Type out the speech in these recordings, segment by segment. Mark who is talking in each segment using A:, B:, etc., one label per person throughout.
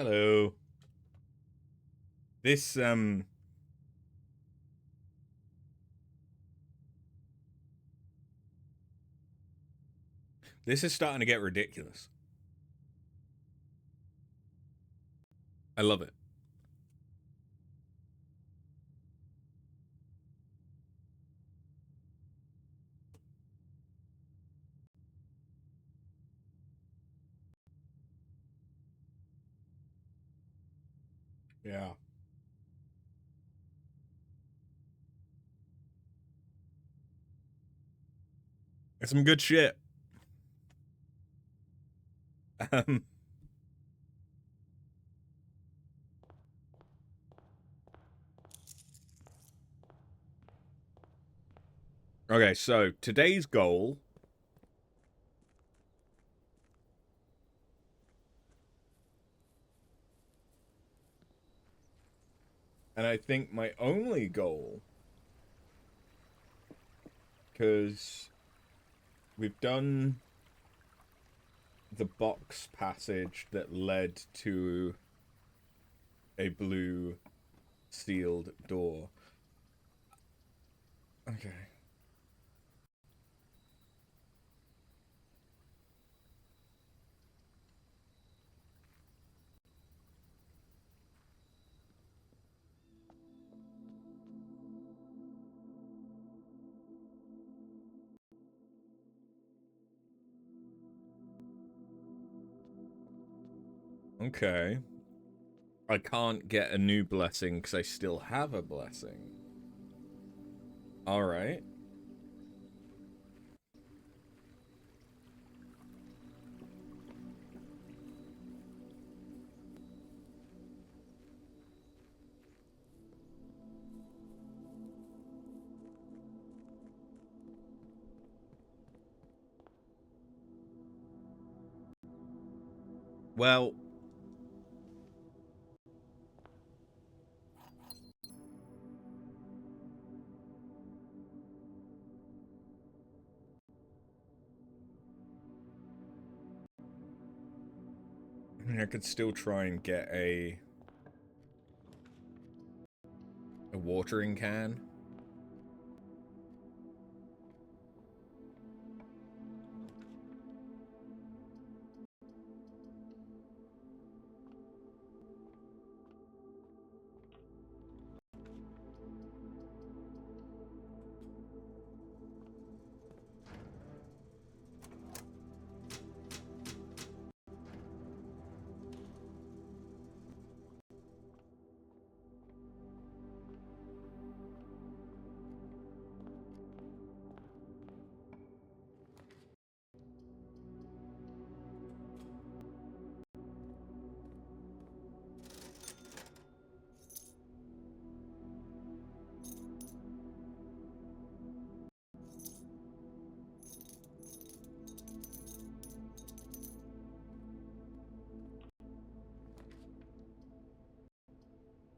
A: Hello. This this is starting to get ridiculous. I love it. Yeah. It's some good shit. Um Okay, so today's goal, and I think my only goal, because we've done the box passage that led to a blue sealed door. Okay. Okay. I can't get a new blessing because I still have a blessing. Alright. Well, I could still try and get a watering can.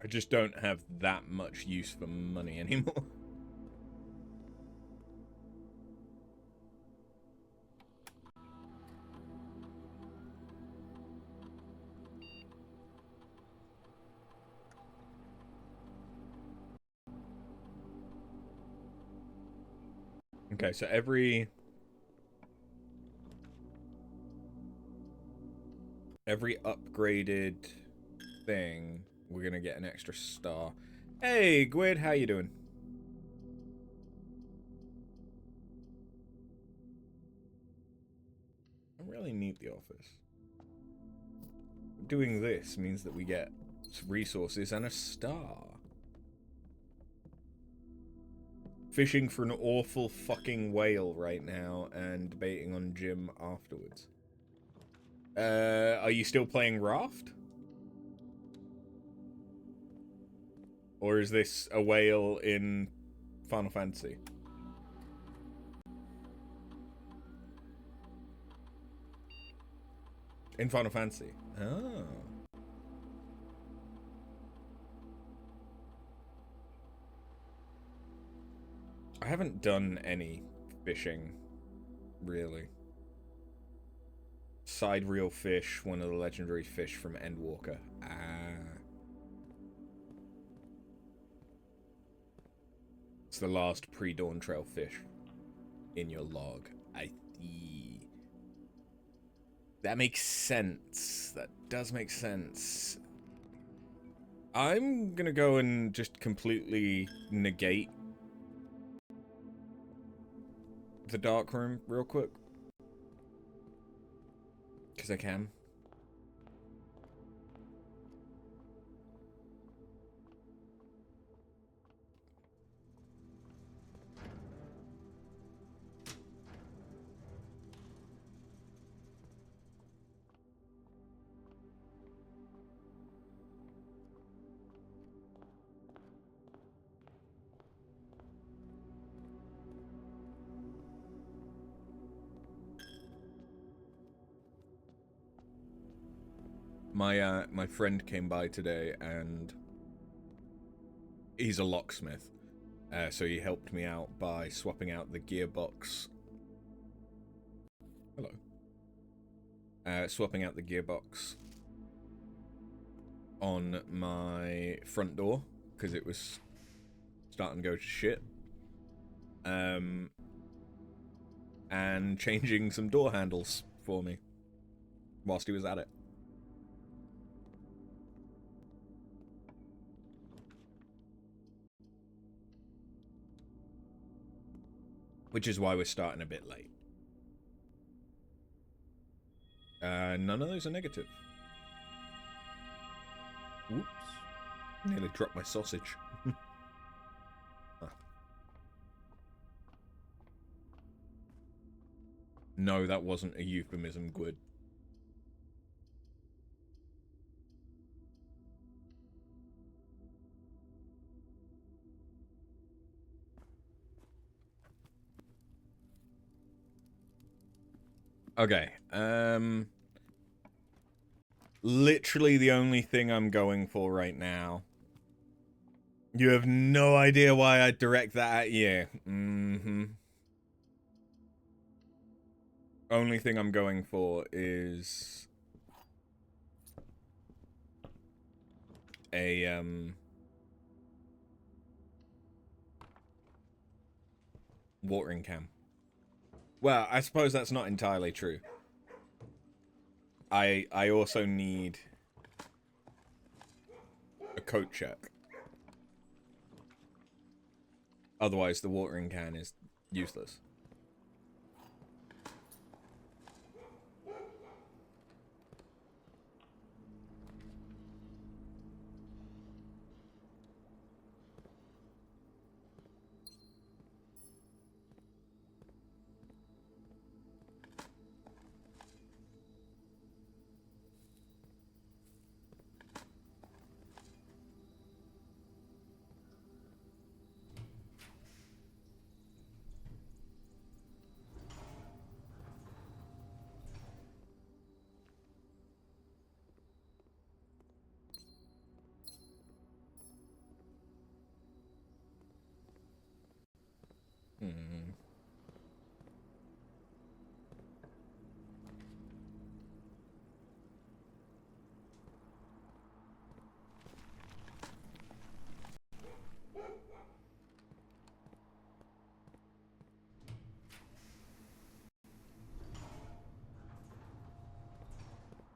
A: I just don't have that much use for money anymore. Okay, so every upgraded thing, we're gonna get an extra star. Hey, Gwyd, how you doing? I really need the office. Doing this means that we get resources and a star. Fishing for an awful fucking whale right now and debating on Jim afterwards. Are you still playing Raft? Or is this a whale in Final Fantasy? In Final Fantasy. Oh. I haven't done any fishing, really. Sidereal fish, one of the legendary fish from Endwalker. Ah. It's the last pre-dawn trail fish in your log. I see. That makes sense. That does make sense. I'm gonna go and just completely negate the dark room real quick. Because I can. My friend came by today, and he's a locksmith, so he helped me out by swapping out the gearbox. Hello. Swapping out the gearbox on my front door because it was starting to go to shit. And changing some door handles for me whilst he was at it. Which is why we're starting a bit late. None of those are negative. Whoops. Nearly dropped my sausage. Huh. No, that wasn't a euphemism, Gwyd. Okay, literally the only thing I'm going for right now. You have no idea why I direct that at you. Only thing I'm going for is a, watering can. Well, I suppose that's not entirely true. I also need a coat check. Otherwise, the watering can is useless.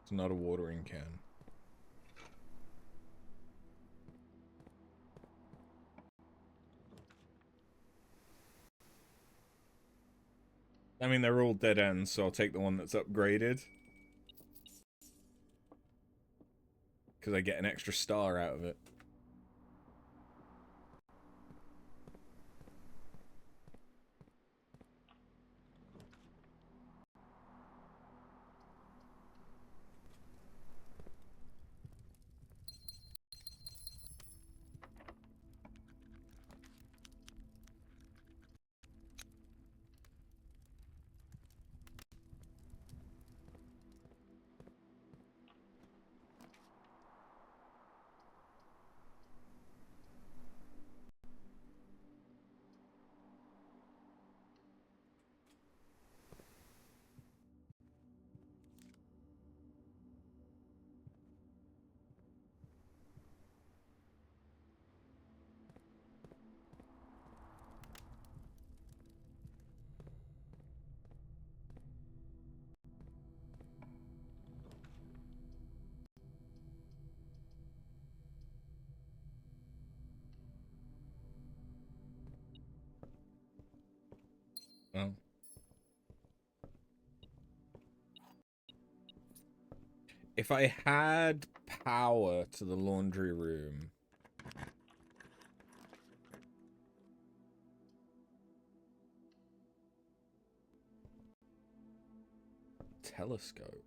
A: It's not a watering can. I mean, they're all dead ends, so I'll take the one that's upgraded. Because I get an extra star out of it. Well. If I had power to the laundry room... Telescope.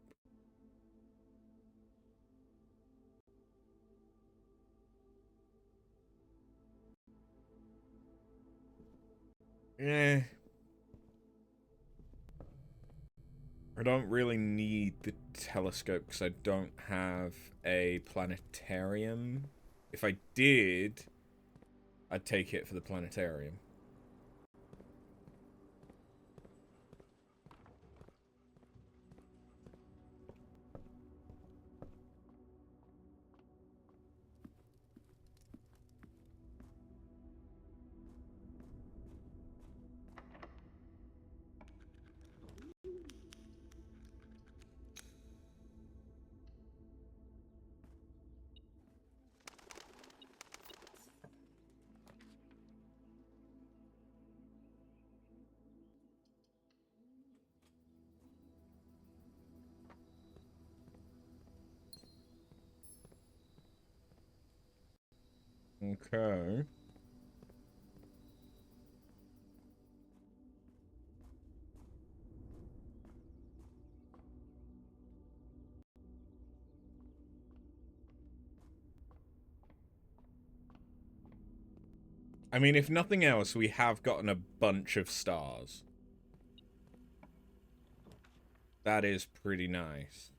A: Eh. I don't really need the telescope because I don't have a planetarium. If I did, I'd take it for the planetarium. Okay. I mean, if nothing else, we have gotten a bunch of stars. That is pretty nice.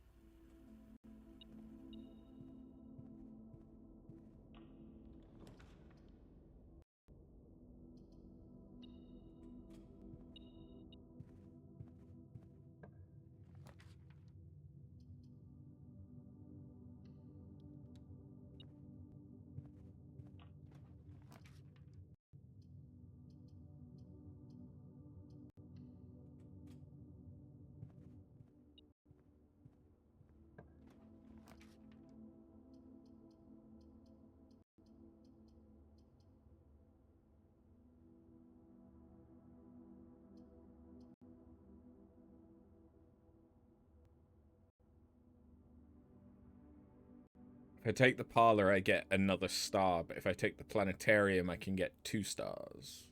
A: If I take the parlor, I get another star, but if I take the planetarium, I can get 2 stars.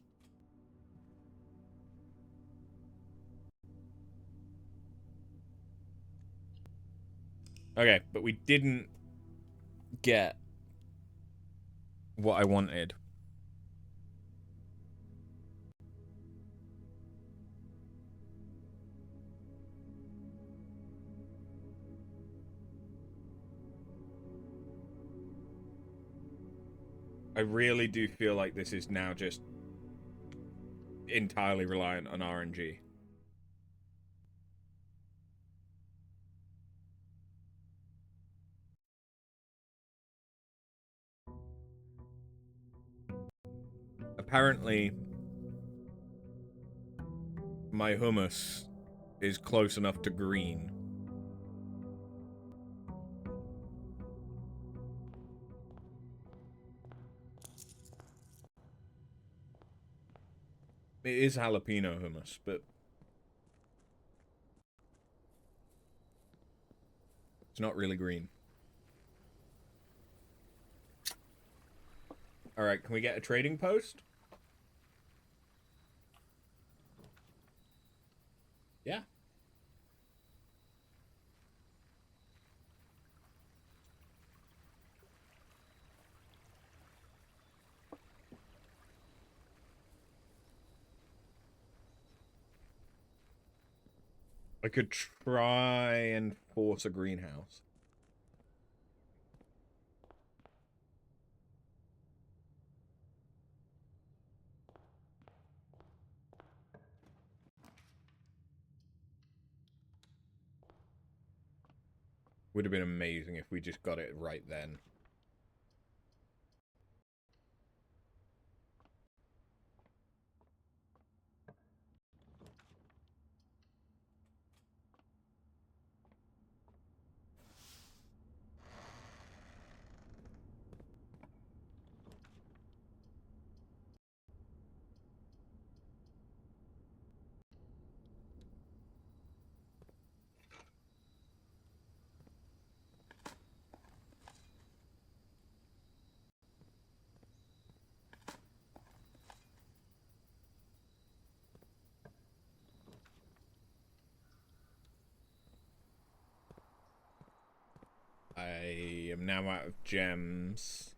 A: Okay, but we didn't get what I wanted. I really do feel like this is now just entirely reliant on RNG. Apparently, my hummus is close enough to green. It is jalapeno hummus, but it's not really green. Alright, can we get a trading post? Yeah. I could try and force a greenhouse. Would have been amazing if we just got it right then. I am now out of gems.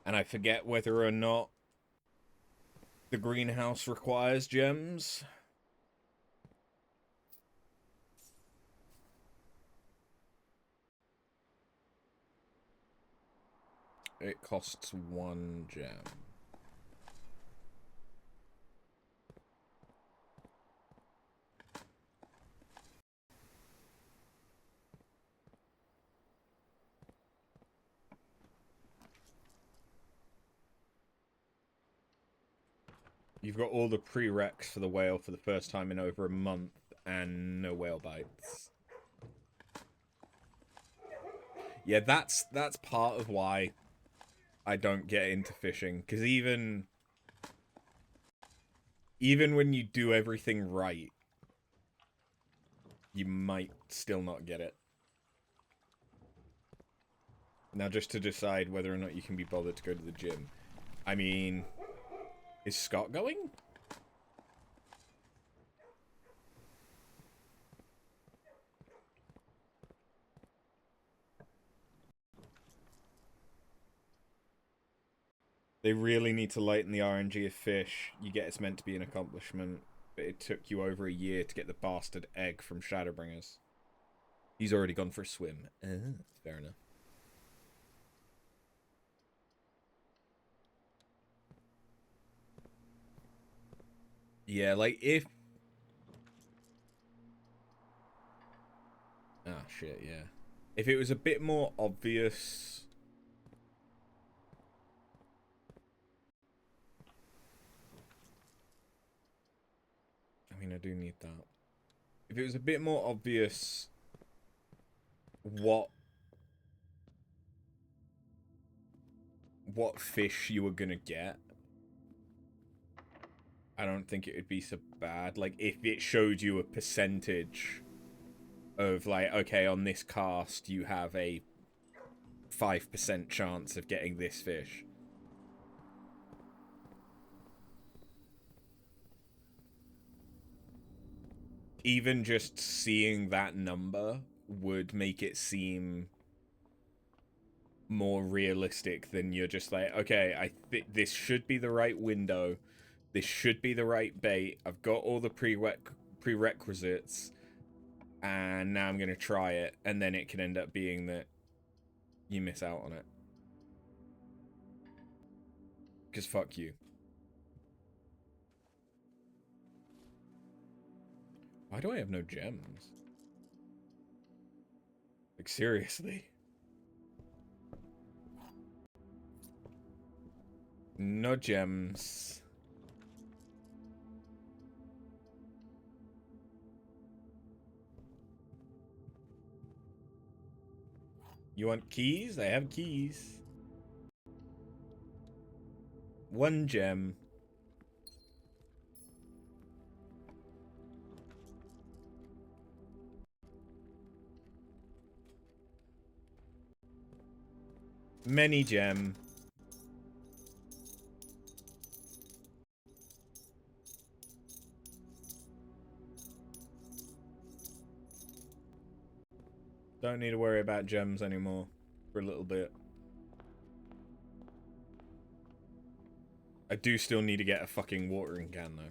A: And I forget whether or not the greenhouse requires gems. It costs 1 gem. You've got all the prereqs for the whale for the first time in over a month, and no whale bites. Yeah, that's part of why I don't get into fishing, because even when you do everything right, you might still not get it. Now, just to decide whether or not you can be bothered to go to the gym. I mean, is Scott going? They really need to lighten the RNG of fish. You get it's meant to be an accomplishment, but it took you over a year to get the bastard egg from Shadowbringers. He's already gone for a swim. Fair enough. Yeah, like if... Ah, shit, yeah. If it was a bit more obvious... I mean, I do need that. If it was a bit more obvious what fish you were gonna get, I don't think it would be so bad. Like, if it showed you a percentage of, like, okay, on this cast, you have a 5% chance of getting this fish. Even just seeing that number would make it seem more realistic than you're just like, okay, I think this should be the right window. This should be the right bait. I've got all the prerequisites. And now I'm going to try it. And then it can end up being that you miss out on it. Because fuck you. Why do I have no gems? Like, seriously? No gems. You want keys? I have keys. 1 gem. Many gem. Don't need to worry about gems anymore for a little bit. I do still need to get a fucking watering can, though.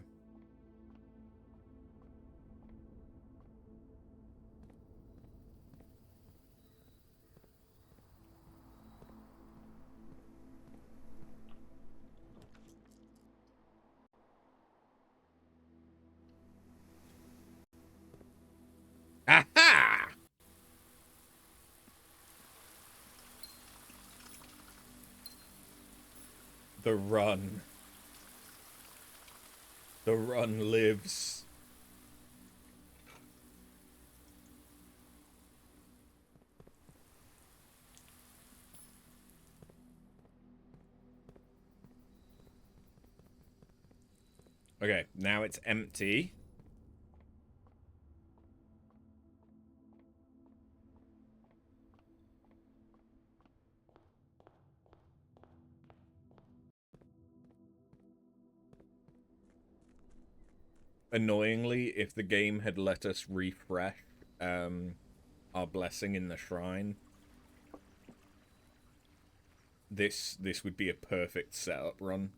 A: Aha! The run. The run lives. Okay, now it's empty. Annoyingly, if the game had let us refresh our blessing in the shrine, this would be a perfect setup run.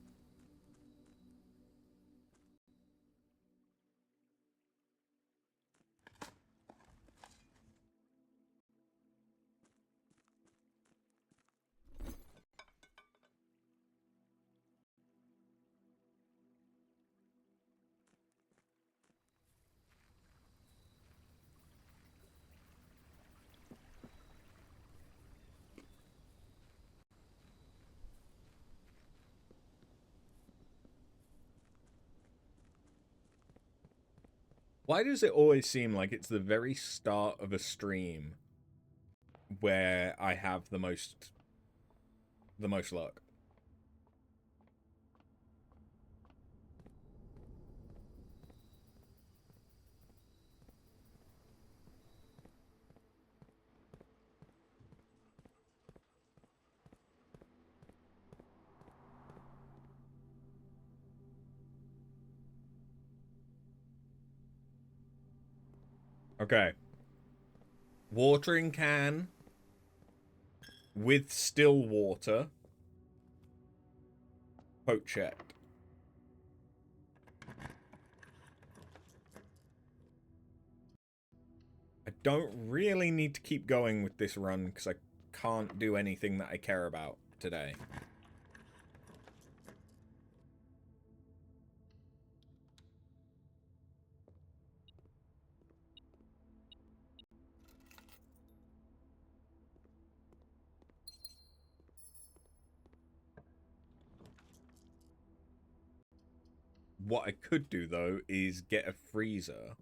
A: Why does it always seem like it's the very start of a stream where I have the most luck? Okay. Watering can with still water. Quote checked. I don't really need to keep going with this run because I can't do anything that I care about today. What I could do, though, is get a freezer.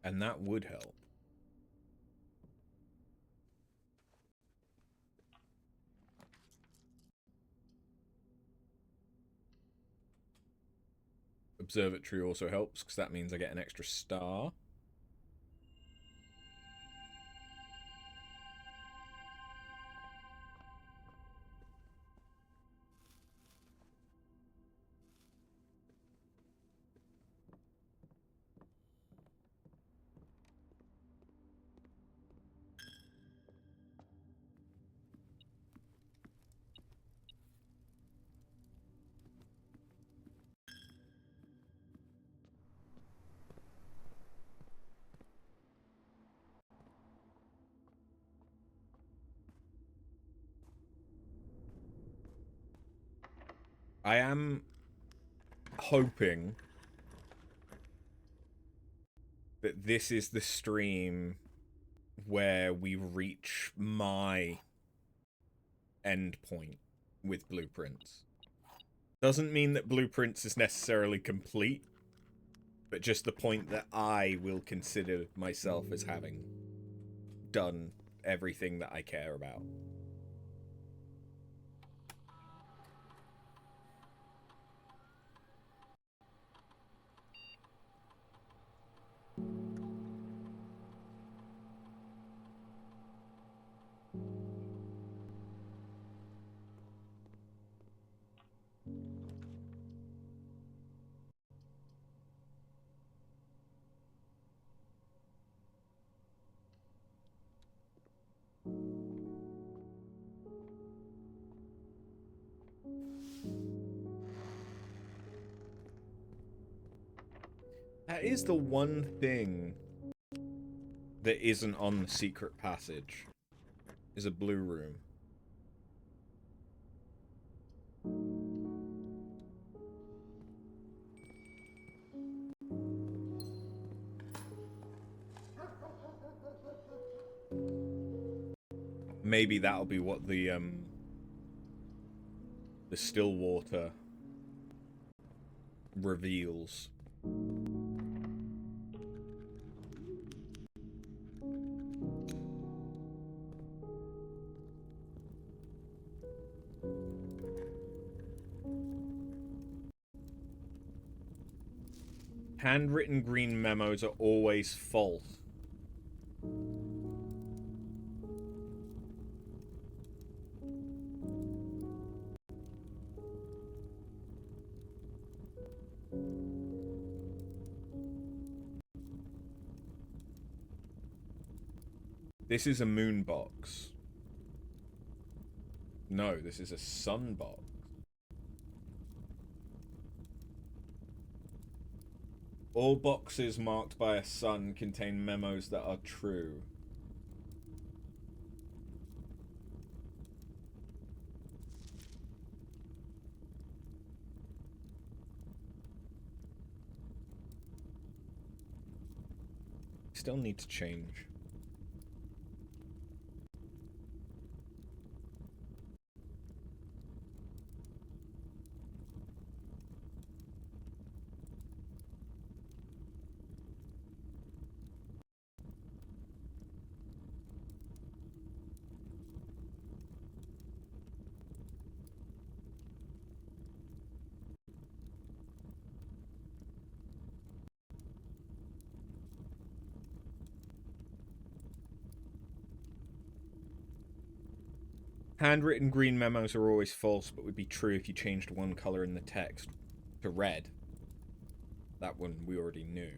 A: And that would help. Observatory also helps, because that means I get an extra star. I am hoping that this is the stream where we reach my end point with Blueprints. Doesn't mean that Blueprints is necessarily complete, but just the point that I will consider myself as having done everything that I care about. That is the one thing that isn't on the secret passage, is a blue room. Maybe that'll be what the still water reveals. Handwritten green memos are always false. This is a moon box. No, this is a sun box. All boxes marked by a sun contain memos that are true. Still need to change. Handwritten green memos are always false, but would be true if you changed one color in the text to red. That one we already knew.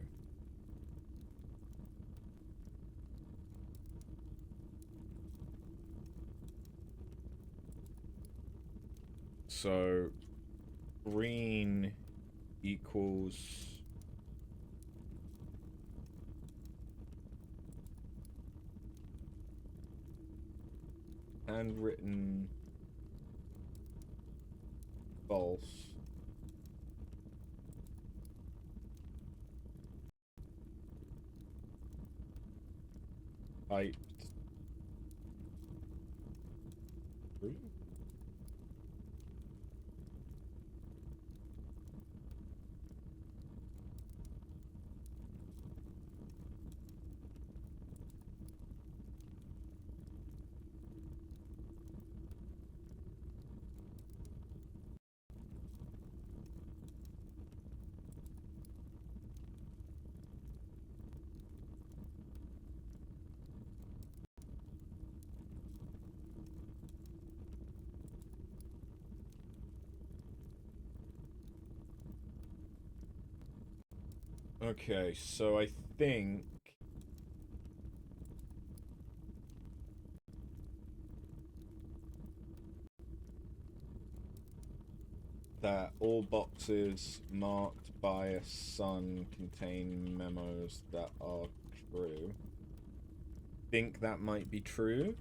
A: So, green equals... handwritten false. Typed true. Okay, so I think that all boxes marked by a sun contain memos that are true. Think that might be true.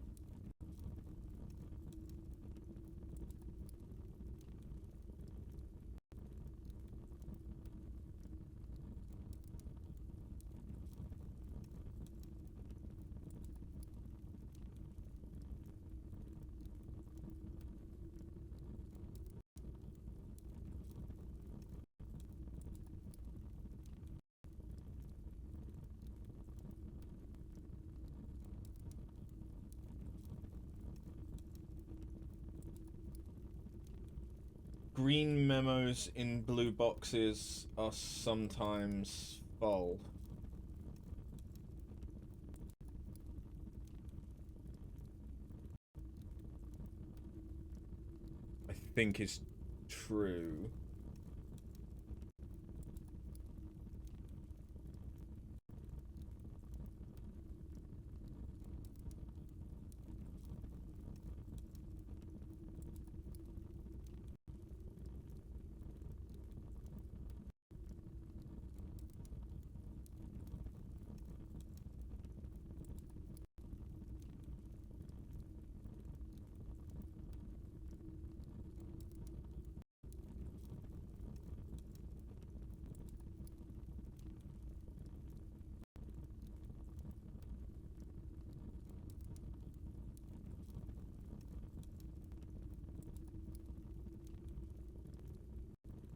A: Green memos in blue boxes are sometimes false. I think is true.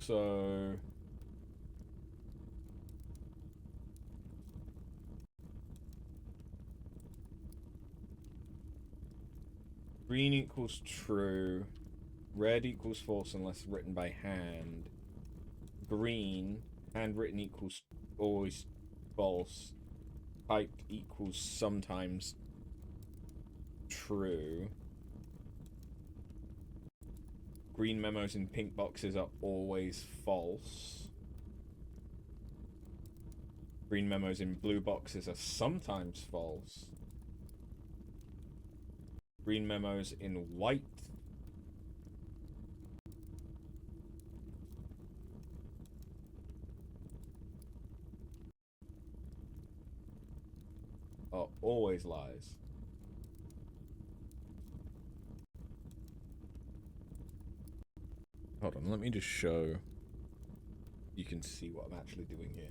A: So green equals true. Red equals false unless written by hand. Green, handwritten equals always false. Typed equals sometimes true. Green memos in pink boxes are always false. Green memos in blue boxes are sometimes false. Green memos in white. Are always lies. Hold on, let me just show. You can see what I'm actually doing here.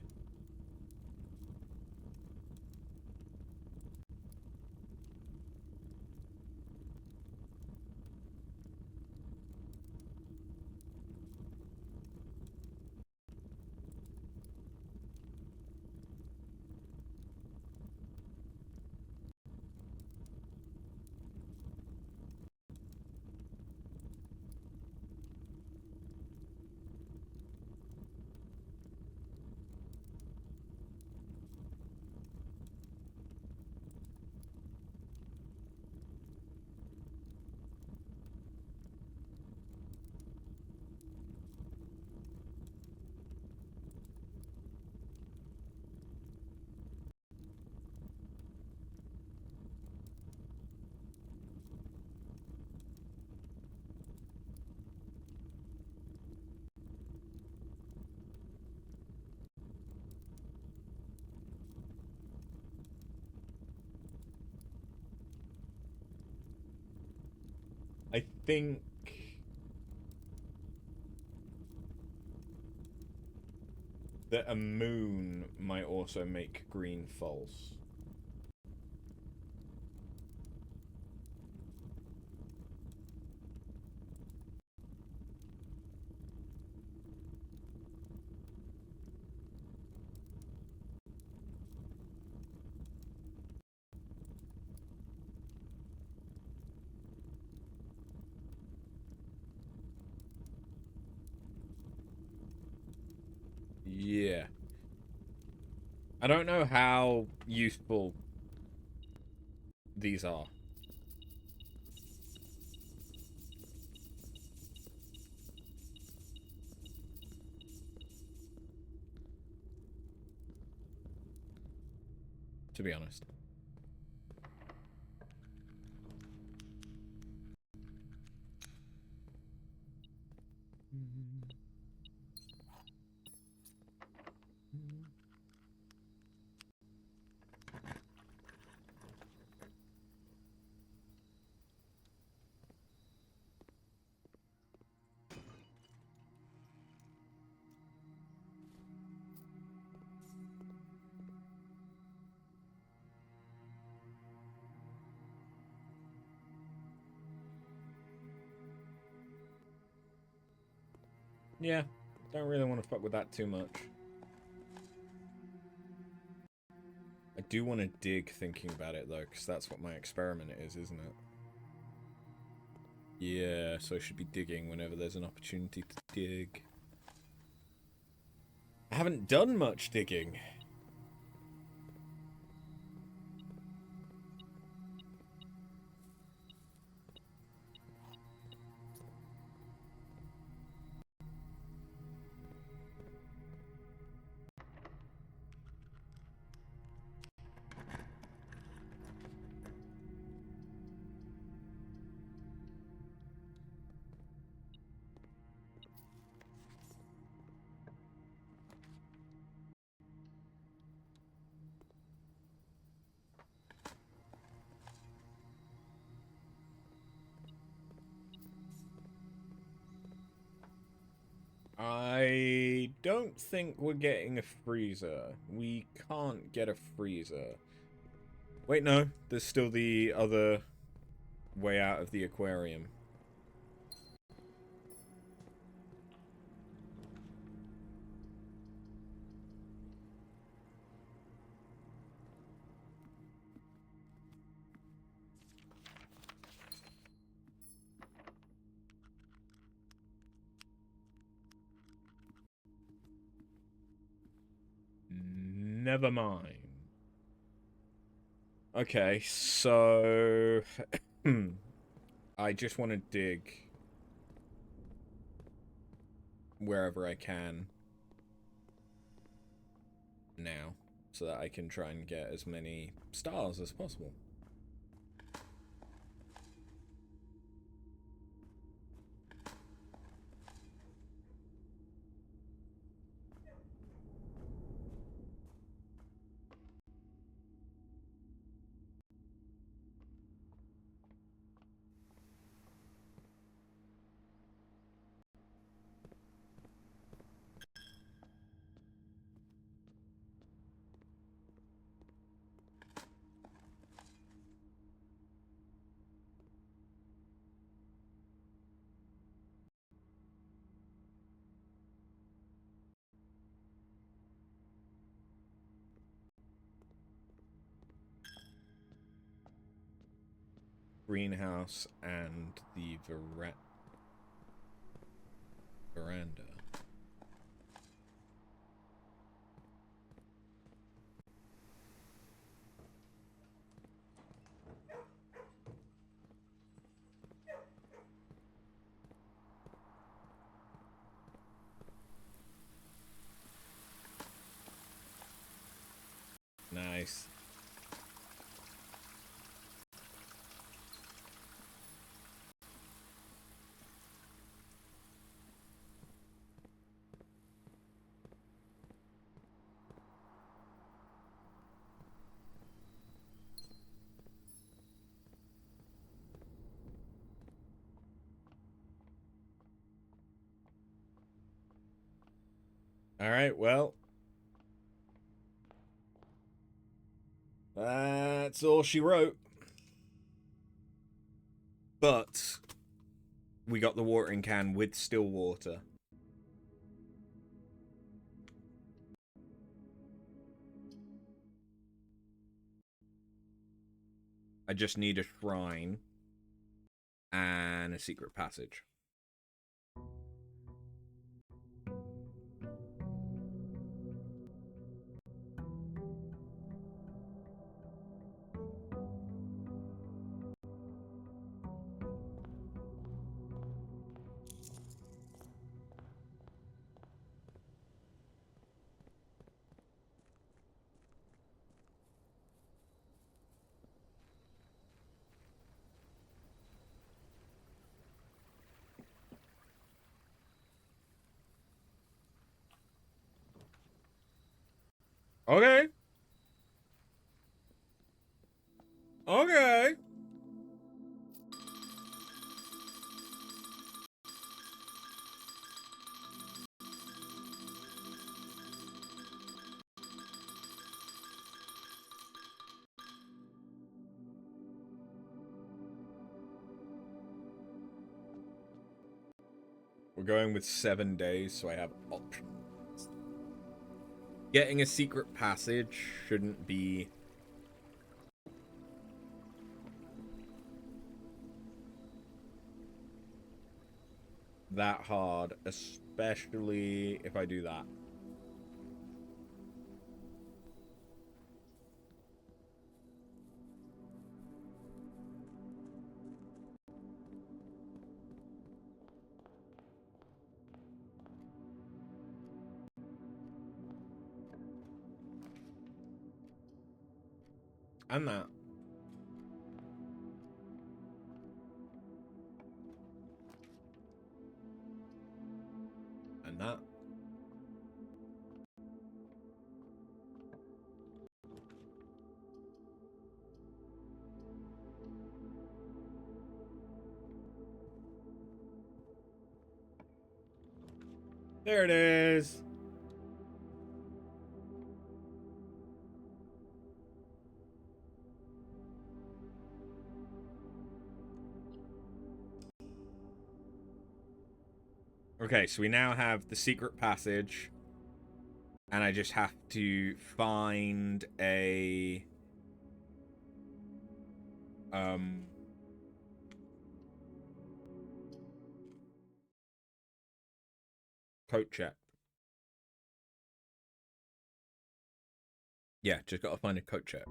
A: I think that a moon might also make green false. Yeah. I don't know how useful these are. To be honest. Yeah, don't really want to fuck with that too much. I do want to dig thinking about it, though, because that's what my experiment is, isn't it? Yeah, so I should be digging whenever there's an opportunity to dig. I haven't done much digging. I don't think we're getting a freezer. We can't get a freezer. Wait, no. There's still the other way out of the aquarium. Never mind. Okay, so... I just want to dig wherever I can now, so that I can try and get as many stars as possible. greenhouse and the veranda. Nice. All right, well, that's all she wrote. But we got the watering can with still water. I just need a shrine and a secret passage. Okay. Okay. We're going with 7 days, so I have options. Getting a secret passage shouldn't be that hard, especially if I do that. And that. And that. There it is. Okay, so we now have the secret passage. And I just have to find a coat check. Yeah, just gotta find a coat check.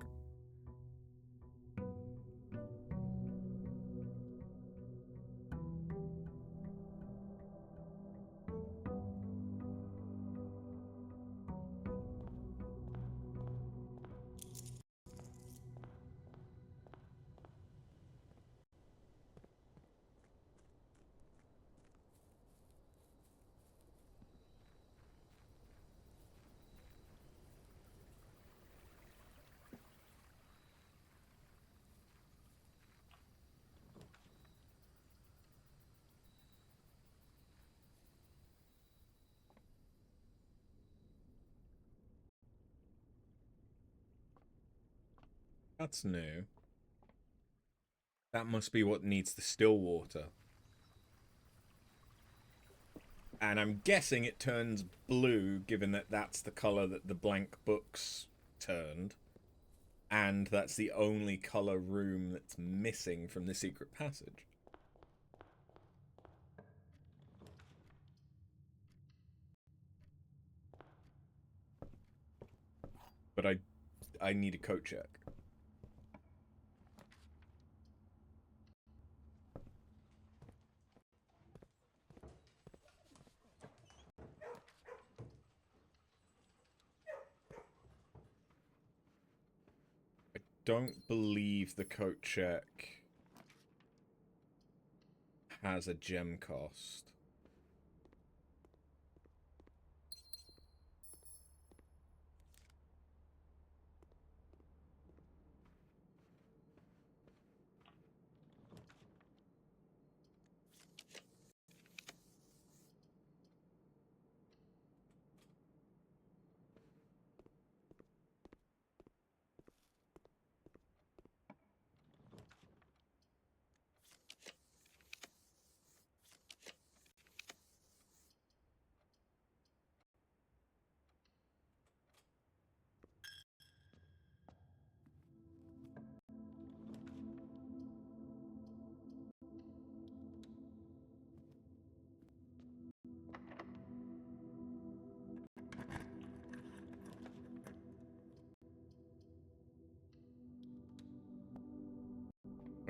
A: That's new. That must be what needs the still water. And I'm guessing it turns blue, given that that's the color that the blank books turned. And that's the only color room that's missing from the secret passage. But I need a coat check. I don't believe the coat check has a gem cost.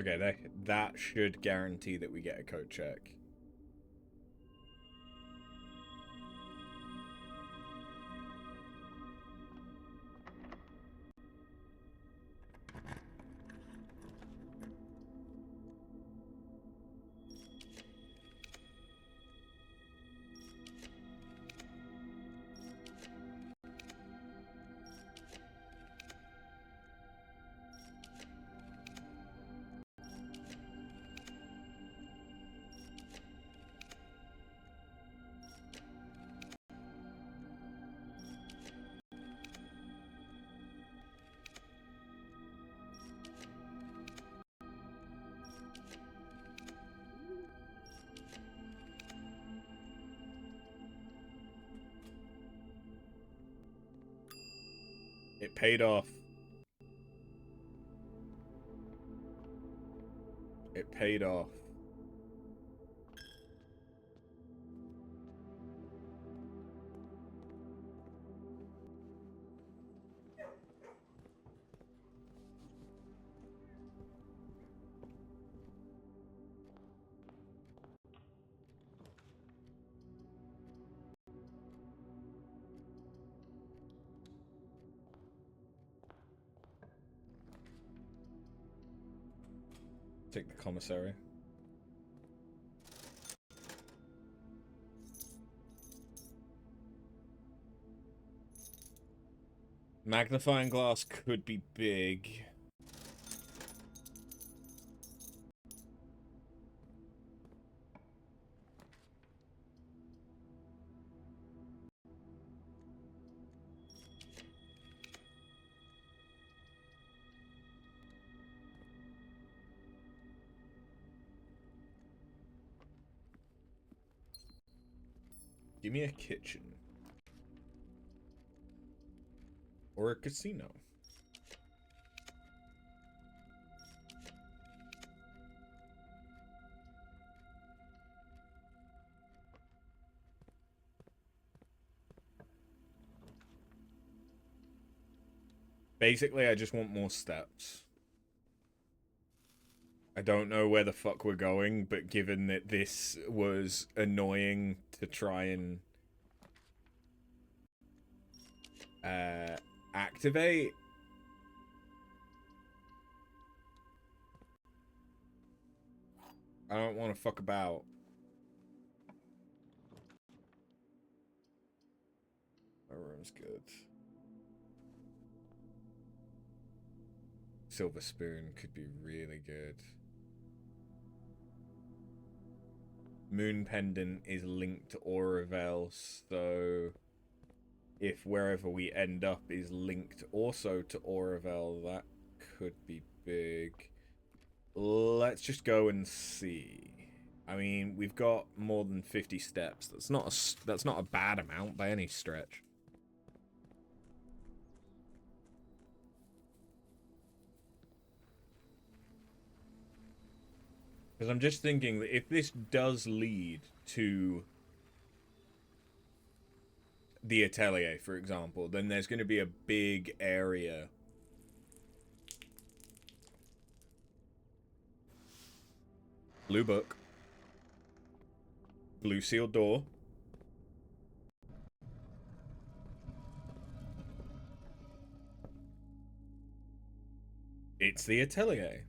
A: Okay, that should guarantee that we get a coat check. It paid off. It paid off. Take the commissary. Magnifying glass could be big. Give me a kitchen. Or a casino. Basically, I just want more steps. I don't know where the fuck we're going, but given that this was annoying to try and activate, I don't want to fuck about. My room's good. Silver spoon could be really good. Moon pendant is linked to Auravel, so if wherever we end up is linked also to Auravel, that could be big. Let's just go and see. I mean, we've got more than 50 steps. That's not a bad amount by any stretch. Because I'm just thinking that if this does lead to the atelier, for example, then there's going to be a big area. Blue book. Blue sealed door. It's the atelier.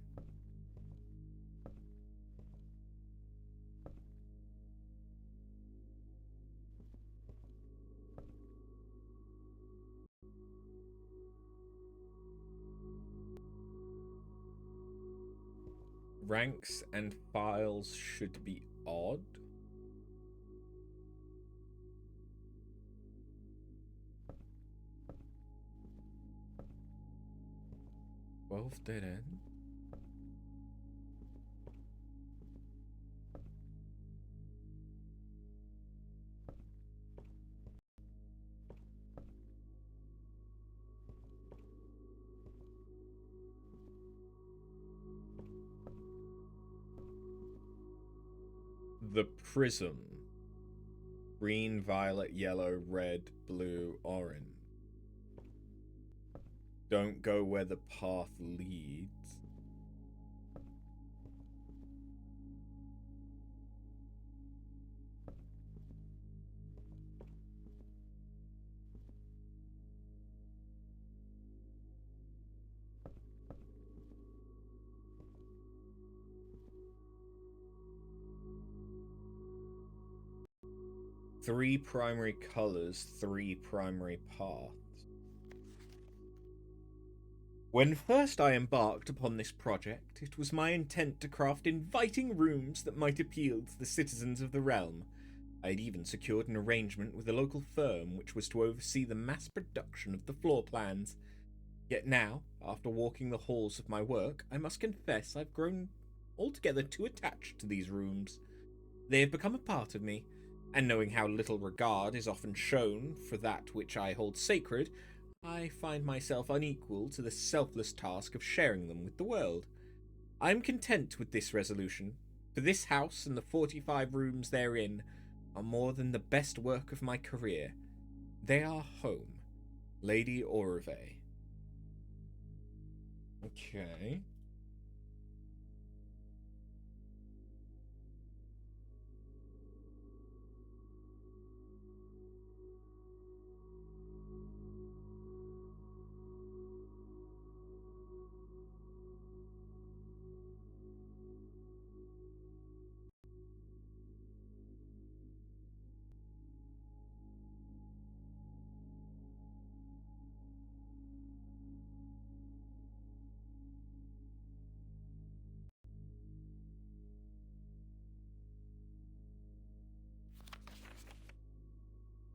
A: Ranks and files should be odd. 12 dead end. The prism. Green, violet, yellow, red, blue, orange. Don't go where the path leads. Three primary colors, three primary paths. When first I embarked upon this project, it was my intent to craft inviting rooms that might appeal to the citizens of the realm. I had even secured an arrangement with a local firm which was to oversee the mass production of the floor plans. Yet now, after walking the halls of my work, I must confess I've grown altogether too attached to these rooms. They have become a part of me, and knowing how little regard is often shown for that which I hold sacred, I find myself unequal to the selfless task of sharing them with the world. I am content with this resolution, for this house and the 45 rooms therein are more than the best work of my career. They are home. Lady Orve. Okay.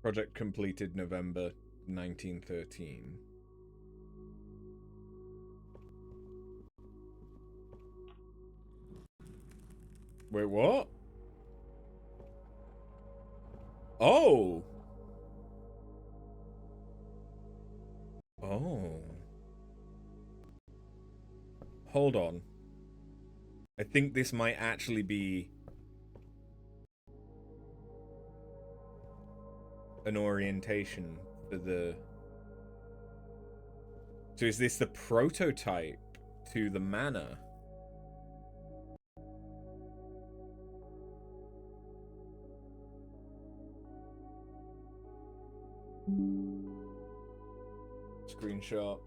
A: Project completed November 1913. Wait, what? Oh! Oh. Hold on. I think this might actually be an orientation for the... So is this the prototype to the manor? Screenshot.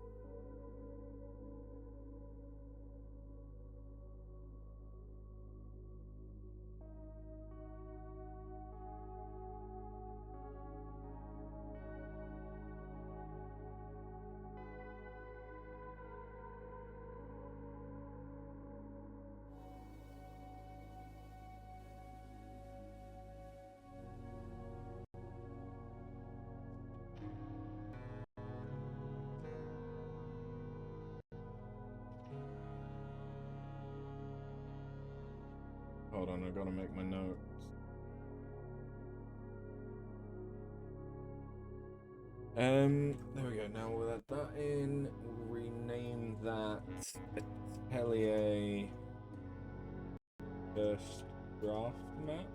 A: Hold on, I gotta make my notes. There we go. Now we'll add that in. We'll rename that Atelier First draft map.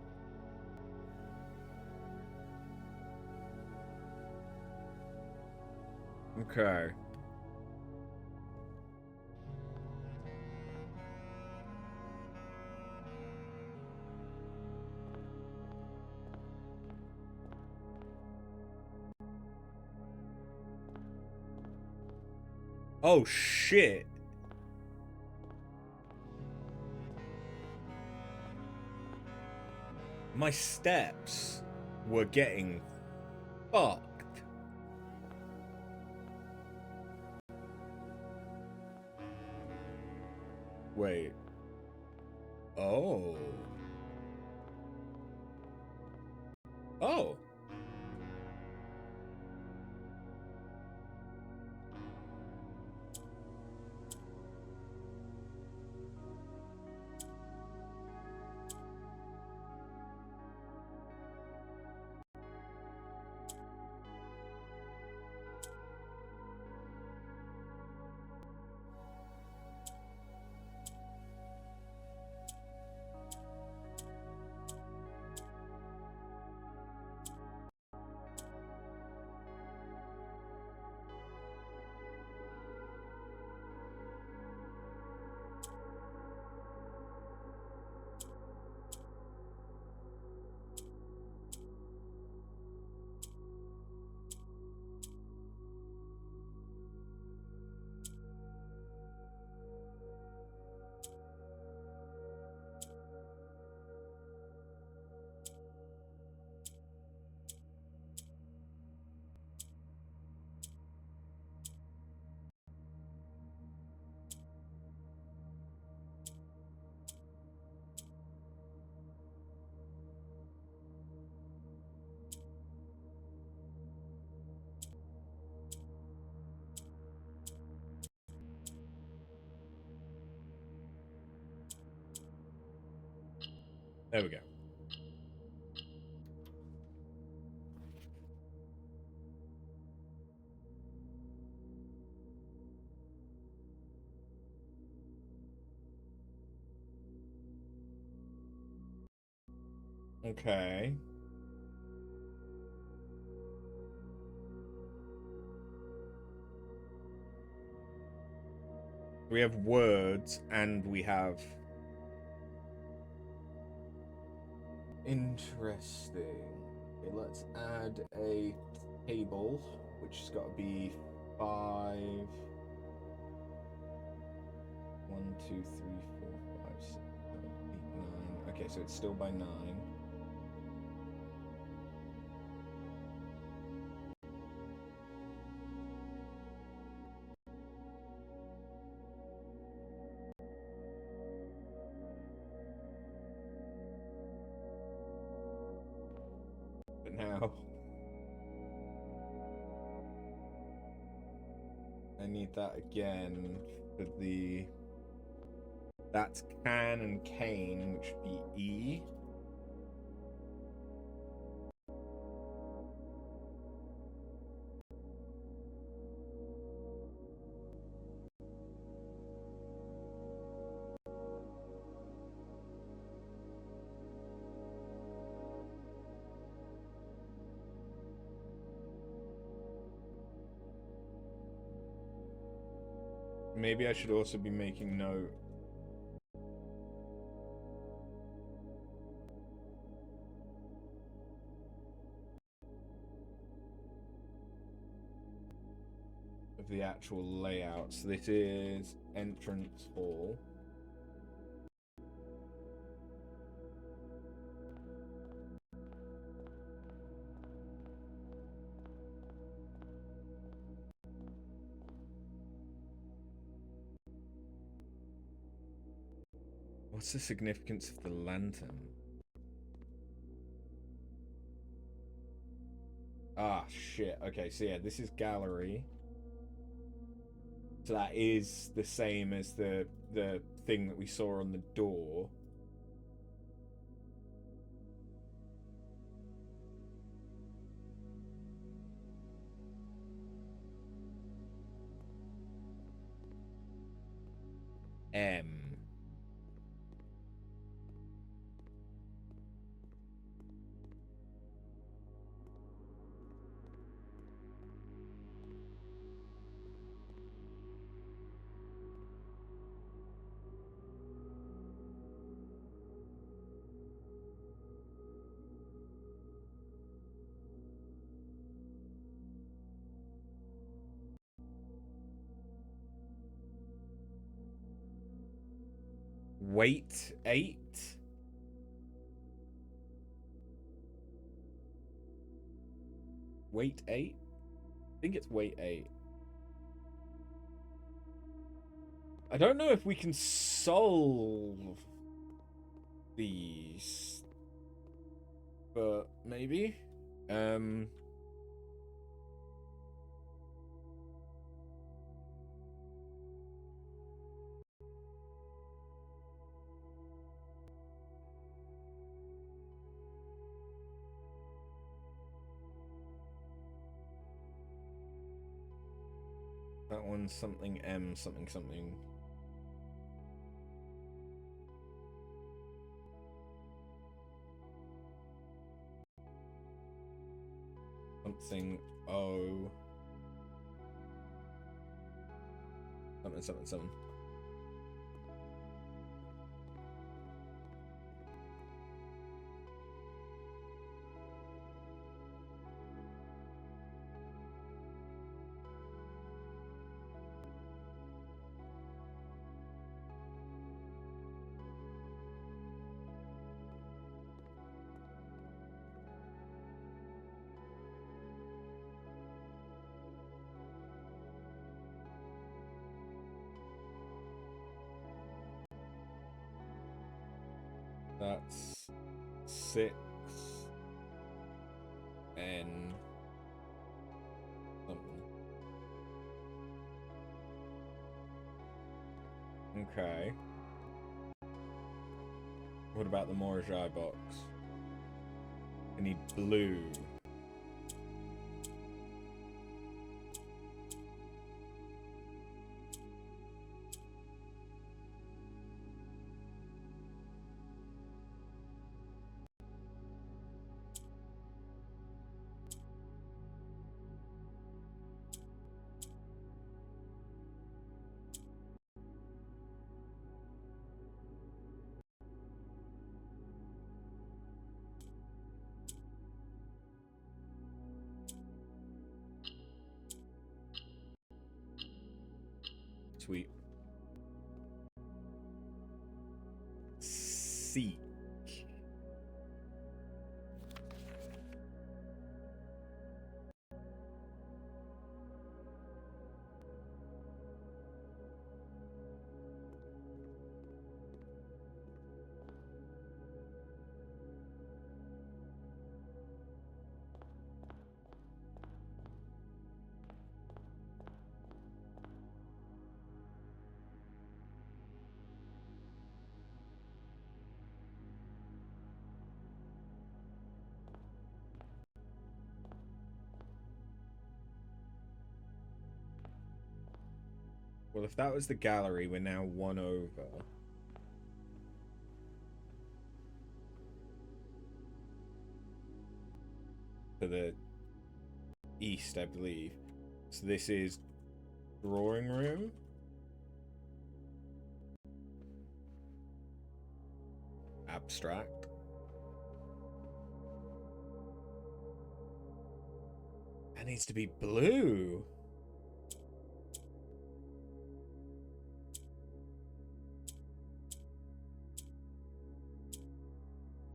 A: Okay. Oh shit. My steps were getting fucked. Wait. Oh. Oh. There we go. Okay. We have words and we have... Interesting. Okay, let's add a table, which has got to be 5... 1, 2, 3, 4, 5, 6, 7, 8, 9. Okay, so it's still by 9. But now I need that again for the... That's can and cane, which should be E. Maybe I should also be making note of the actual layout. So this is entrance hall. What's the significance of the lantern? Ah, shit. Okay, so yeah, this is gallery. So that is the same as the thing that we saw on the door. M. Weight 8? Weight 8? I think it's weight 8. I don't know if we can solve these, but maybe. That one's something M something something. Something O. Something something something. That's 6 N something. Okay. What about the Morjai box? I need blue. Sweet. Seek. Well, if that was the gallery, we're now 1 over. To the east, I believe. So this is drawing room. Abstract. That needs to be blue.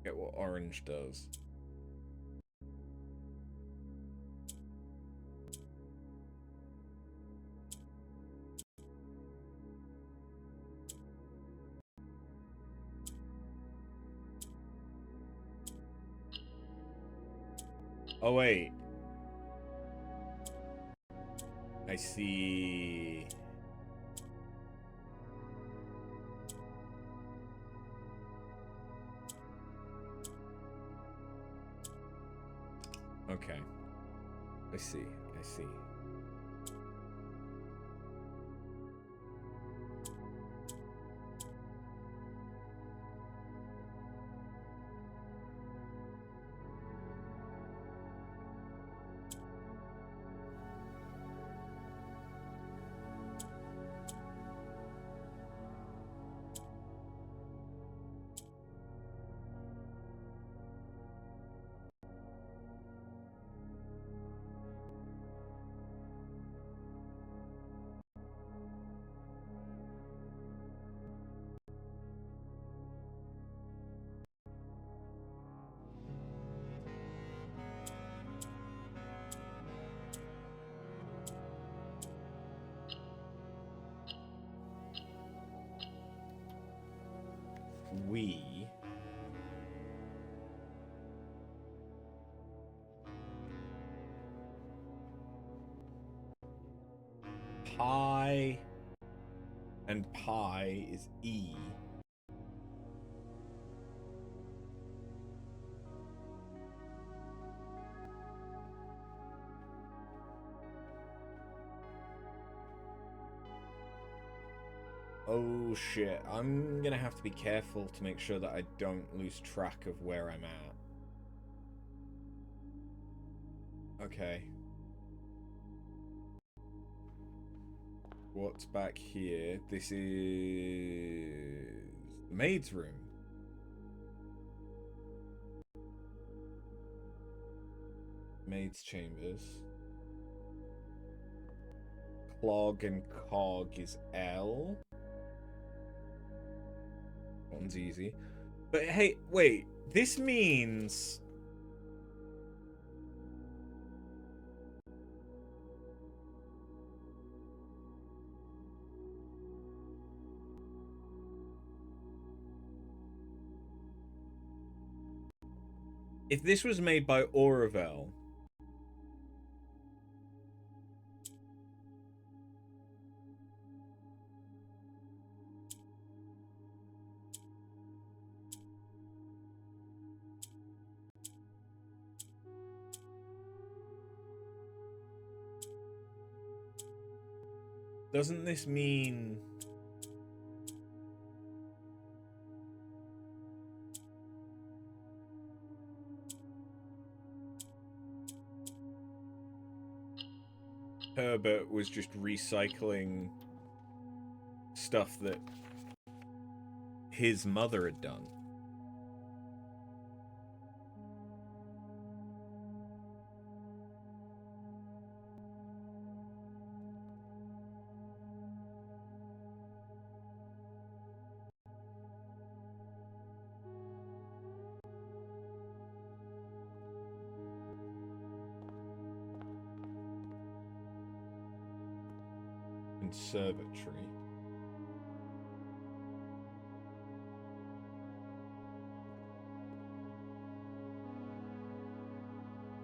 A: Get what orange does. Oh, wait. I see. Okay. I see. I see. I and pi is E. Oh shit, I'm gonna have to be careful to make sure that I don't lose track of where I'm at. Okay. What's back here? This is the maid's room. Maid's chambers. Clog and cog is L. That one's easy. But hey, wait. This means... if this was made by Auravel... doesn't this mean... Herbert was just recycling stuff that his mother had done? Conservatory.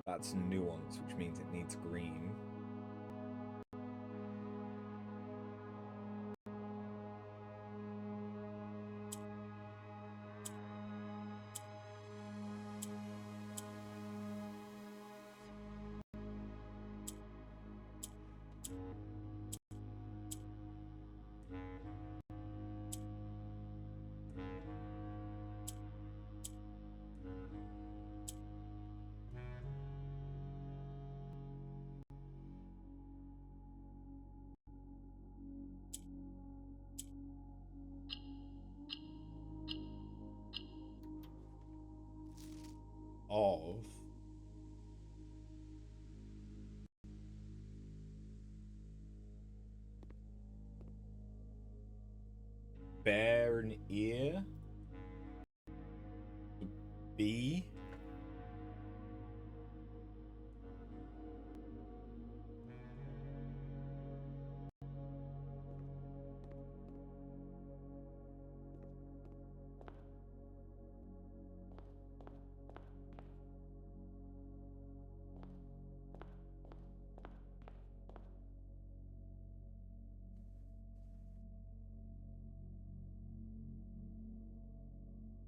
A: That's nuance, which means it needs green. Of bear an ear. B.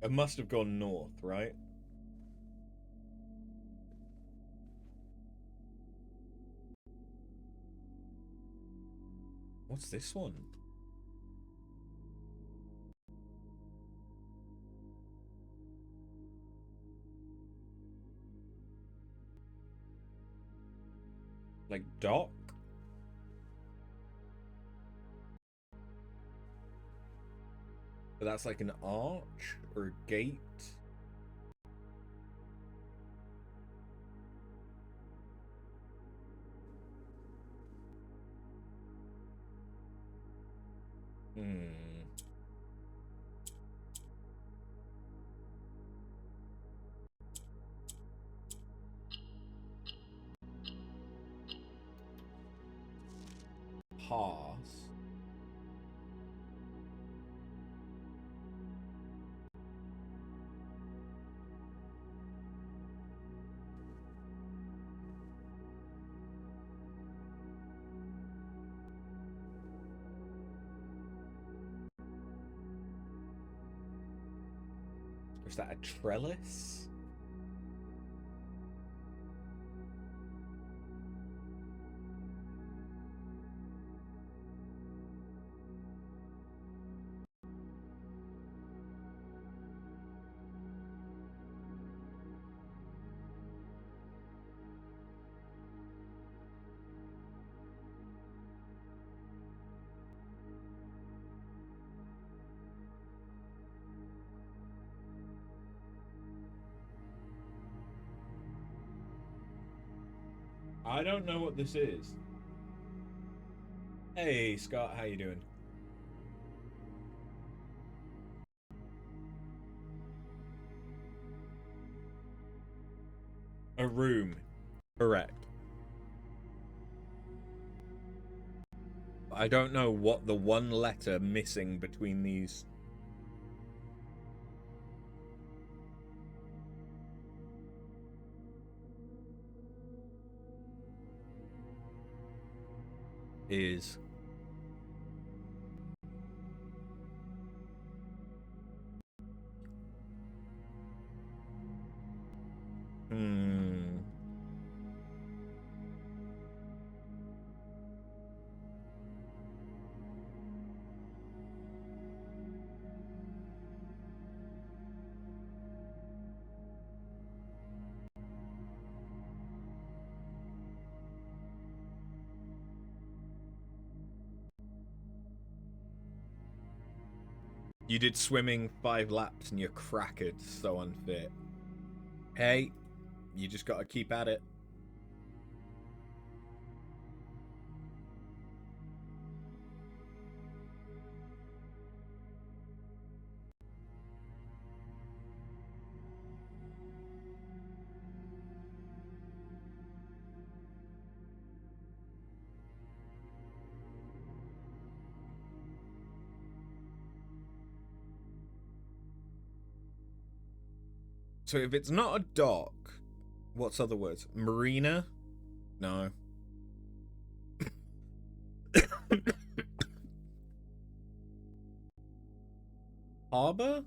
A: It must have gone north, right? What's this one? Like dock? But that's like an arch or a gate? Hmm. Pass. Is that a trellis? I don't know what this is. Hey, Scott, how you doing? A room. Correct. I don't know what the one letter missing between these is. You did swimming 5 laps and you're crackered, so unfit. Hey, you just gotta keep at it. So if it's not a dock, what's other words? Marina? No. Harbor?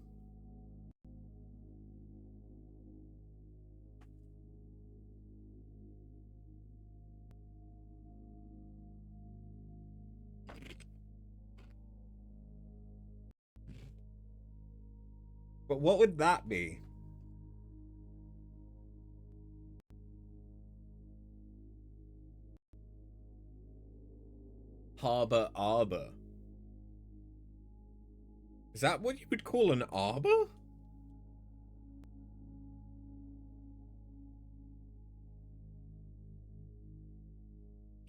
A: But what would that be? Harbor arbor. Is that what you would call an arbor?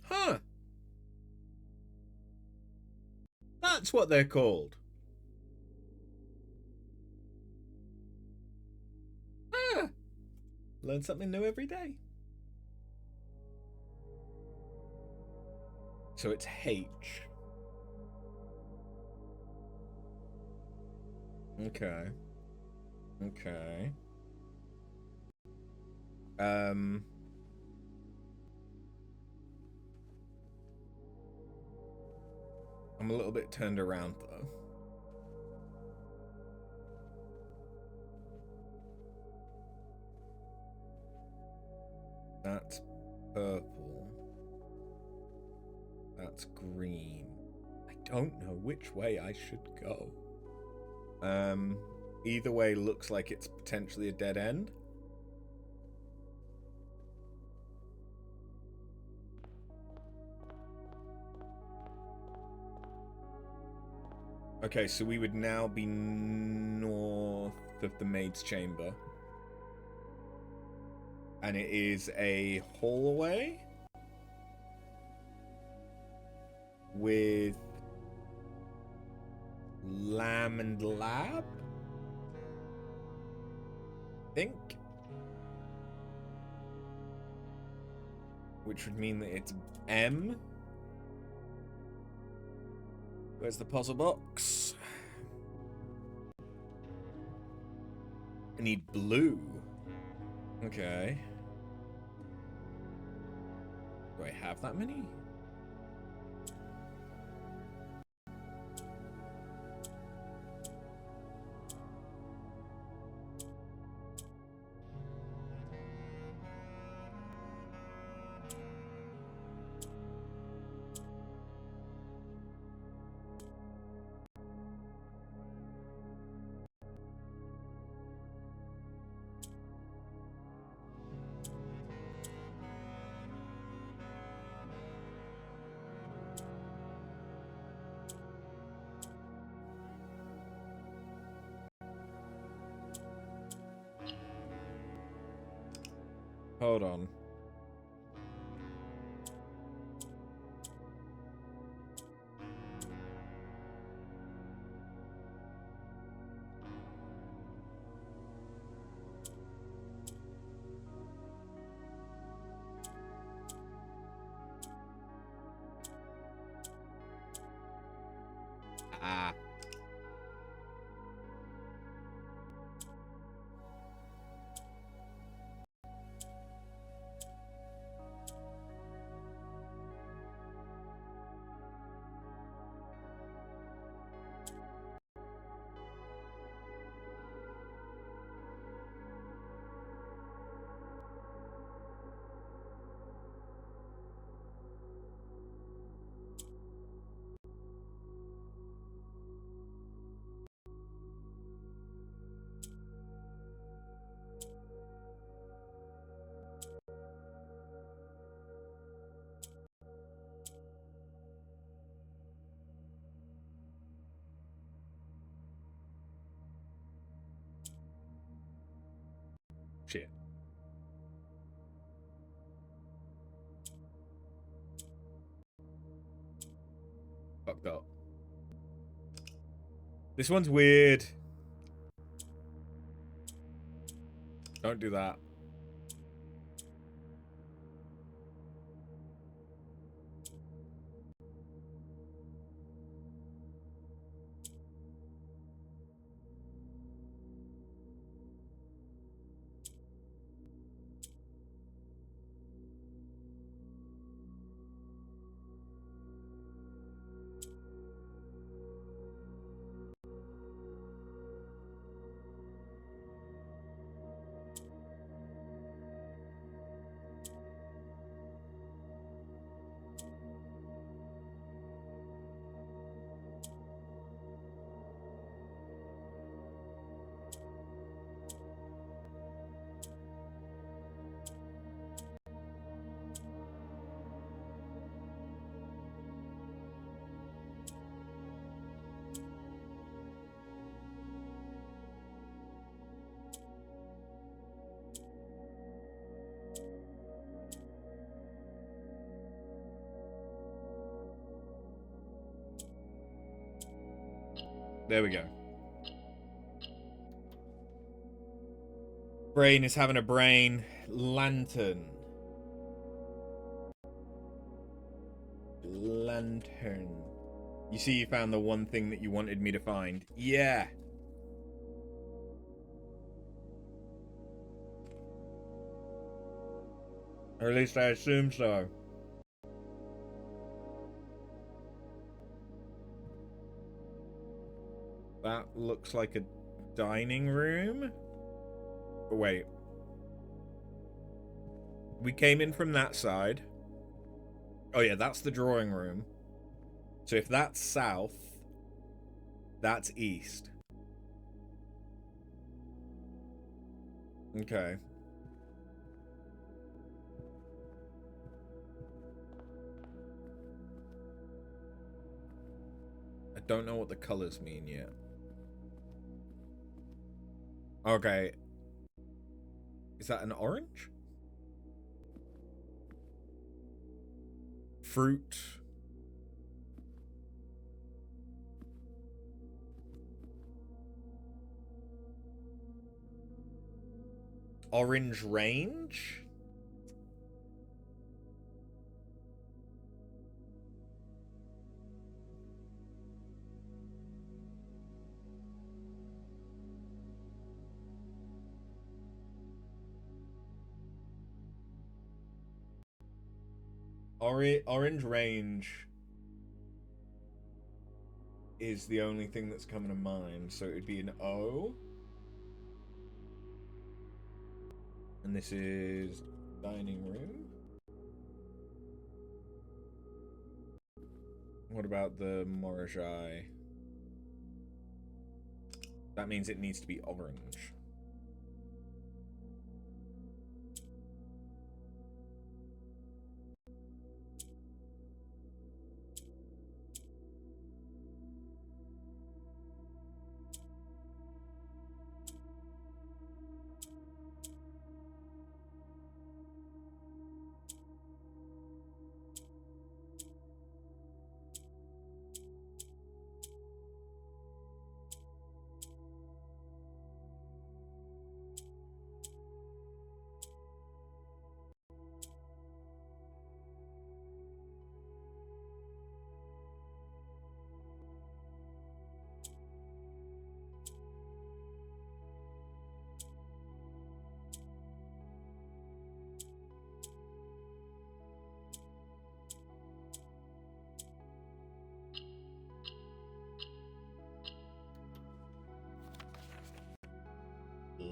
A: Huh. That's what they're called. Huh. Learn something new every day. So it's H. Okay. Okay. I'm a little bit turned around though. That's purple. That's green. I don't know which way I should go. Either way looks like it's potentially a dead end. Okay, so we would now be north of the maid's chamber. And it is a hallway with lamb and lab, I think. Which would mean that it's M. Where's the puzzle box? I need blue. Okay. Do I have that many? Hold on. Ah. Shit. Fucked up. This one's weird. Don't do that. There we go. Brain is having a brain. Lantern. Lantern. You see, you found the one thing that you wanted me to find. Yeah. Or at least I assume so. That looks like a dining room. Oh, wait. We came in from that side. Oh yeah, that's the drawing room. So if that's south, that's east. Okay. I don't know what the colors mean yet. Okay. Is that an orange? Fruit. Orange range? Orange range is the only thing that's coming to mind, so it would be an O. And this is dining room. What about the Morajai? That means it needs to be orange.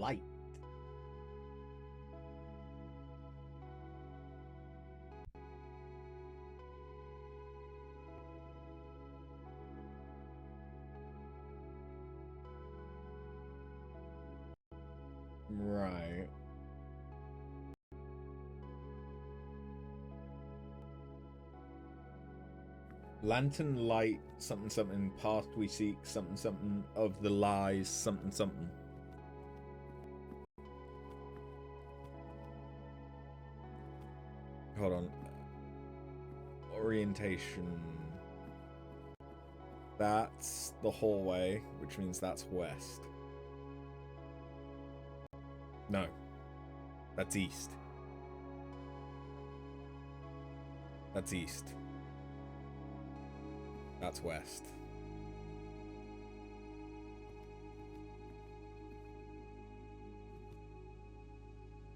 A: light. Right. Lantern light, something something, past we seek, something something, of the lies, something something. Hold on. Orientation. That's the hallway, which means that's west. No. That's east. That's east. That's west.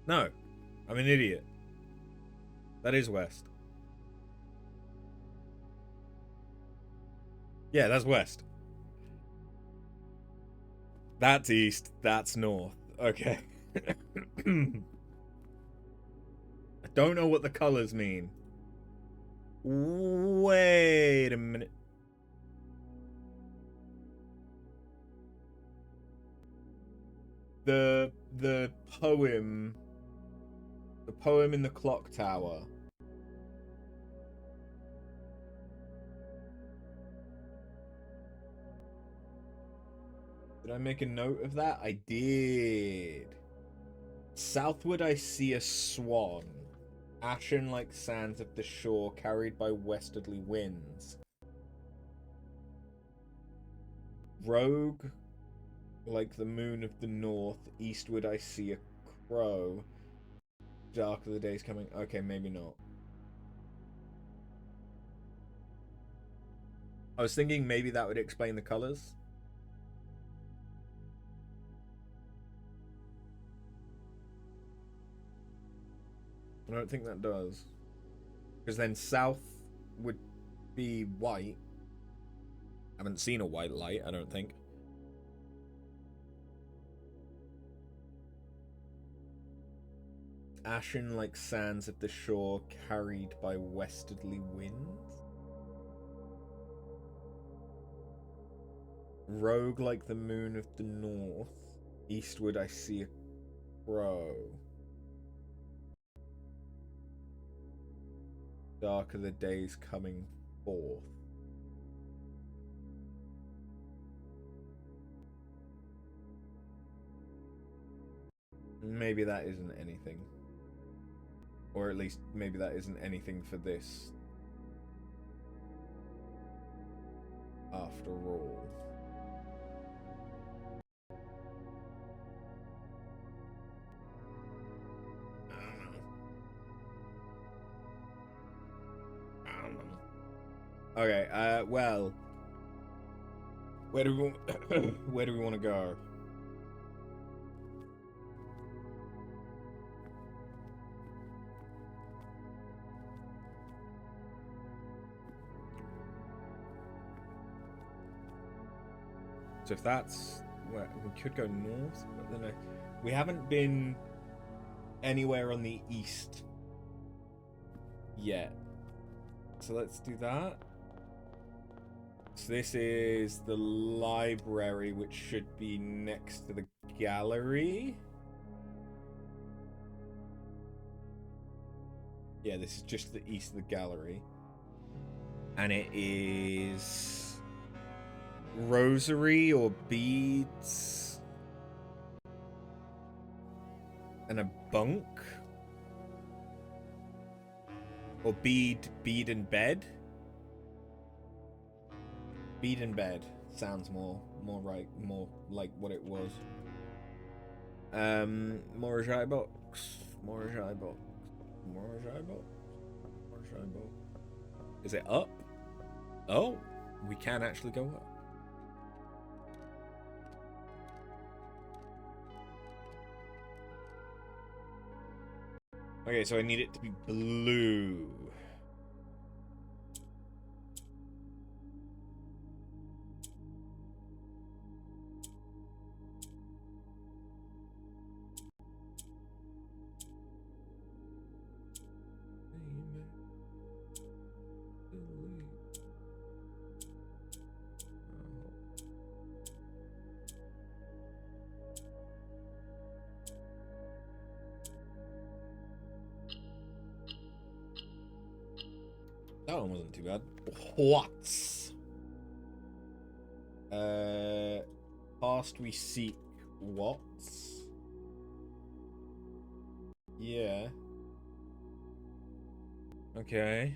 A: No. I'm an idiot. That is west. Yeah, that's west. That's east. That's north. Okay. I don't know what the colors mean. Wait a minute. The poem in the clock tower. Did I make a note of that? I did. Southward I see a swan, ashen like sands of the shore, carried by westerly winds. Rogue like the moon of the north, eastward I see a crow. Dark of the day's coming. Okay, maybe not. I was thinking maybe that would explain the colors. I don't think that does. Because then south would be white. I haven't seen a white light, I don't think. Ashen like sands of the shore, carried by westerly winds. Rogue like the moon of the north, eastward I see a crow. Dark are the days coming forth. Maybe that isn't anything. Or at least, maybe that isn't anything for this. After all. I don't know. Okay, well. Where do we want to go? So if that's where we could go north, but then we haven't been anywhere on the east yet. So let's do that. So this is the library, which should be next to the gallery. Yeah, this is just to the east of the gallery. And it is rosary or beads and a bunk, or bead and bed. Bead and bed sounds more right, more like what it was. Morajai box. Is it up? Oh, we can actually go up. Okay, so I need it to be blue. That one wasn't too bad. What? Past we seek what? Yeah. Okay.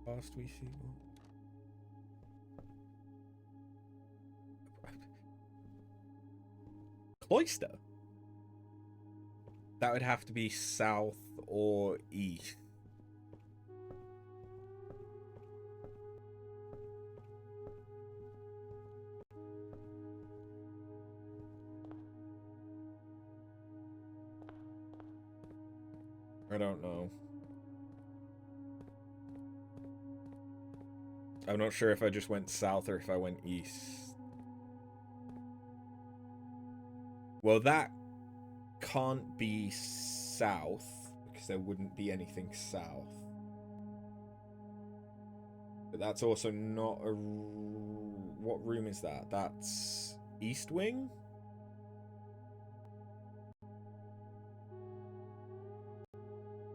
A: Past we seek what? Cloister? That would have to be south or east. I don't know. I'm not sure if I just went south or if I went east. Well, that can't be south because there wouldn't be anything south. But that's also not a... What room is that? That's East Wing?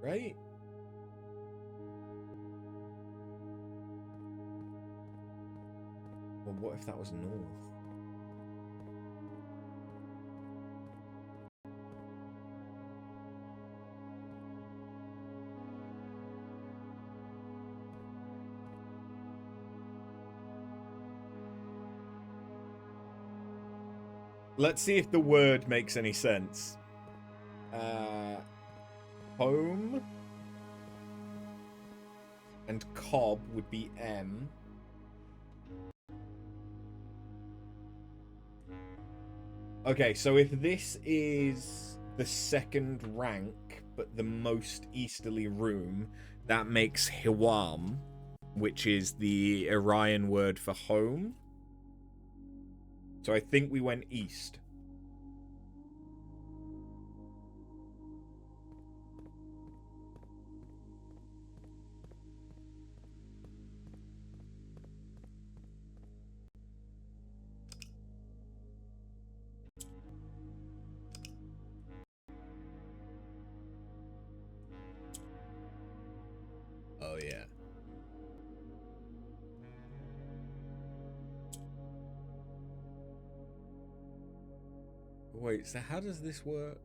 A: Right? Well, what if that was north? Let's see if the word makes any sense. Home and cob would be M. Okay, so if this is the second rank, but the most easterly room, that makes Hiwam, which is the Orion word for home. So I think we went east. Oh, yeah. Wait, so how does this work?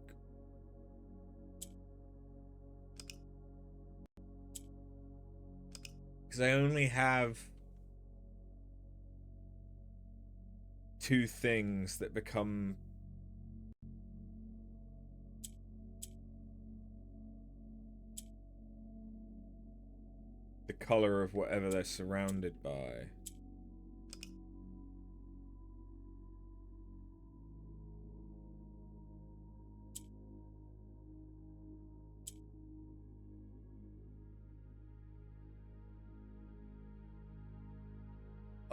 A: Because I only have two things that become... the color of whatever they're surrounded by.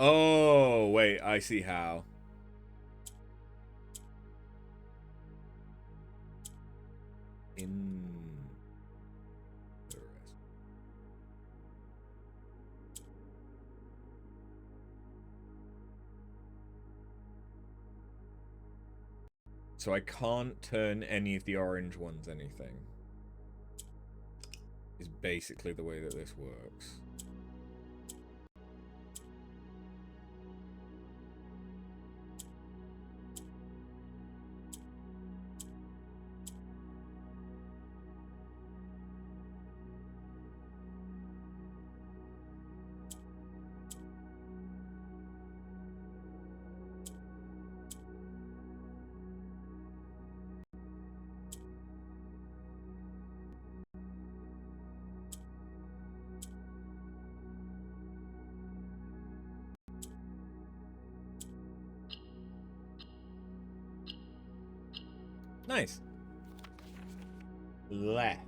A: Oh, wait, I see how. So I can't turn any of the orange ones anything. Is basically the way that this works. Nice. Left.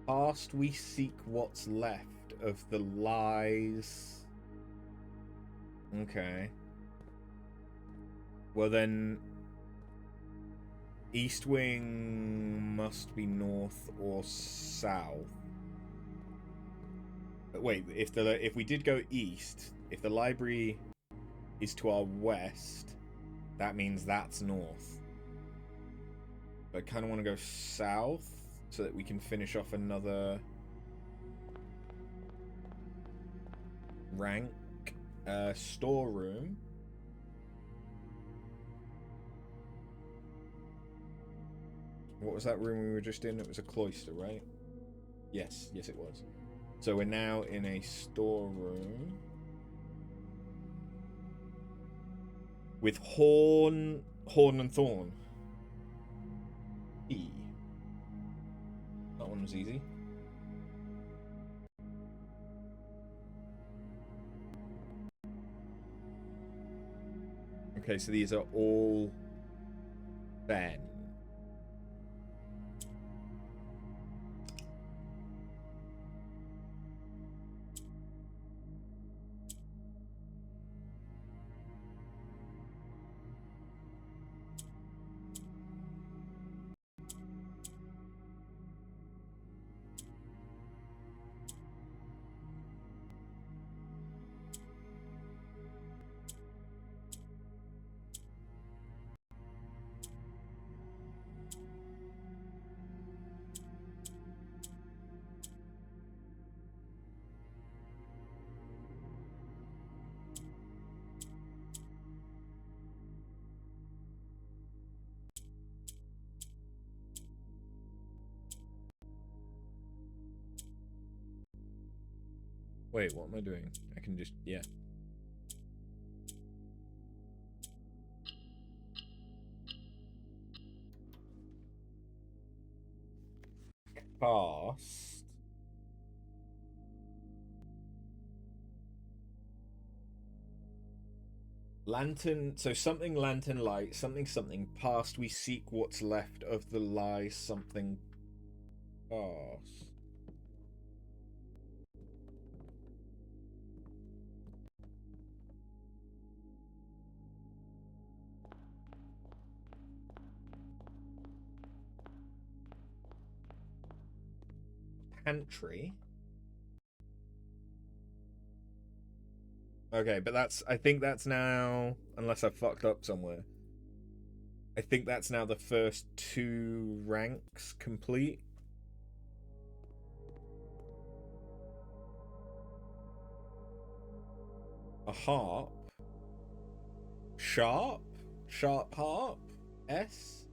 A: Past we seek what's left of the lies. Okay. Well then, East Wing must be north or south. But wait, if we did go east, if the library is to our west, that means that's north. I kind of want to go south so that we can finish off another rank. Storeroom. What was that room we were just in? It was a cloister, right? Yes, yes it was. So we're now in a storeroom with horn and thorn. E. That one was easy. Okay, so these are all Ben. Wait, what am I doing? I can just, yeah. Cast. Lantern, so something lantern light, something something past we seek what's left of the lie something past. Pantry. Okay, but that's, I think that's now, unless I fucked up somewhere, I think that's now the first 2 ranks complete. A harp. Sharp? Sharp harp? S?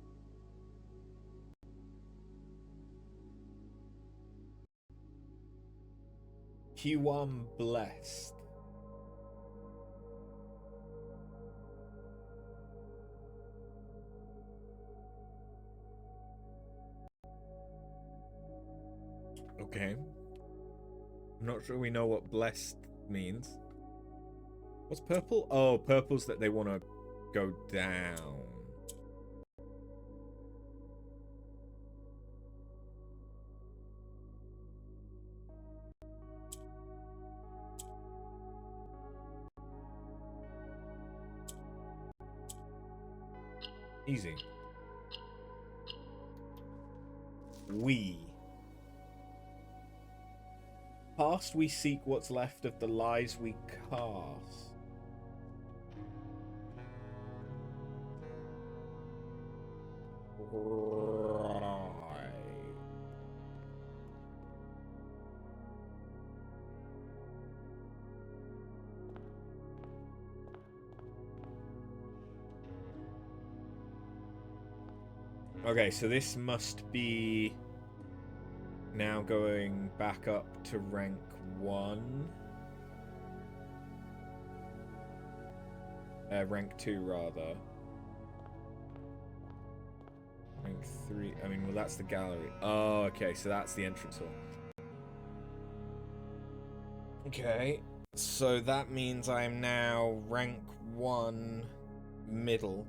A: Q1 blessed. Okay. I'm not sure we know what blessed means. What's purple? Oh, purple's that they want to go down. Easy. We. Past we seek what's left of the lies we cast. Right. Okay, so this must be now going back up to rank 1. Rank 2, rather. Rank 3. I mean, well, that's the gallery. Oh, okay, so that's the entrance hall. Okay, so that means I am now rank 1 middle.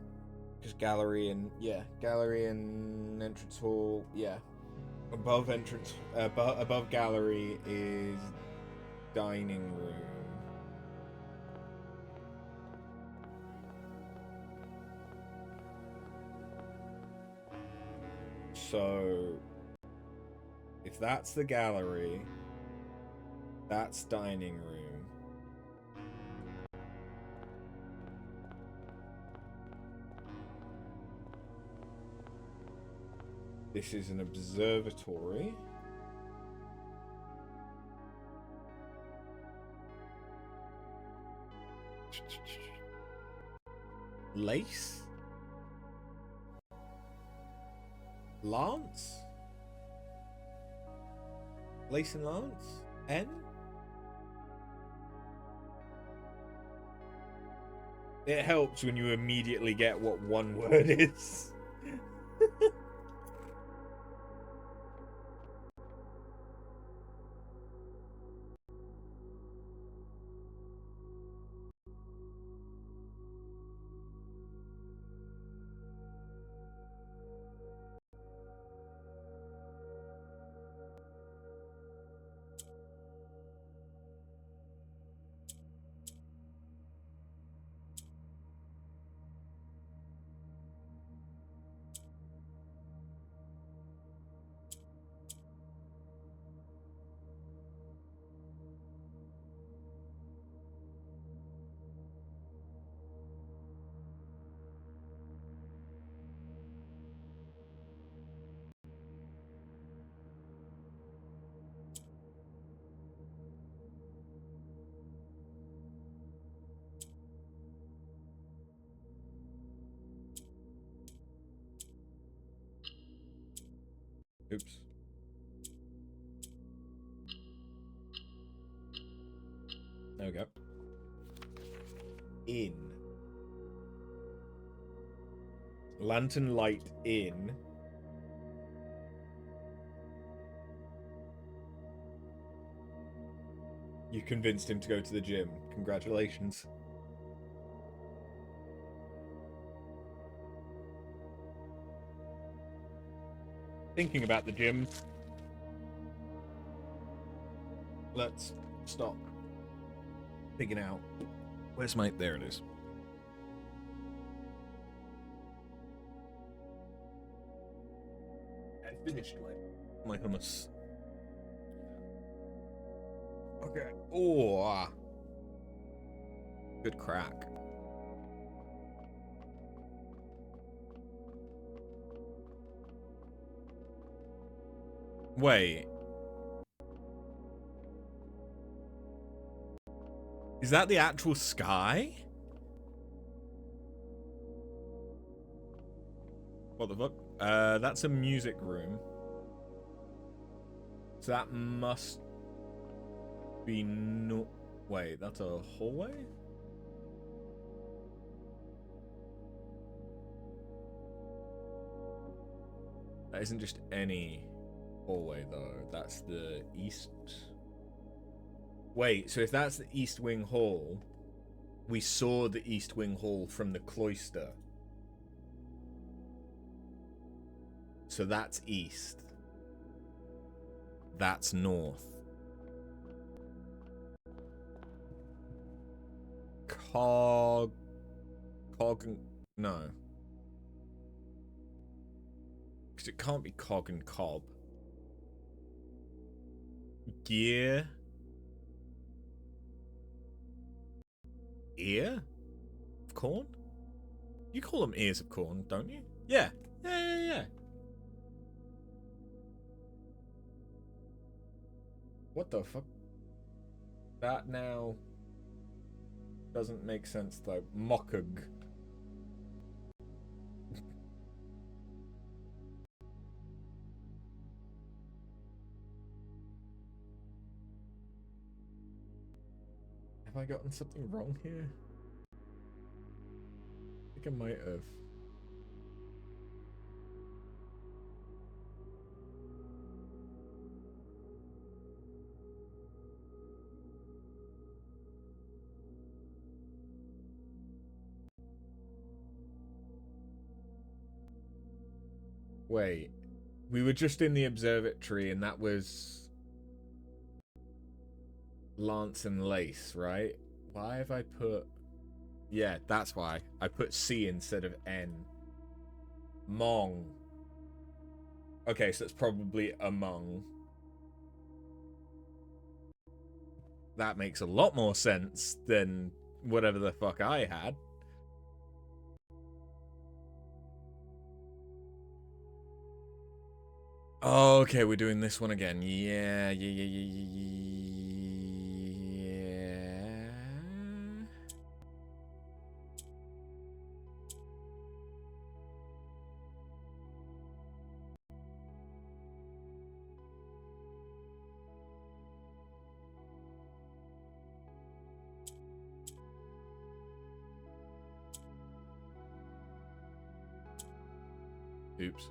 A: Because gallery and, yeah, gallery and entrance hall, yeah. Above entrance, above gallery is dining room. So, if that's the gallery, that's dining room. This is an observatory. Lace? Lance? Lace and Lance? N? It helps when you immediately get what one word is. Oops. There we go. In. Lantern light in. You convinced him to go to the gym. Congratulations. Thinking about the gym. Let's stop. Figuring out. Where's my... There it is. I finished my hummus. Okay. Oh. Good crack. Wait. Is that the actual sky? What the fuck? That's a music room. So that must be no... Wait, that's a hallway? That isn't just any hallway, though. That's the east... Wait, so if that's the East Wing Hall, we saw the East Wing Hall from the cloister. So that's east. That's north. No. Because it can't be Cog and Cob. Gear. Ear? Of corn? You call them ears of corn, don't you? Yeah. Yeah. What the fuck? That now doesn't make sense though. Mockug. Have I gotten something wrong here? I think I might have. Wait. We were just in the observatory and that was Lance and Lace, right? Why have I put... Yeah, that's why. I put C instead of N. Mong. Okay, so it's probably among. That makes a lot more sense than whatever the fuck I had. Oh, okay, we're doing this one again. Yeah. Oops.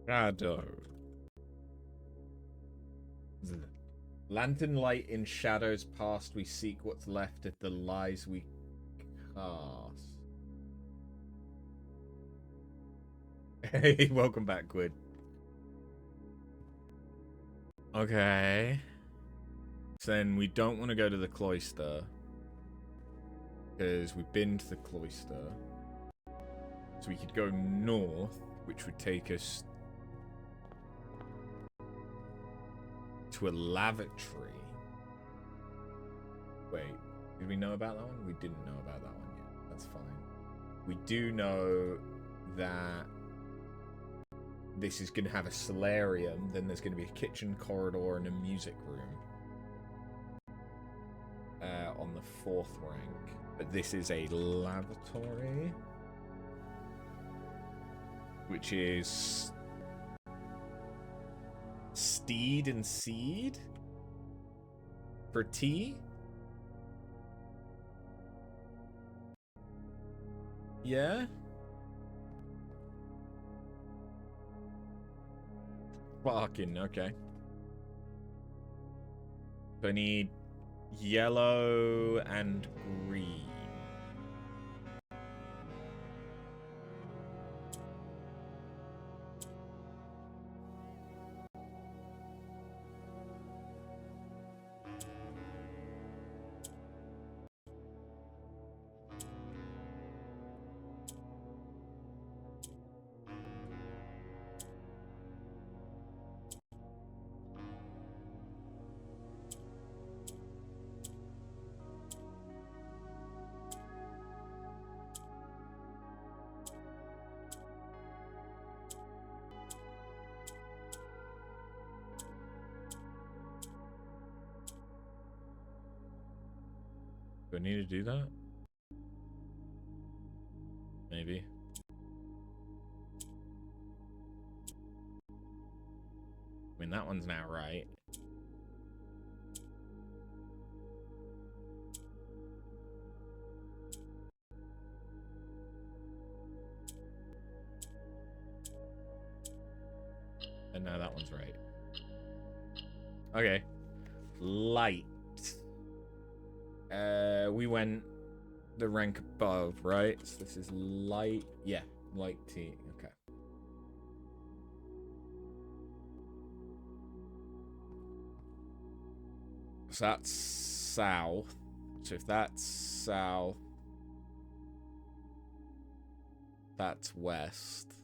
A: Shadow. Lantern light in shadows past, we seek what's left of the lies we cast. Hey, welcome back, Quid. Okay. So then we don't want to go to the cloister, because we've been to the cloister. So we could go north, which would take us to a lavatory. Wait, did we know about that one? We didn't know about that one yet. That's fine. We do know that this is going to have a solarium, then there's going to be a kitchen corridor and a music room on the 4th rank. But this is a lavatory, which is steed and seed for tea. Yeah. Fucking okay. So I need yellow and green. Do I need to do that? Maybe. I mean, that one's now right. And now that one's right. Okay. Light. We went the rank above, right? So this is light. Yeah, light T. Okay. So that's south. So if that's south, that's west.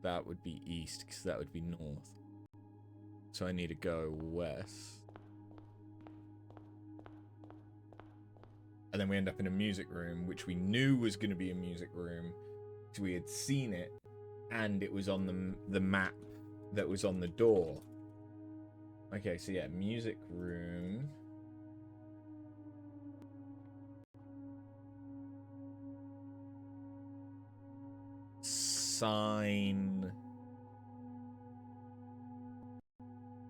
A: That would be east, because that would be north. So I need to go west. And then we end up in a music room, which we knew was going to be a music room, because we had seen it, and it was on the map that was on the door. Okay, so yeah, music room. Sign.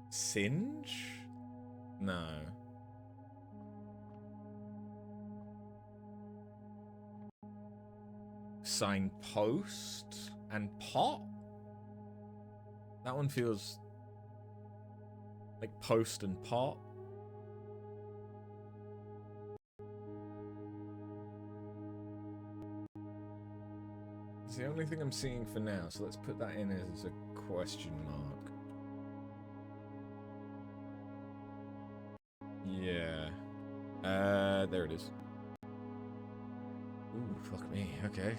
A: Singe? No. Signpost and pot? That one feels like post and pot. It's the only thing I'm seeing for now, so let's put that in as a question mark. Yeah. There it is. Ooh, fuck me. Okay.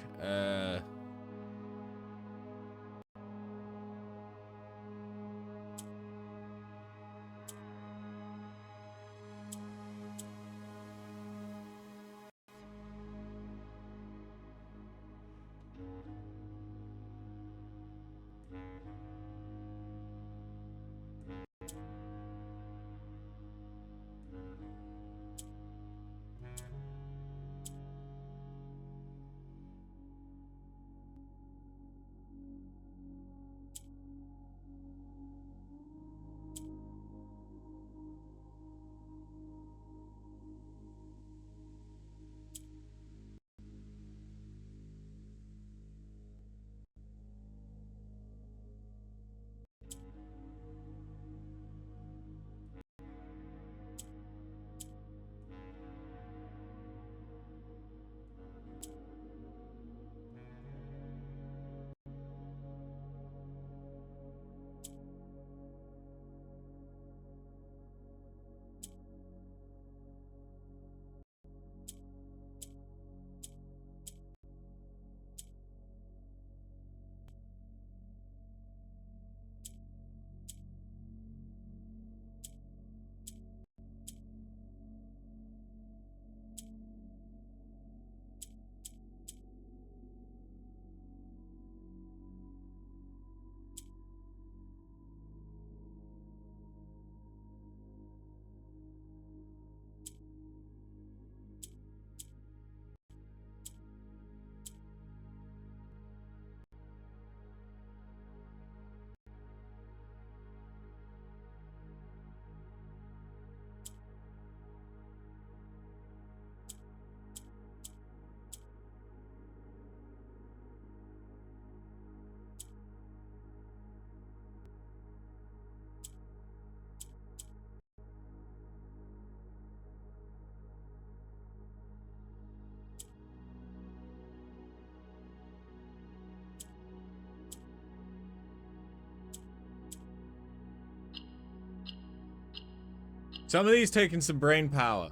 A: Some of these taking some brain power.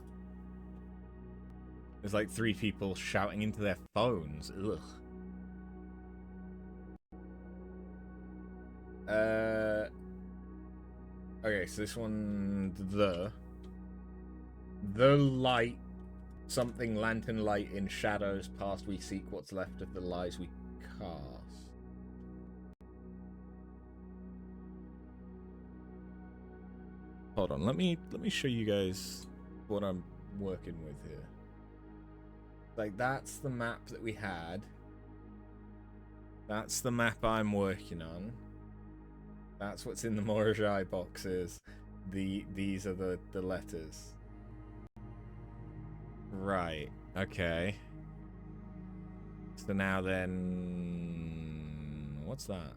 A: There's like 3 people shouting into their phones. Ugh. Okay, so this one, the light, something lantern light in shadows past we seek what's left of the lies we cast. Hold on, let me show you guys what I'm working with here? Like, that's the map that we had. That's the map I'm working on. That's what's in the Morajai boxes. These are the letters. Right. Okay. So now then... What's that?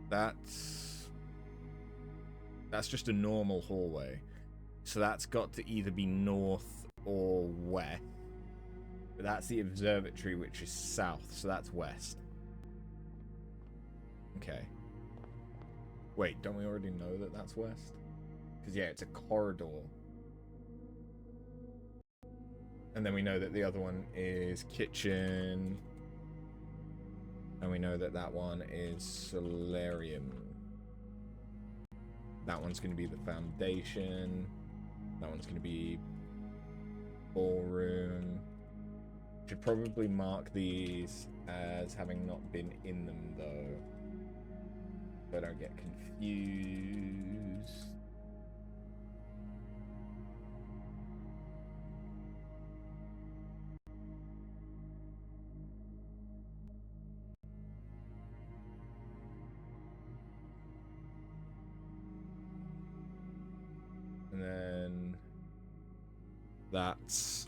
A: That's just a normal hallway. So that's got to either be north or west. But that's the observatory, which is south, so that's west. Okay. Wait, don't we already know that that's west? Because, yeah, it's a corridor. And then we know that the other one is kitchen. And we know that that one is solarium. That one's going to be the foundation. That one's going to be ballroom. Should probably mark these as having not been in them, though. So I don't get confused. And then that's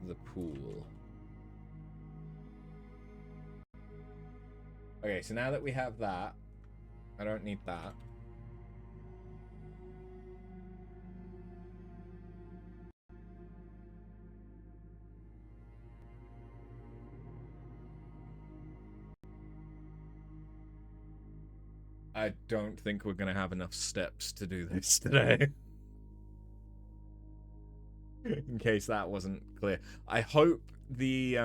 A: the pool. Okay, so now that we have that, I don't need that. I don't think we're gonna have enough steps to do this today. In case that wasn't clear. I hope the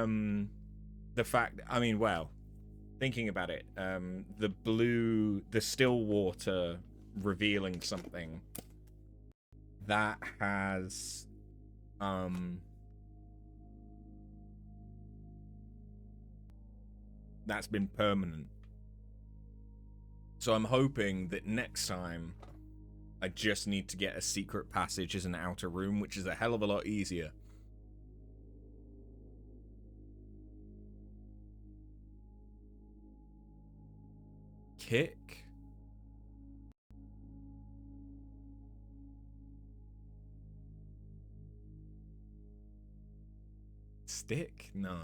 A: fact, I mean, well, thinking about it, the still water revealing something that has that's been permanent. So I'm hoping that next time I just need to get a secret passage as an outer room, which is a hell of a lot easier. Kick? Stick? No.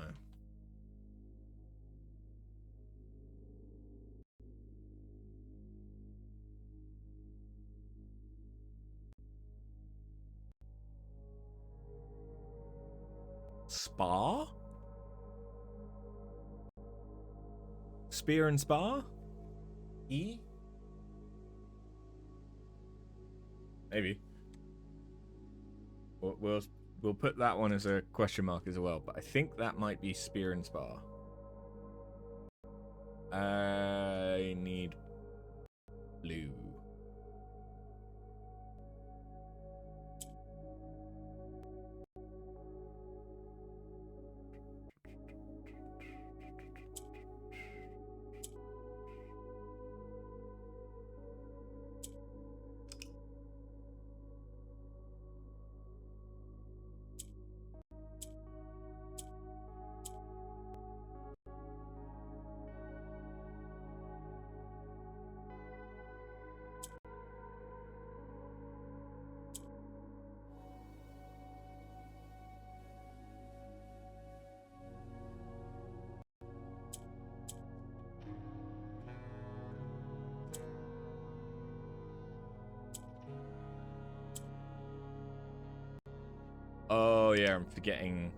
A: Spar? Spear and spar? E? Maybe. We'll put that one as a question mark as well, but I think that might be spear and spar. I need blue. Oh yeah, I'm forgetting.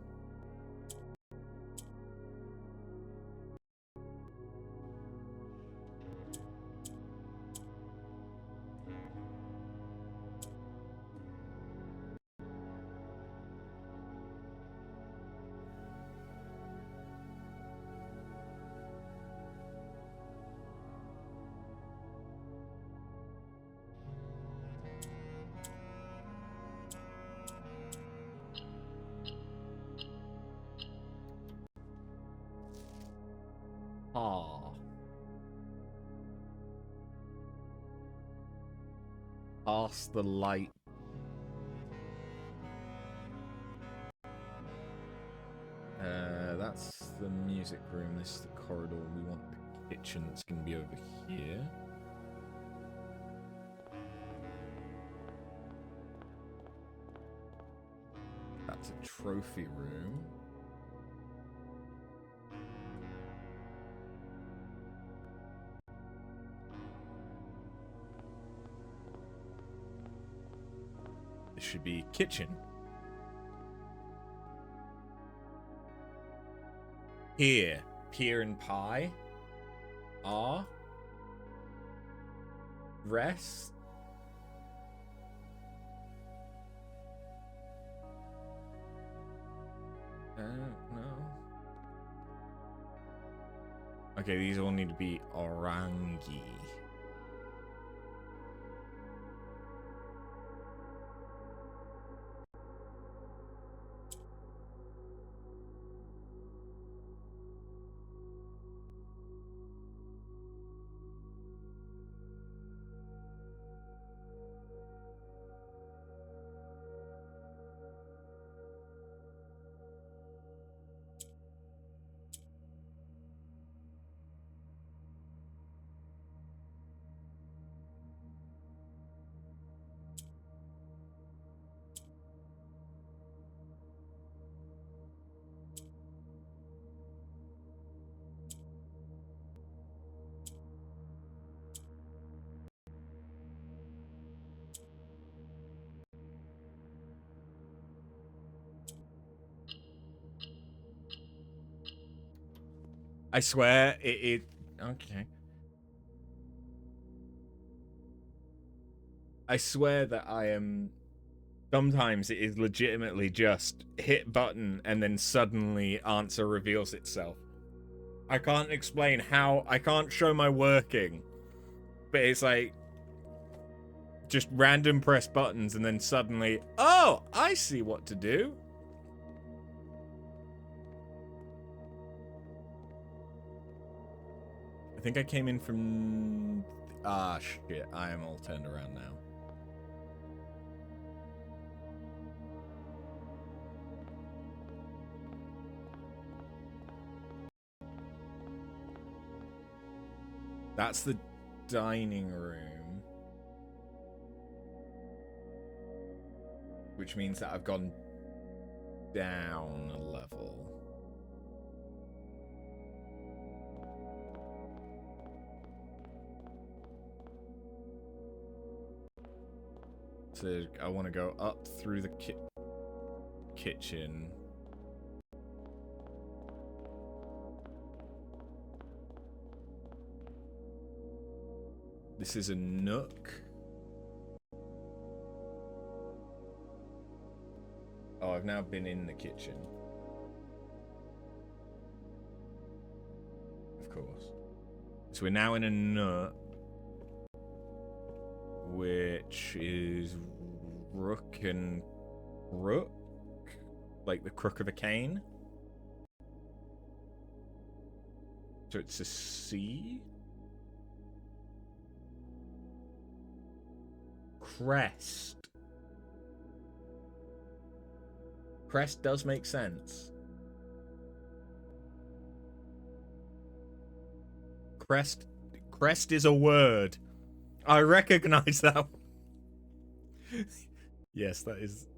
A: Ah. past the light. That's the music room. This is the corridor. We want the kitchen. That's going to be over here. That's a trophy room. This should be kitchen. Here. Pier and pie. R. Rest. No. Okay, these all need to be orangi. I swear it okay. I swear that I am sometimes it is legitimately just hit button and then suddenly answer reveals itself. I can't explain how. I can't show my working, but it's like just random press buttons and then suddenly, oh, I see what to do. I think I came in from... Ah, shit. I am all turned around now. That's the dining room. Which means that I've gone down a level. So I want to go up through the kitchen. This is a nook. Oh, I've now been in the kitchen. Of course. So we're now in a nook, which is rook and rook, like the crook of a cane. So it's a C. Crest. Crest does make sense. Crest is a word. I recognize that. Yes, that is.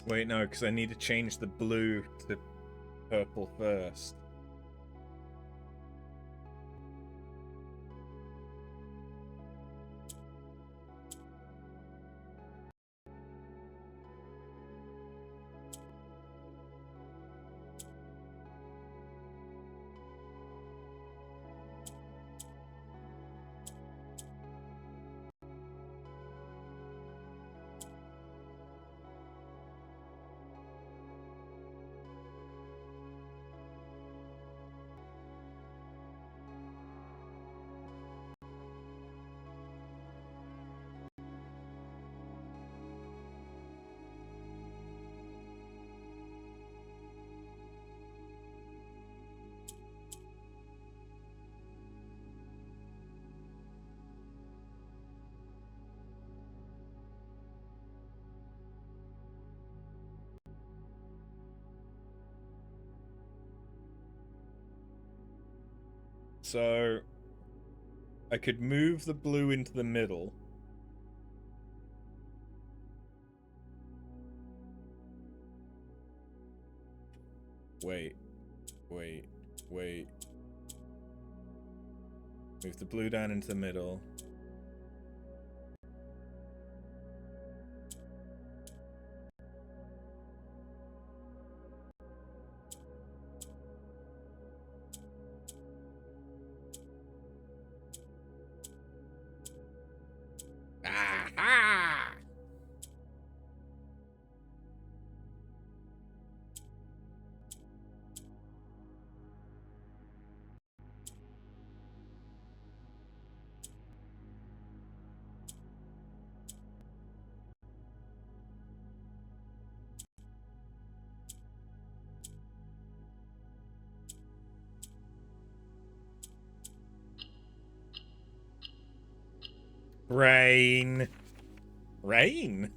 A: Wait, no, because I need to change the blue to purple first. So I could move the blue into the middle. Wait. Move the blue down into the middle. Aha! Rain. Rain?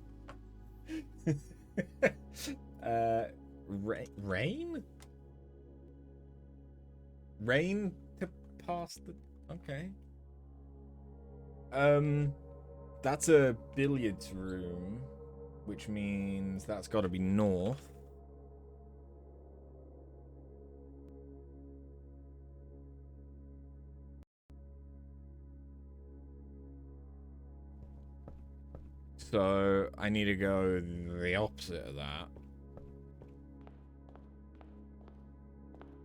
A: Rain? Rain to pass the... Okay. That's a billiards room, which means that's got to be north. So I need to go the opposite of that,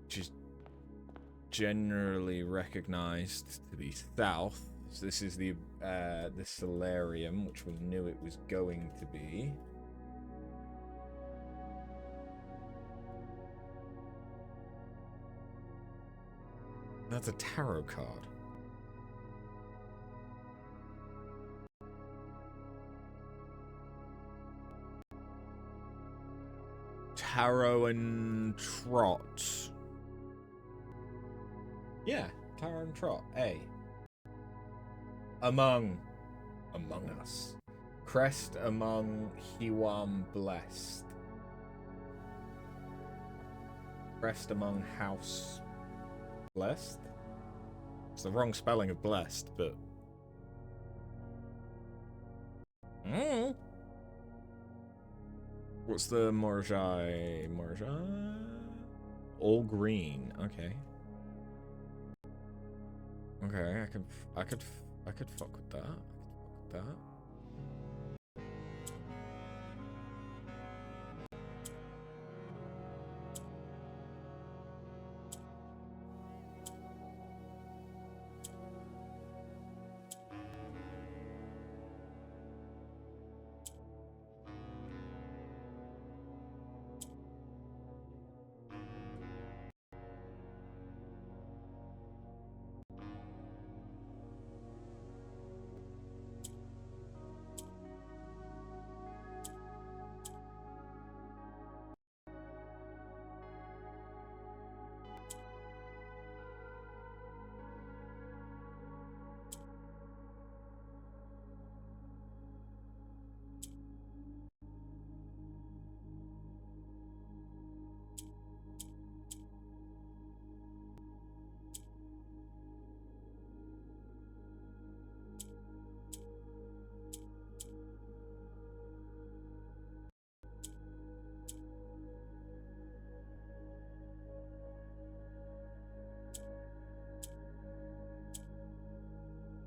A: which is generally recognized to be south. So this is the solarium, which we knew it was going to be. That's a tarot card. Tarot and Trot. Yeah, Tarot and Trot. A. Among Us. Crest among Hiwam blessed. Crest among House blessed. It's the wrong spelling of blessed, but... What's the Morjai? All green. Okay. Okay, I could fuck with that.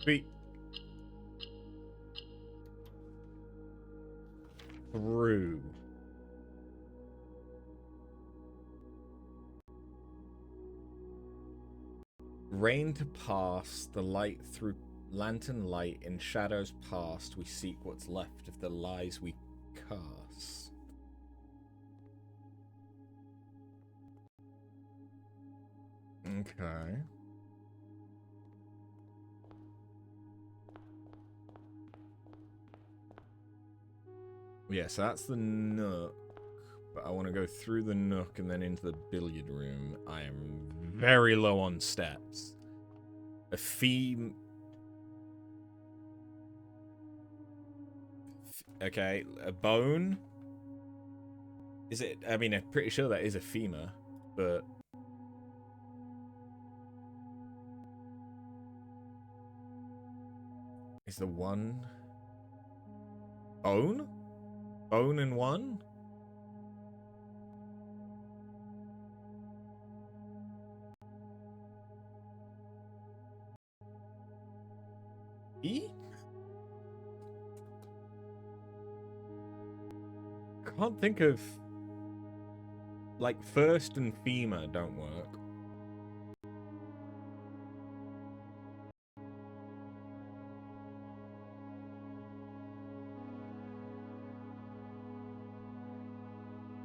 A: Sweet. Through. Rain to pass, the light through lantern light, in shadows past, we seek what's left of the lies we cast. Okay. Yeah, so that's the nook. But I want to go through the nook and then into the billiard room. I am very low on steps. A theme... Okay, a bone? Is it... I mean, I'm pretty sure that is a femur, but... Is the one... Bone? Bone and one? E? Can't think of... Like, first and femur don't work.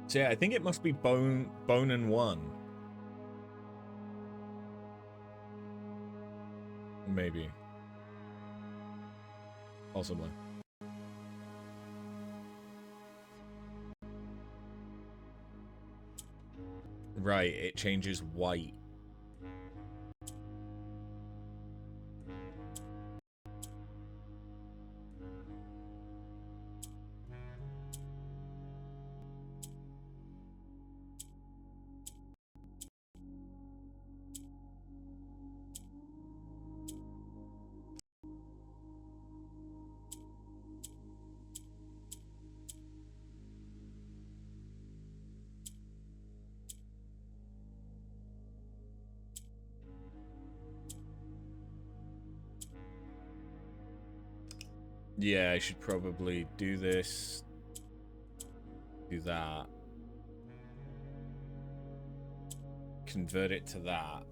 A: So yeah, I think it must be bone and one. Maybe. Possibly. Right, it changes white. Yeah, I should probably do this. Do that. Convert it to that.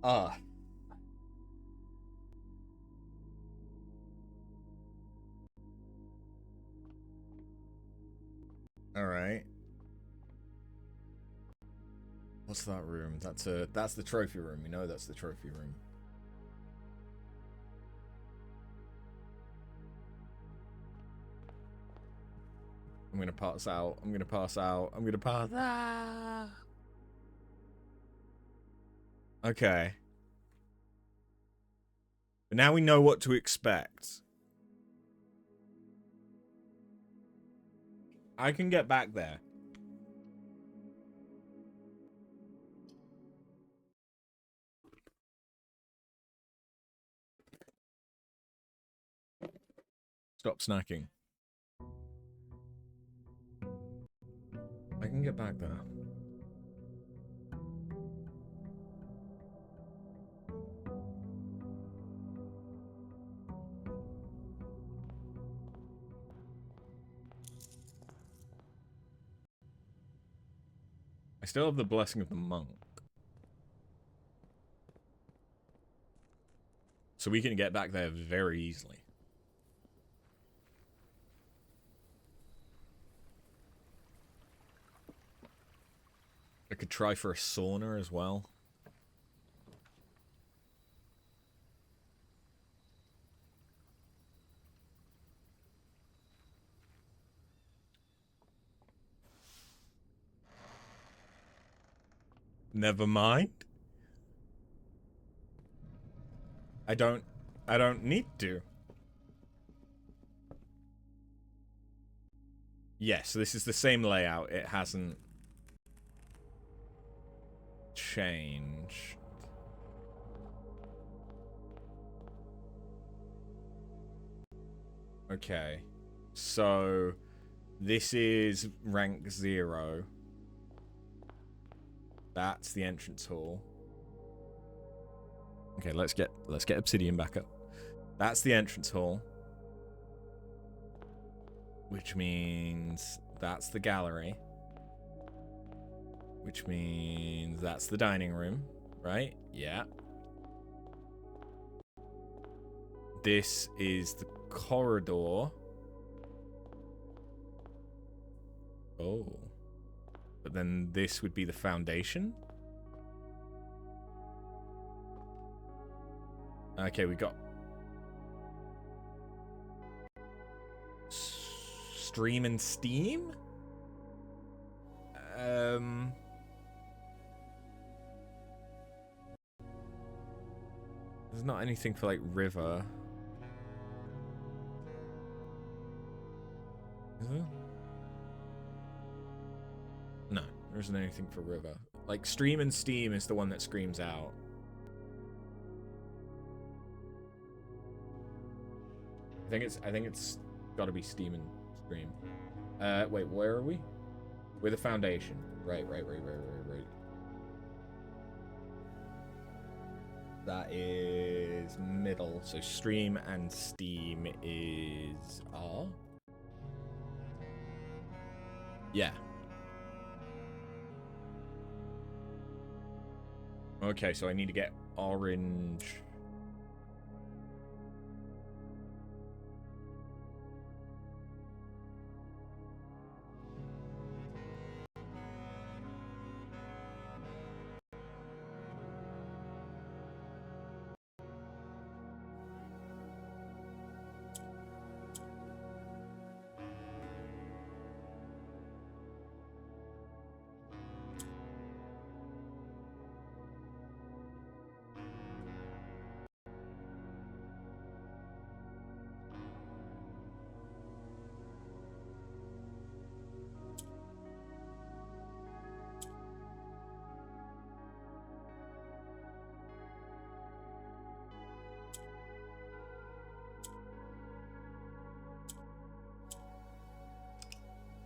A: Ah. Alright. What's that room? That's the trophy room. We know that's the trophy room. I'm gonna pass out. I'm gonna pass out. I'm gonna pass out. Okay. But now we know what to expect. I can get back there. Stop snacking. I can get back there. I still have the blessing of the monk. So we can get back there very easily. I could try for a sauna as well. Never mind. I don't need to. Yeah, so this is the same layout. It hasn't changed. Okay. So this is rank 0. That's the entrance hall. Okay, let's get obsidian back up. That's the entrance hall. Which means that's the gallery. Which means that's the dining room, right? Yeah. This is the corridor. Oh. But then this would be the foundation? Okay, we got... Stream and Steam? There's not anything for, like, river. Is there? No, there isn't anything for river. Like, Stream and Steam is the one that screams out. I think it's gotta be Steam and Stream. Wait, where are we? We're the foundation. Right. That is middle. So Stream and Steam is R. Yeah. Okay, so I need to get orange.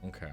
A: Okay.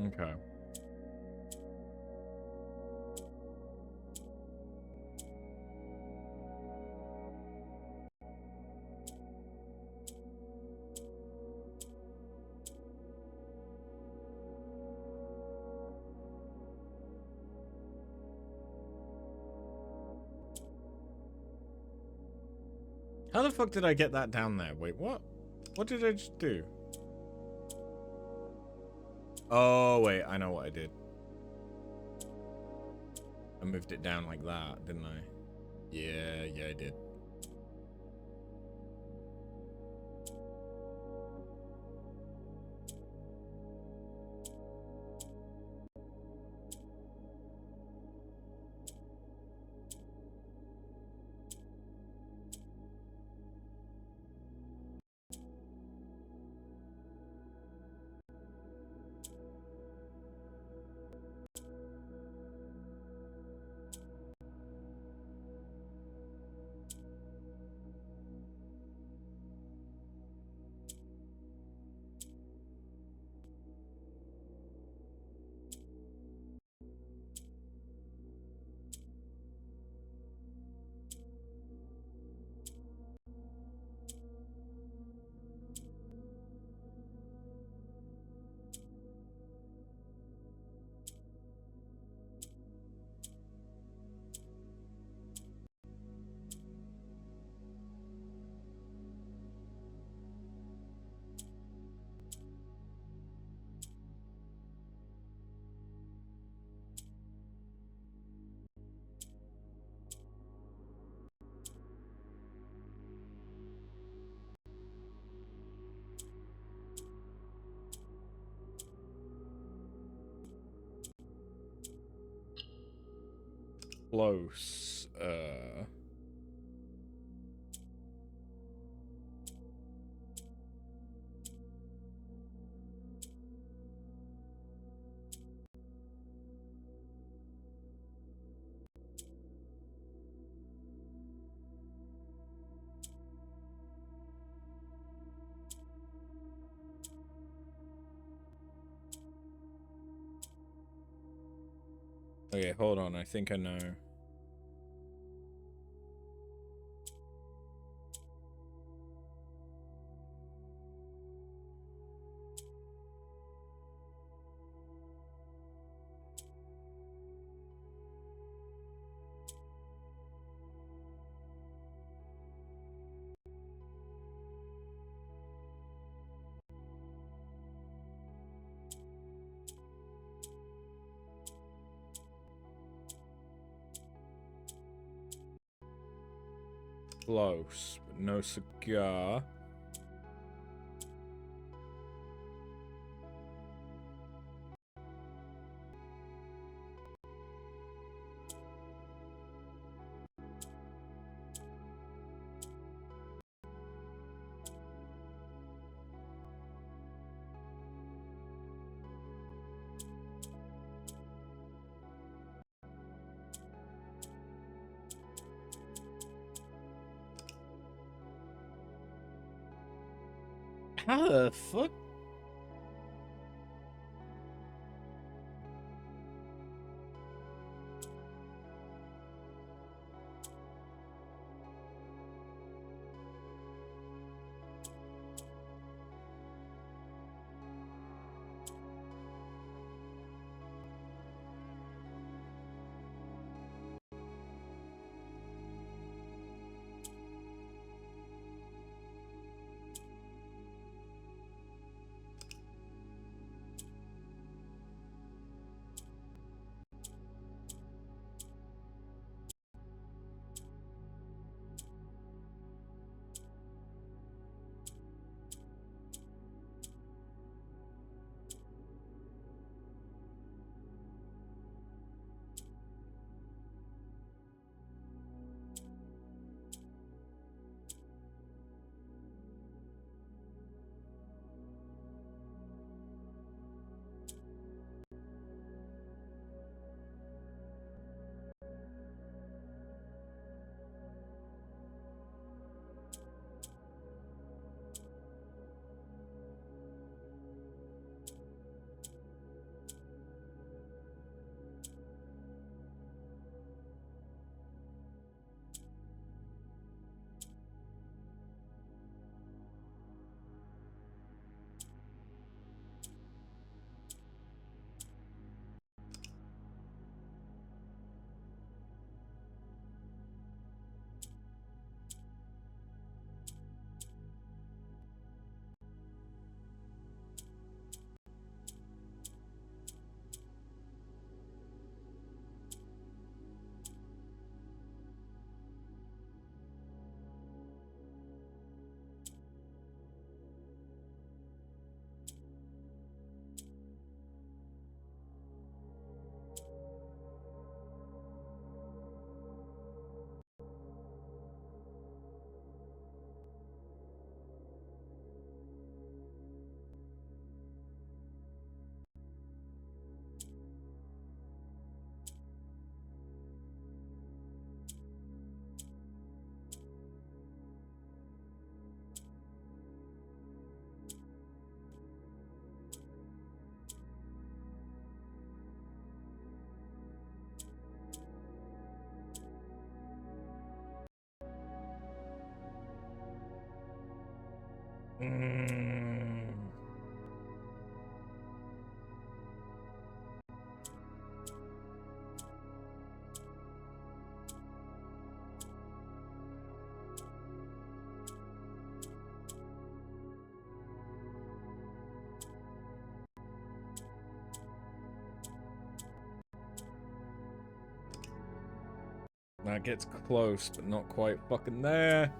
A: Okay. How the fuck did I get that down there? Wait, what? What did I just do? Oh, wait, I know what I did. I moved it down like that, didn't I? Yeah, I did. Close. Okay, hold on. I think I know. Close, but no cigar. How the fuck? Mm. That gets close, but not quite fucking there.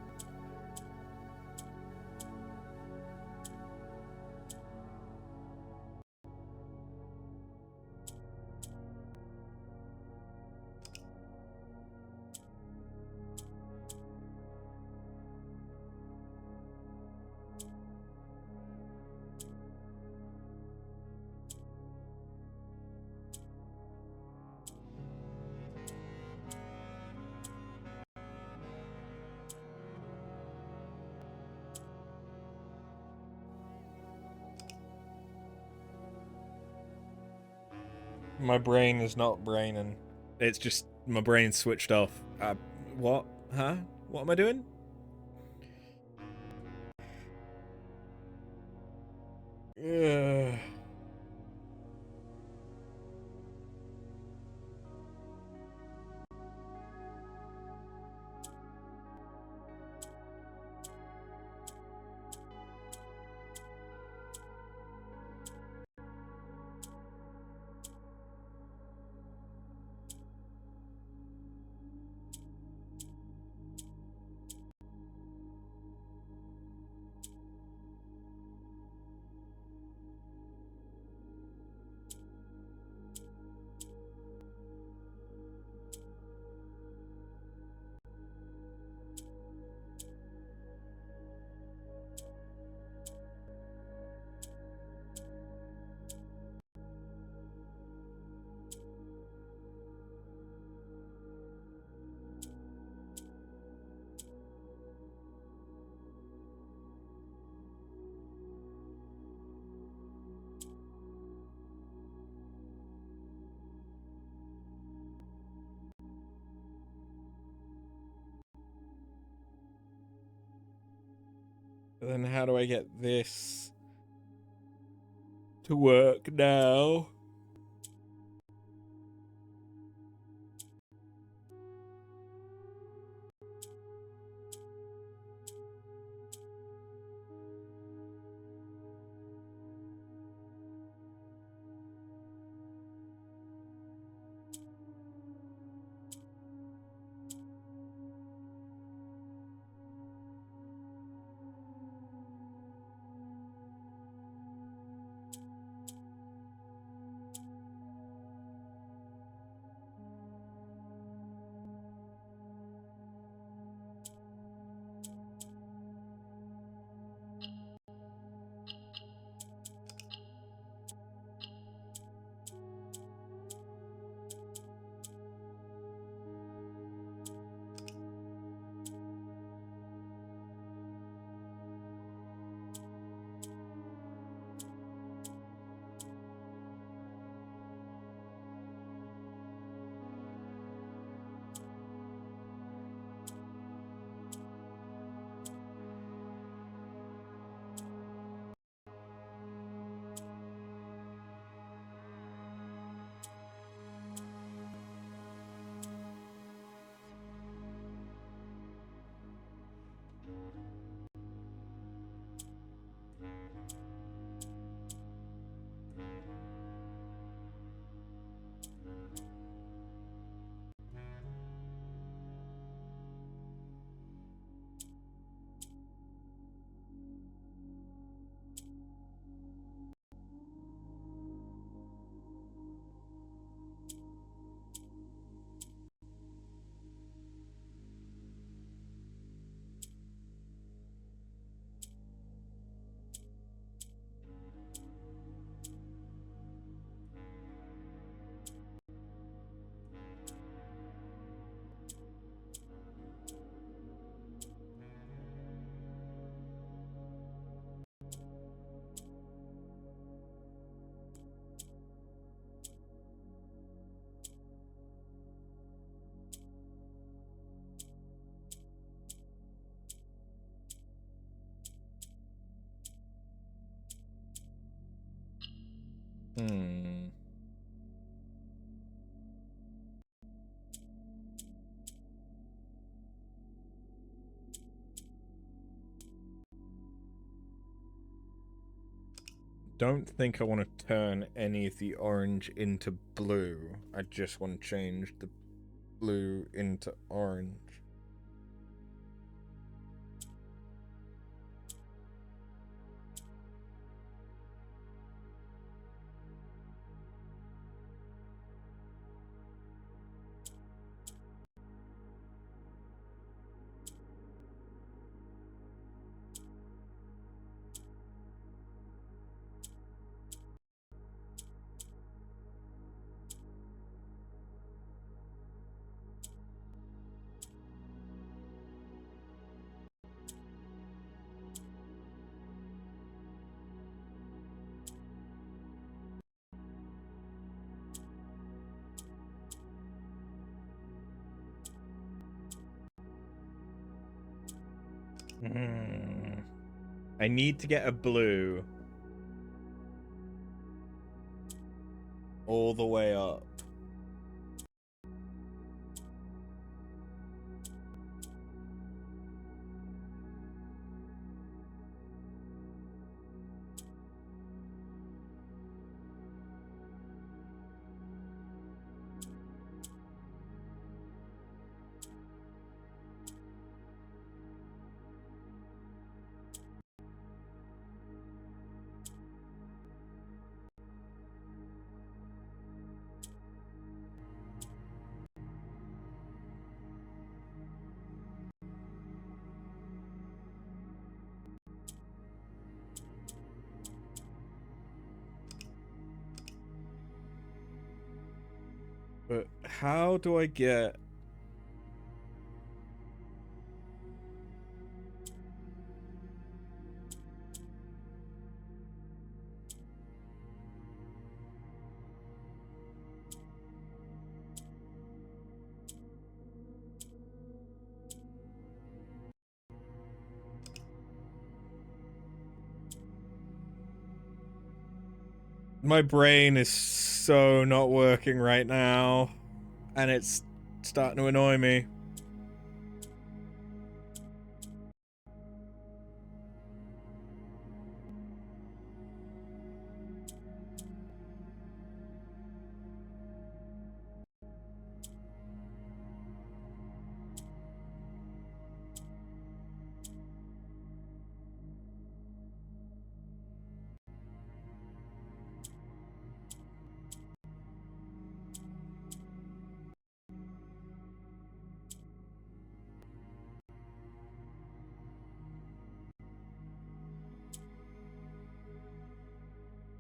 A: My brain is not braining. It's just my brain switched off. What? Huh? What am I doing? Ugh. Then how do I get this to work now? don't think I want to turn any of the orange into blue. I just want to change the blue into orange. I need to get a blue all the way up. But how do I get... My brain is so not working right now, and it's starting to annoy me.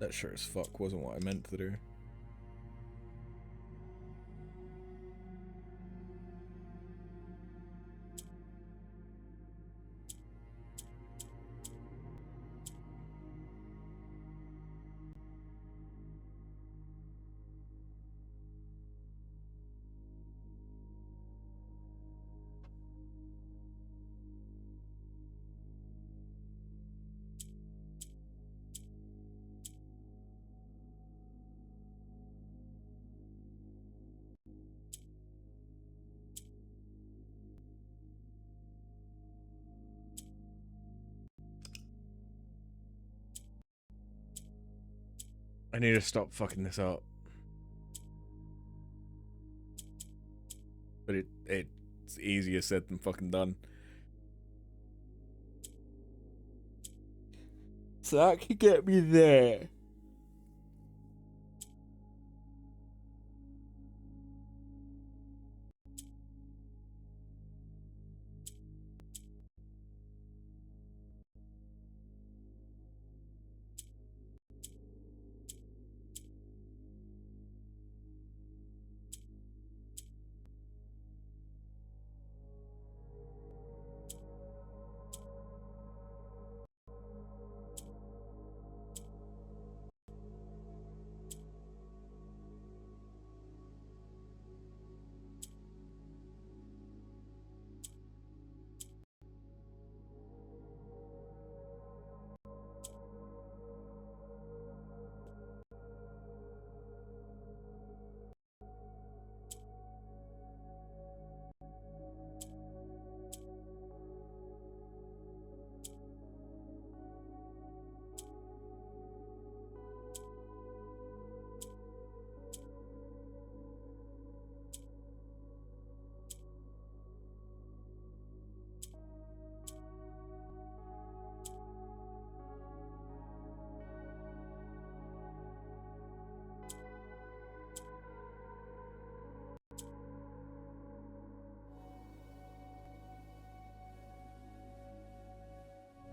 A: That sure as fuck wasn't what I meant to do. I need to stop fucking this up. But it's easier said than fucking done. So that could get me there.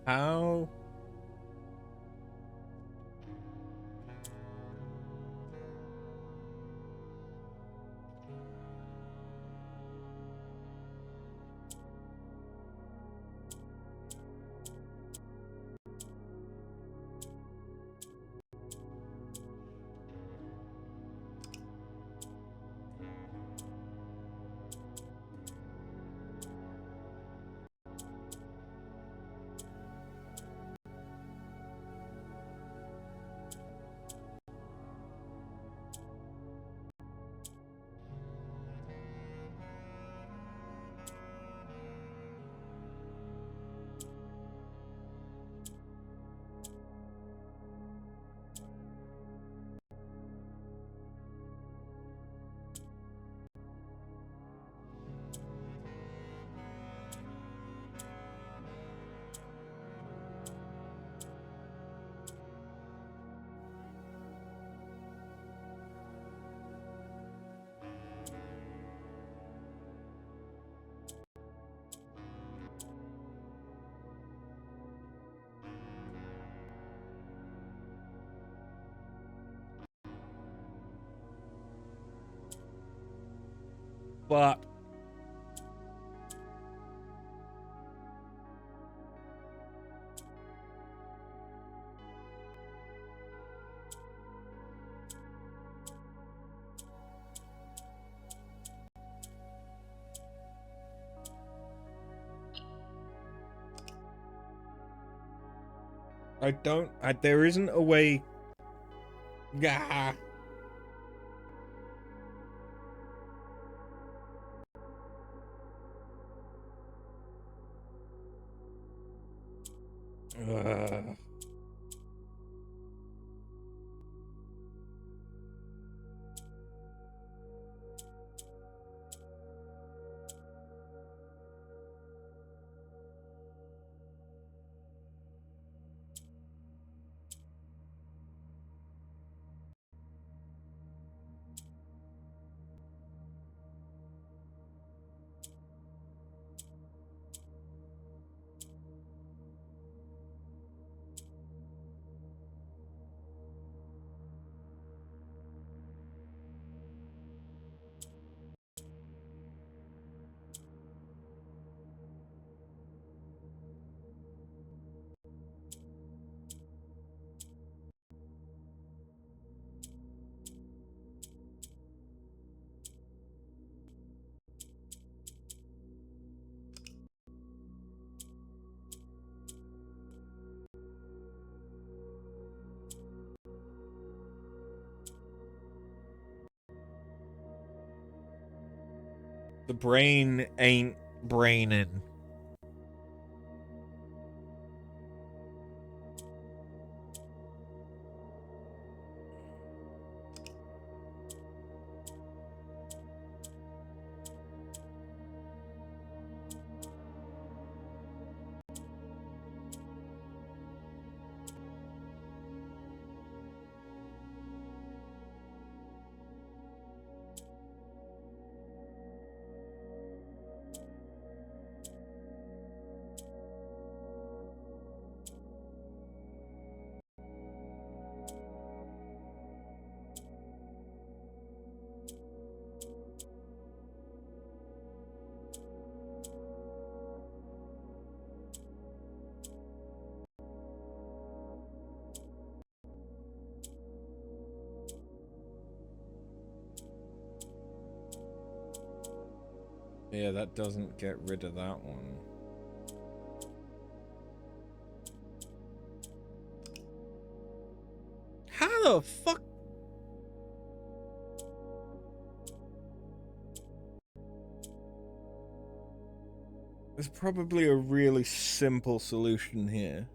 A: How? But I don't. There isn't a way. Gah. Ugh. The brain ain't braining. Yeah, that doesn't get rid of that one. How the fuck? There's probably a really simple solution here.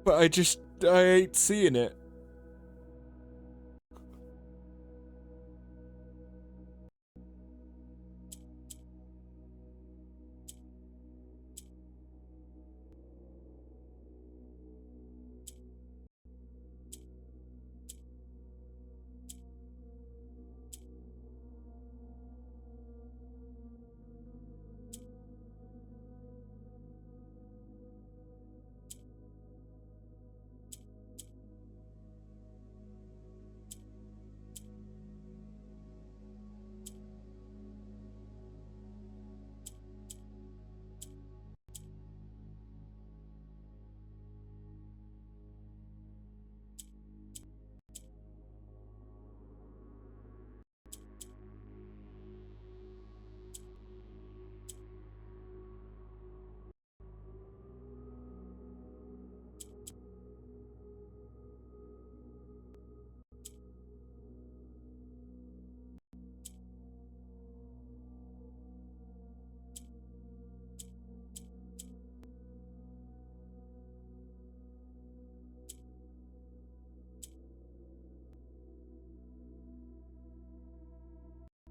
A: But I ain't seeing it.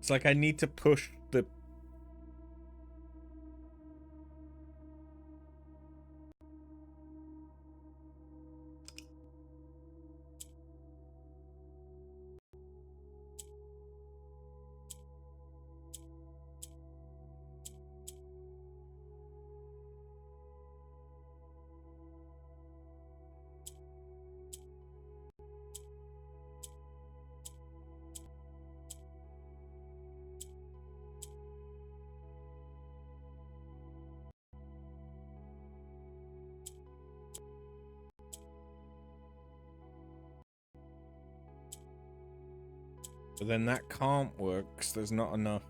A: It's like I need to push the... But then that can't work because there's not enough.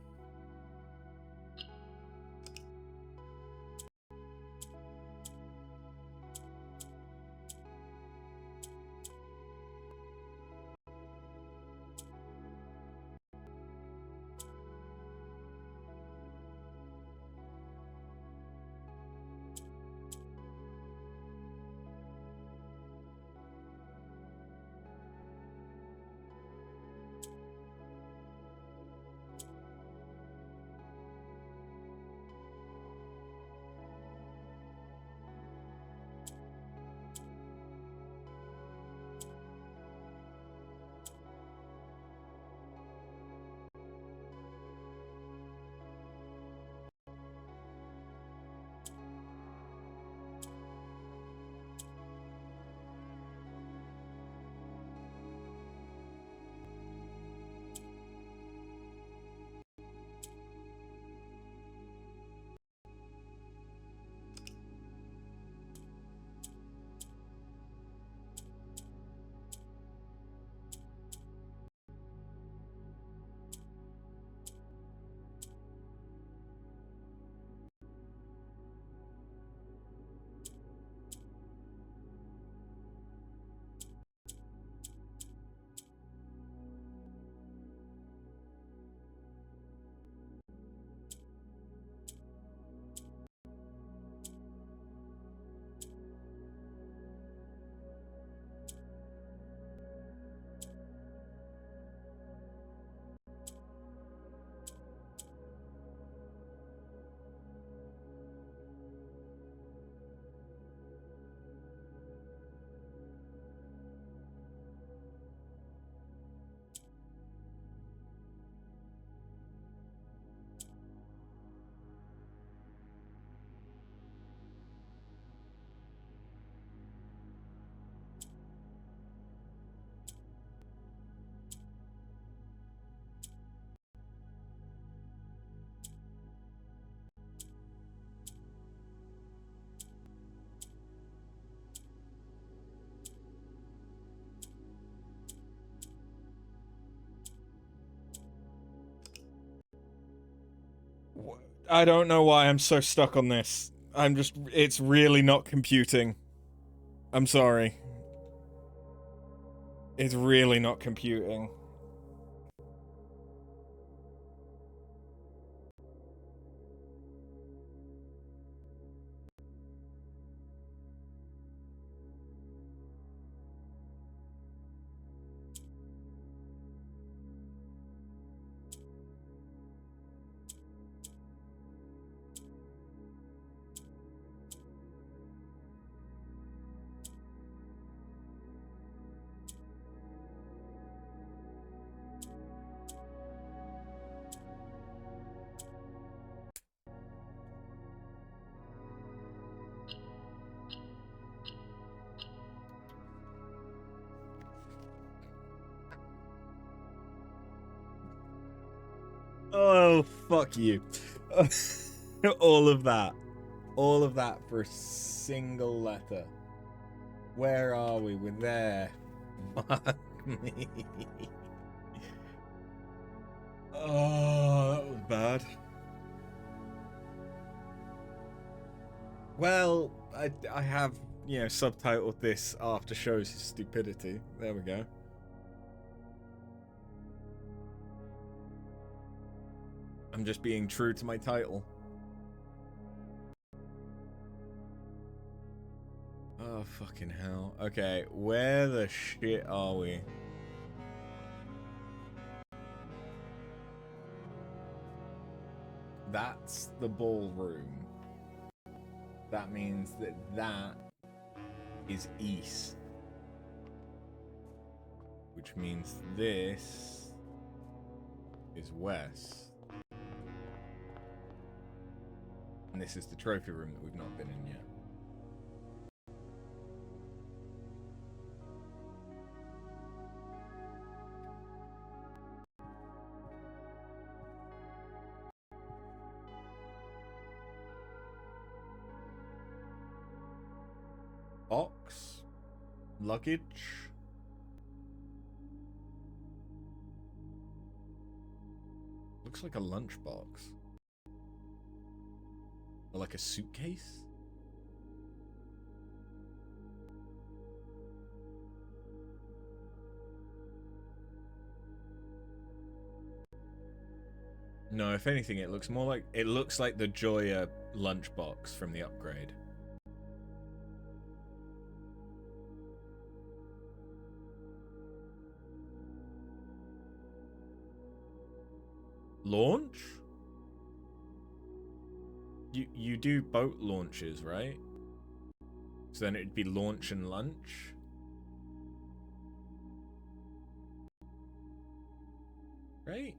A: I don't know why I'm so stuck on this. It's really not computing. I'm sorry. It's really not computing. Oh, fuck you. All of that. All of that for a single letter. Where are we? We're there. Fuck me. Oh, that was bad. Well, I have, you know, subtitled this after shows his stupidity. There we go. I'm just being true to my title. Oh, fucking hell. Okay, where the shit are we? that's the ballroom, that means that that is east. Which means this is west. And this is the trophy room that we've not been in yet. Box. Luggage. Looks like a lunchbox. Or like a suitcase? No, if anything, it looks more like the Joya lunchbox from the upgrade. Launch? You do boat launches, right? So then it'd be launch and lunch. Right?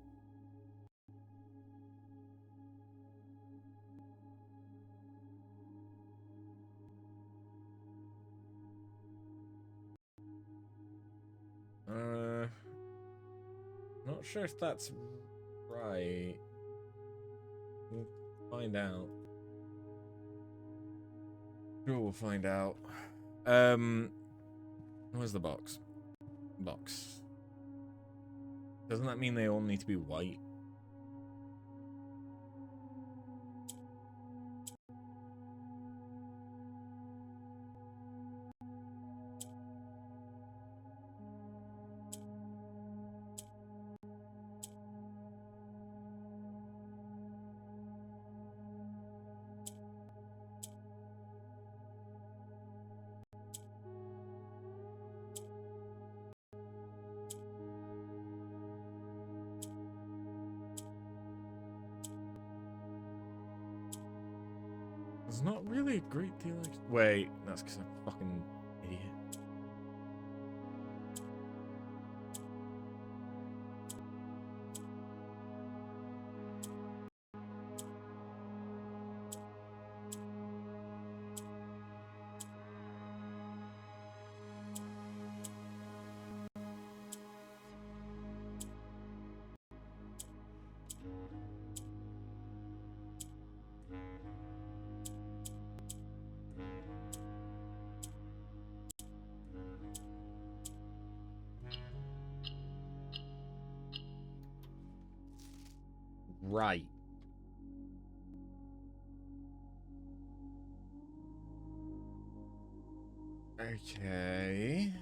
A: Not sure if that's right. We'll find out. Sure, we'll find out. Where's the box? Box. Doesn't that mean they all need to be white? There's not really a great deal of... Wait, that's because I'm a fucking idiot. Right. Okay.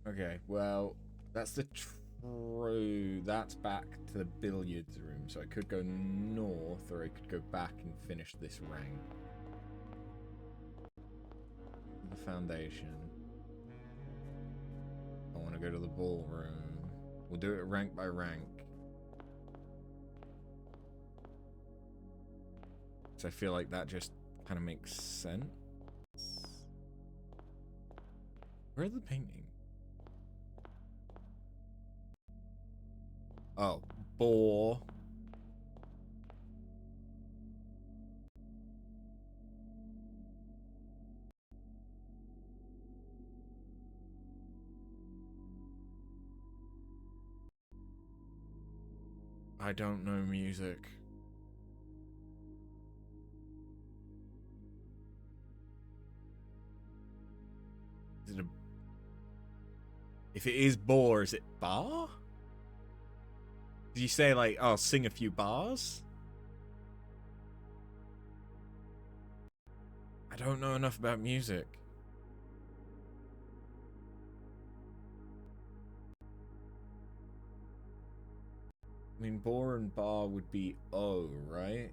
A: Okay, well, that's the true. That's back to the billiards room, so I could go north, or I could go back and finish this rank. The foundation. I want to go to the ballroom. We'll do it rank by rank. So I feel like that just kind of makes sense. Where are the paintings? Oh, boar. I don't know music. Is it a... If it is boar, is it bar? Did you say, like, oh, sing a few bars? I don't know enough about music. I mean, boar and bar would be O, right?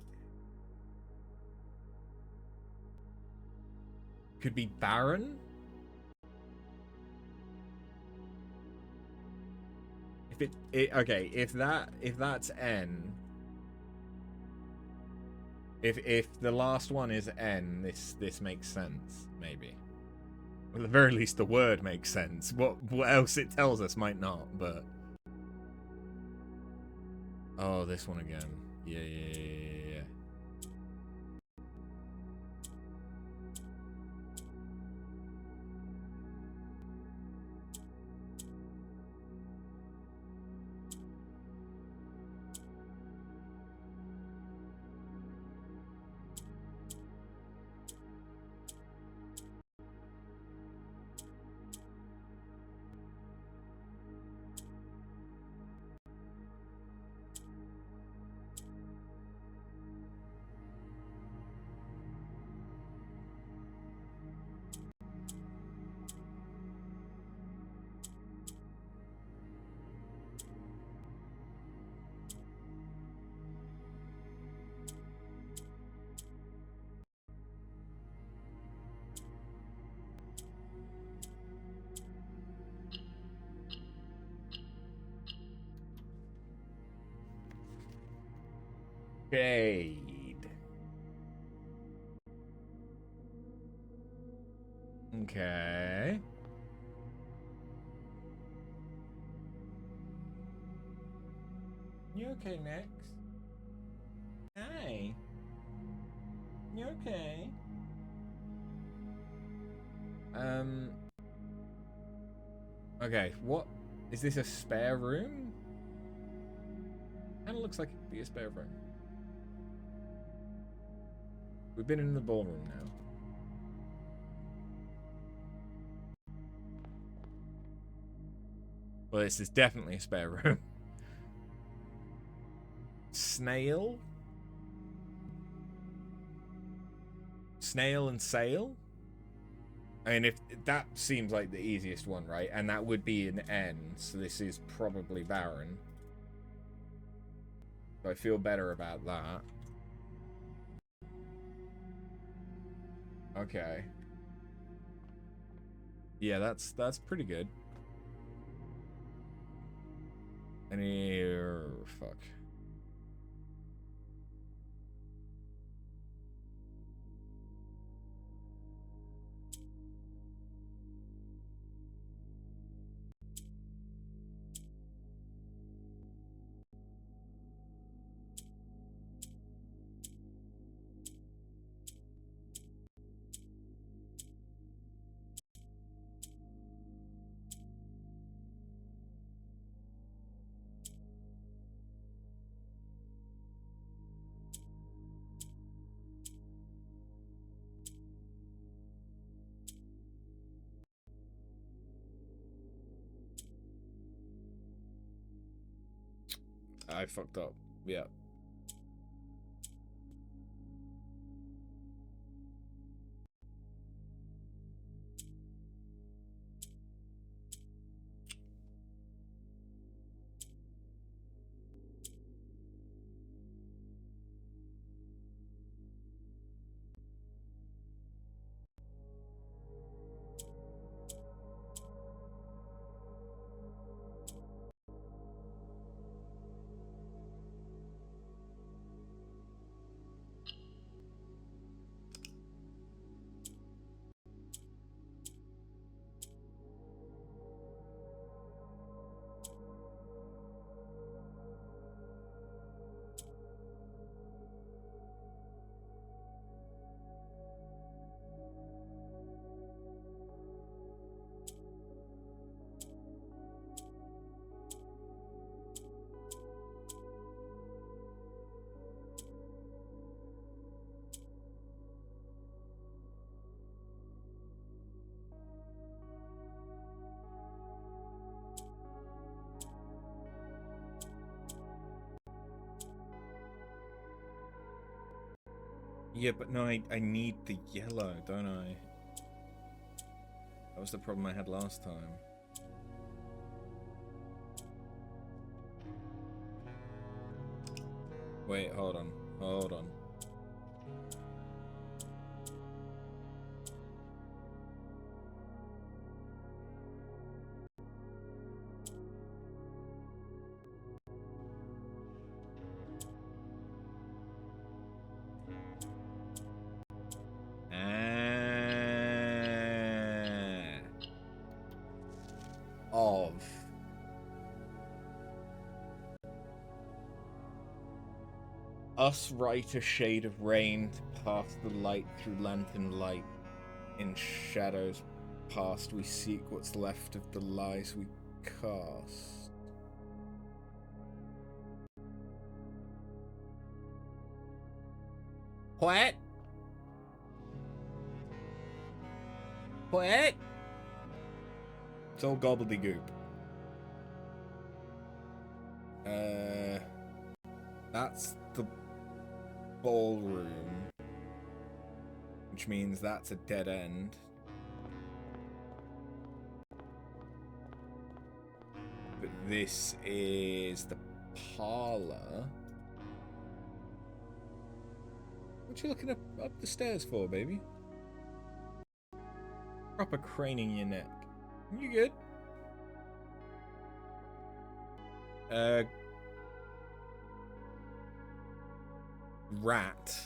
A: Could be baron? Okay, if that's N, if the last one is N, this makes sense, maybe. At the very least, the word makes sense. What else it tells us might not, but... Oh, this one again. Yeah. Shade. Okay. You okay, Max? Hi. You okay? Okay, what? Is this a spare room? Kinda looks like it could be a spare room. We've been in the ballroom now. Well, this is definitely a spare room. Snail? Snail and sail? I mean, if that seems like the easiest one, right? And that would be an N, so this is probably Baron. So I feel better about that. Okay. Yeah, that's pretty good. Any... fuck. I fucked up. Yeah. Yeah, but no, I need the yellow, don't I? That was the problem I had last time. Wait, hold on. Hold on. Us write a shade of rain to pass the light through lantern light. In shadows past we seek what's left of the lies we cast. What? What? It's all gobbledygook. That's the ballroom, which means that's a dead end. But this is the parlor. What you looking up the stairs for, baby? Proper craning your neck. You good? Rat.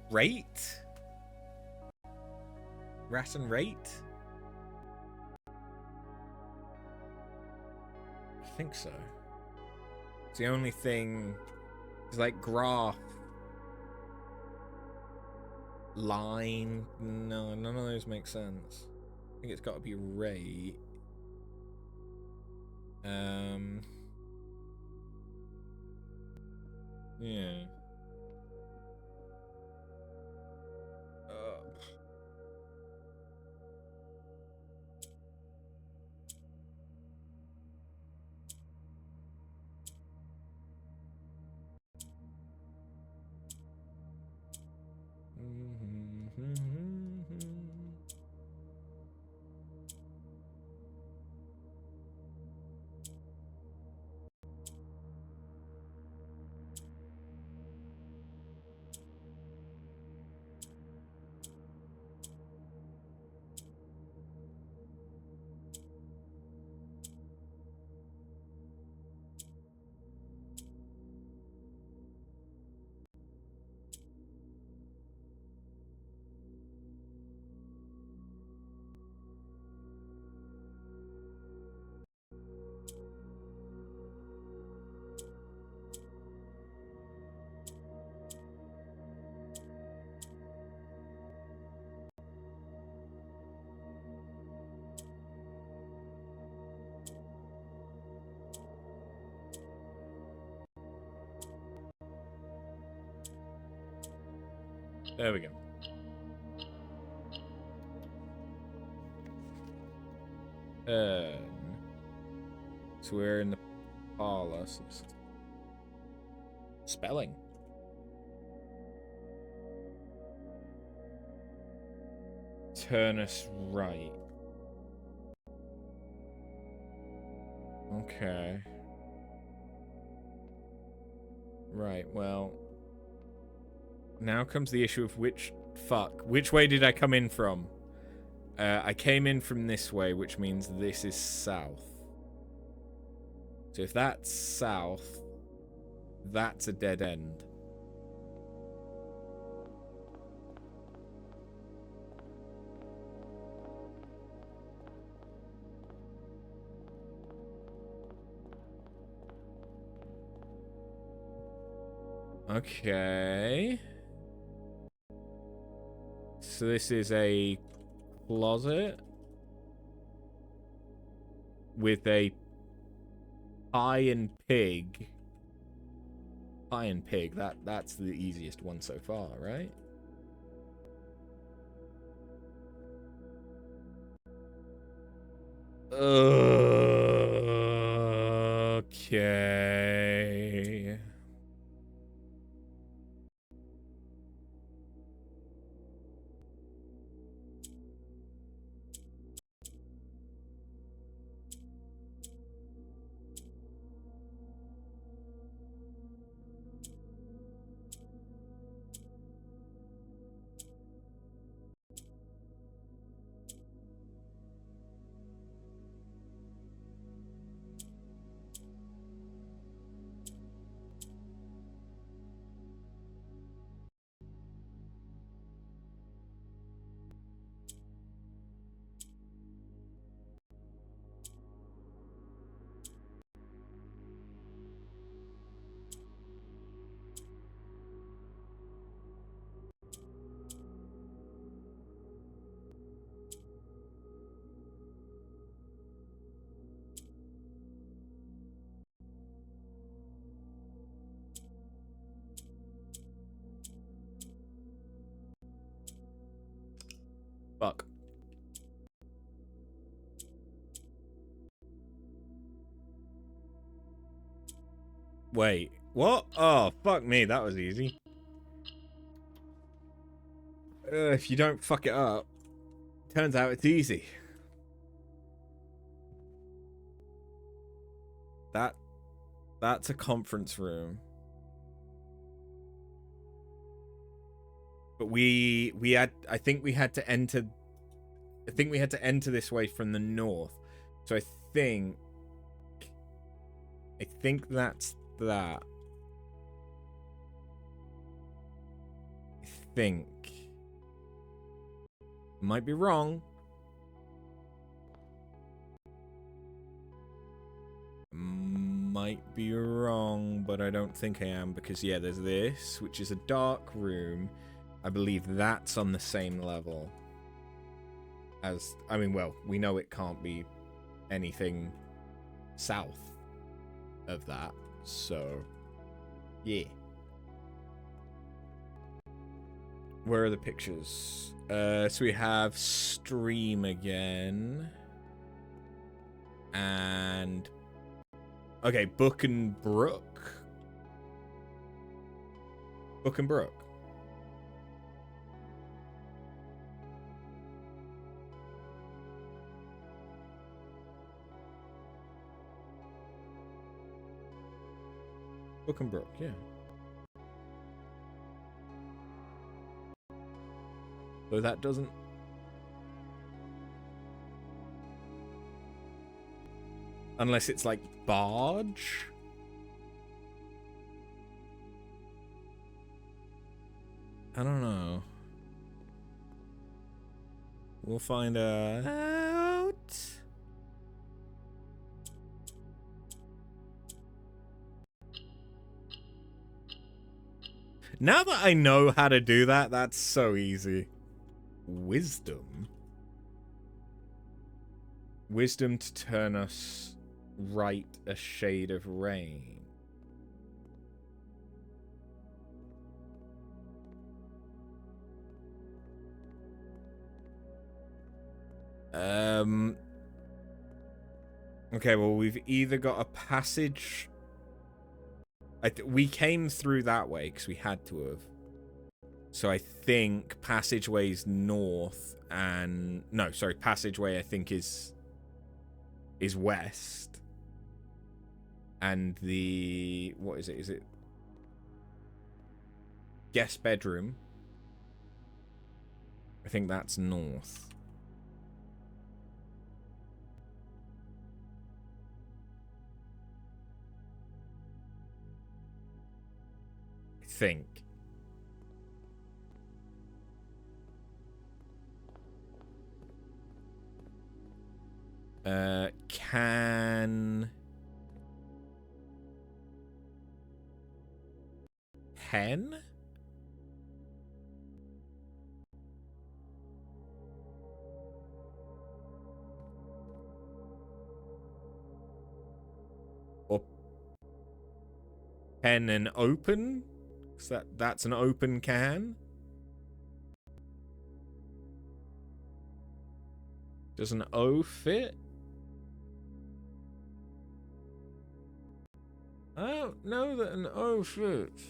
A: Rate? Rat and rate? I think so. It's the only thing. It's like graph. Line. No, none of those make sense. I think it's got to be rate. Yeah. There we go. So we're in the parlor. So spelling. Turn us right. Okay. Right, well. Now comes the issue of which way did I come in from? I came in from this way, which means this is south. So if that's south, that's a dead end. Okay. So this is a closet with a pie and pig. Pie and pig, that's the easiest one so far, right? Okay. Fuck. Wait, what? Oh, fuck me, that was easy. If you don't fuck it up, turns out it's easy. That's a conference room. But I think we had to enter this way from the north. So I think that's that. I think. Might be wrong. Might be wrong, but I don't think I am, because yeah, there's this, which is a dark room. I believe that's on the same level as, I mean, well, we know it can't be anything south of that, so yeah. Where are the pictures? So we have stream again. And okay, Book and Brook. Book and Brook. Book and Brook, yeah. So that doesn't... Unless it's like barge? I don't know. We'll find out. Now that I know how to do that, that's so easy. Wisdom? Wisdom to turn us right a shade of rain. Okay, well, we've either got a passage... we came through that way because we had to have. So I think passageway's north and... No, sorry, passageway I think is west. And the... What is it? Is it... Guest bedroom? I think that's north. I think. Can... Hen? Or pen and open? Because that's an open can? Does an O fit? I don't know that an O fits.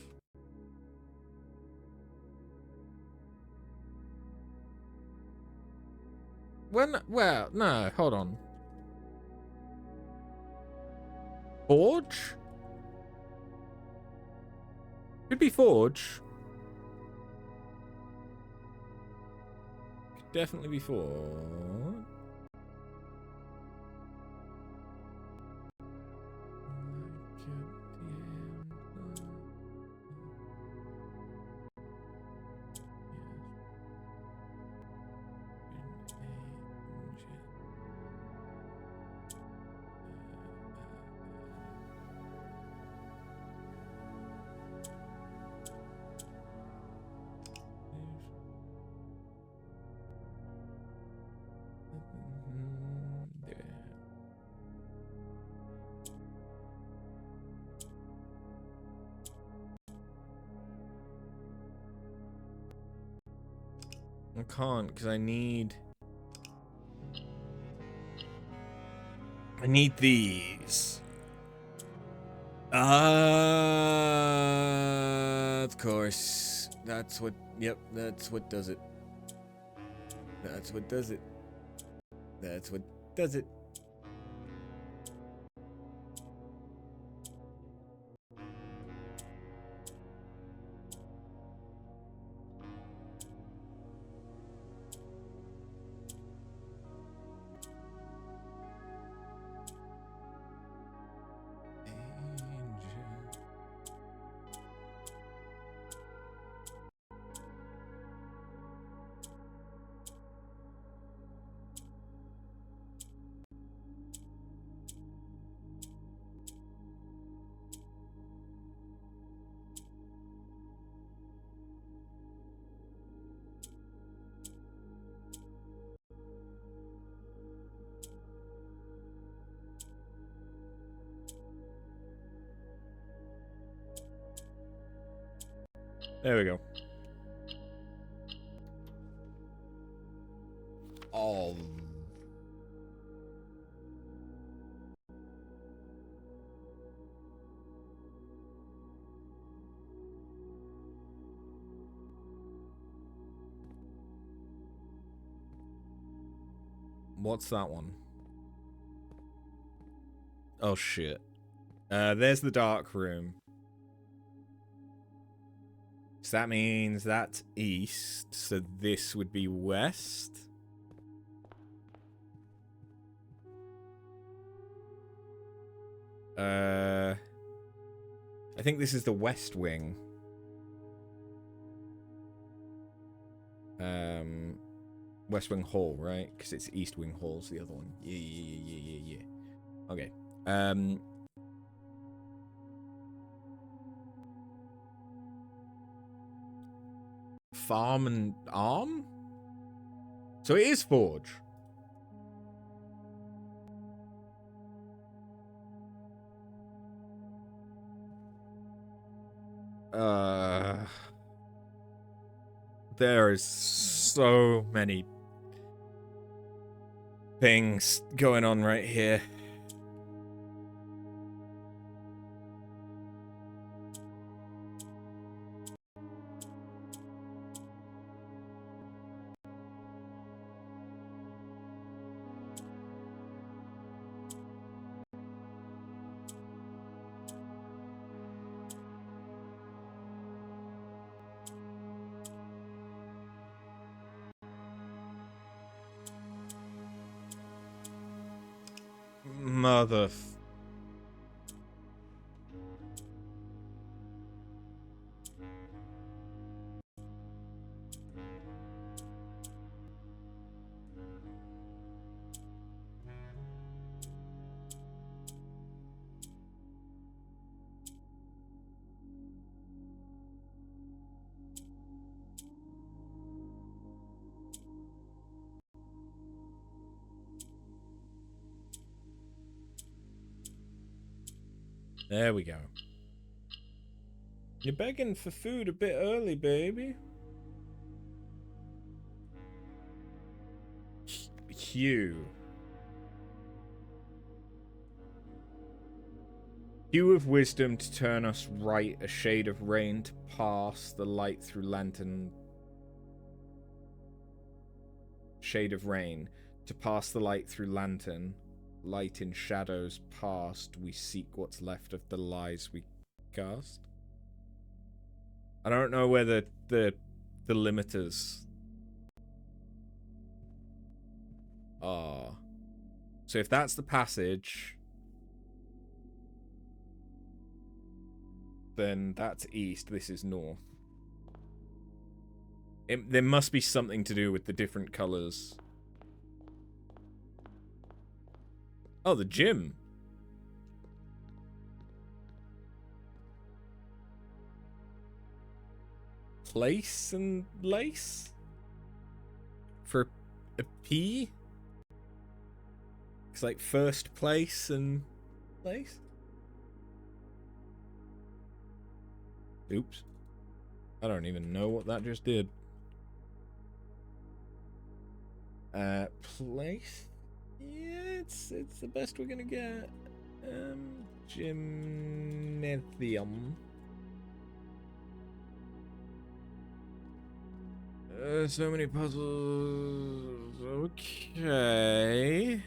A: Well, no, hold on. Forge? Could be Forge. Could definitely be Forge. I can't, because I need these. Of course. That's what, yep, that's what does it. That's what does it. That's what does it. There we go. Oh. What's that one? Oh shit. There's the dark room. So that means that's east, so this would be west. I think this is the west wing. West Wing Hall, right? Because it's East Wing Hall's the other one. Yeah. Okay. Farm and Arm? So it is Forge. There is so many things going on right here. Mother. There we go. You're begging for food a bit early, baby. Hue. Hue of wisdom to turn us right, a shade of rain to pass the light through lantern. Shade of rain to pass the light through lantern. Light in shadows past, we seek what's left of the lies we cast. I don't know where the limiters are. So if that's the passage, then that's east, this is north. There must be something to do with the different colours. Oh, the gym. Place and lace? For a P? It's like first place and place? Oops. I don't even know what that just did. Place? Yeah, it's the best we're gonna get. Gymnasium. So many puzzles. Okay.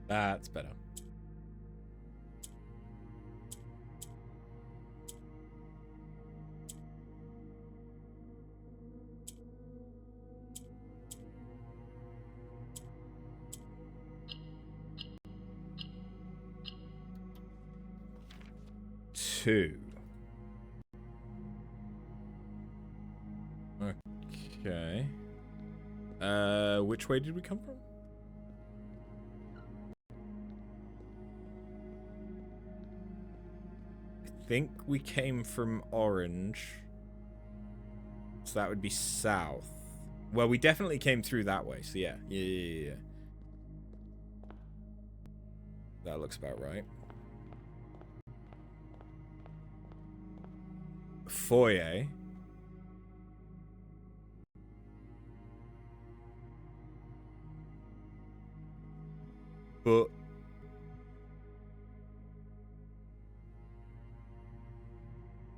A: That's better. Two. Okay. Which way did we come from? I think we came from orange. So that would be south. Well, we definitely came through that way, so yeah. Yeah. That looks about right. Foyer. But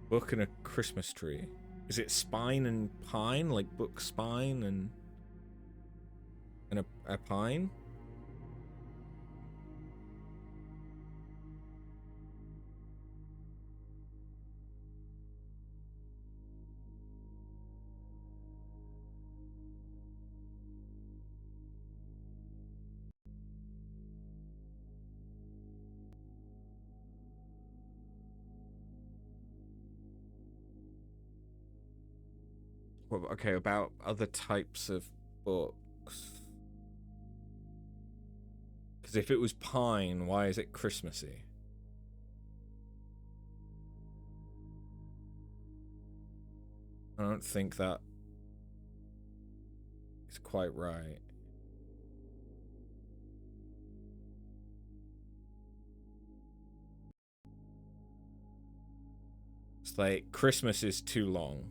A: book and a Christmas tree. Is it spine and pine? Like book spine and a pine? Well, okay, about other types of books. Because if it was pine, why is it Christmassy? I don't think that is quite right. It's like Christmas is too long.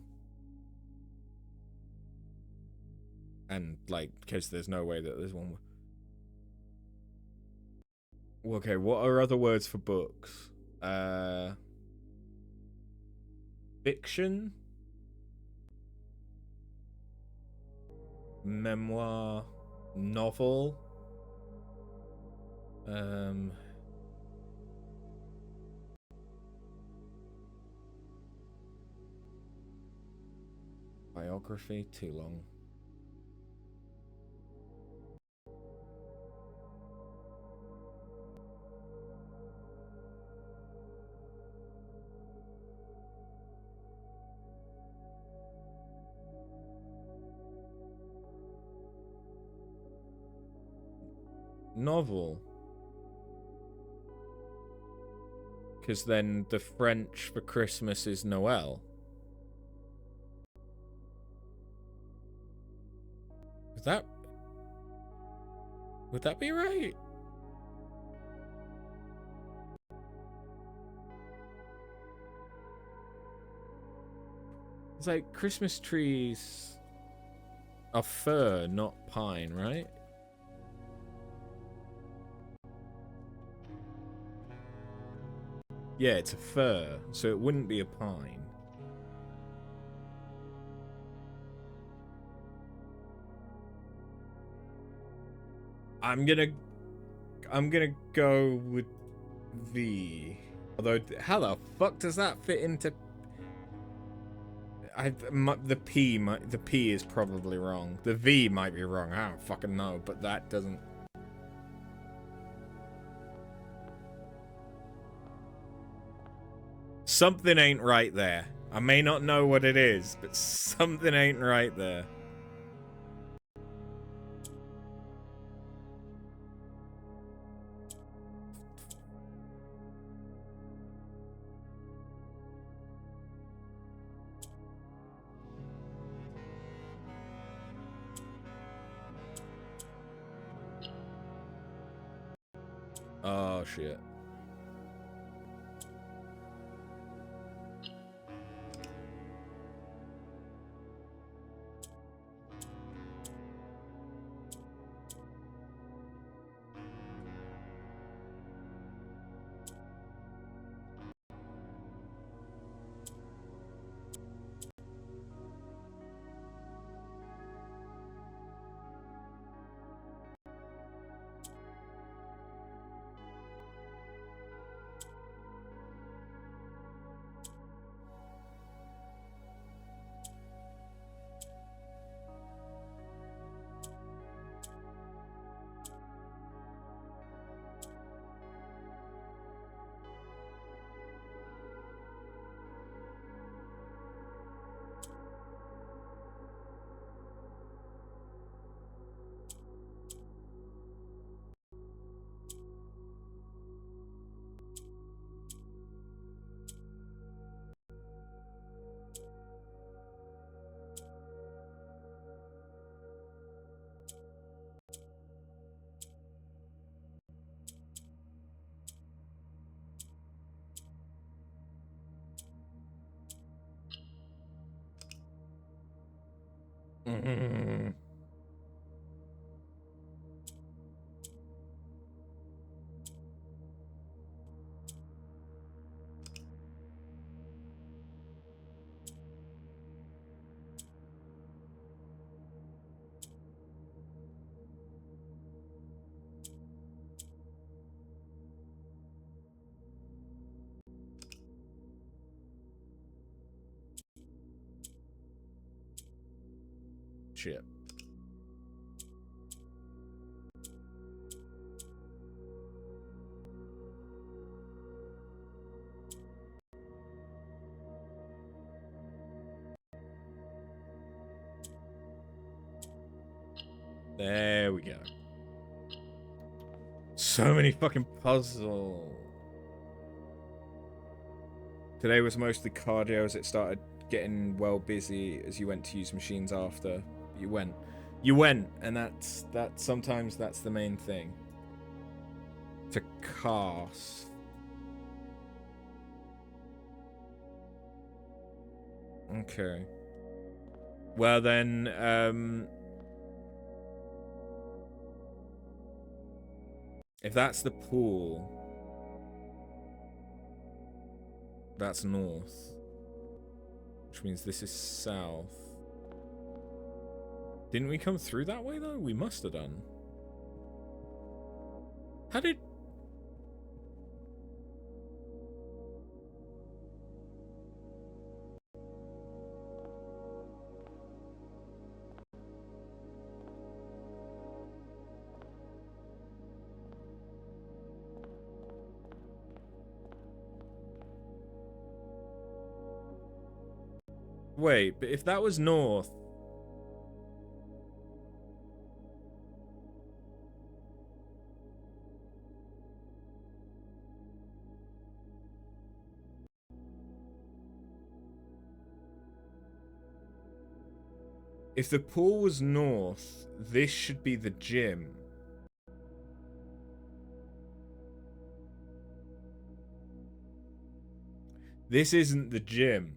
A: And like, because there's no way that there's one. Okay, what are other words for books? Fiction? Memoir? Novel? Biography? Too long. Novel. Because then the French for Christmas is Noël. Is that... Would that be right? It's like Christmas trees are fir, not pine, right? Yeah, it's a fir, so it wouldn't be a pine. I'm gonna go with V. Although, how the fuck does that fit into? The P is probably wrong. The V might be wrong. I don't fucking know, but that doesn't. Something ain't right there. I may not know what it is, but something ain't right there. Oh, shit. Shit. There we go. So many fucking puzzles. Today was mostly cardio as it started getting well busy as you went to use machines after. You went, and that's sometimes that's the main thing. To cast. Okay. Well then, if that's the pool, that's north. Which means this is south. Didn't we come through that way, though? We must have done. How did... Wait, but if that was north... If the pool was north, this should be the gym. This isn't the gym.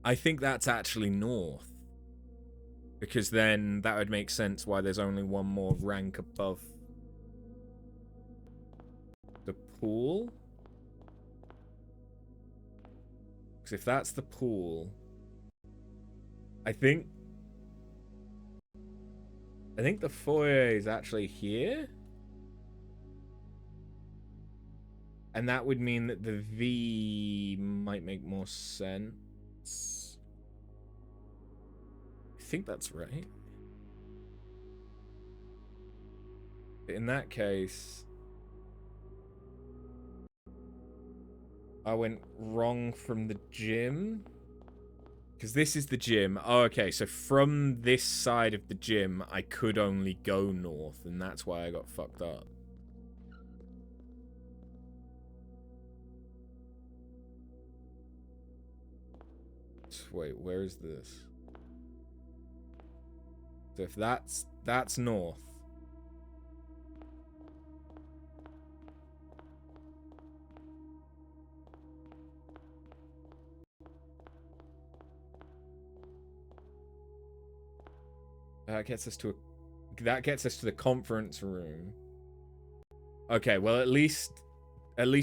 A: I think that's actually north. Because then that would make sense why there's only one more rank above the pool. Because if that's the pool, I think the foyer is actually here. And that would mean that the V might make more sense. I think that's right. But in that case, I went wrong from the gym. Because this is the gym. Oh, okay, so from this side of the gym, I could only go north, and that's why I got fucked up. Wait, where is this? So if that's north. That gets us to the conference room. Okay, well at least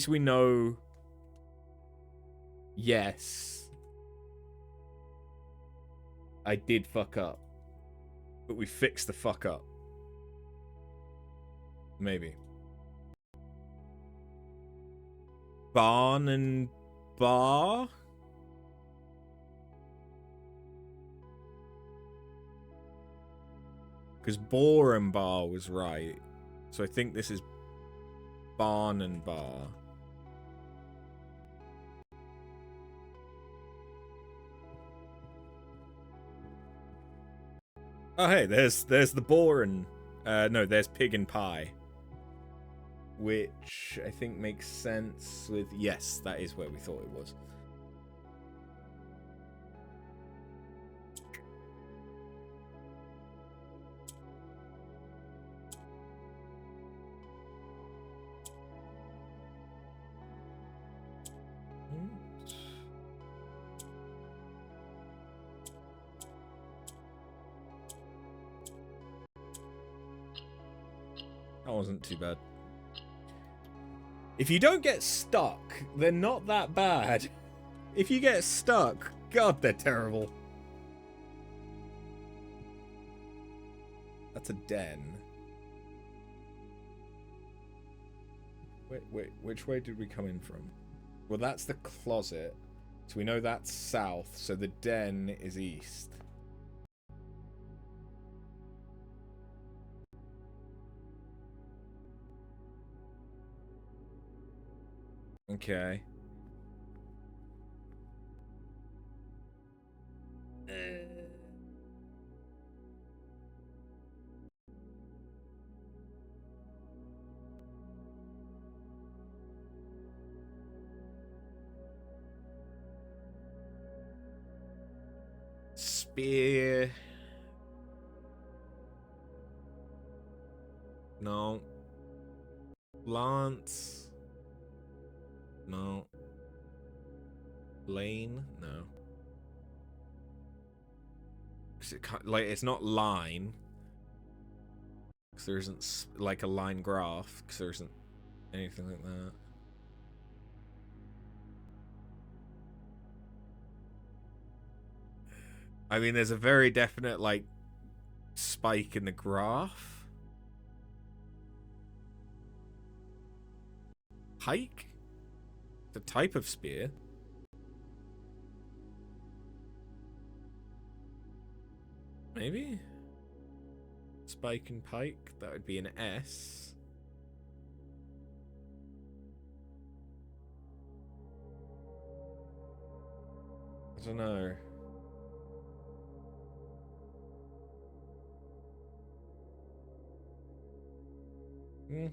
A: we know. Yes, I did fuck up, but we fixed the fuck up. Maybe. Barn and bar. Because Boar and Bar was right. So I think this is Barn and Bar. Oh, hey, there's the Boar and... no, there's Pig and Pie. Which I think makes sense with... Yes, that is where we thought it was. That wasn't too bad. If you don't get stuck, they're not that bad. If you get stuck, God, they're terrible. That's a den. Wait, which way did we come in from? Well, that's the closet. So we know that's south, so the den is east. Okay. Spear. No. Lance. No. Lane? No. It's not line. Because there isn't, like, a line graph. Because there isn't anything like that. I mean, there's a very definite, like, spike in the graph. Pike? The type of spear. Maybe? Spike and pike. That would be an S. I don't know. Hmm.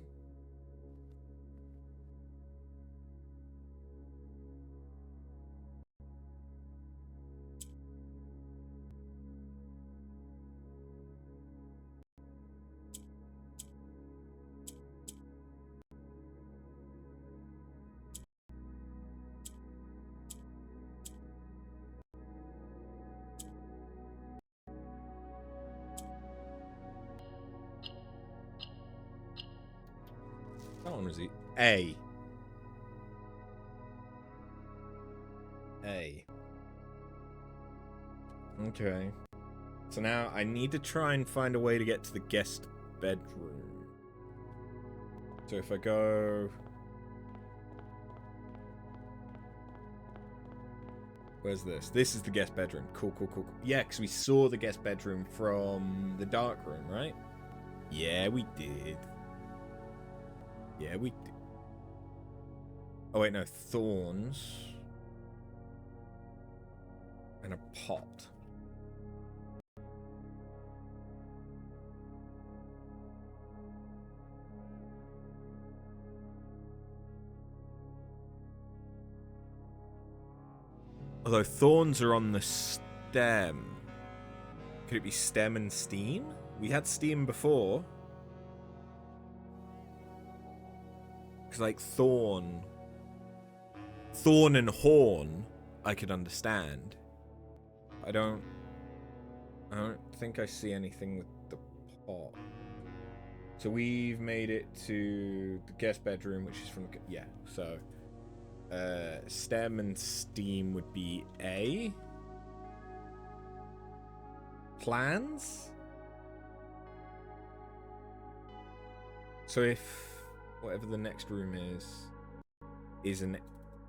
A: That one was A. A. Okay. So now I need to try and find a way to get to the guest bedroom. So if I go... Where's this? This is the guest bedroom. Cool, cool, cool, cool. Yeah, because we saw the guest bedroom from the dark room, right? Yeah, we did. Yeah, we did. Oh, wait, no. Thorns. And a pot. Although thorns are on the stem. Could it be stem and steam? We had steam before. Because, like, thorn and horn, I could understand. I don't think I see anything with the pot. So we've made it to the guest bedroom, which is from... Yeah, so... stem and steam would be A. Plans? So if whatever the next room is an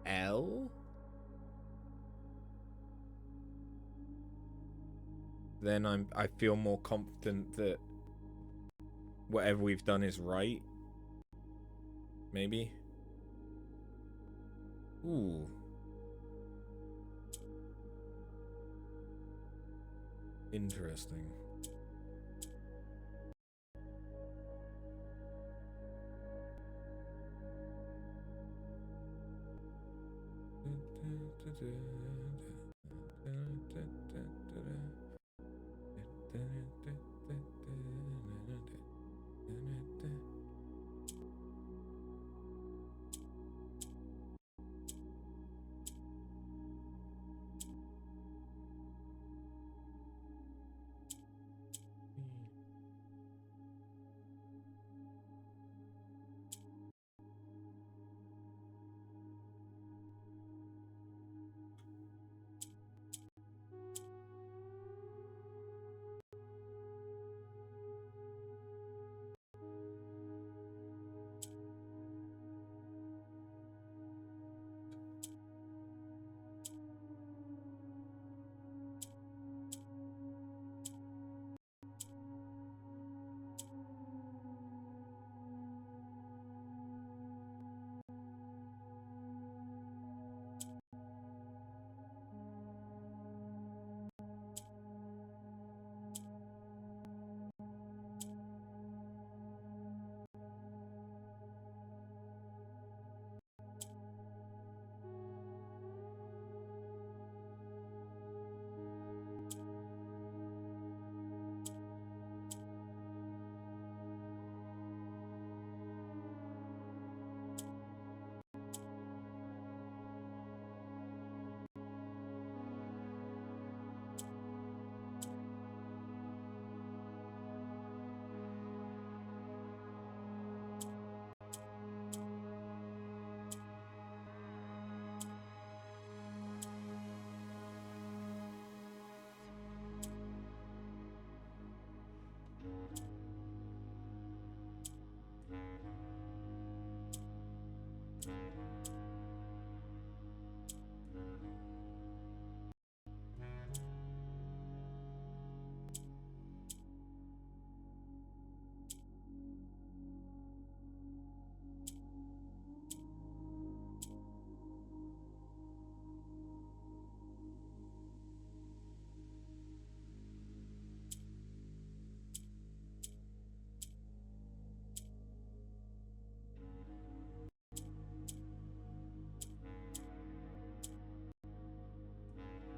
A: L, then I feel more confident that whatever we've done is right. Maybe. Ooh. Interesting.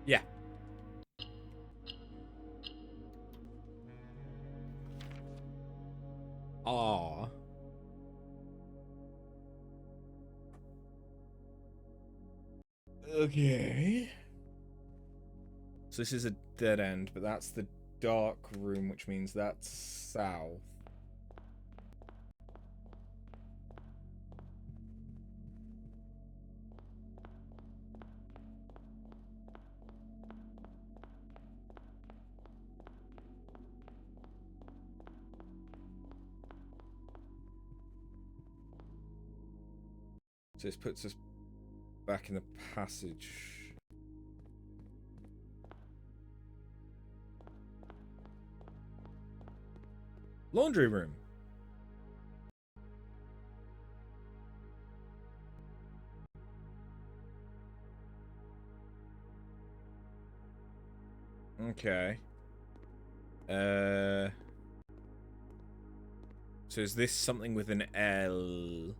A: Yeah. Ah. Okay. So this is a dead end, but that's the dark room, which means that's south. So this puts us back in the passage. Laundry room. Okay. So is this something with an L?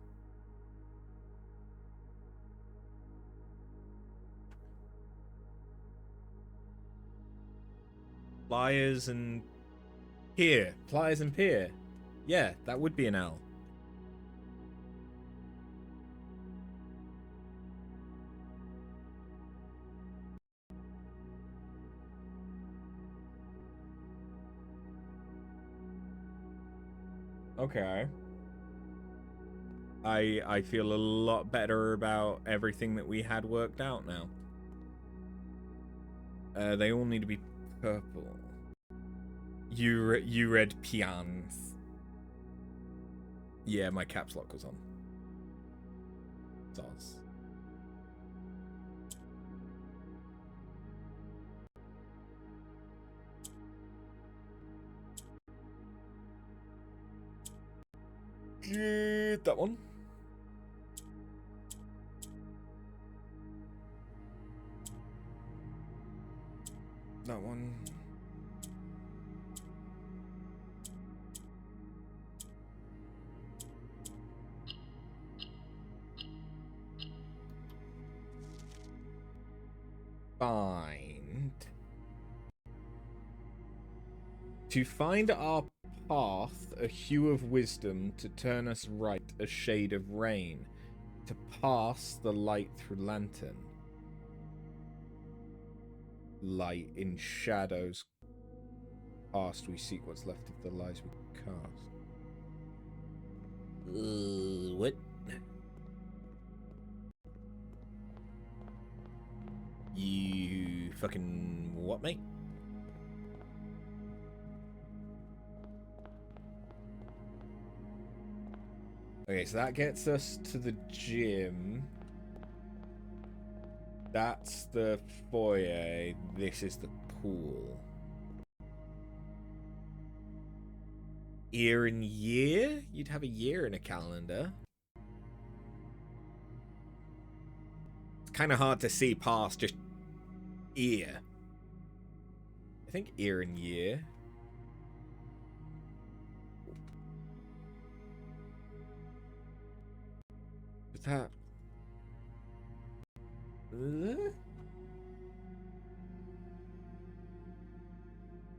A: Pliers and pier. Pliers and pier. Yeah, that would be an L. Okay. I feel a lot better about everything that we had worked out now. They all need to be purple. You read pians. Yeah, my caps lock was on. Does. Get that one. That one. Find. To find our path, a hue of wisdom, to turn us right, a shade of rain, to pass the light through lantern. Light in shadows cast, we seek what's left of the lies we cast. What? You fucking what, mate? Okay, so that gets us to the gym. That's the foyer. This is the pool. Year and year? You'd have a year in a calendar. It's kind of hard to see past just ear. I think ear and year. Is that...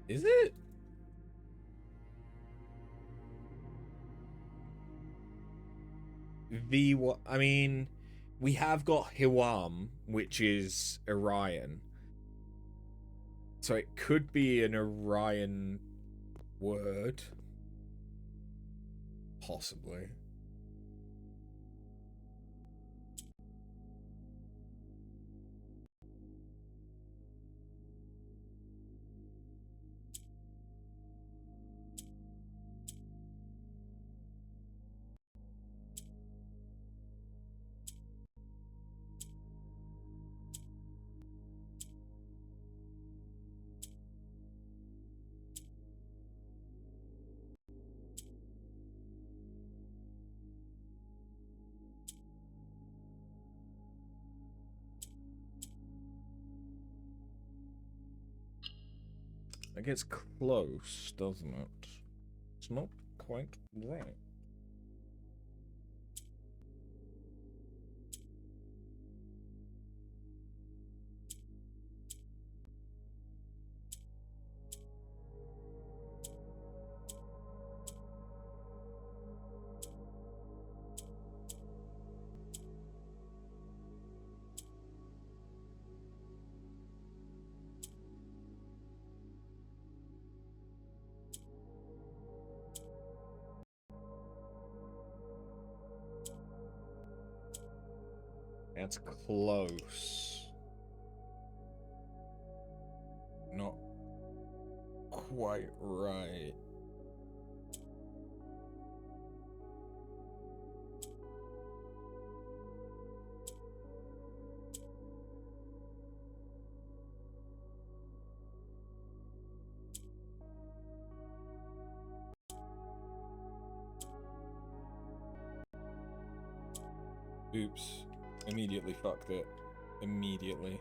A: Is it? What? I mean, we have got Hiwam, which is Orion. So it could be an Orion word. Possibly. It gets close, doesn't it? It's not quite right. That's close. Not quite right. Oops. Immediately fucked it. Immediately.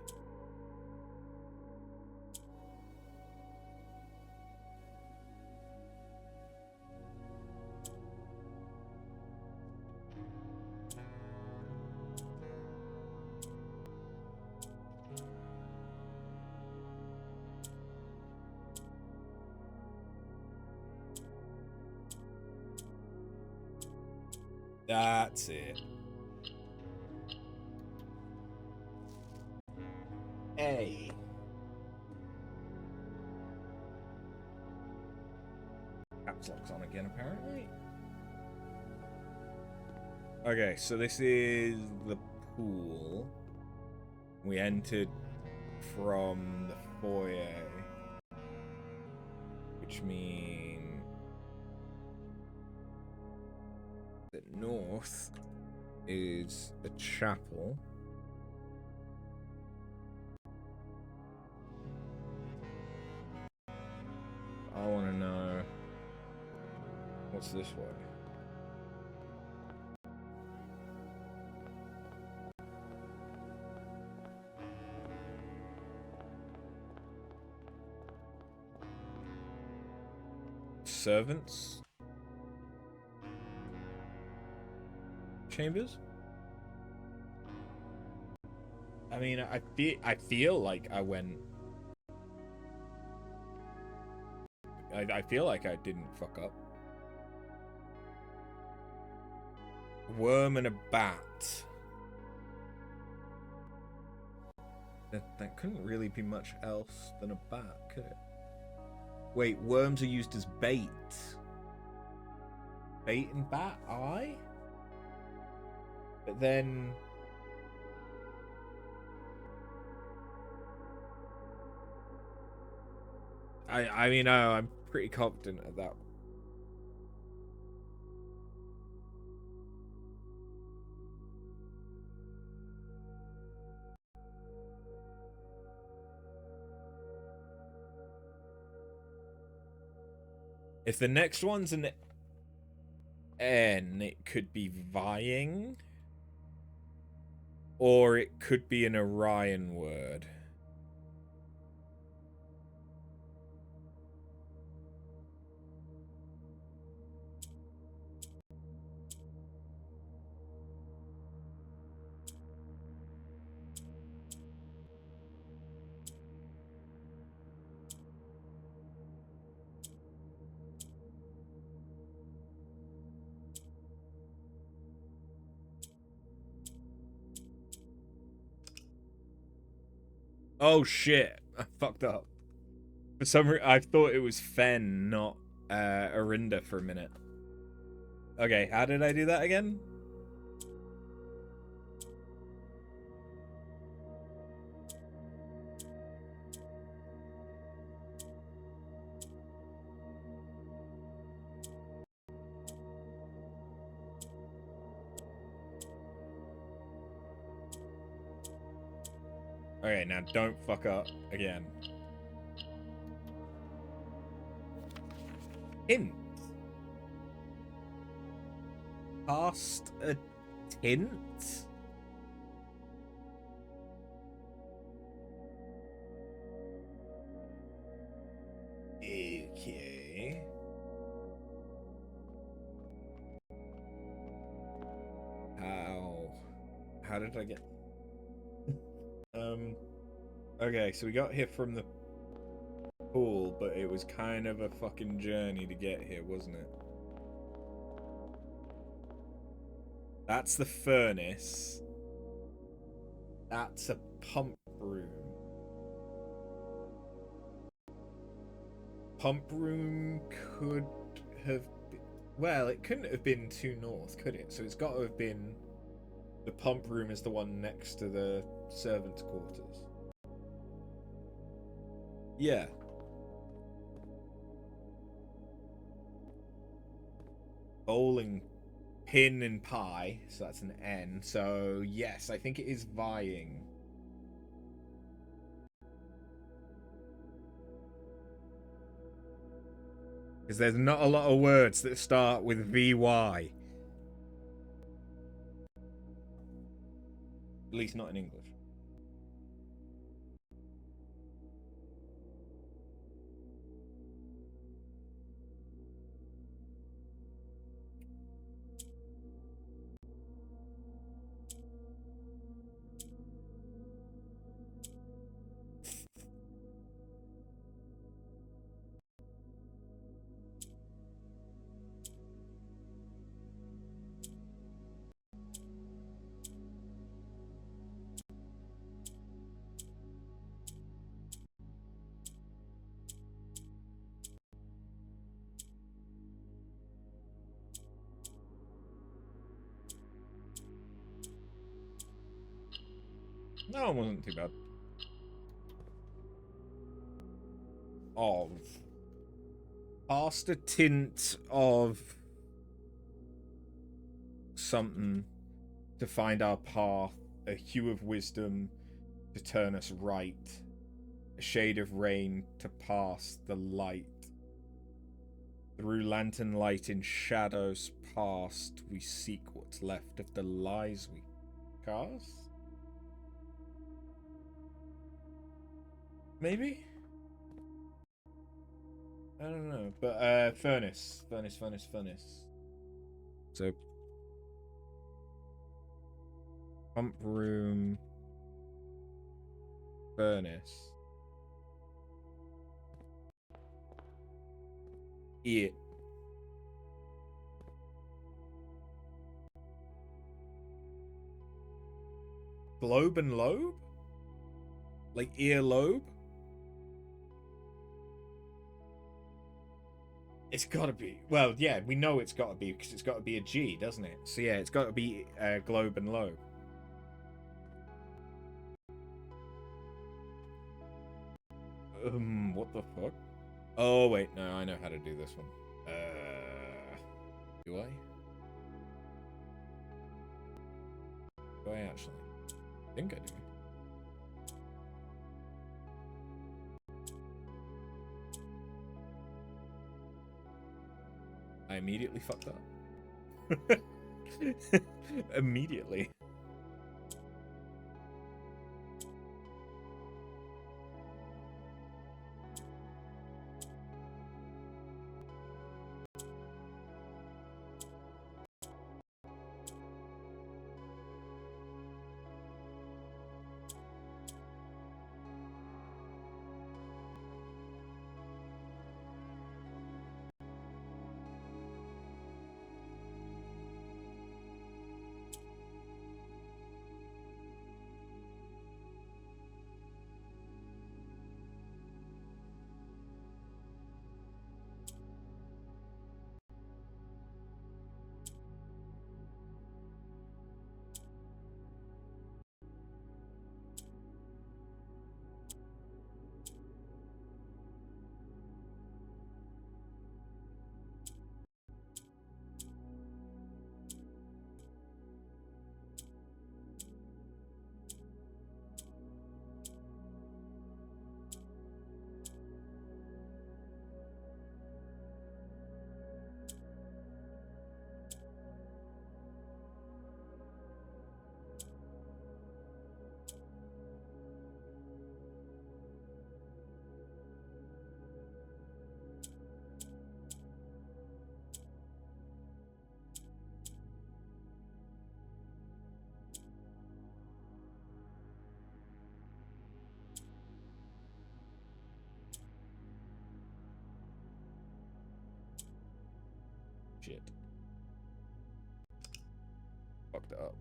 A: That's it. Hey. Caps lock's on again, apparently. Okay, so this is the pool. We entered from the foyer, which means that north is a chapel. I want to know what's this way. Servants? Chambers? I mean, I feel like I went. I feel like I didn't fuck up. Worm and a bat. That couldn't really be much else than a bat, could it? Wait, worms are used as bait. Bait and bat, aye? But then... I mean, I'm pretty confident at that. If the next one's an N, it could be vying. Or it could be an Orion word. Oh shit, I fucked up. For some reason, I thought it was Fen, not Arinda for a minute. Okay, how did I do that again? Okay, now don't fuck up again. Hint. Cast a tint? Okay. How did I get... Okay, so we got here from the pool, but it was kind of a fucking journey to get here, wasn't it? That's the furnace. That's a pump room. Pump room could have been... Well, it couldn't have been too north, could it? So it's got to have been... The pump room is the one next to the servants' quarters. Yeah. Bowling pin and pie, so that's an N. So yes, I think it is vying. Because there's not a lot of words that start with VY. least not in English. No, it wasn't too bad. Of. Cast a tint of something to find our path, a hue of wisdom to turn us right, a shade of rain to pass the light. Through lantern light in shadows past, we seek what's left of the lies we cast? Maybe? I don't know. But, furnace. So, pump room, furnace. It. Globe and lobe? Like earlobe? It's gotta be. Well, yeah, we know it's gotta be because it's gotta be a G, doesn't it? So yeah, it's gotta be globe and lobe. What the fuck? Oh wait, no, I know how to do this one. Do I? Do I actually? I think I do. I immediately fucked up. Immediately. Shit. Fucked up.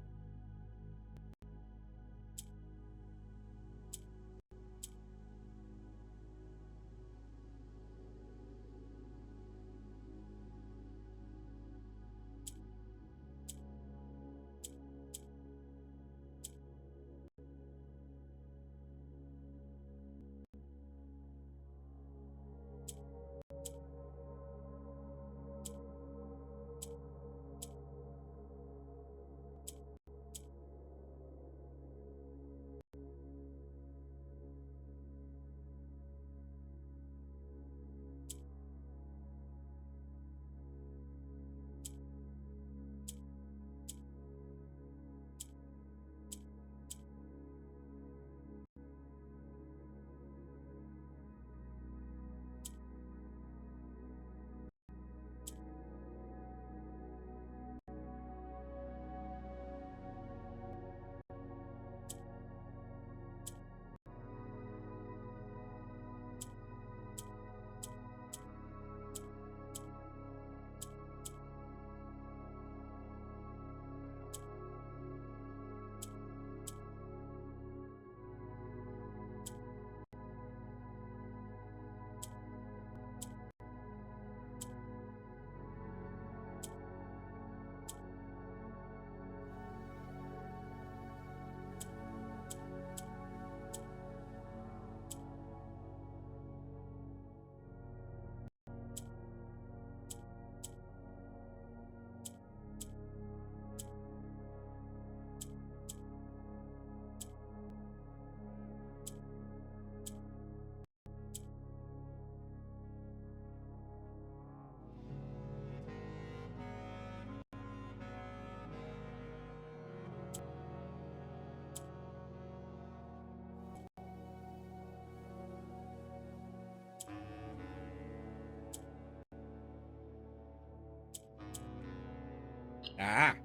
A: Ah!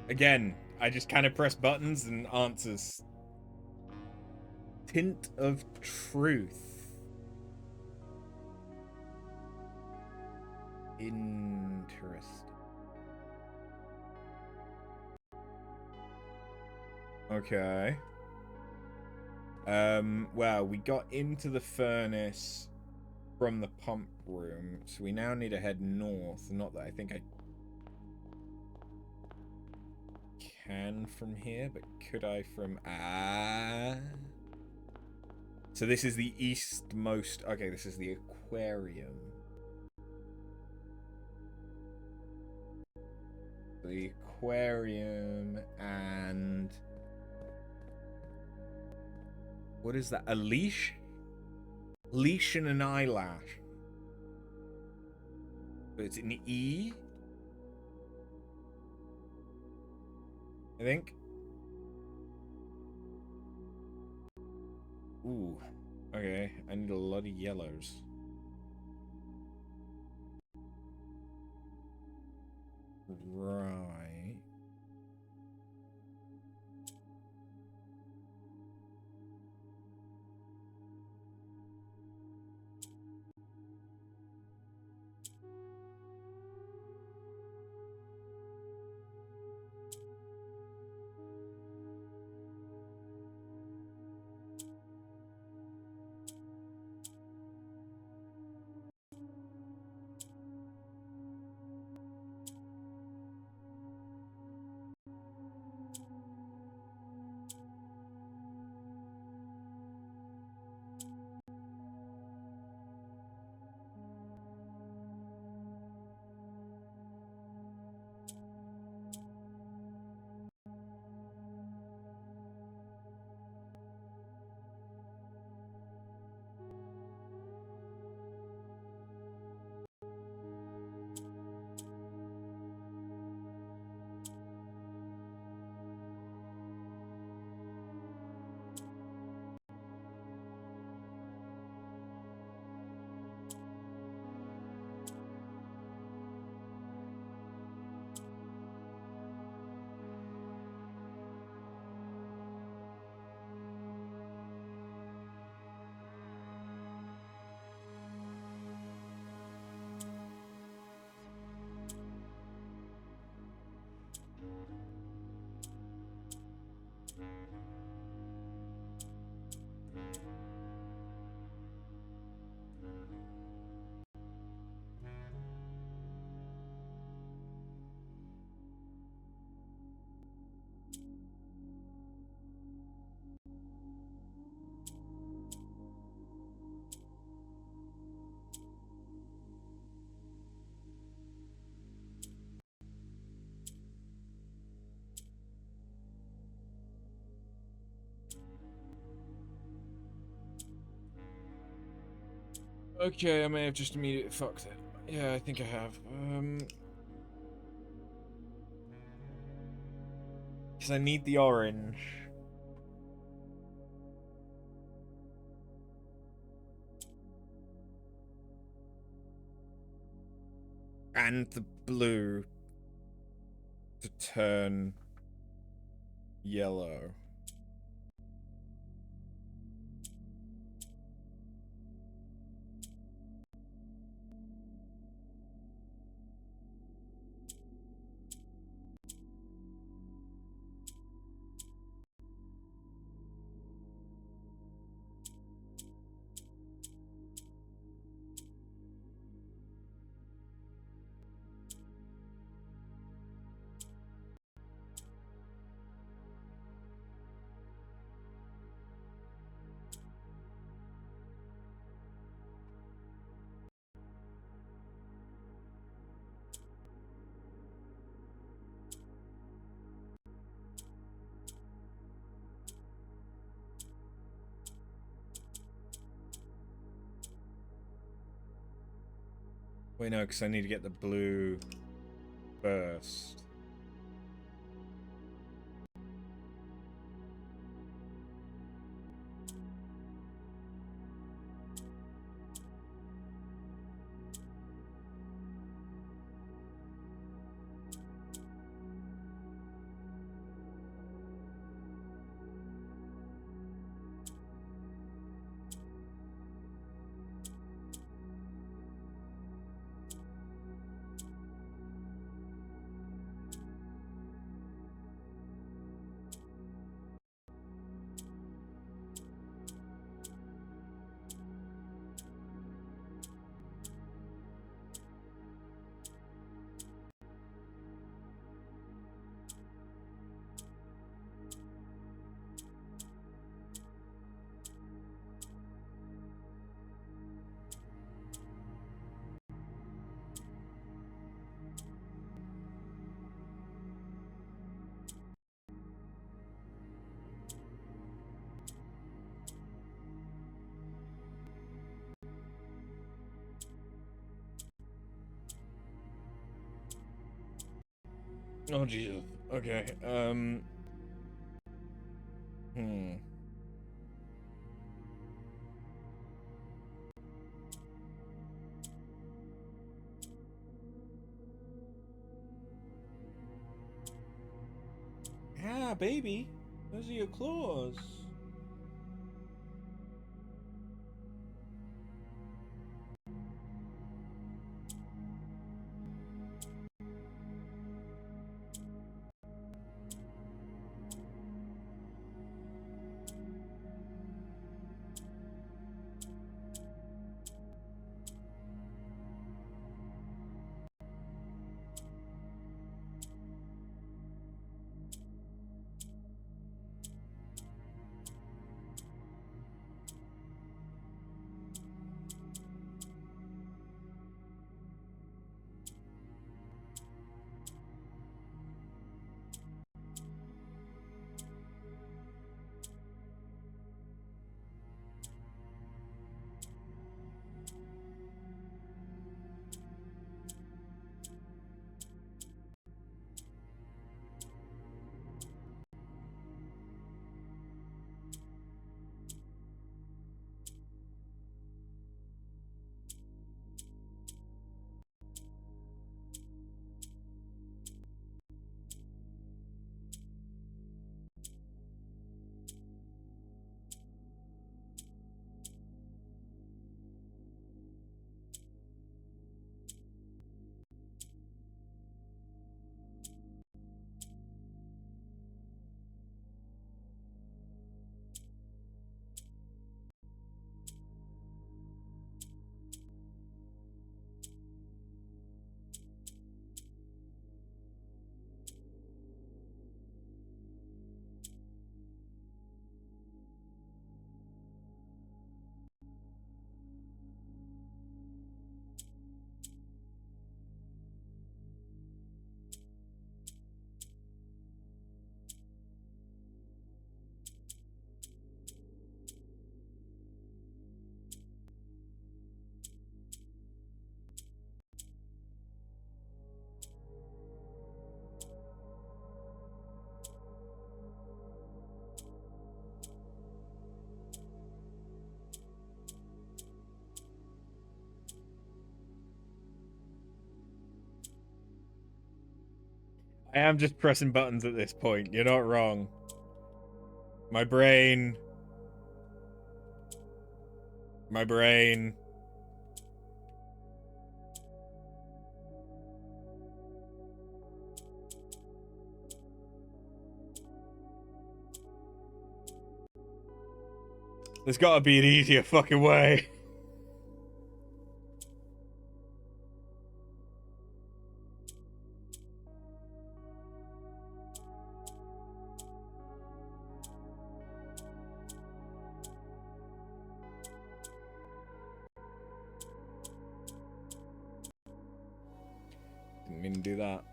A: Again, I just kind of press buttons and answers. Tint of truth. Interesting. Okay. Well, we got into the furnace from the pump room, so we now need to head north. Not that I think I can from here, but could I from... So this is the eastmost... Okay, this is the aquarium. The aquarium and... What is that? A leash? Leash and an eyelash. So it's an E? I think. Ooh. Okay, I need a lot of yellows. Right. Okay, I may have just immediately fucked it. Yeah, I think I have. Because I need the orange. And the blue to turn yellow. Wait, no, because I need to get the blue first. Oh Jesus. Okay. Hmm. Ah, baby. Those are your claws. I am just pressing buttons at this point. You're not wrong. My brain. My brain. There's gotta be an easier fucking way. Didn't mean to do that.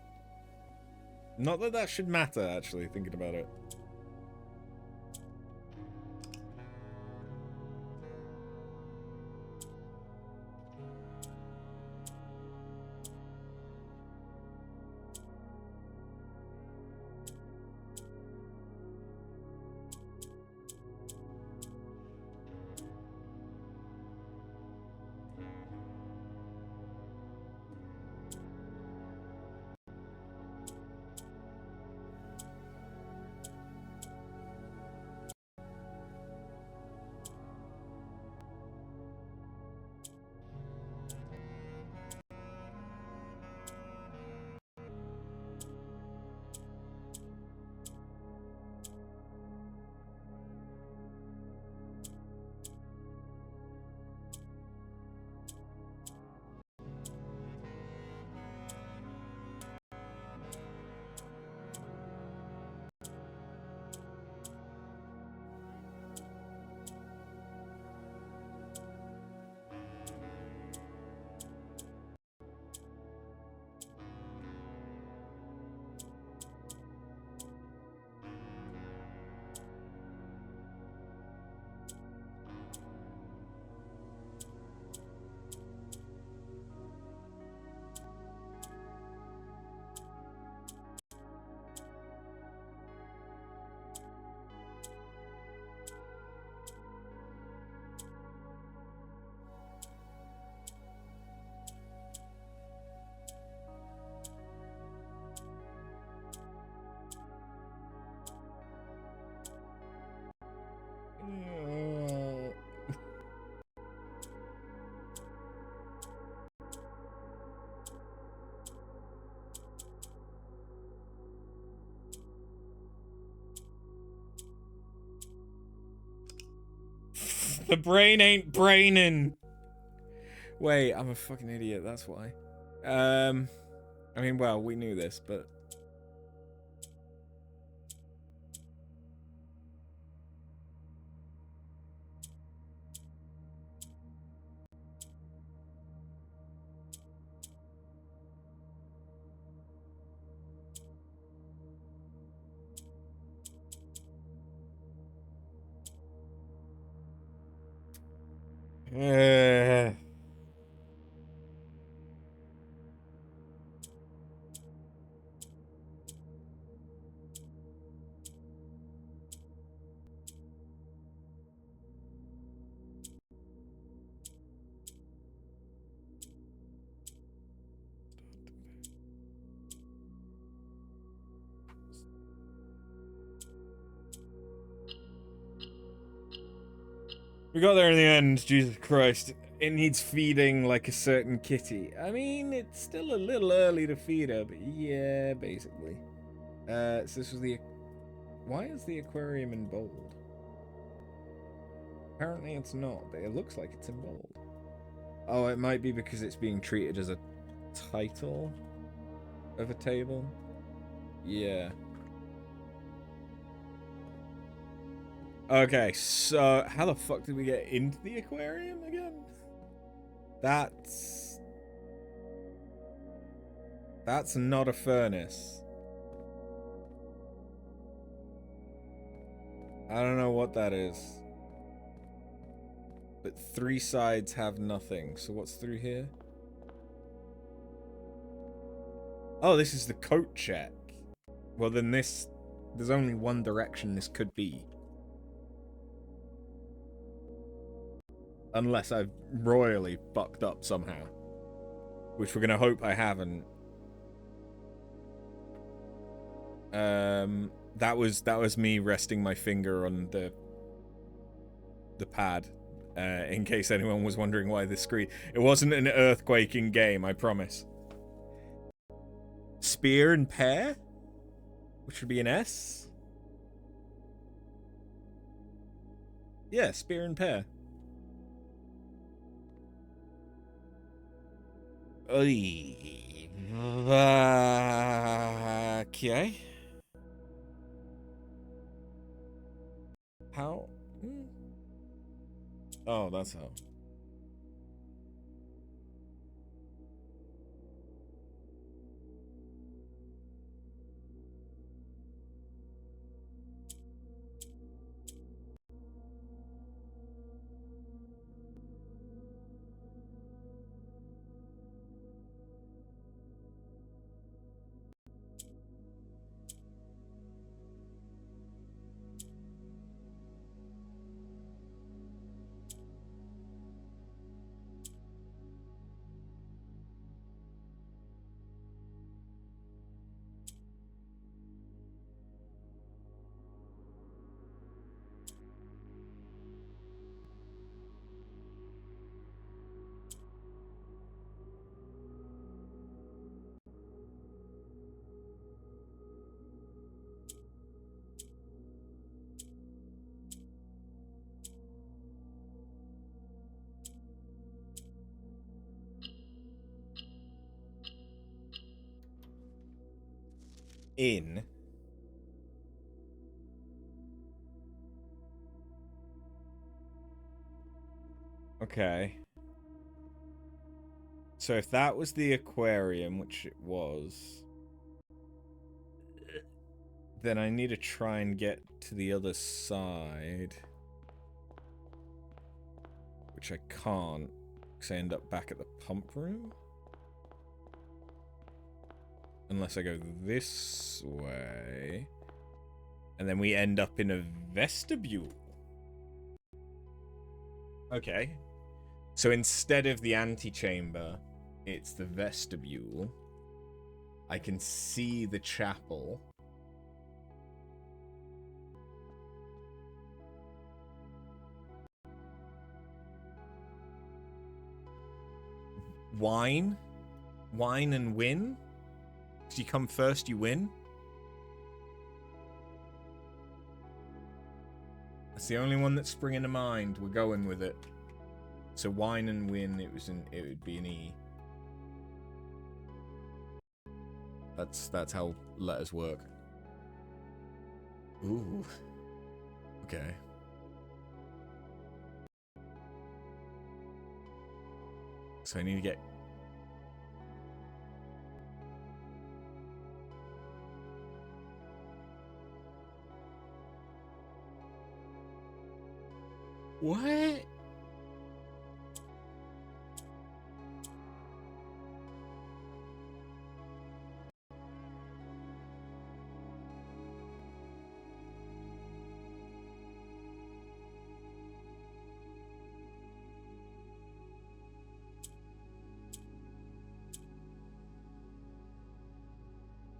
A: Not that that should matter, actually, thinking about it. The brain ain't braining. Wait, I'm a fucking idiot, that's why. I mean, well, we knew this, but... We got there in the end, Jesus Christ. It needs feeding like a certain kitty. I mean, it's still a little early to feed her, but yeah, basically. So this was the... Why is the aquarium in bold? Apparently it's not, but it looks like it's in bold. Oh, it might be because it's being treated as a title of a table. Yeah. Okay, so how the fuck did we get into the aquarium again? That's not a furnace. I don't know what that is. But 3 sides have nothing. So what's through here? Oh, this is the coat check. Well, then there's only one direction this could be. Unless I've royally fucked up somehow. Which we're gonna hope I haven't. That was me resting my finger on the pad. In case anyone was wondering why the screen... It wasn't an earthquaking game, I promise. Spear and pear? Which would be an S? Yeah, spear and pear. Okay. How? Oh, that's how. In. Okay. So if that was the aquarium, which it was, then I need to try and get to the other side. Which I can't, because I end up back at the pump room. Unless I go this way. And then we end up in a vestibule. Okay. So instead of the antechamber, it's the vestibule. I can see the chapel. Wine? Wine and win? If you come first, you win? It's the only one that's springing to mind. We're going with it. So wine and win, it would be an E. That's how letters work. Ooh. Okay. So I need to get... What?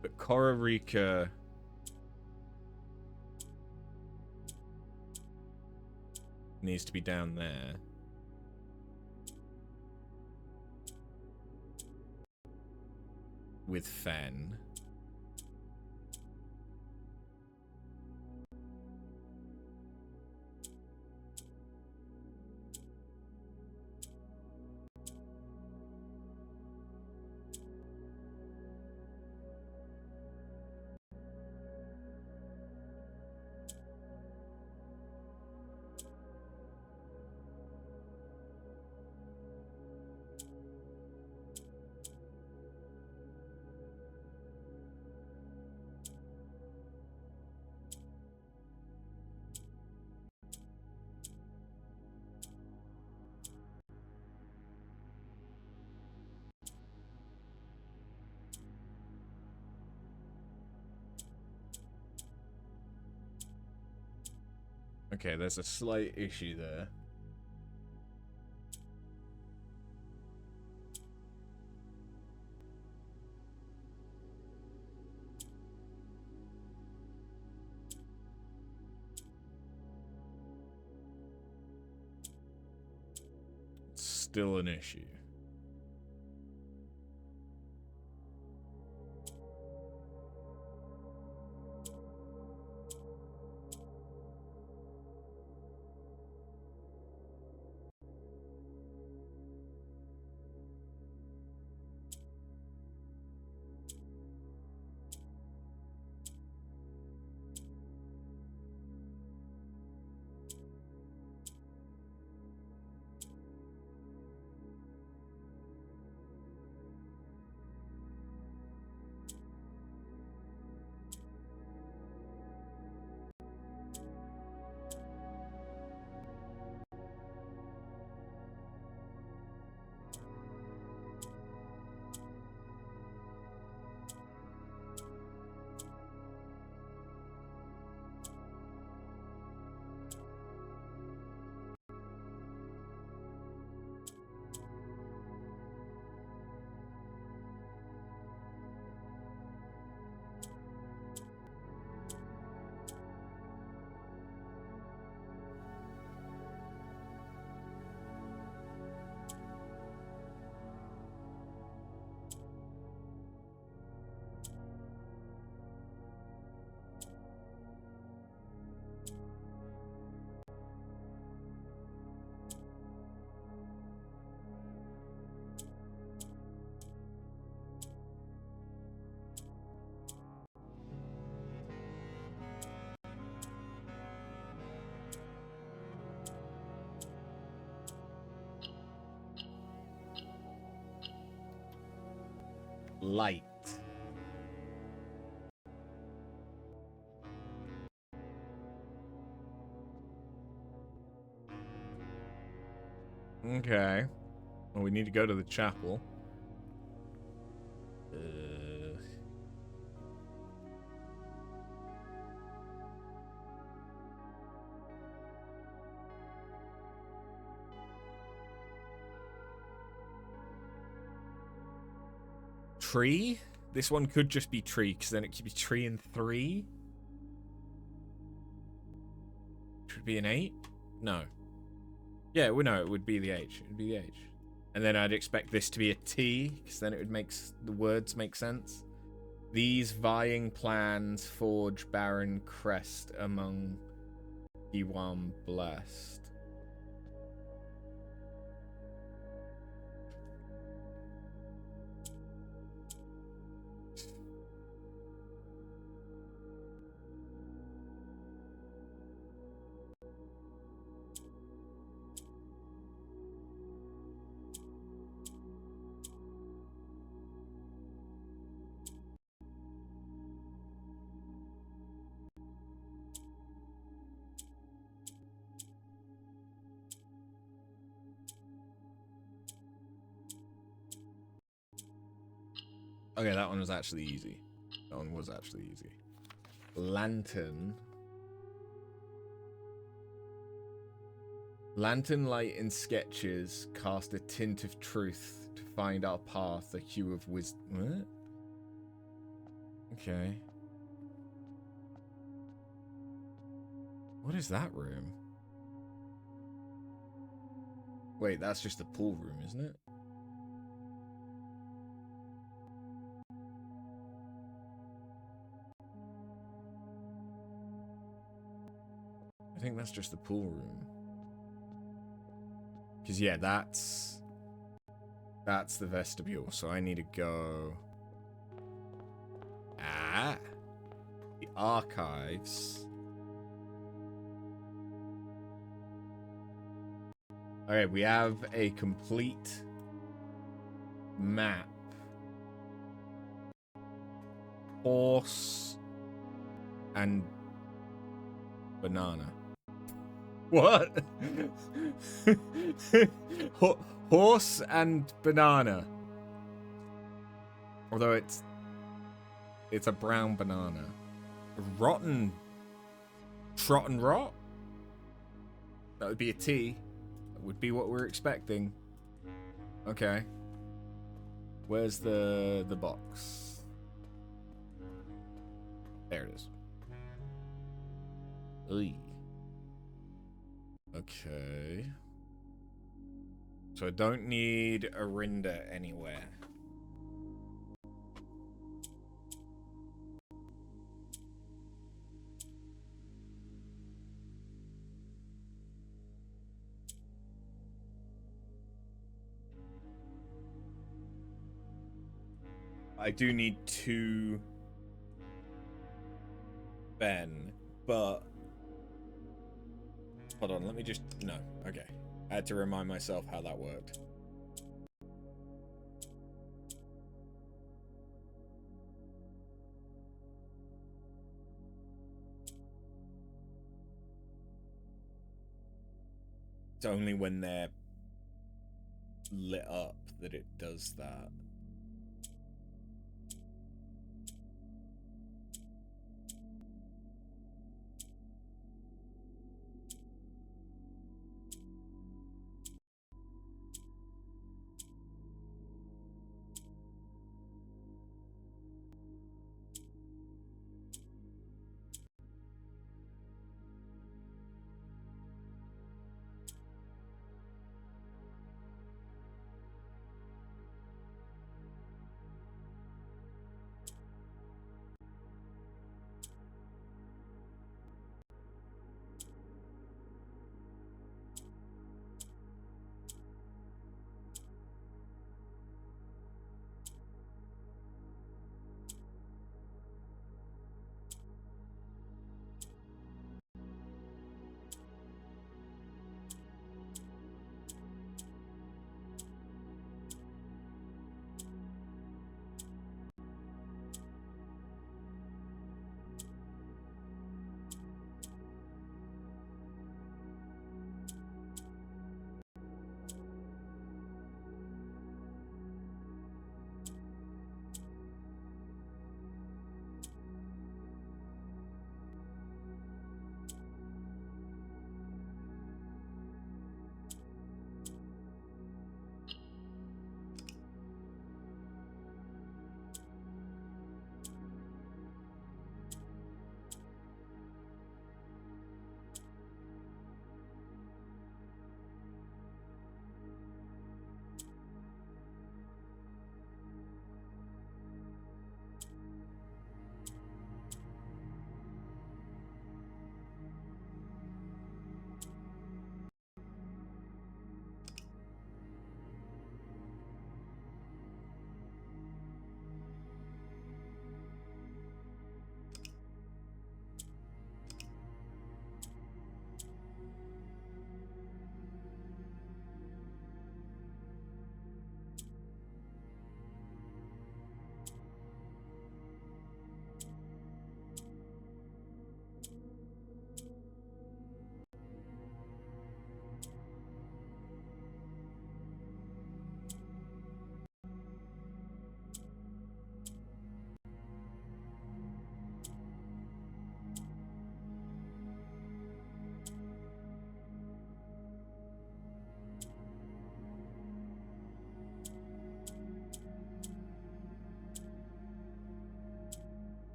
A: But Costa Rica... needs to be down there. With Fen. Okay, there's a slight issue there. It's still an issue. Light. Okay. Well, we need to go to the chapel. Tree? This one could just be tree, because then it could be tree in 3. Which would be an 8? No. Yeah, well, no, it would be the H. It would be the H. And then I'd expect this to be a T, because then it would make the words make sense. These vying plans forge barren crest among P1 blessed. Okay, that one was actually easy. That one was actually easy. Lantern. Lantern light in sketches cast a tint of truth to find our path, a hue of wisdom. What? Okay. What is that room? Wait, that's just the pool room, isn't it? I think that's just the pool room. Because, yeah, that's the vestibule, so I need to go... Ah! The archives. Okay, we have a complete map. Horse and banana. What? Horse and banana. Although it's a brown banana. Rotten. Trotten rot? That would be a T. That would be what we're expecting. Okay. Where's the box? There it is. Oy. Okay. So I don't need a render anywhere. I do need 2 Ben, but hold on, let me just... No, okay. I had to remind myself how that worked. It's only when they're lit up that it does that.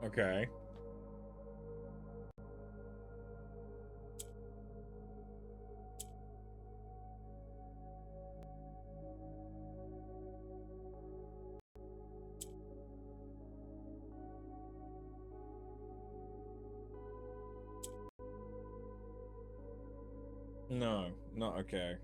A: Okay. No, not okay.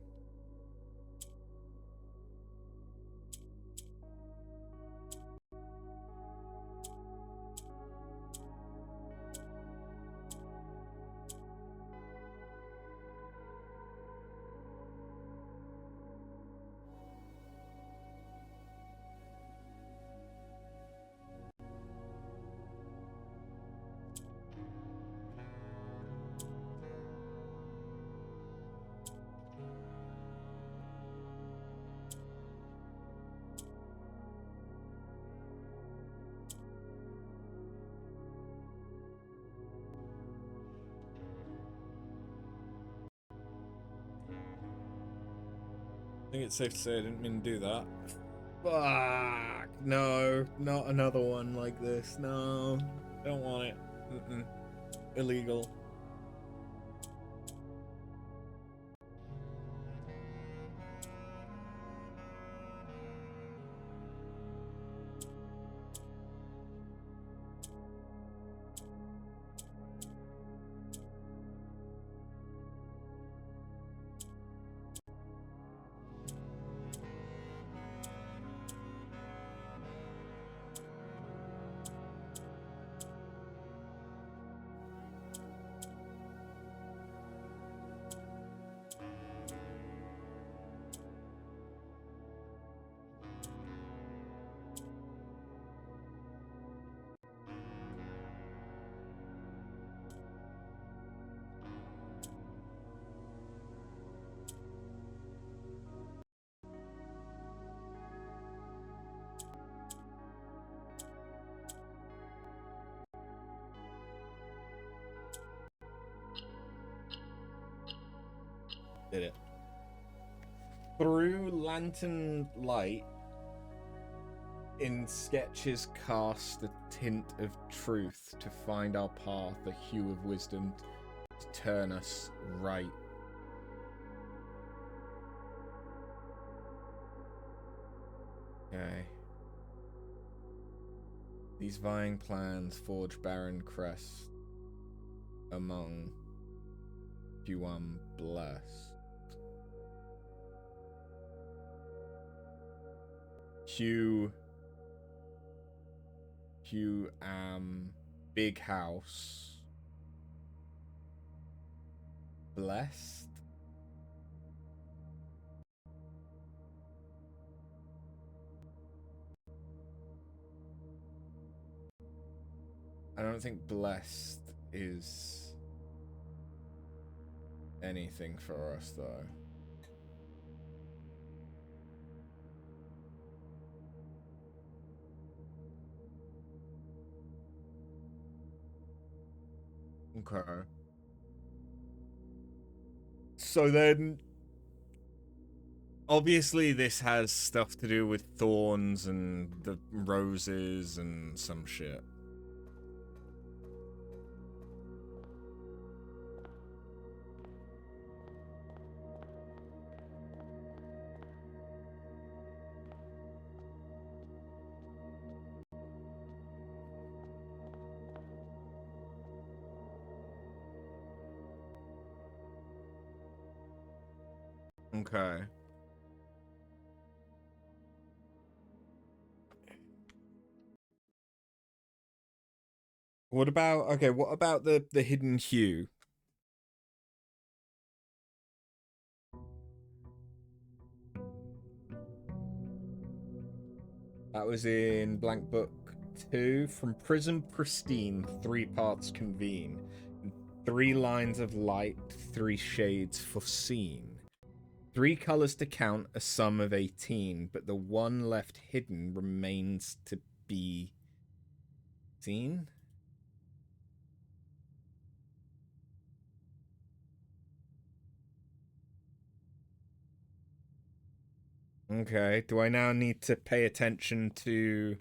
A: I think it's safe to say I didn't mean to do that. Fuck! No, not another one like this. No, don't want it. Mm-mm. Illegal. Did it. Through lantern light, in sketches cast a tint of truth to find our path, a hue of wisdom to turn us right. Okay. These vying plans forge barren crest among few blessed. Hugh big house blessed. I don't think blessed is anything for us though. Okay. So then, obviously this has stuff to do with thorns and the roses and some shit. Okay. What about what about the hidden hue? That was in Blank Book 2. From prison pristine, three paths convene. Three lines of light, three shades foreseen. Three colors to count, a sum of 18, but the one left hidden remains to be seen. Okay, do I now need to pay attention to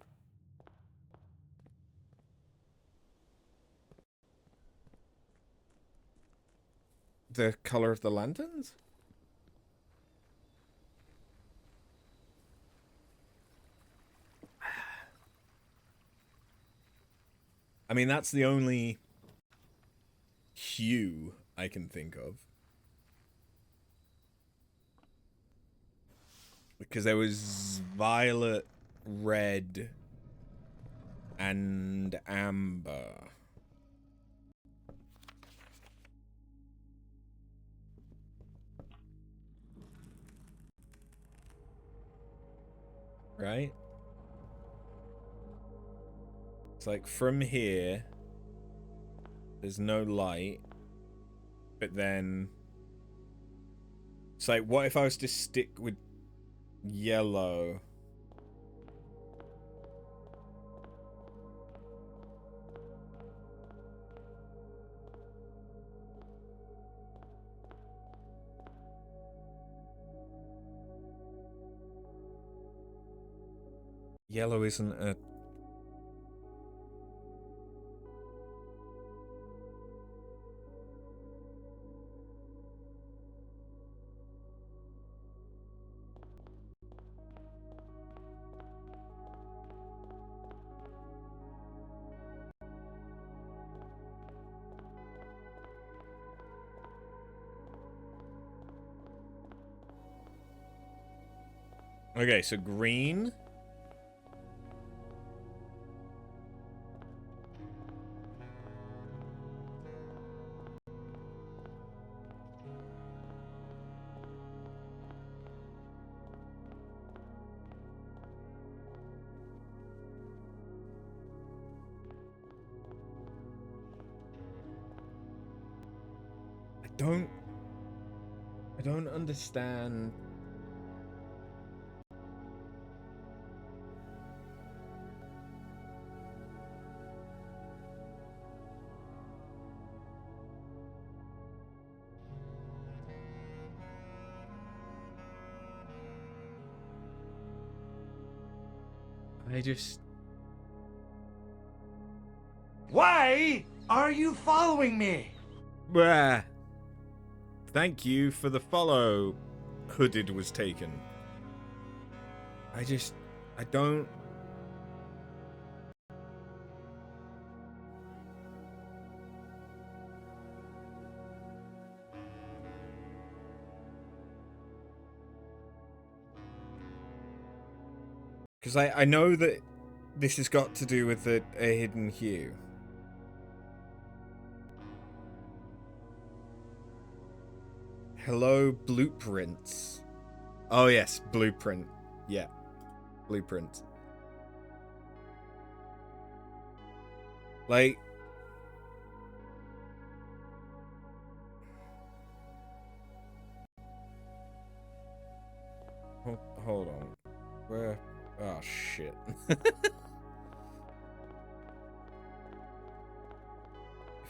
A: The color of the lanterns? I mean, that's the only hue I can think of. Because there was violet, red, and amber. Right? It's like from here, there's no light, but then it's like, what if I was to stick with yellow? Yellow isn't a... Okay, so green. I don't understand. I just...
B: Why are you following me?
A: Bah. Thank you for the follow. Hooded was taken. I don't... Because I know that this has got to do with a hidden hue. Hello, blueprints. Oh yes, blueprint. Yeah, blueprint. Like... Hold on. Where... Oh, shit. If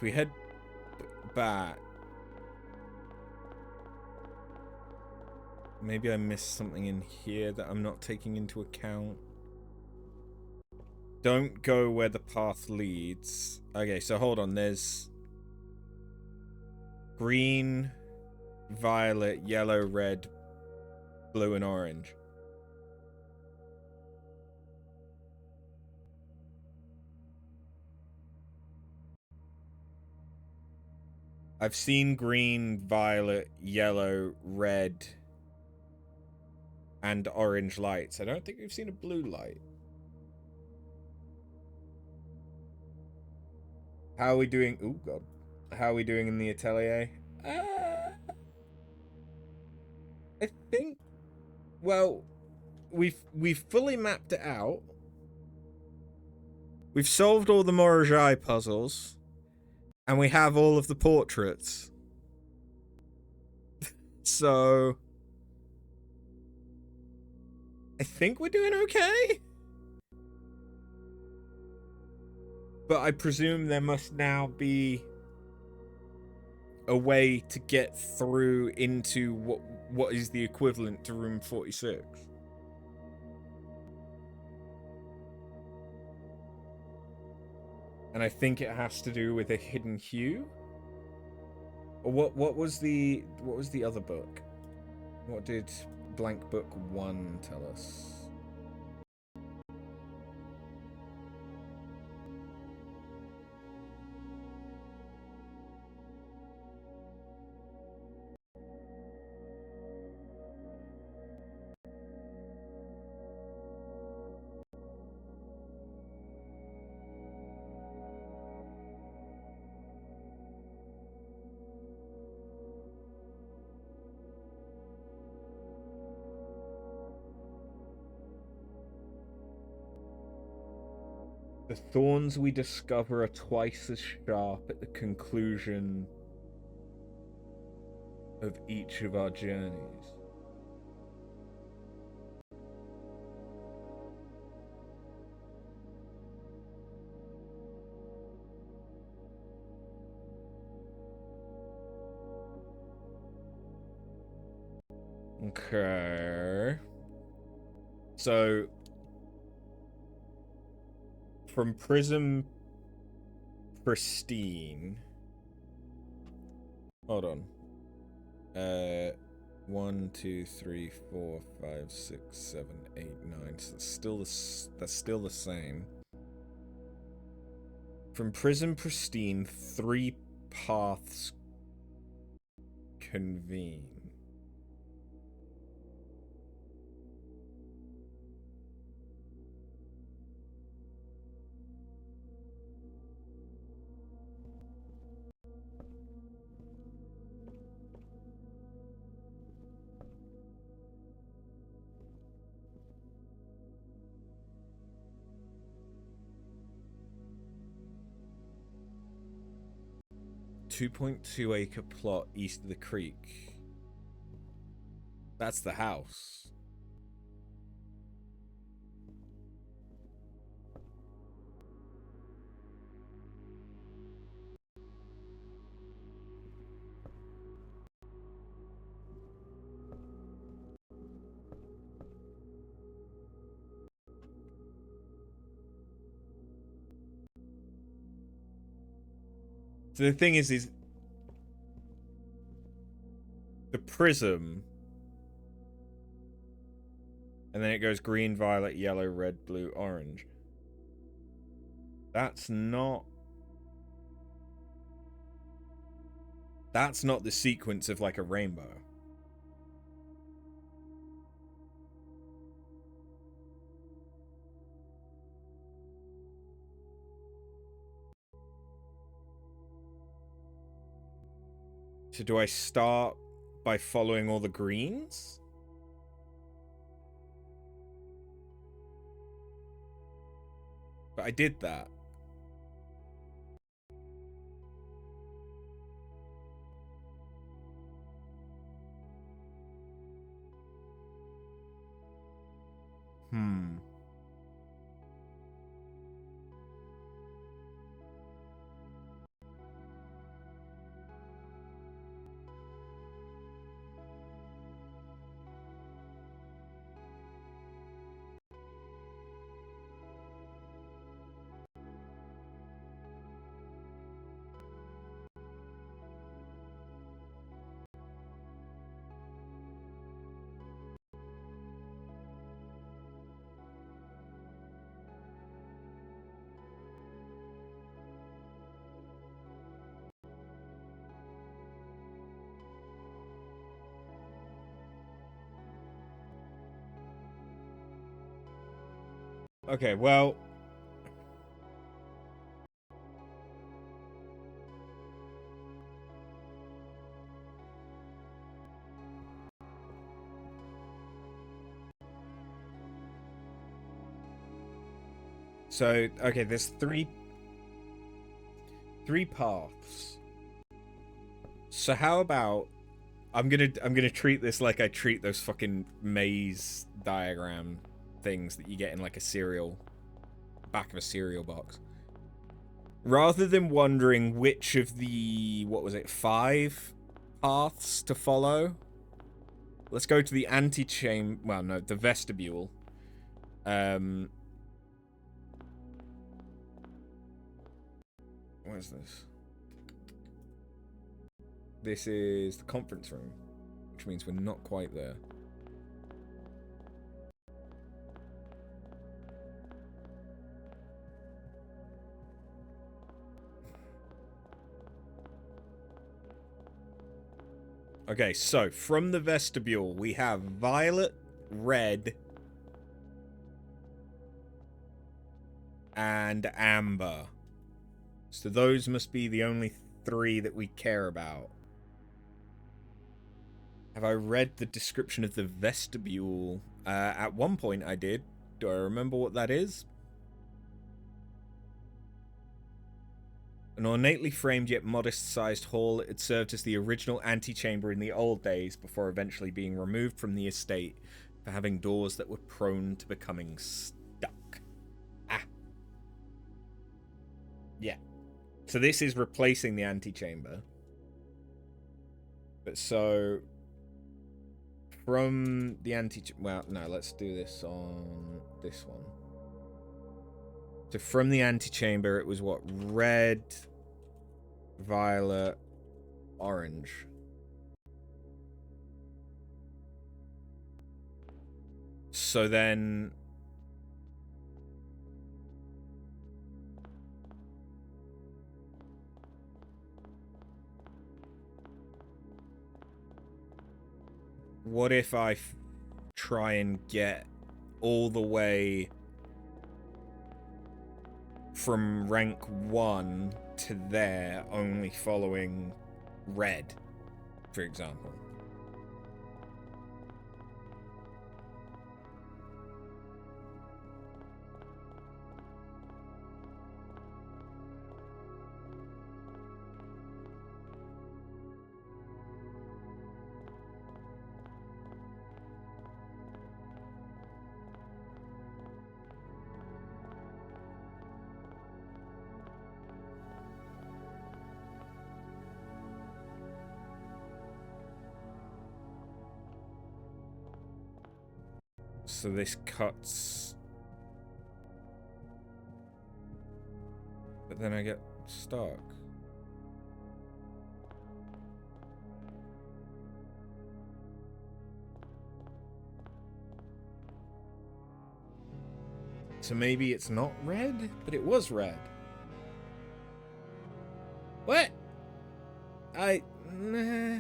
A: we head back... Maybe I missed something in here that I'm not taking into account. Don't go where the path leads. Okay, so hold on. There's... green, violet, yellow, red, blue, and orange. I've seen green, violet, yellow, red, and orange lights. I don't think we've seen a blue light. How are we doing? Oh god. How are we doing in the atelier? I think... Well, we've fully mapped it out. We've solved all the Morajai puzzles. And we have all of the portraits. So... I think we're doing okay? But I presume there must now be a way to get through into what is the equivalent to room 46. And I think it has to do with a hidden hue. What was the other book? What did blank book 1 tell us? The thorns we discover are twice as sharp at the conclusion of each of our journeys. Okay. So, from Prism Pristine. Hold on. 1, 2, 3, 4, 5, 6, 7, 8, 9. So that's still the same. From Prism Pristine, 3 paths convene. .2 acre plot east of the creek. That's the house. So the thing is the prism, and then it goes green, violet, yellow, red, blue, orange. That's not the sequence of like a rainbow. So do I start by following all the greens? But I did that. Okay, well, so okay, there's three paths. So how about I'm gonna treat this like I treat those fucking maze diagram things that you get in like a cereal, back of a cereal box. Rather than wondering which of the, what was it, 5 paths to follow, let's go to the antechamber, well no, the vestibule. What is this? This is the conference room, which means we're not quite there. Okay, so from the vestibule, we have violet, red, and amber. So those must be the only 3 that we care about. Have I read the description of the vestibule? At one point I did. Do I remember what that is? An ornately framed yet modest-sized hall, it served as the original antechamber in the old days before eventually being removed from the estate for having doors that were prone to becoming stuck. Ah. Yeah. So this is replacing the antechamber. But so... From the well, no, let's do this on this one. So from the antechamber, it was what? Red, violet, orange. So then... What if I try and get all the way from rank 1 to there, only following red, for example? So this cuts... But then I get stuck. So maybe it's not red, but it was red. What? Nah.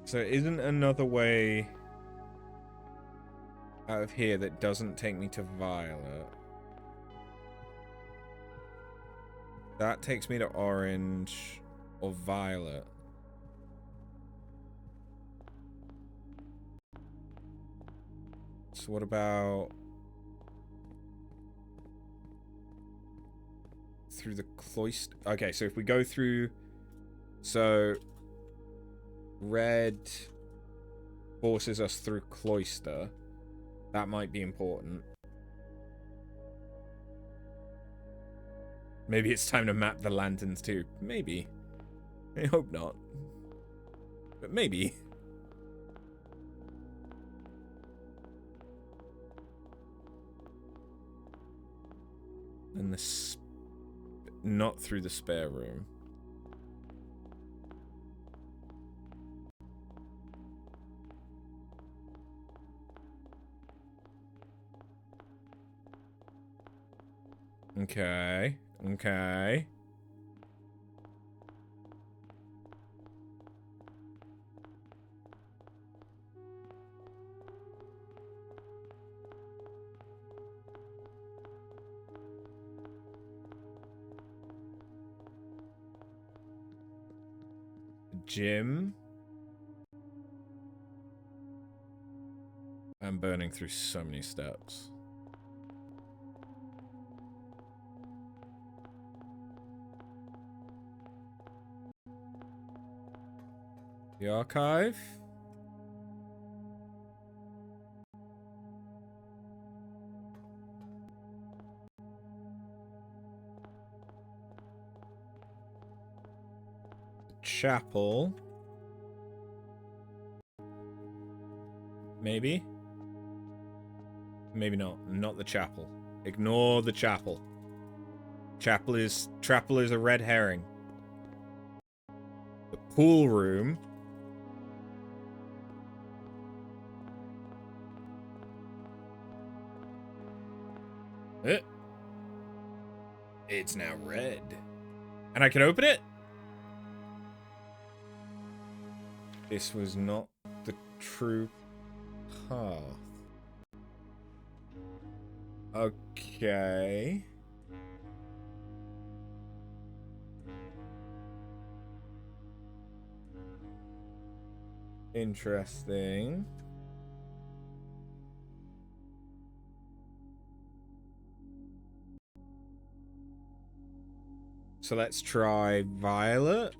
A: So isn't another way out of here that doesn't take me to violet? That takes me to orange or violet. So what about through the cloister? Okay, so if we go through... So... Red forces us through cloister. That might be important. Maybe it's time to map the lanterns too. Maybe. I hope not. But maybe. And the... Not through the spare room. Okay. Okay. Gym. I'm burning through so many steps. The archive. chapel. Maybe? Maybe not. Not the chapel. Ignore the chapel. Chapel is a red herring. The pool room. It's now red. And I can open it? This was not the true path. Okay. Interesting. So let's try Violet.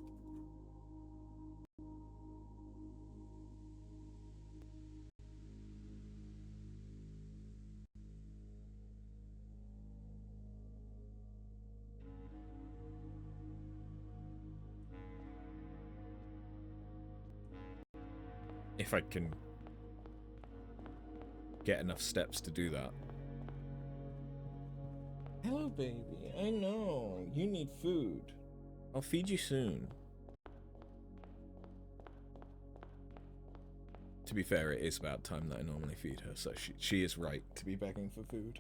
A: If I can get enough steps to do that. Hello, baby. I know. You need food. I'll feed you soon. To be fair, it is about time that I normally feed her, so she is right to be begging for food.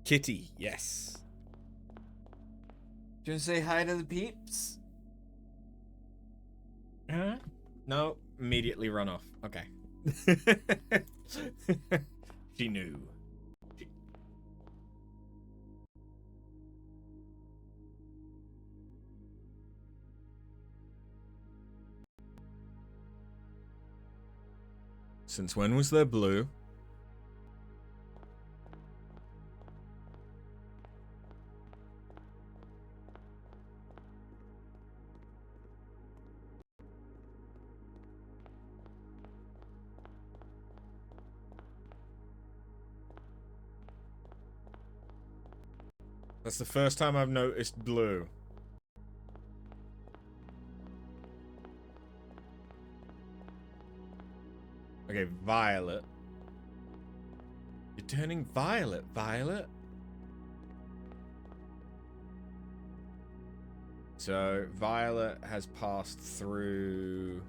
A: Kitty, yes.
C: Do you want to say hi to the peeps?
A: Huh? No, immediately run off. Okay. She knew. Since when was there blue? That's the first time I've noticed blue. Okay, violet. You're turning violet, Violet. So, Violet has passed through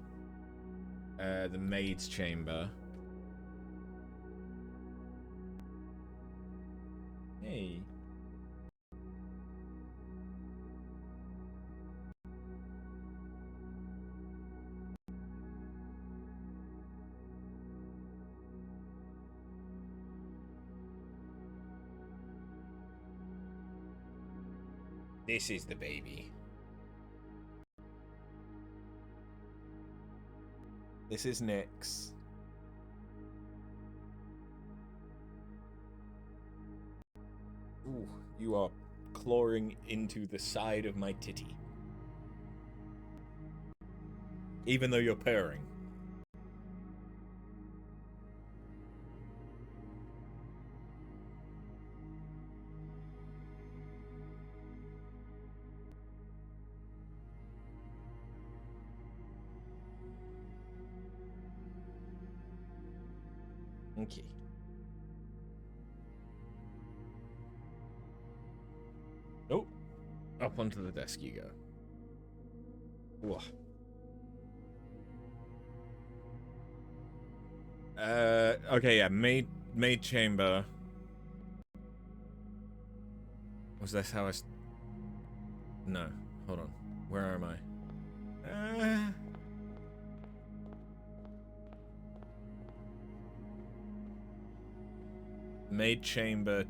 A: the maid's chamber. Hey. This is the baby. This is Nyx. Ooh, you are clawing into the side of my titty. Even though you're purring. Okay. Oh, up onto the desk you go. Whoa. Okay, yeah, maid chamber. Was this how No, hold on. Where am I? Maid chamber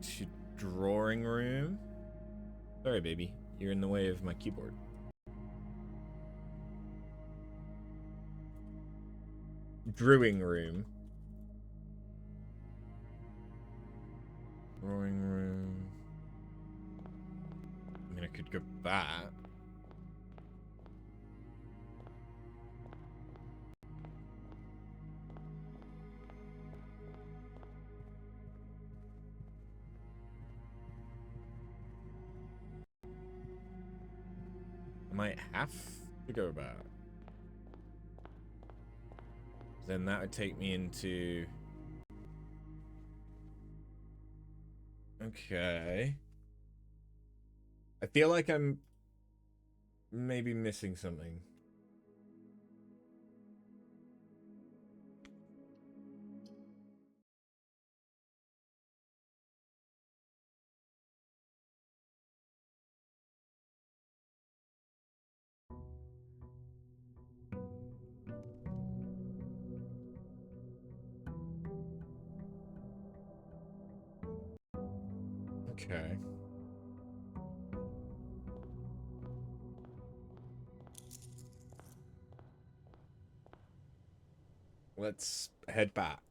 A: to drawing room. Sorry, baby. You're in the way of my keyboard. Brewing room. Drawing room. I mean, I could go that. might have to go back. Then that would take me into... Okay. I feel like I'm maybe missing something. Okay. Let's head back.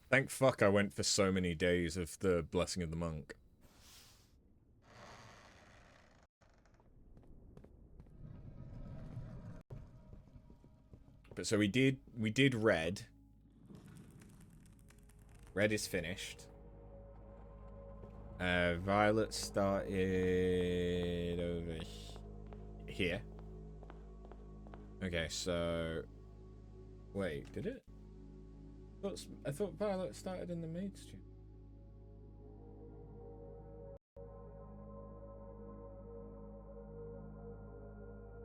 A: Thank fuck I went for so many days of the Blessing of the Monk. But so we did red. Red is finished. Violet started over here. Okay, so wait, did it? I thought Violet started in the maid's chamber.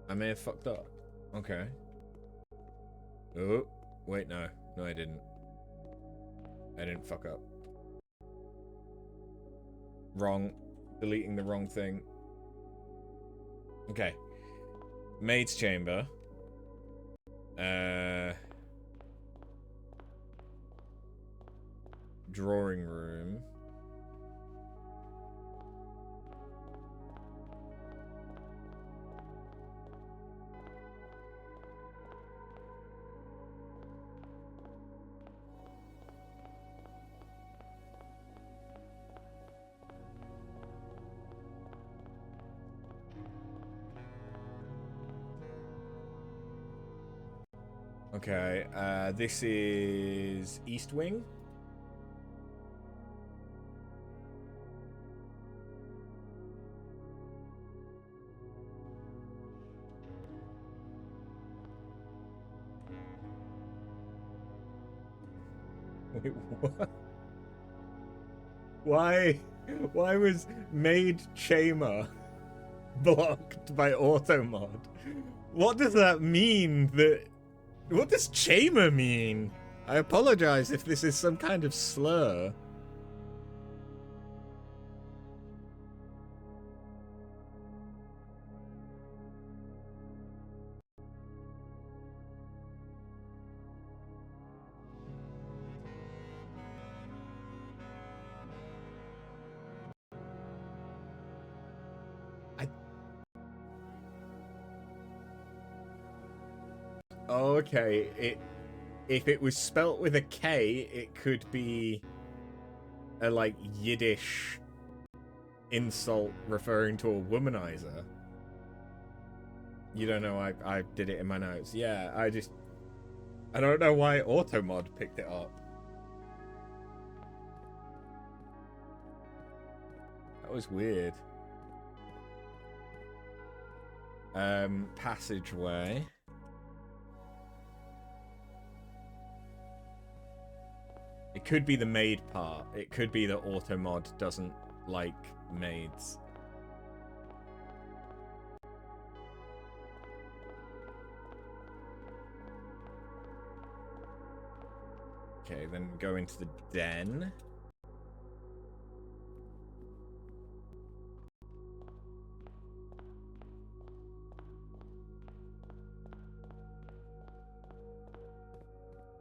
A: I may have fucked up. Okay. Oh, wait, no. No, I didn't. I didn't fuck up. Wrong. Deleting the wrong thing. Okay. Maid's chamber. Drawing room. Okay, this is East Wing. Wait, what? Why was Maid Chamber blocked by automod? What does that mean? What does Chamber mean? I apologize if this is some kind of slur. Okay, if it was spelt with a K, it could be a like Yiddish insult referring to a womanizer. You don't know I did it in my notes. Yeah, I don't know why Automod picked it up. That was weird. Passageway. It could be the maid part. It could be that Automod doesn't like maids. Okay, then go into the den.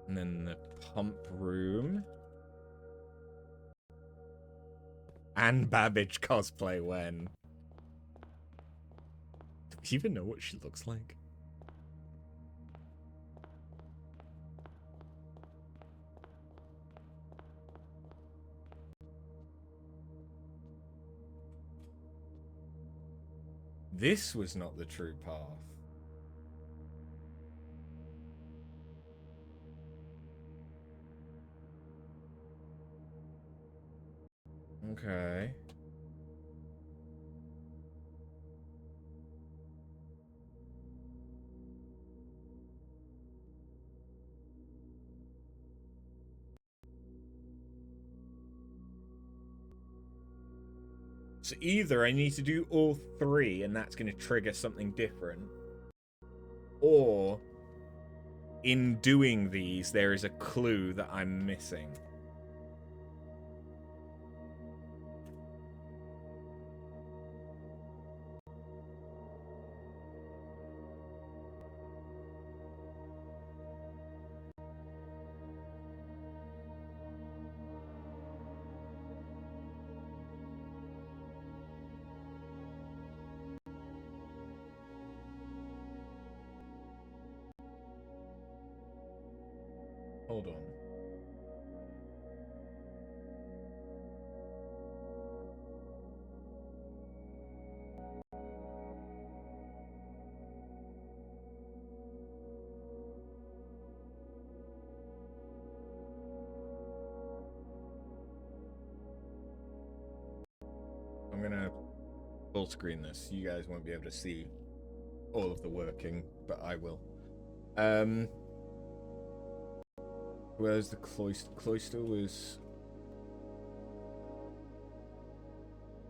A: And then the pump room. And Babbage cosplay when? Do we even know what she looks like? This was not the true path. Okay. So either I need to do all three and that's going to trigger something different, or in doing these there is a clue that I'm missing. Hold on. I'm gonna full screen this. You guys won't be able to see all of the working, but I will. Where's the cloister? Cloister was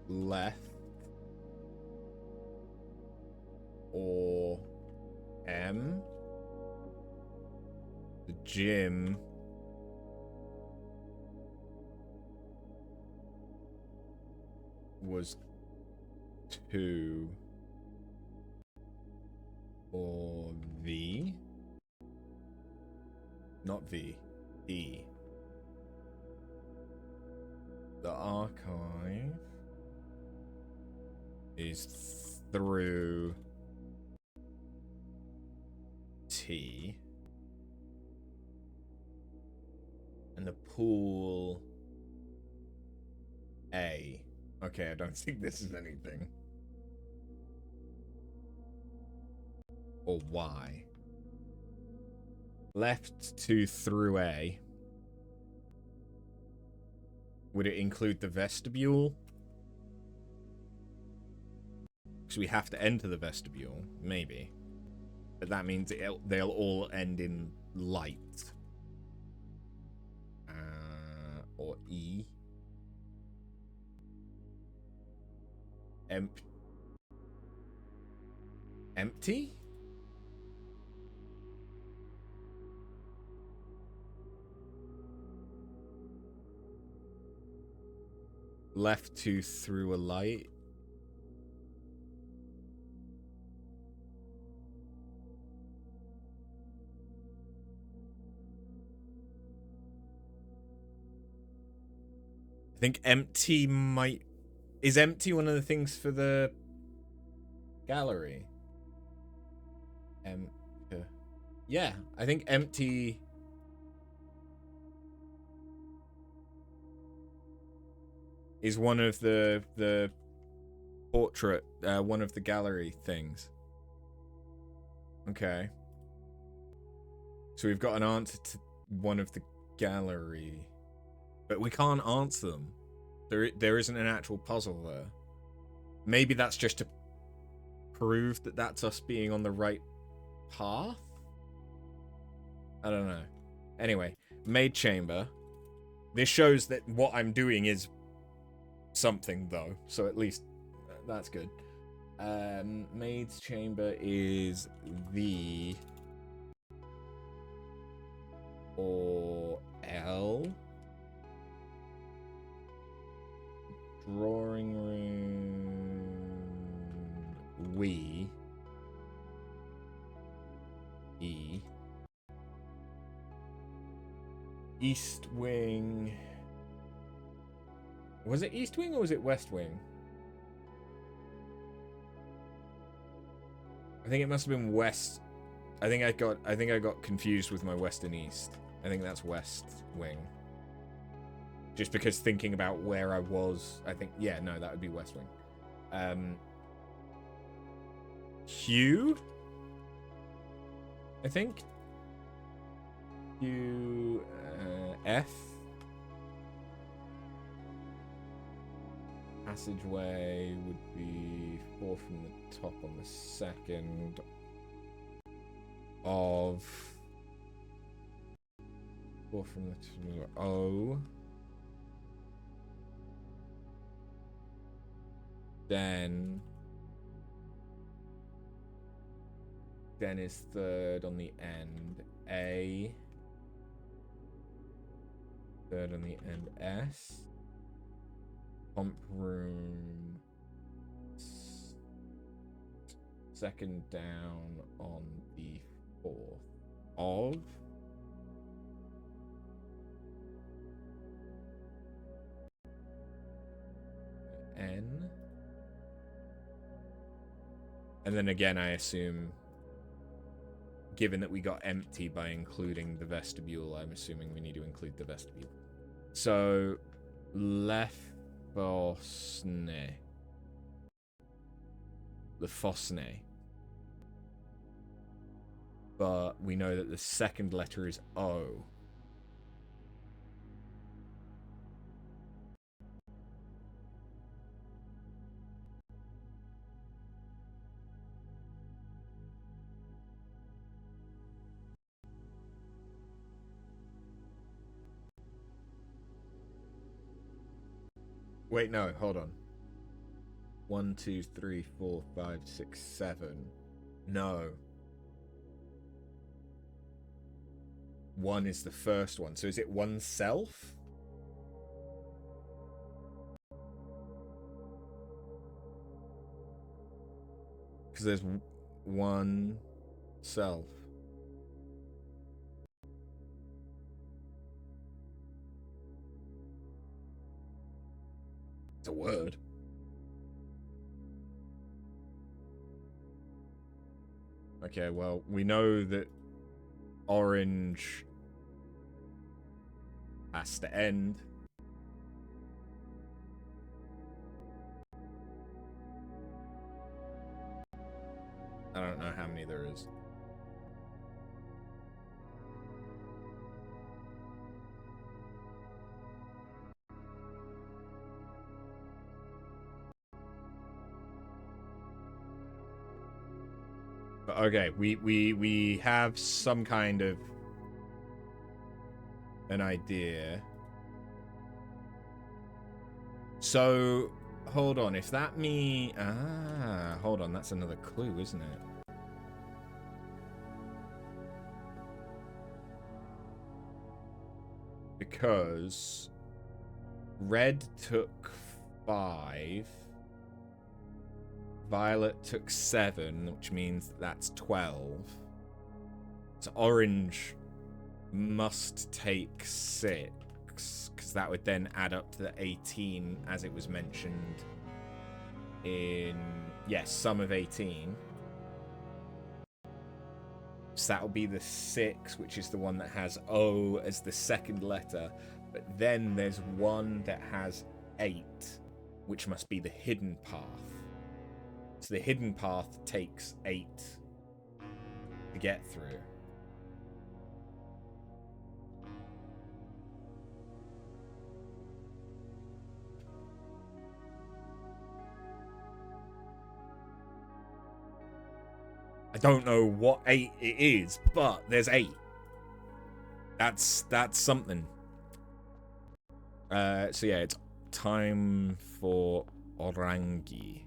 A: left or M. The gym was 2 or V. Not V. E. The archive is through T. And the pool A. Okay, I don't think this is anything. Or Y. Left 2 through A. Would it include the vestibule? Because we have to enter the vestibule, maybe. But that means they'll all end in light. Or E. Empty? Left 2 through a light. I think empty might... Is empty one of the things for the gallery? Yeah, I think empty... is one of the portrait, one of the gallery things. Okay. So we've got an answer to one of the gallery. But we can't answer them. There isn't an actual puzzle there. Maybe that's just to prove that that's us being on the right path? I don't know. Anyway, maid chamber. This shows that what I'm doing is something, though. So at least that's good. Maid's chamber is the... or L... Drawing room... we... E... East wing... Was it East Wing or was it West Wing? I think it must have been West. I think I got confused with my West and East. I think that's West Wing. Just because thinking about where I was, I think, yeah, no, that would be West Wing. Q, I think. Q, F. Passageway would be 4 from the top on the second of 4 from the top, O. Then is third on the end, A. Third on the end, S. Pump room. Second down on the 4th of. N. And then again, I assume, given that we got empty by including the vestibule, I'm assuming we need to include the vestibule. So, Lefosne. But we know that the second letter is O. Wait, no, hold on. 1, 2, 3, 4, 5, 6, 7. No. 1 is the first one. So is it oneself? Because there's one self. It's a word. Okay, well, we know that orange has to end. I don't know how many there is. But okay, we have some kind of an idea. So, hold on, if that hold on, that's another clue, isn't it? Because red took 5, violet took 7, which means that's 12. So orange must take 6, because that would then add up to the 18 as it was mentioned in, yes, sum of 18. So that will be the 6, which is the one that has O as the second letter. But then there's one that has 8, which must be the hidden path. So the hidden path takes 8 to get through. I don't know what 8 it is, but there's 8. That's something. So yeah, it's time for Orangi.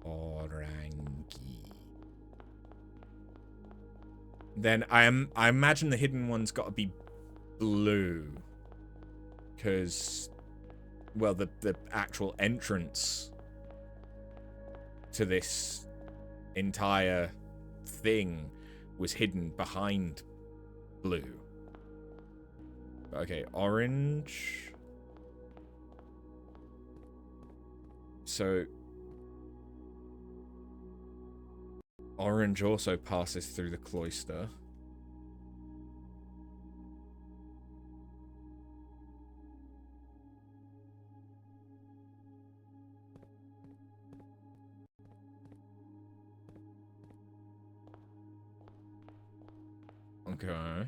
A: Orangi. Then I imagine the hidden one's got to be blue, because, well, the actual entrance to this entire thing was hidden behind blue. Okay, orange. So orange also passes through the cloister. Okay.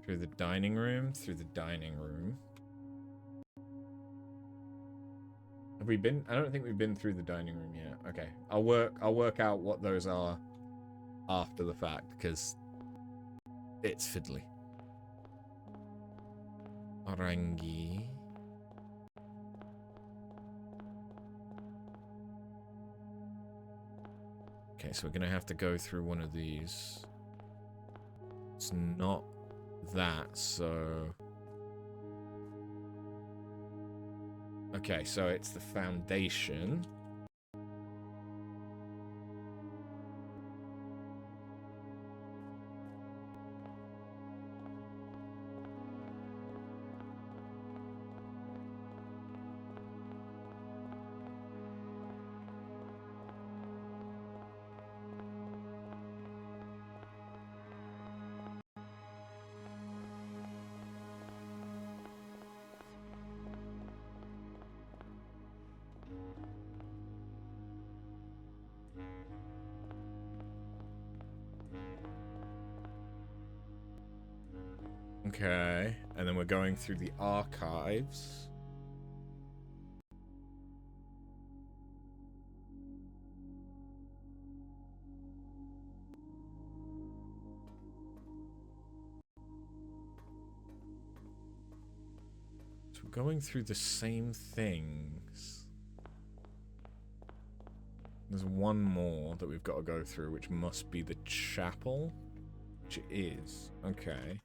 A: Through the dining room, through the dining room. Have we been? I don't think we've been through the dining room yet. Okay. I'll work out what those are after the fact, because it's fiddly. Orangi. Okay, so we're gonna have to go through one of these. It's not that, so... Okay, so it's the foundation. Okay, and then we're going through the archives. So we're going through the same things. There's one more that we've got to go through, which must be the chapel. Which it is. Okay.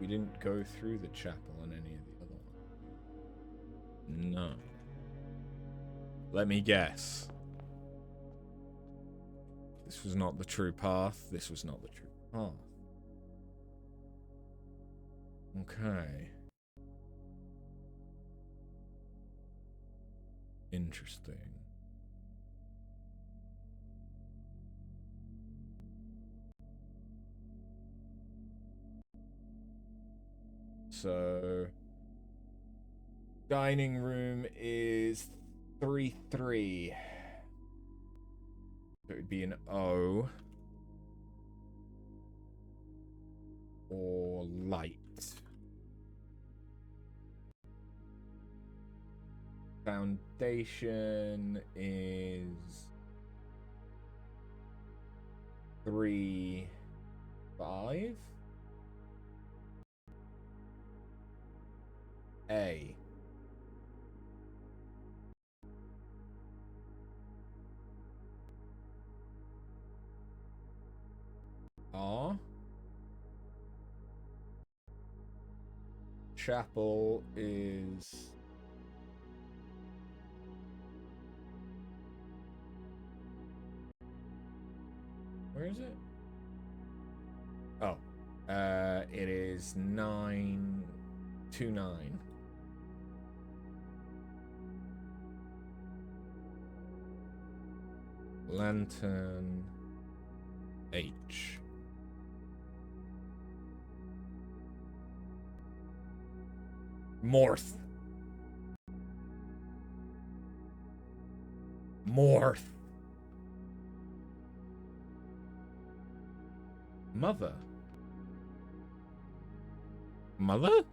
A: We didn't go through the chapel on any of the other ones. No. Let me guess. This was not the true path. This was not the true path. Okay. Interesting. So, dining room is 3-3. So it would be an O. Or light. Foundation is 3-5. A. R. Chapel is where is it? Oh. It is 9-9. Lantern H. Morth. Morth. Mother. Mother?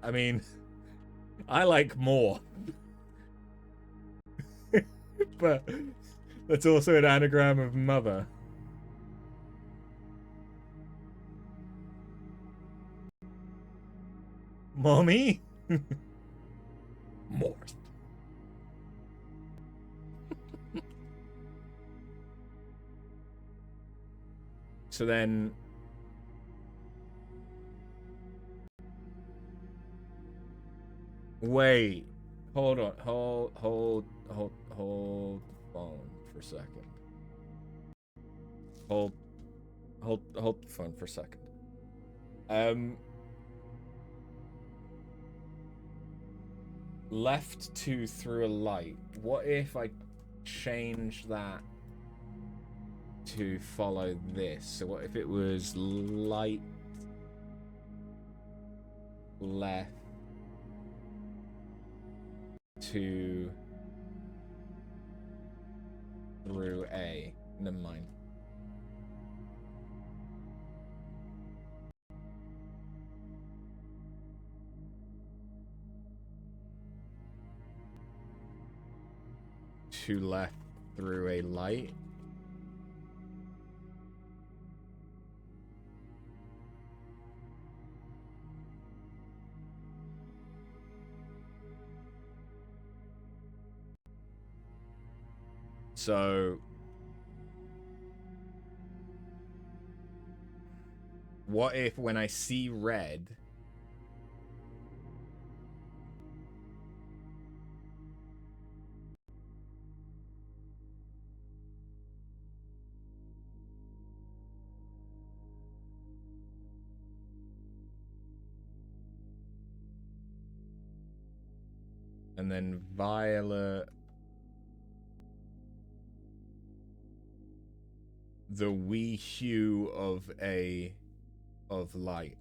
A: I mean, I like more. But that's also an anagram of mother. Mommy? Morth. So then... Wait. Hold on. Hold the phone for a second. Hold the phone for a second. Left 2 through a light. What if I change that to follow this. So what if it was light left to through A? Never mind. To left through a light. So what if when I see red, and then violet, the wee hue of light.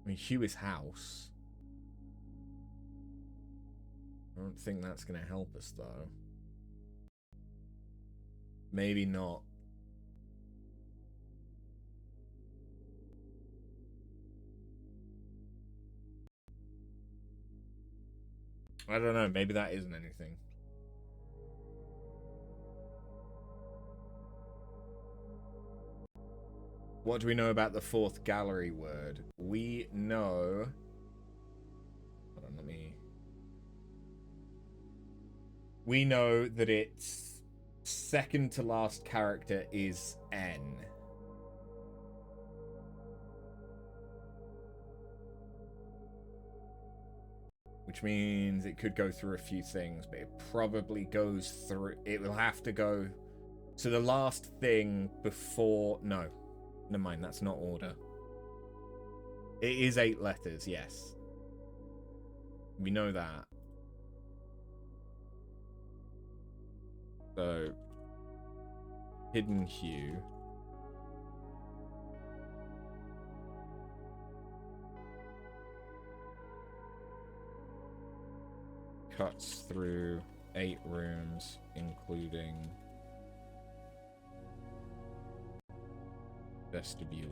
A: I mean, hue is house. I don't think that's going to help us, though. Maybe not. I don't know. Maybe that isn't anything. What do we know about the fourth gallery word? We know... Hold on, let me... We know that its second to last character is N. Which means it could go through a few things, but it probably goes through... It will have to go... So the last thing before... No. Never mind, that's not order. It is 8 letters, yes. We know that. So... Hidden hue. Cuts through 8 rooms, including vestibule.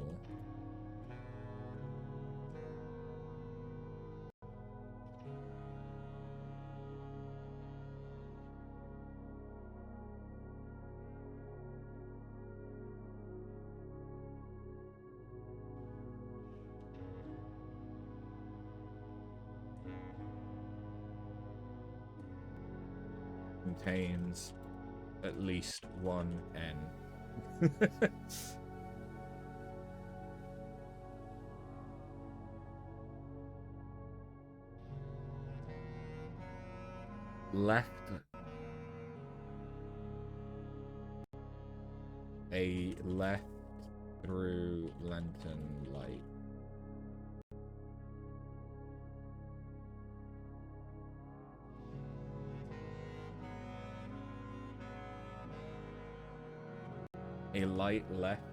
A: Contains at least one N. Left a left through lantern light. A light left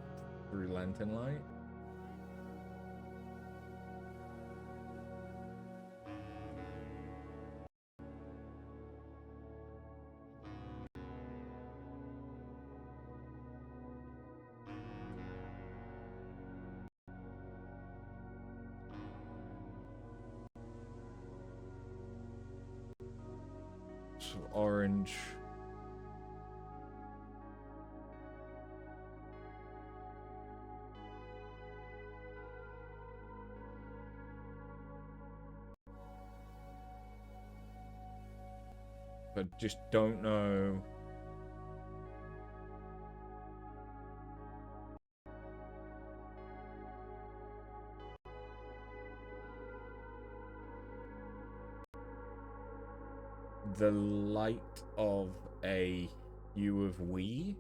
A: through lantern light. So orange. But just don't know. the light of a hue of we.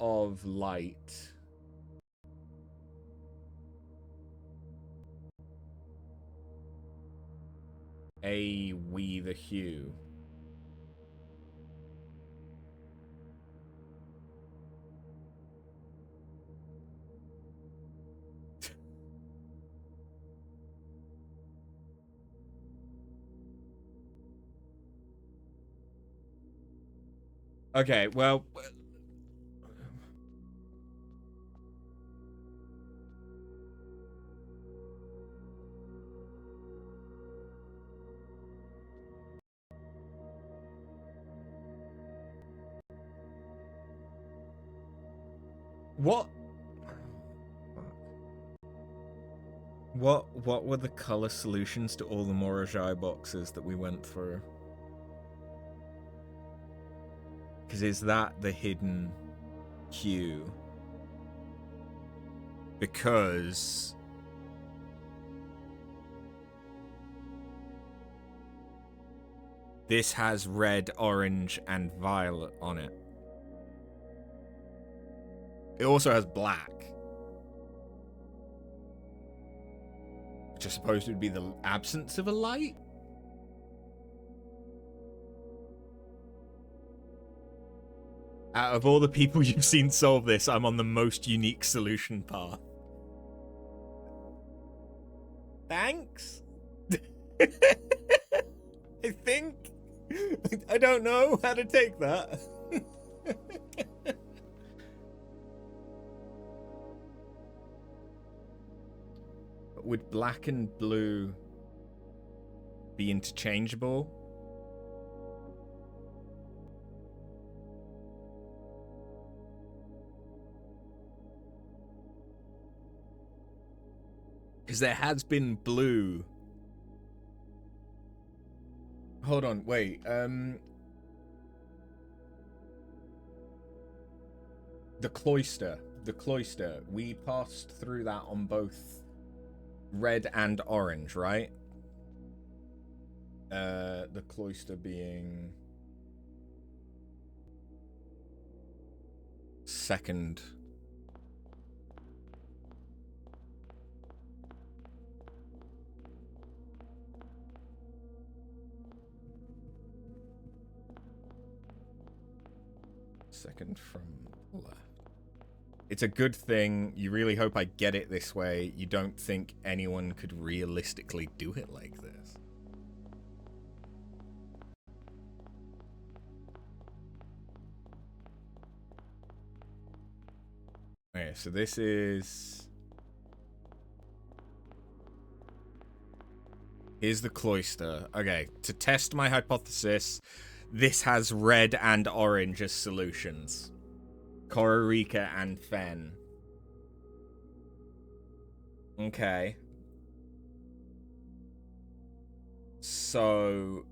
A: Of light. A we the hue. Okay, well, what were the color solutions to all the Morajai boxes that we went through? Because is that the hidden hue? Because this has red, orange, and violet on it. It also has black, which I suppose would be the absence of a light? Out of all the people you've seen solve this, I'm on the most unique solution path. Thanks? I think. I don't know how to take that. Would black and blue be interchangeable? Because there has been blue. Hold on, wait. The cloister. We passed through that on both red and orange, right? The cloister being second. Second from left. It's a good thing. You really hope I get it this way. You don't think anyone could realistically do it like this. Okay, so this is... Here's the cloister. Okay, to test my hypothesis, this has red and orange as solutions. Kororika and Fen. Okay. So...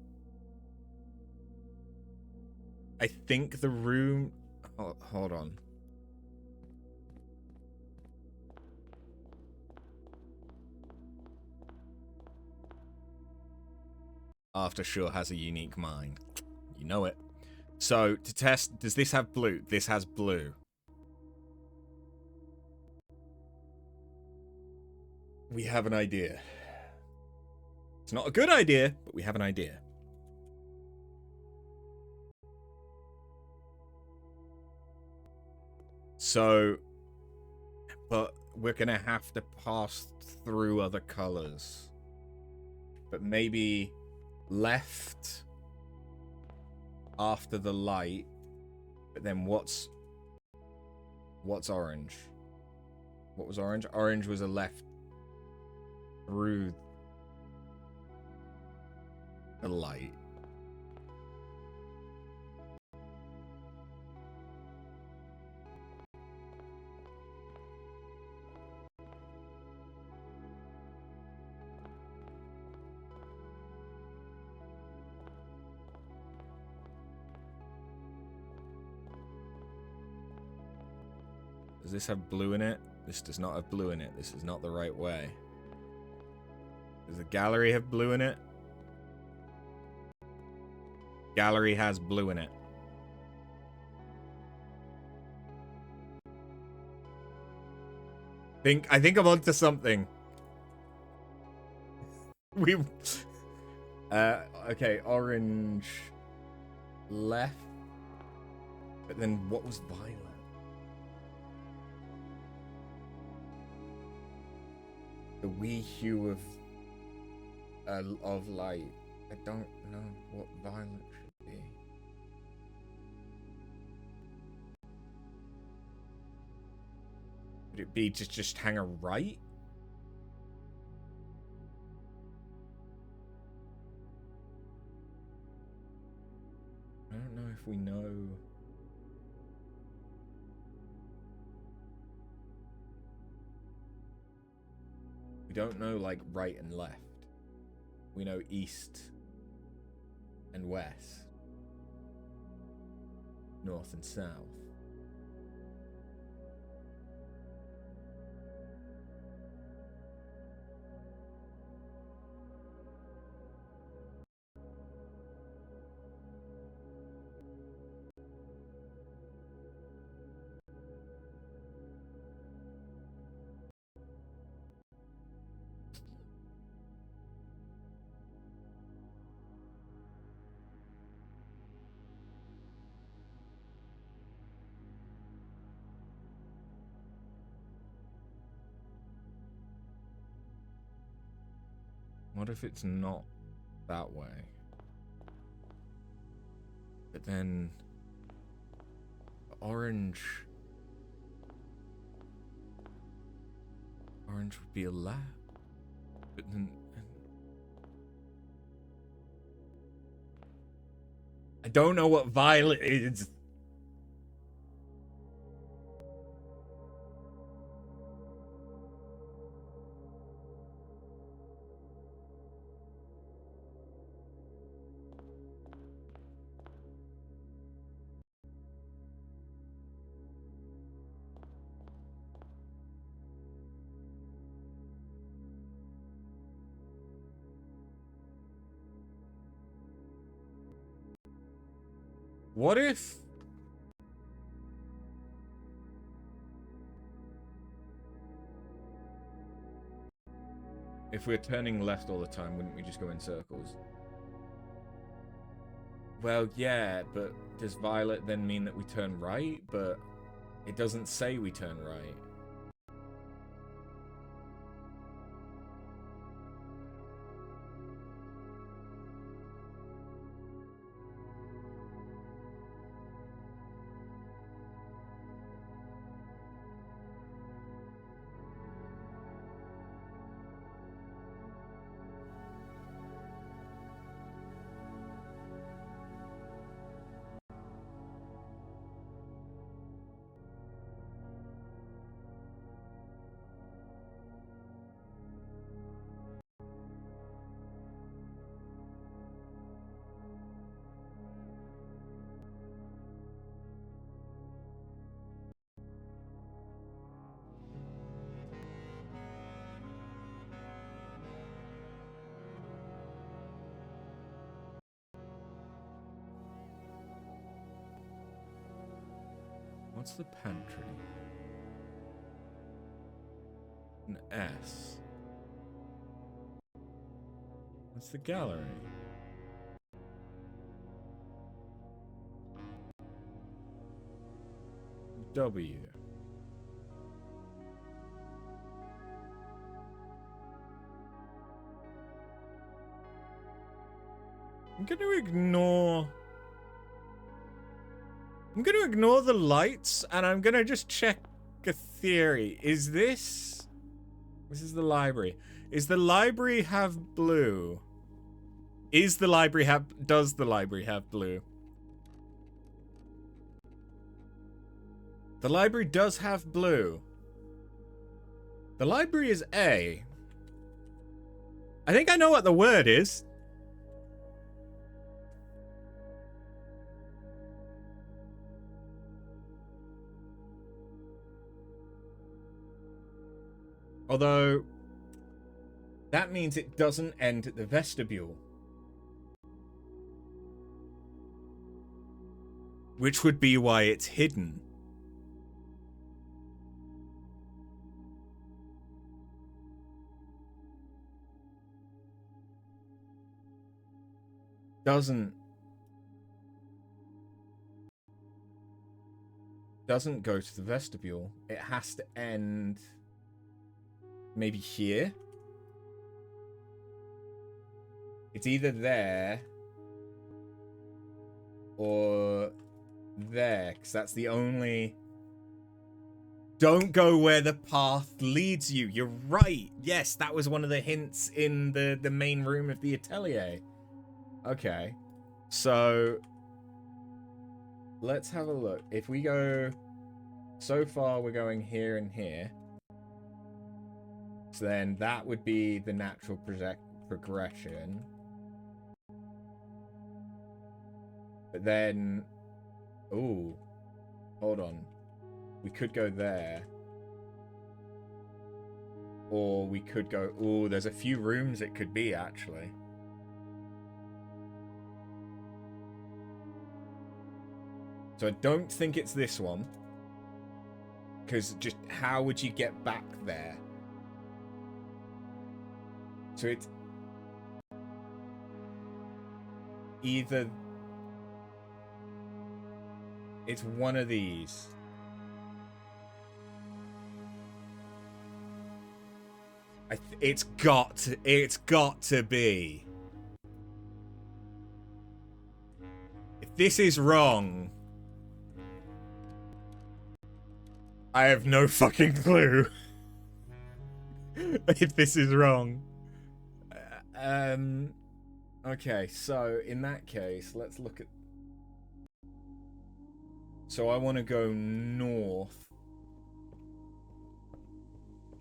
A: I think the room... Oh, hold on. After sure has a unique mind. You know it. So, to test, does this have blue? This has blue. We have an idea. It's not a good idea, but we have an idea. So, but we're gonna have to pass through other colors. But maybe left after the light, but then what's orange? What was orange? Orange was a left through the light. Does this have blue in it? This does not have blue in it. This is not the right way. Does the gallery have blue in it? Gallery has blue in it. I think I'm onto something. Okay, orange left. But then what was violet? The wee hue of light. I don't know what violet should be. Would it be just hang a right? I don't know if we know. We don't know, like, right and left. We know east and west. North and south. What if it's not that way? But then orange would be a left. But then I don't know what violet is. What if we're turning left all the time, wouldn't we just go in circles? Well, yeah, but does violet then mean that we turn right? But it doesn't say we turn right. What's the pantry? An S. What's the gallery? W. I'm going to ignore the lights, and I'm going to just check a theory. Is this is the library. Is the library have blue? Does the library have blue? The library does have blue. The library is A. I think I know what the word is. Although, that means it doesn't end at the vestibule. Which would be why it's hidden. Doesn't go to the vestibule. It has to end maybe here. It's either there or there, because that's the only... Don't go where the path leads you. You're right. Yes, that was one of the hints in the main room of the atelier. Okay. So let's have a look. If we go... So far, we're going here and here. So then that would be the natural progression. But then... Ooh. Hold on. We could go there. Or we could go... Ooh, there's a few rooms it could be, actually. So I don't think it's this one. Because just how would you get back there? So it's... Either... It's one of these. It's got to be. If this is wrong, I have no fucking clue. If this is wrong. Okay, so in that case, let's look at... So I want to go north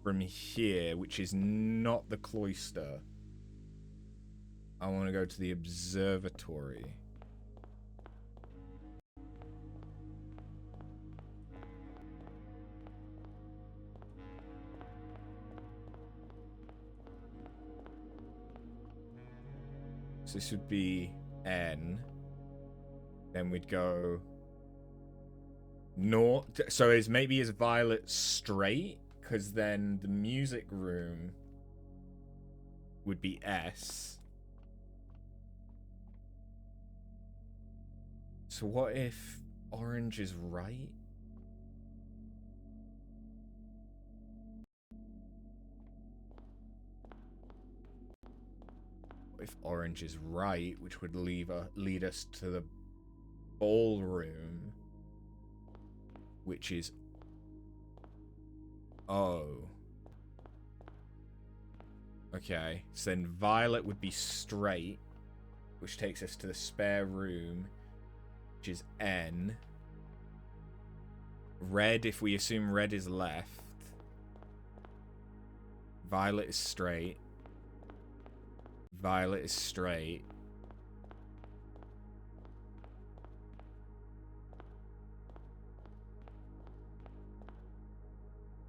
A: from here, which is not the cloister. I want to go to the observatory. So this would be N. Then we'd go north. So maybe is Violet straight? Because then the music room would be S. So what if orange is right? What if orange is right, which would lead us to the ballroom, which is O. Okay, so then violet would be straight, which takes us to the spare room, which is N. Red, if we assume red is left. Violet is straight. Violet is straight.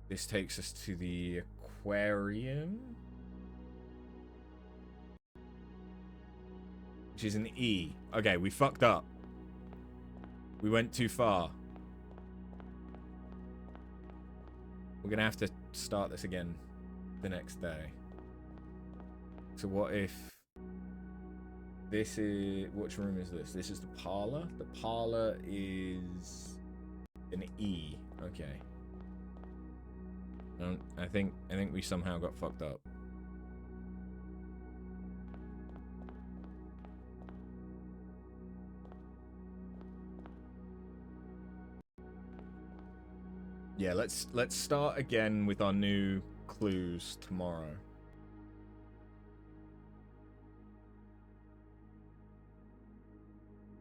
A: This takes us to the aquarium, which is an E. Okay, we fucked up. We went too far. We're gonna have to start this again the next day. So what if this is... Which room is this? This is the parlor? The parlor is an E. Okay. I think we somehow got fucked up. Yeah, let's start again with our new clues tomorrow.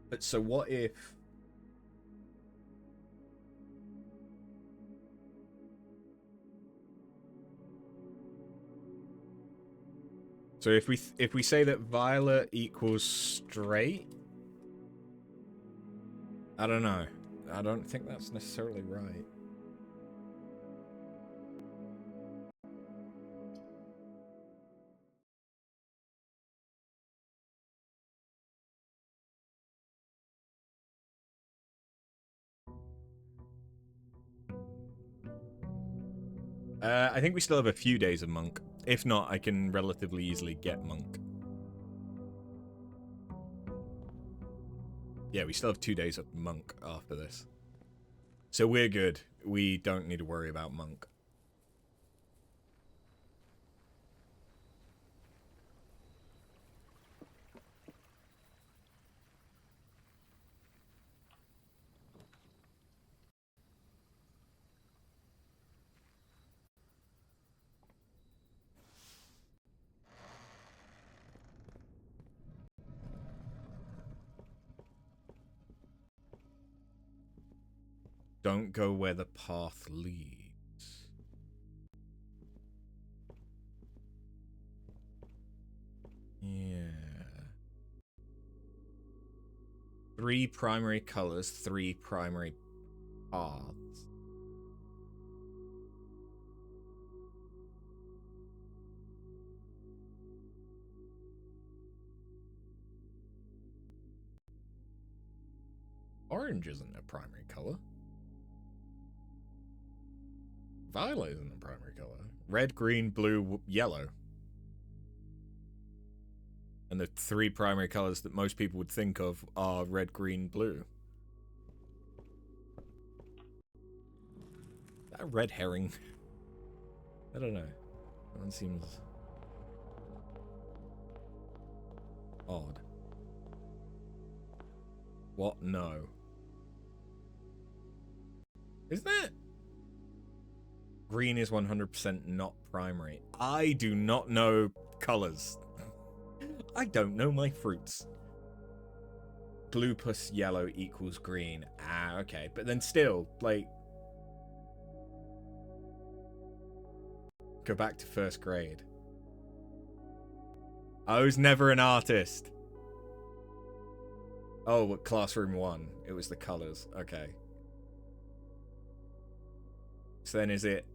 A: But so what if... So if we say that violet equals straight, I don't know. I don't think that's necessarily right. I think we still have a few days of monk. If not, I can relatively easily get monk. Yeah, we still have 2 days of monk after this. So we're good. We don't need to worry about monk. Don't go where the path leads. Yeah. 3 primary colors, 3 primary paths. Orange isn't a primary color. Violet isn't a primary color. Red, green, blue, yellow. And the 3 primary colors that most people would think of are red, green, blue. Is that a red herring? I don't know. That one seems odd. What? No. Isn't it? Green is 100% not primary. I do not know colors. I don't know my fruits. Blue plus yellow equals green. Ah, okay. But then still, like... Go back to first grade. I was never an artist. Oh, what, classroom 1. It was the colors. Okay. So then is it...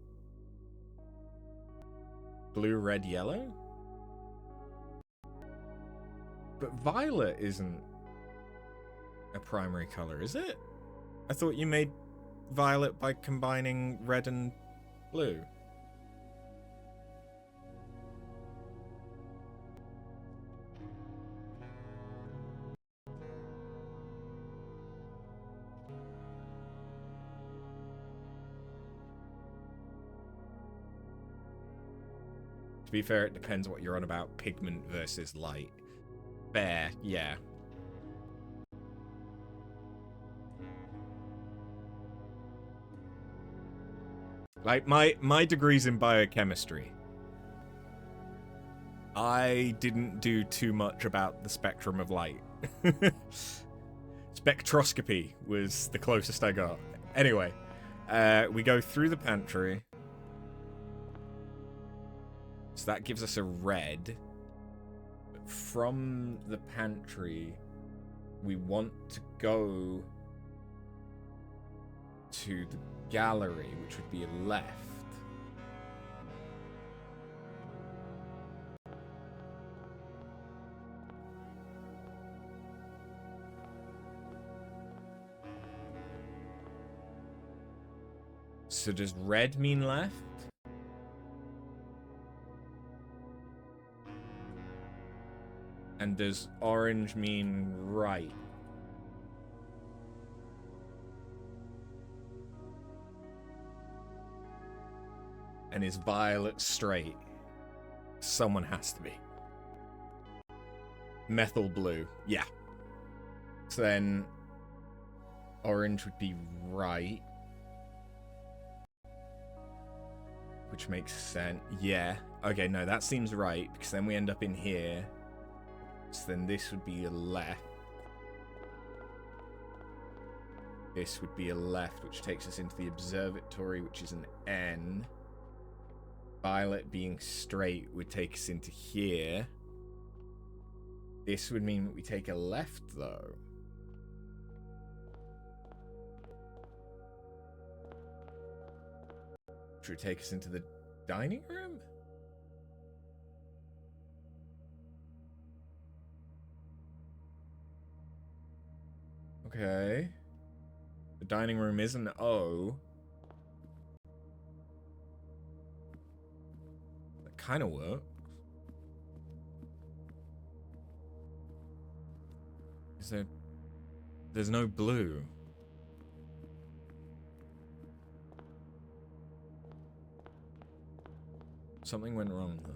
A: blue, red, yellow? But violet isn't a primary color, is it? I thought you made violet by combining red and blue. To be fair, it depends what you're on about, pigment versus light. Fair, yeah. Like, my degree's in biochemistry. I didn't do too much about the spectrum of light. Spectroscopy was the closest I got. Anyway, we go through the pantry. So that gives us a red. But from the pantry, we want to go to the gallery, which would be left. So does red mean left? And does orange mean right? And is violet straight? Someone has to be. Methyl blue. Yeah. So then orange would be right. Which makes sense. Yeah. Okay, no, that seems right, because then we end up in here. So then this would be a left. This would be a left, which takes us into the observatory, which is an N. Violet being straight would take us into here. This would mean that we take a left, though. Which would take us into the dining room? Okay. The dining room is an O. kind of works. Is there... There's no blue. Something went wrong there.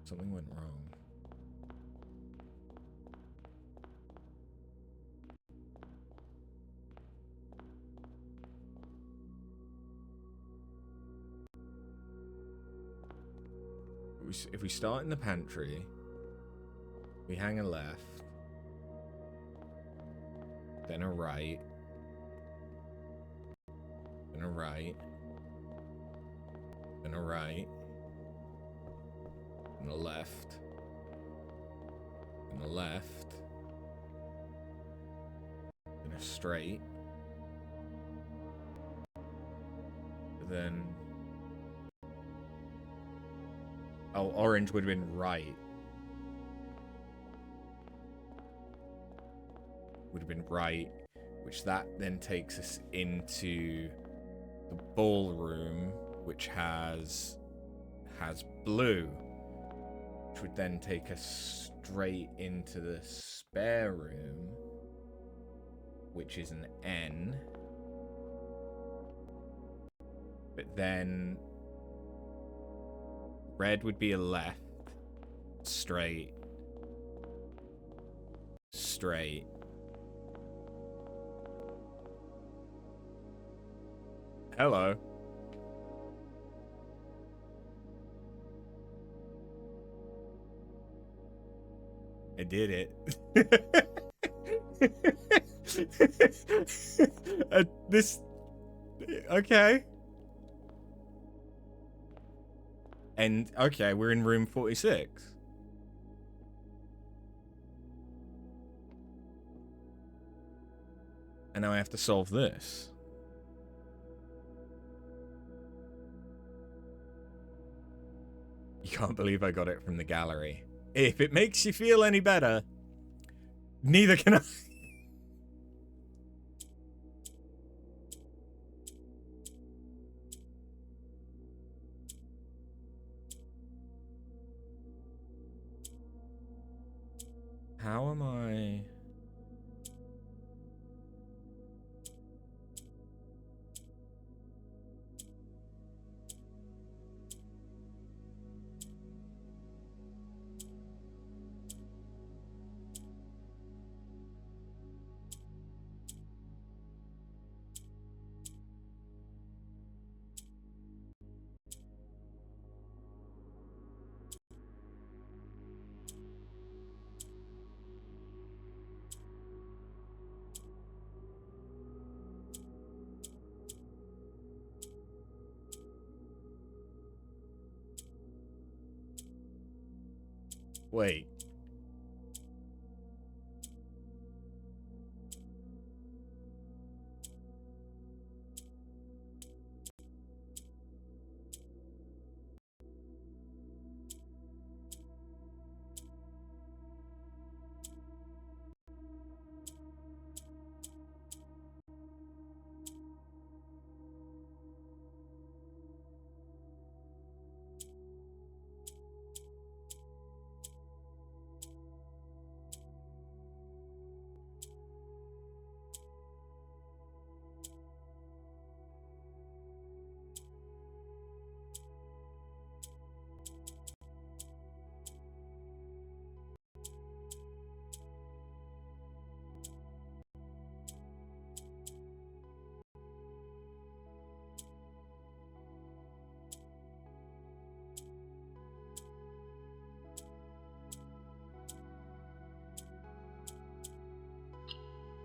A: Something went wrong. If we start in the pantry, we hang a left, then a right, then a right, then a right, and a left, and a left, and a straight, then... Oh, orange would have been right. Would have been right, which that then takes us into the ballroom, which has blue, which would then take us straight into the spare room, which is an N. But then red would be a left, straight, straight. Hello. I did it. This... Okay. And, okay, we're in room 46. And now I have to solve this. You can't believe I got it from the gallery. If it makes you feel any better, neither can I. How am I... Wait.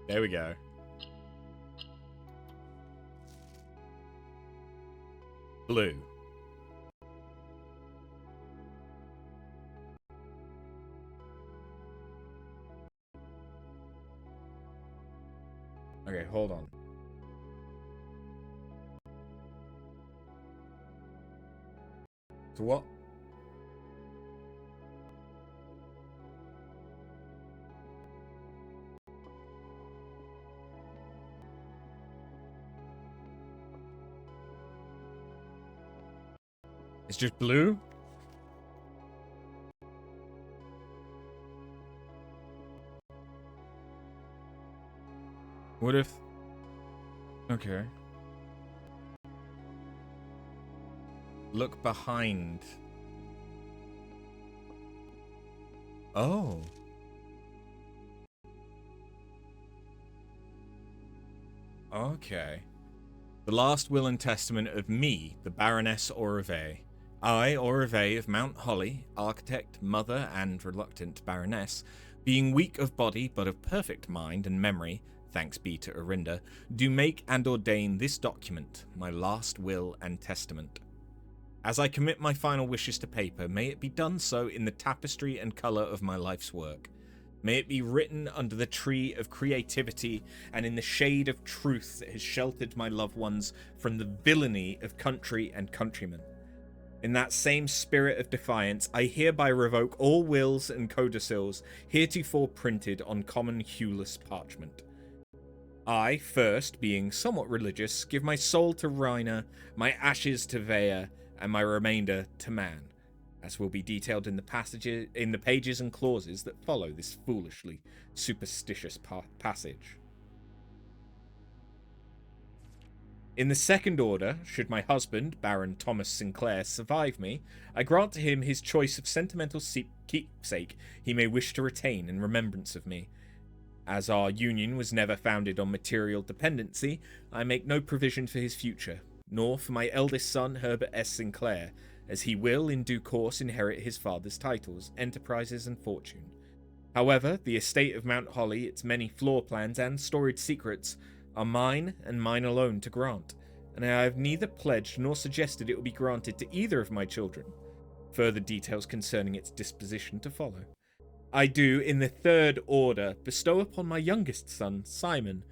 A: There we go. Blue. Okay, hold on. So what? It's just blue? What if... Okay. Look behind. Oh. Okay. The last will and testament of me, the Baroness Orevay. I, Orevay of Mount Holly, architect, mother, and reluctant Baroness, being weak of body but of perfect mind and memory, thanks be to Orinda, do make and ordain this document, my last will and testament. As I commit my final wishes to paper, may it be done so in the tapestry and colour of my life's work. May it be written under the tree of creativity and in the shade of truth that has sheltered my loved ones from the villainy of country and countrymen. In that same spirit of defiance, I hereby revoke all wills and codicils heretofore printed on common hueless parchment. I, first, being somewhat religious, give my soul to Reiner, my ashes to Vea, and my remainder to man, as will be detailed in the pages and clauses that follow this foolishly superstitious passage. In the second order, should my husband, Baron Thomas Sinclair, survive me, I grant to him his choice of sentimental keepsake he may wish to retain in remembrance of me. As our union was never founded on material dependency, I make no provision for his future, nor for my eldest son, Herbert S. Sinclair, as he will, in due course, inherit his father's titles, enterprises, and fortune. However, the estate of Mount Holly, its many floor plans and storied secrets, are mine and mine alone to grant, and I have neither pledged nor suggested it will be granted to either of my children. Further details concerning its disposition to follow. I do, in the third order, bestow upon my youngest son, Simon,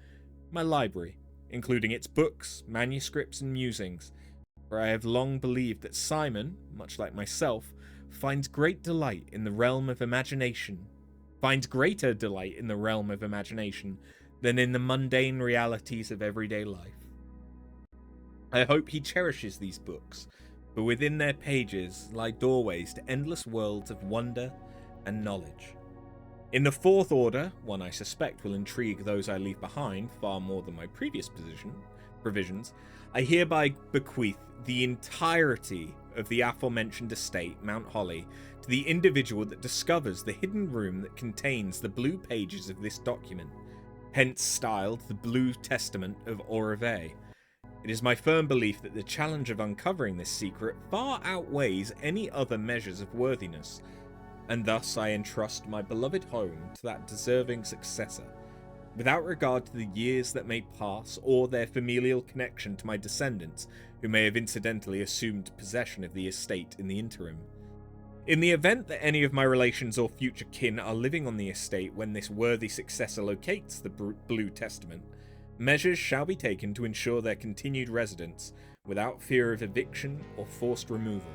A: my library, including its books, manuscripts, and musings, for I have long believed that Simon, much like myself, finds greater delight in the realm of imagination than in the mundane realities of everyday life. I hope he cherishes these books, for within their pages lie doorways to endless worlds of wonder and knowledge. In the fourth order, one I suspect will intrigue those I leave behind far more than my previous provisions, I hereby bequeath the entirety of the aforementioned estate, Mount Holly, to the individual that discovers the hidden room that contains the blue pages of this document, hence styled the Blue Testament of Orevay. It is my firm belief that the challenge of uncovering this secret far outweighs any other measures of worthiness, and thus I entrust my beloved home to that deserving successor, without regard to the years that may pass or their familial connection to my descendants who may have incidentally assumed possession of the estate in the interim. In the event that any of my relations or future kin are living on the estate when this worthy successor locates the Blue Testament, measures shall be taken to ensure their continued residence without fear of eviction or forced removal.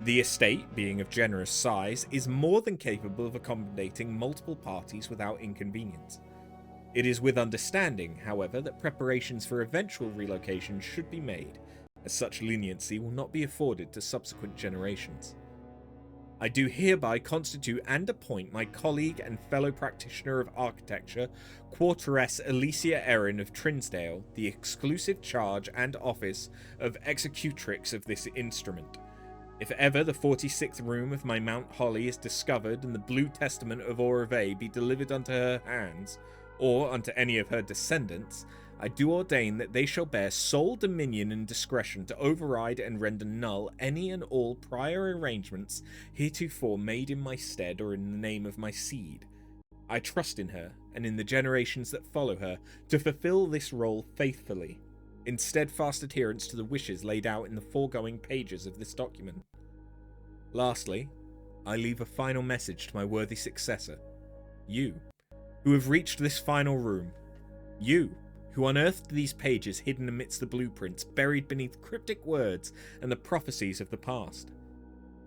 A: The estate, being of generous size, is more than capable of accommodating multiple parties without inconvenience. It is with understanding, however, that preparations for eventual relocation should be made, as such leniency will not be afforded to subsequent generations. I do hereby constitute and appoint my colleague and fellow practitioner of architecture, Quarteress Alicia Erin of Trinsdale, the exclusive charge and office of executrix of this instrument. If ever the 46th room of my Mount Holly is discovered and the Blue Testament of Orevay be delivered unto her hands, or unto any of her descendants, I do ordain that they shall bear sole dominion and discretion to override and render null any and all prior arrangements heretofore made in my stead or in the name of my seed. I trust in her, and in the generations that follow her, to fulfill this role faithfully, in steadfast adherence to the wishes laid out in the foregoing pages of this document. Lastly, I leave a final message to my worthy successor, you, who have reached this final room, you, who unearthed these pages hidden amidst the blueprints buried beneath cryptic words and the prophecies of the past.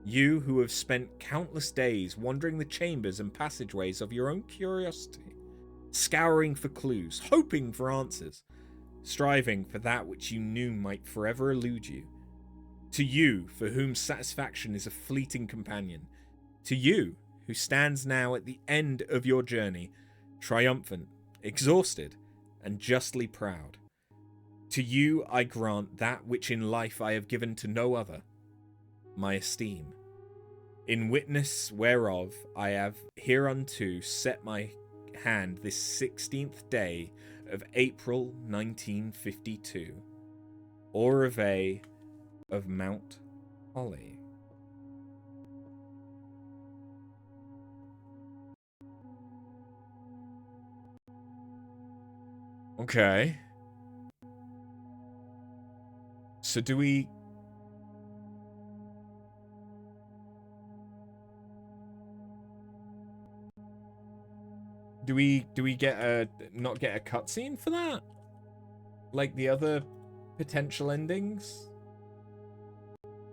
A: You who have spent countless days wandering the chambers and passageways of your own curiosity, scouring for clues, hoping for answers, striving for that which you knew might forever elude you. To you, for whom satisfaction is a fleeting companion. To you, who stands now at the end of your journey, triumphant, exhausted, and justly proud. To you I grant that which in life I have given to no other, my esteem. In witness whereof I have hereunto set my hand this 16th day of April 1952, Orave of Mount Holly. Okay. So do we... Do we get a... not get a cutscene for that? Like the other potential endings?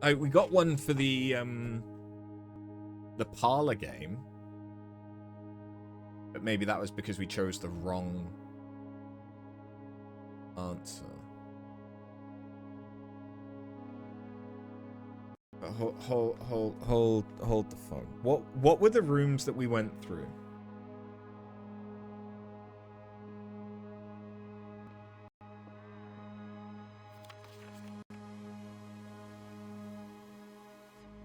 A: Oh, we got one for the parlor game. But maybe that was because we chose the wrong answer. But hold the phone. What were the rooms that we went through?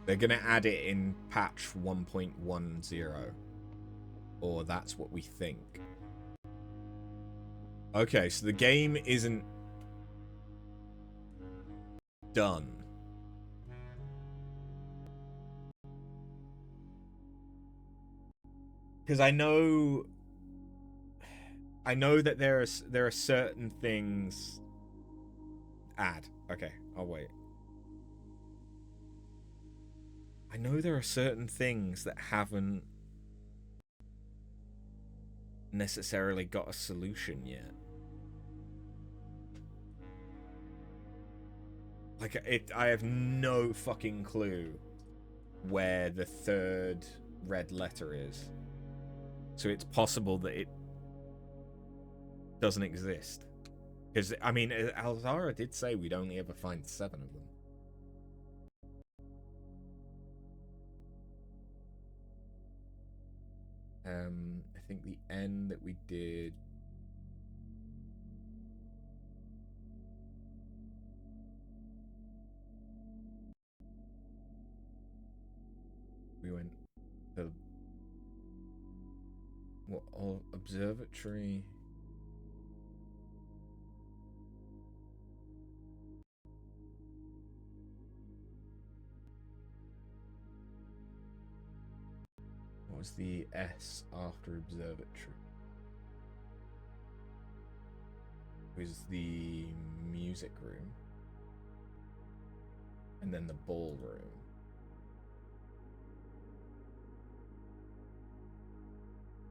A: They're gonna add it in patch 1.10. Or that's what we think. Okay, so the game isn't done. Because I know that there are certain things. Add. Okay, I'll wait. I know there are certain things that haven't necessarily got a solution yet. Like, I have no fucking clue where the third red letter is. So it's possible that it doesn't exist. Because, I mean, Alzara did say we'd only ever find 7 of them. I think the end that we did... We went to... what, observatory? What was the S after observatory? It was the music room. And then the ballroom.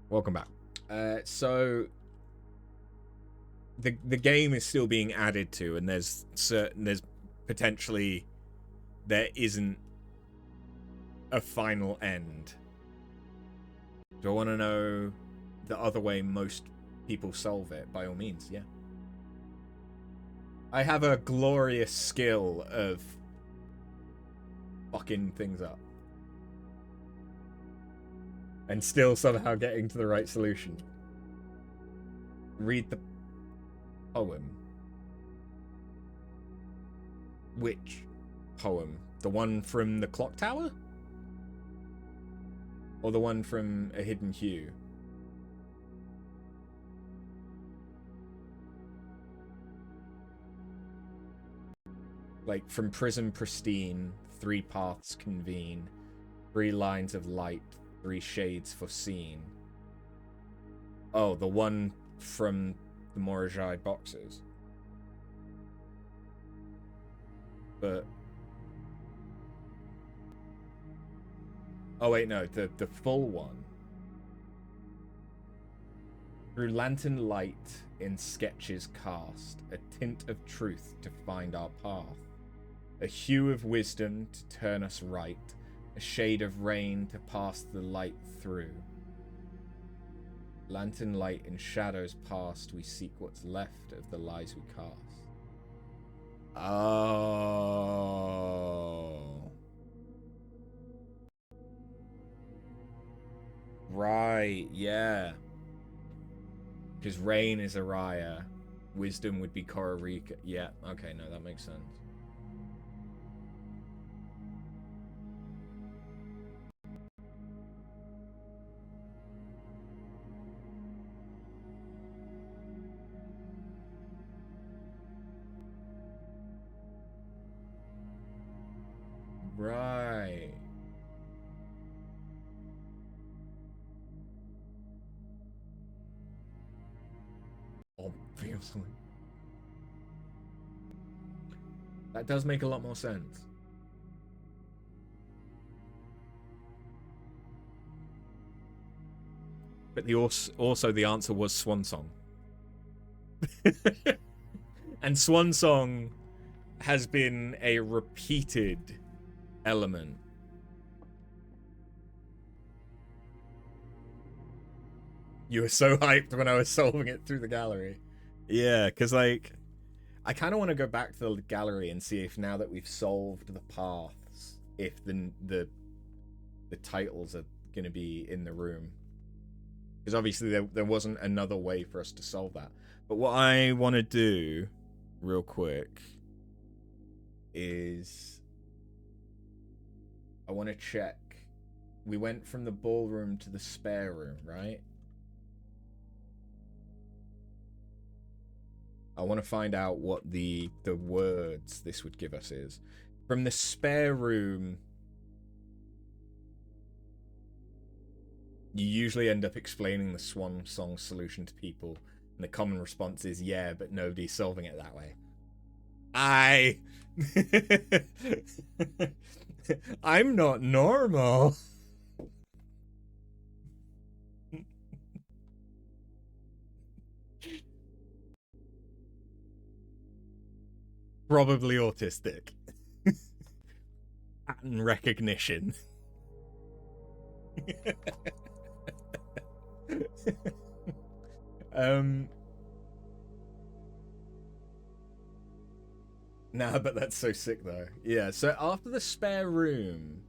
A: Welcome back. So the game is still being added to, and there's potentially there isn't a final end. Do I want to know the other way most people solve it? By all means, yeah. I have a glorious skill of fucking things up. And still somehow getting to the right solution. Read the poem. Which poem? The one from the clock tower? Or the one from A Hidden Hue? Like, from Prism Pristine, 3 paths convene, 3 lines of light, 3 shades foreseen. Oh, the one from the Morajai boxes. But... oh wait, no, the full one. Through lantern light in sketches cast, a tint of truth to find our path, a hue of wisdom to turn us right, a shade of rain to pass the light through. Lantern light in shadows past, we seek what's left of the lies we cast. Oh. Right, yeah. Because rain is Araya. Wisdom would be Kororika. Yeah, okay, no, that makes sense. Right. Obviously. That does make a lot more sense. But also the answer was Swan Song. And Swan Song has been a repeated element. You were so hyped when I was solving it through the gallery. Yeah, because like I kind of want to go back to the gallery and see if now that we've solved the paths, if the titles are going to be in the room. Because obviously there wasn't another way for us to solve that. But what I want to do, real quick, is I want to check. We went from the ballroom to the spare room, right? I want to find out what the words this would give us is. From the spare room, you usually end up explaining the Swan Song solution to people, and the common response is, yeah, but nobody's solving it that way. I'm not normal. Probably autistic. Pattern recognition. Nah, but that's so sick though. Yeah, so after the spare room,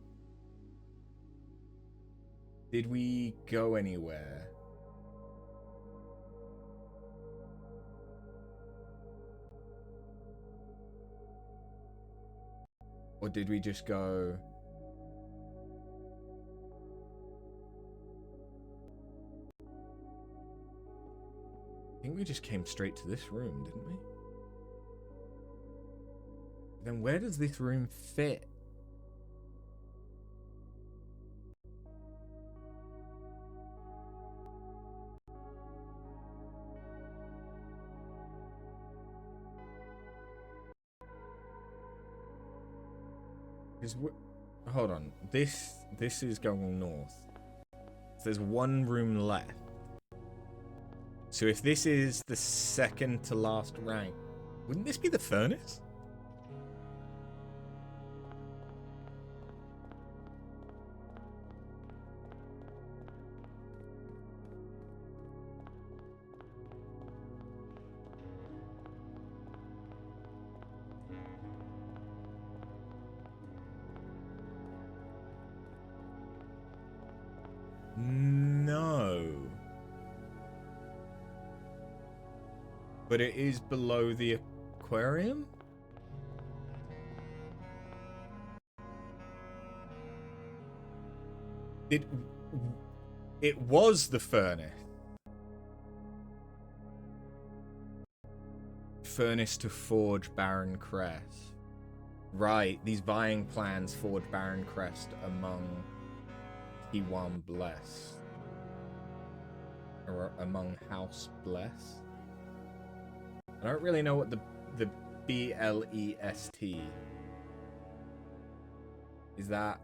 A: did we go anywhere? Or did we just go... I think we just came straight to this room, didn't we? Then where does this room fit? Hold on. This is going north. So there's one room left. So if this is the second to last rank, wouldn't this be the furnace? No. But it is below the aquarium? It was the furnace. Furnace to forge Baron Crest. Right, these buying plans forge Baron Crest among T1 Blessed. Or among House Blessed. I don't really know what the BLEST is. That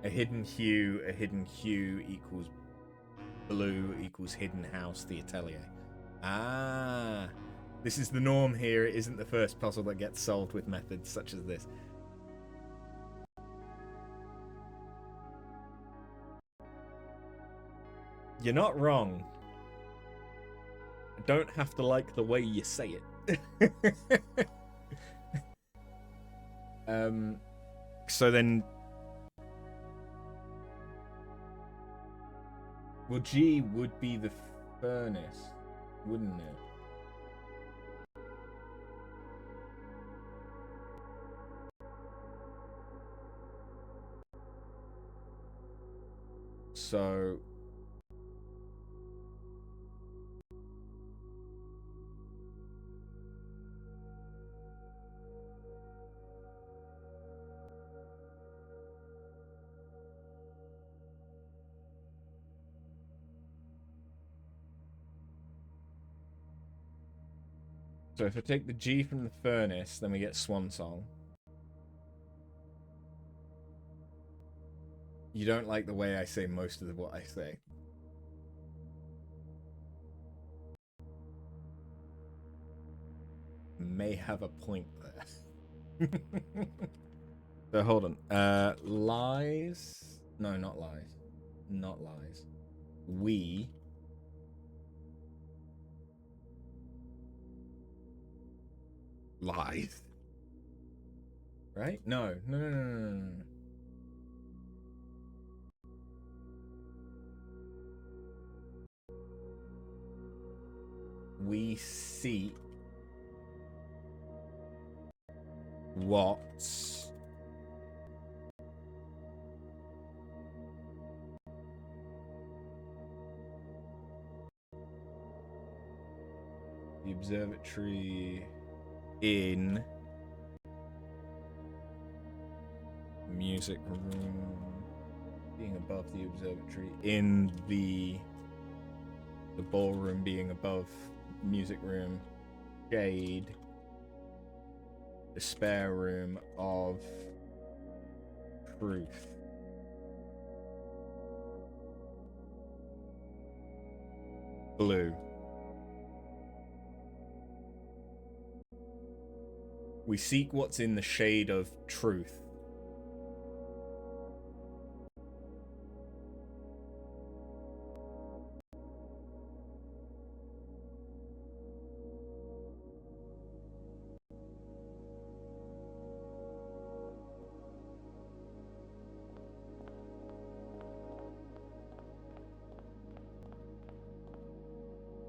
A: a hidden hue equals blue equals hidden house, the atelier. Ah, this is the norm here. It isn't the first puzzle that gets solved with methods such as this. You're not wrong. I don't have to like the way you say it. So then, well, G would be the furnace, wouldn't it? So if I take the G from the furnace, then we get Swan Song. You don't like the way I say most of what I say. May have a point there. So hold on. Lies. No, not lies. Not lies. We. Lies. Right? No. No. We seek what's the observatory in music room being above the observatory, in the ballroom being above music room, shade, the spare room of truth. Blue. We seek what's in the shade of truth.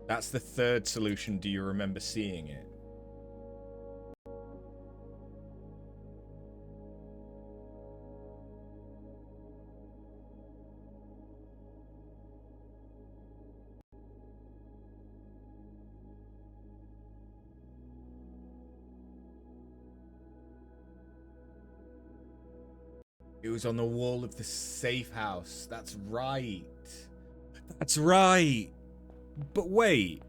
A: That's the third solution. Do you remember seeing it? It was on the wall of the safe house. That's right. That's right. But wait.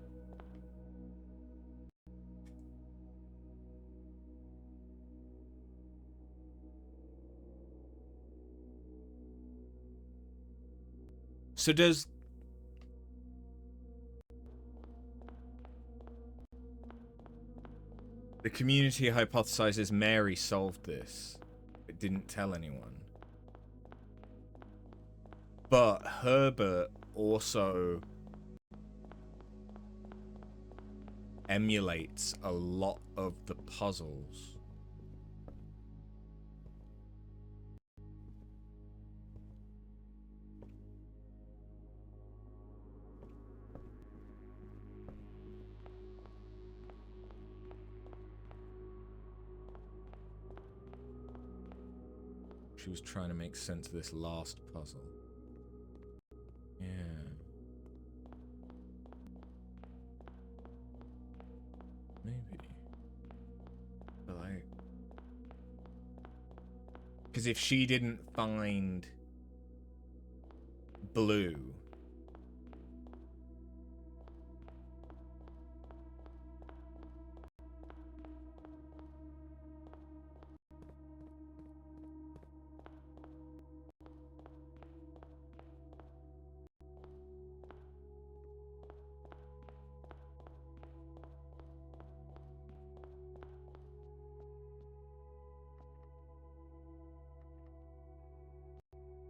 A: So does... The community hypothesizes Mary solved this, but didn't tell anyone. But Herbert also emulates a lot of the puzzles. She was trying to make sense of this last puzzle. Yeah. Maybe. But like... Because if she didn't find blue...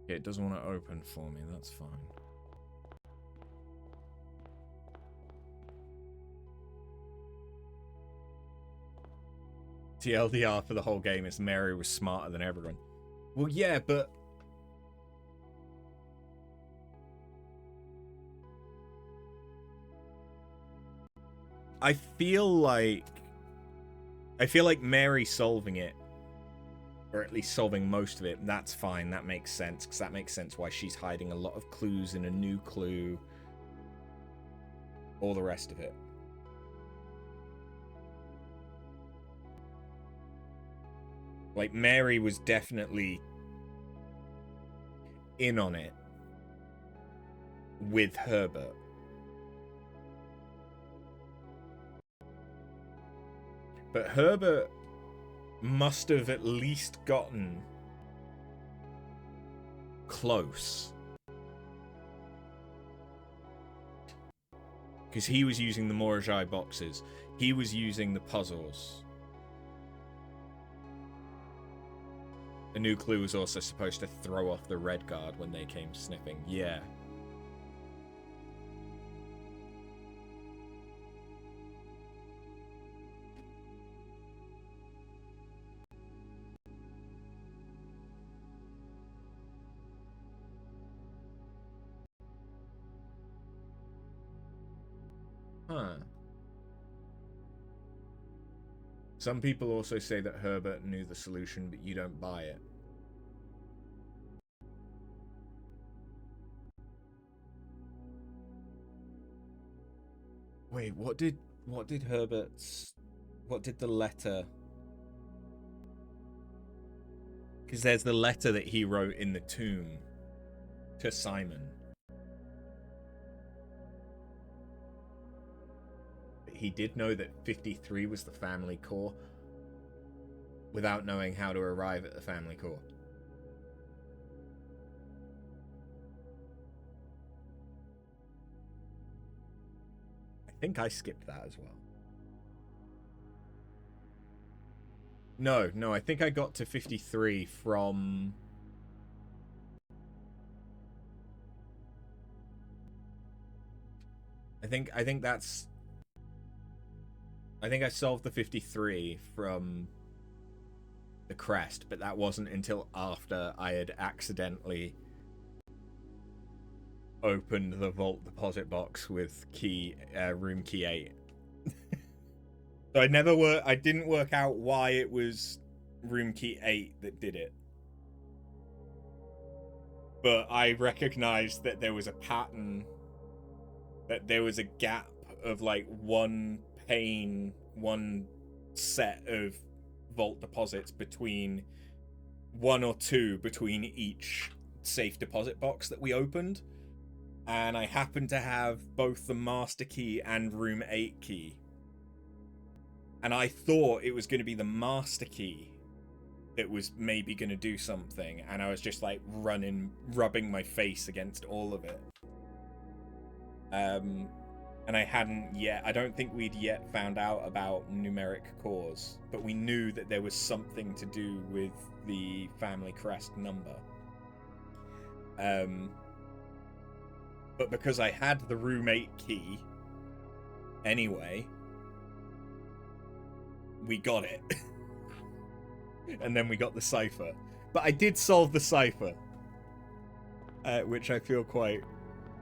A: Yeah, it doesn't want to open for me, that's fine. TLDR for the whole game is Mary was smarter than everyone. Well, yeah, but I feel like Mary solving it, or at least solving most of it, that's fine. That makes sense, because that makes sense why she's hiding a lot of clues in a new clue. All the rest of it. Like, Mary was definitely in on it with Herbert. But Herbert must have at least gotten close. Because he was using the Morajai boxes. He was using the puzzles. A new clue was also supposed to throw off the red guard when they came sniffing. Yeah. Huh. Some people also say that Herbert knew the solution, but you don't buy it. Wait, what did Herbert's... What did the letter... Because there's the letter that he wrote in the tomb to Simon. But he did know that 53 was the family core without knowing how to arrive at the family core. I think I skipped that as well. No, I think I got to 53 from... I think that's... I think I solved the 53 from the crest, but that wasn't until after I had accidentally opened the vault deposit box with room key 8. So I didn't work out why it was room key 8 that did it. But I recognized that there was a pattern, that there was a gap of like one set of vault deposits between one or two between each safe deposit box that we opened. And I happened to have both the master key and room 8 key. And I thought it was going to be the master key that was maybe going to do something. And I was just like rubbing my face against all of it. And I don't think we'd yet found out about numeric cores. But we knew that there was something to do with the family crest number. But because I had the room 8 key anyway, we got it. And then we got the cipher. But I did solve the cipher, which I feel quite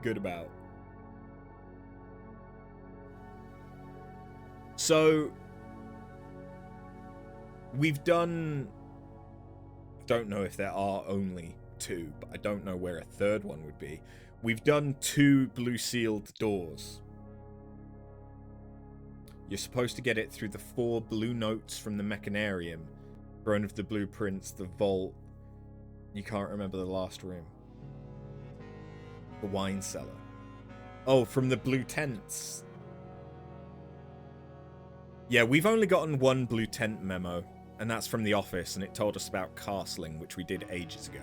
A: good about. So we've done... I don't know if there are only 2, but I don't know where a third one would be. We've done 2 blue sealed doors. You're supposed to get it through the 4 blue notes from the mechanarium, throne of the blueprints, the vault. You can't remember the last room. The wine cellar. Oh, from the blue tents. Yeah, we've only gotten 1 blue tent memo, and that's from the office, and it told us about castling, which we did ages ago.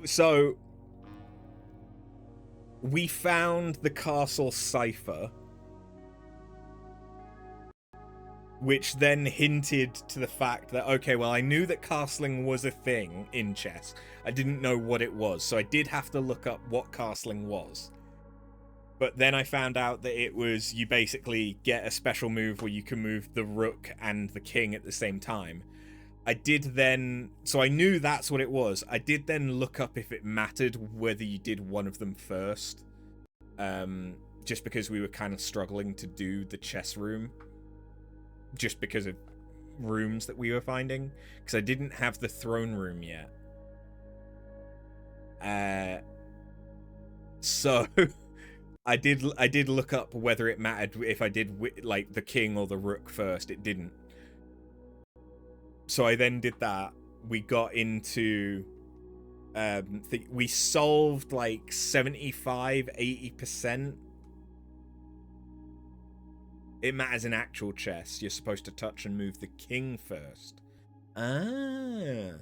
A: So we found the castle cipher which then hinted to the fact that, okay, well, I knew that castling was a thing in chess. I didn't know what it was, so I did have to look up what castling was. But then I found out that it was, you basically get a special move where you can move the rook and the king at the same time. I did then, so I knew that's what it was. I did then look up if it mattered whether you did one of them first. Just because we were kind of struggling to do the chess room. Just because of rooms that we were finding. Because I didn't have the throne room yet. So I did look up whether it mattered if I did like the king or the rook first. It didn't. So I then did that. We got into we solved like 75-80%. It matters in actual chess. You're supposed to touch and move the king first. Ah.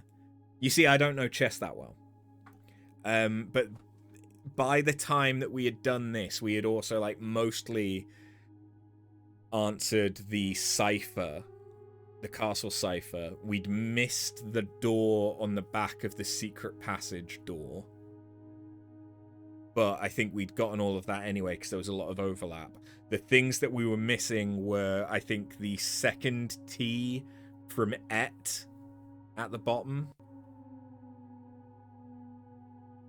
A: You see, I don't know chess that well. But by the time that we had done this, we had also like mostly answered the cipher, the castle cipher. We'd missed the door on the back of the secret passage door. But I think we'd gotten all of that anyway because there was a lot of overlap. The things that we were missing were, I think, the second T from Et at the bottom.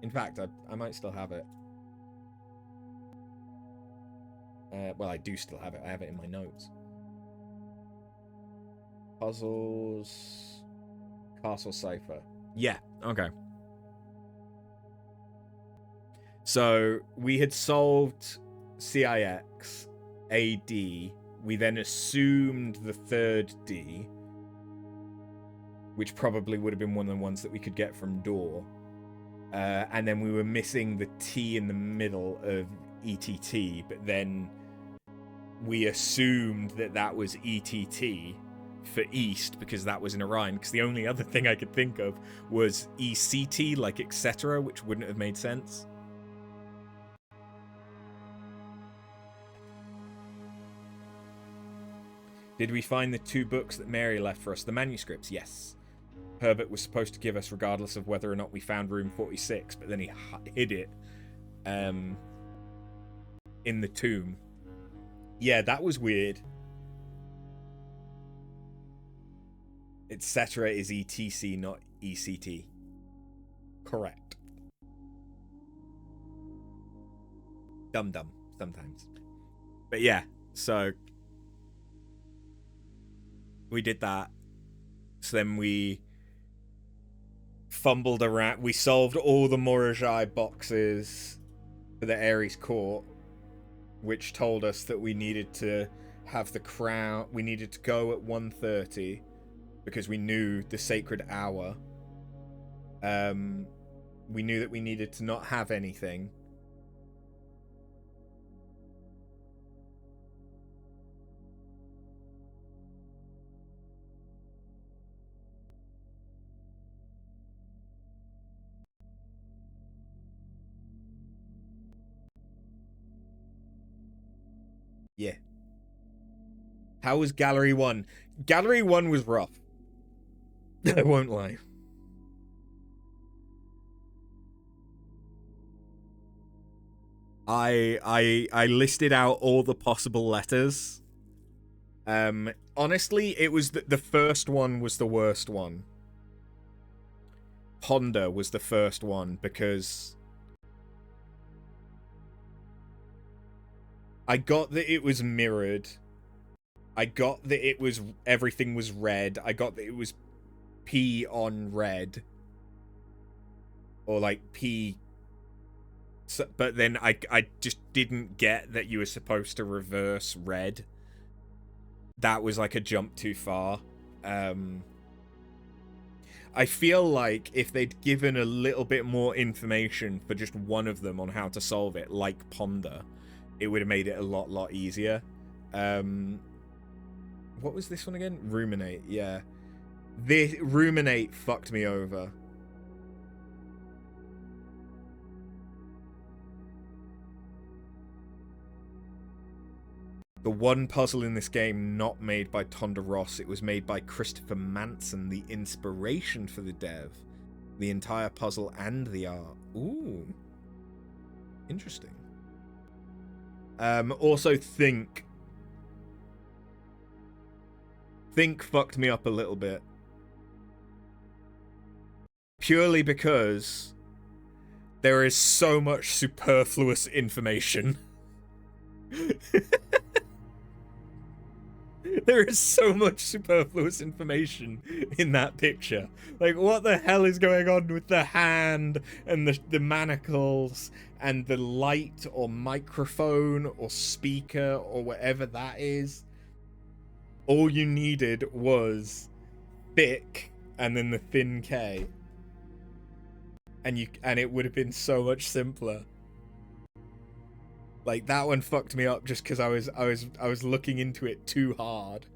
A: In fact, I might still have it. Well, I do still have it. I have it in my notes. Puzzles. Castle Cipher. Yeah, okay. So, we had solved CIX, AD. We then assumed the third D, which probably would have been one of the ones that we could get from door. And then we were missing the T in the middle of ETT, but then we assumed that that was ETT for East because that was in Orion, because the only other thing I could think of was ECT, like etc., which wouldn't have made sense. Did we find the 2 books that Mary left for us? The manuscripts, yes. Herbert was supposed to give us regardless of whether or not we found room 46, but then he hid it in the tomb. Yeah, that was weird. Etc. is ETC, not ECT. Correct. Dumb sometimes. But yeah, so we did that. So then we fumbled around. We solved all the Morajai boxes for the Ares court, which told us that we needed to have the crown. We needed to go at 1:30 because we knew the sacred hour. We knew that we needed to not have anything. Yeah. How was Gallery 1? Gallery 1 was rough. I won't lie. I listed out all the possible letters. Honestly, it was the first one was the worst one. Ponder was the first one because I got that it was mirrored. I got that it was everything was red. I got that it was P on red. Or like P. So, but then I just didn't get that you were supposed to reverse red. That was like a jump too far. I feel like if they'd given a little bit more information for just one of them on how to solve it, like Ponder, it would have made it a lot easier. What was this one again? Ruminate, yeah. This Ruminate fucked me over. The one puzzle in this game not made by Tonda Ross, it was made by Christopher Manson, the inspiration for the dev. The entire puzzle and the art. Ooh. Interesting. Also, Think fucked me up a little bit. Purely because there is so much superfluous information. There is so much superfluous information in that picture. Like, what the hell is going on with the hand and the manacles and the light or microphone or speaker or whatever that is? All you needed was thick and then the thin K. And it would have been so much simpler. Like, that one fucked me up just because I was looking into it too hard.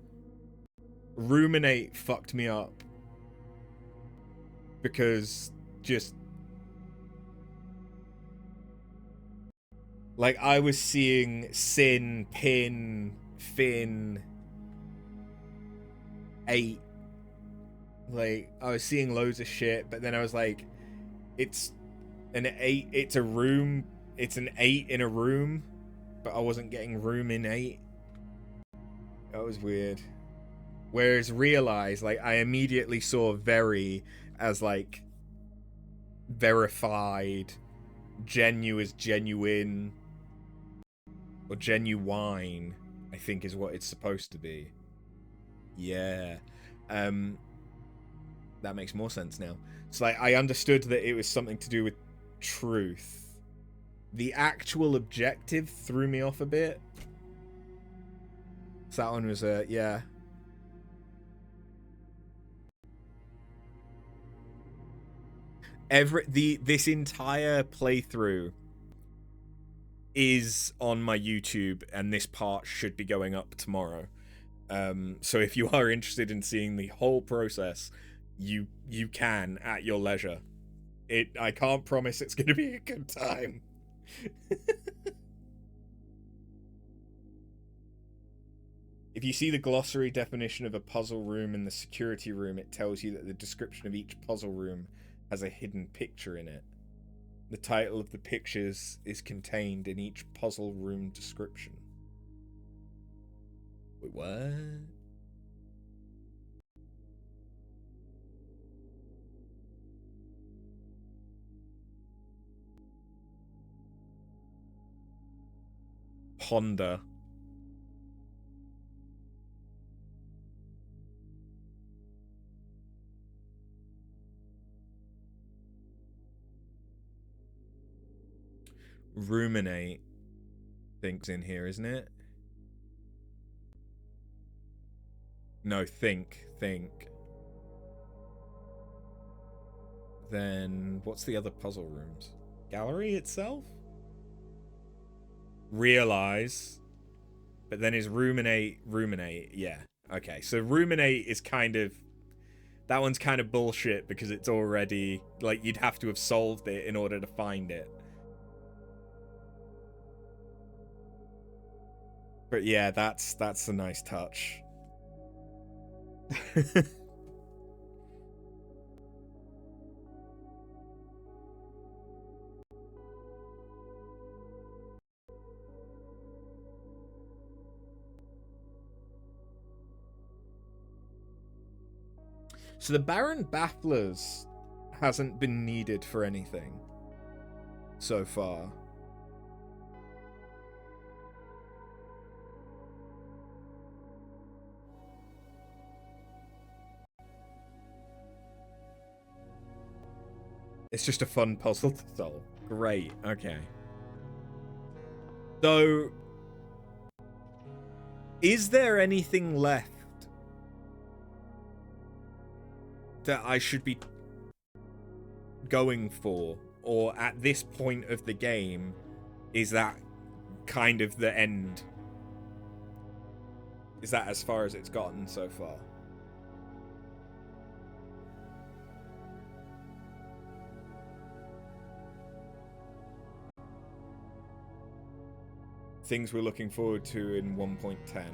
A: Ruminate fucked me up because just like I was seeing Sin, Pin, Fin, 8. Like, I was seeing loads of shit, but then I was like, it's an 8, it's a room. It's an 8 in a room, but I wasn't getting room in 8. That was weird. Whereas Realize, like, I immediately saw Very as, like, verified, Genu as genuine, or genuine, I think is what it's supposed to be. Yeah. That makes more sense now. So, like, I understood that it was something to do with truth. The actual objective threw me off a bit. So that one was yeah. This entire playthrough is on my YouTube, and this part should be going up tomorrow. So if you are interested in seeing the whole process, you can at your leisure. I can't promise it's going to be a good time. If you see the glossary definition of a puzzle room in the security room, it tells you that the description of each puzzle room has a hidden picture in it. The title of the pictures is contained in each puzzle room description. Wait, what? Ponder. Ruminate. Think's in here, isn't it? No, think. Then what's the other puzzle rooms? Gallery itself? Realize. But then is ruminate, yeah. Okay, so ruminate is kind of... That one's kind of bullshit because it's already... Like, you'd have to have solved it in order to find it. But yeah, that's a nice touch. So the Baron Bafflers hasn't been needed for anything so far. It's just a fun puzzle to solve. Great, okay. So, is there anything left that I should be going for? Or at this point of the game, is that kind of the end? Is that as far as it's gotten so far? things we're looking forward to in 1.10.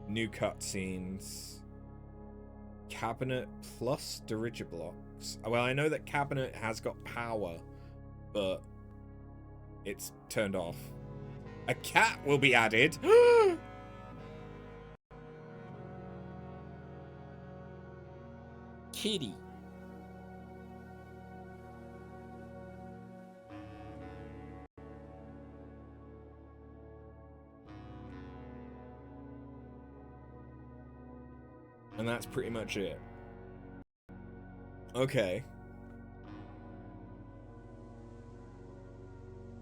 A: New cutscenes. Cabinet plus dirigiblocks. Well, I know that cabinet has got power, but it's turned off. A cat will be added. Kitty. And that's pretty much it. Okay.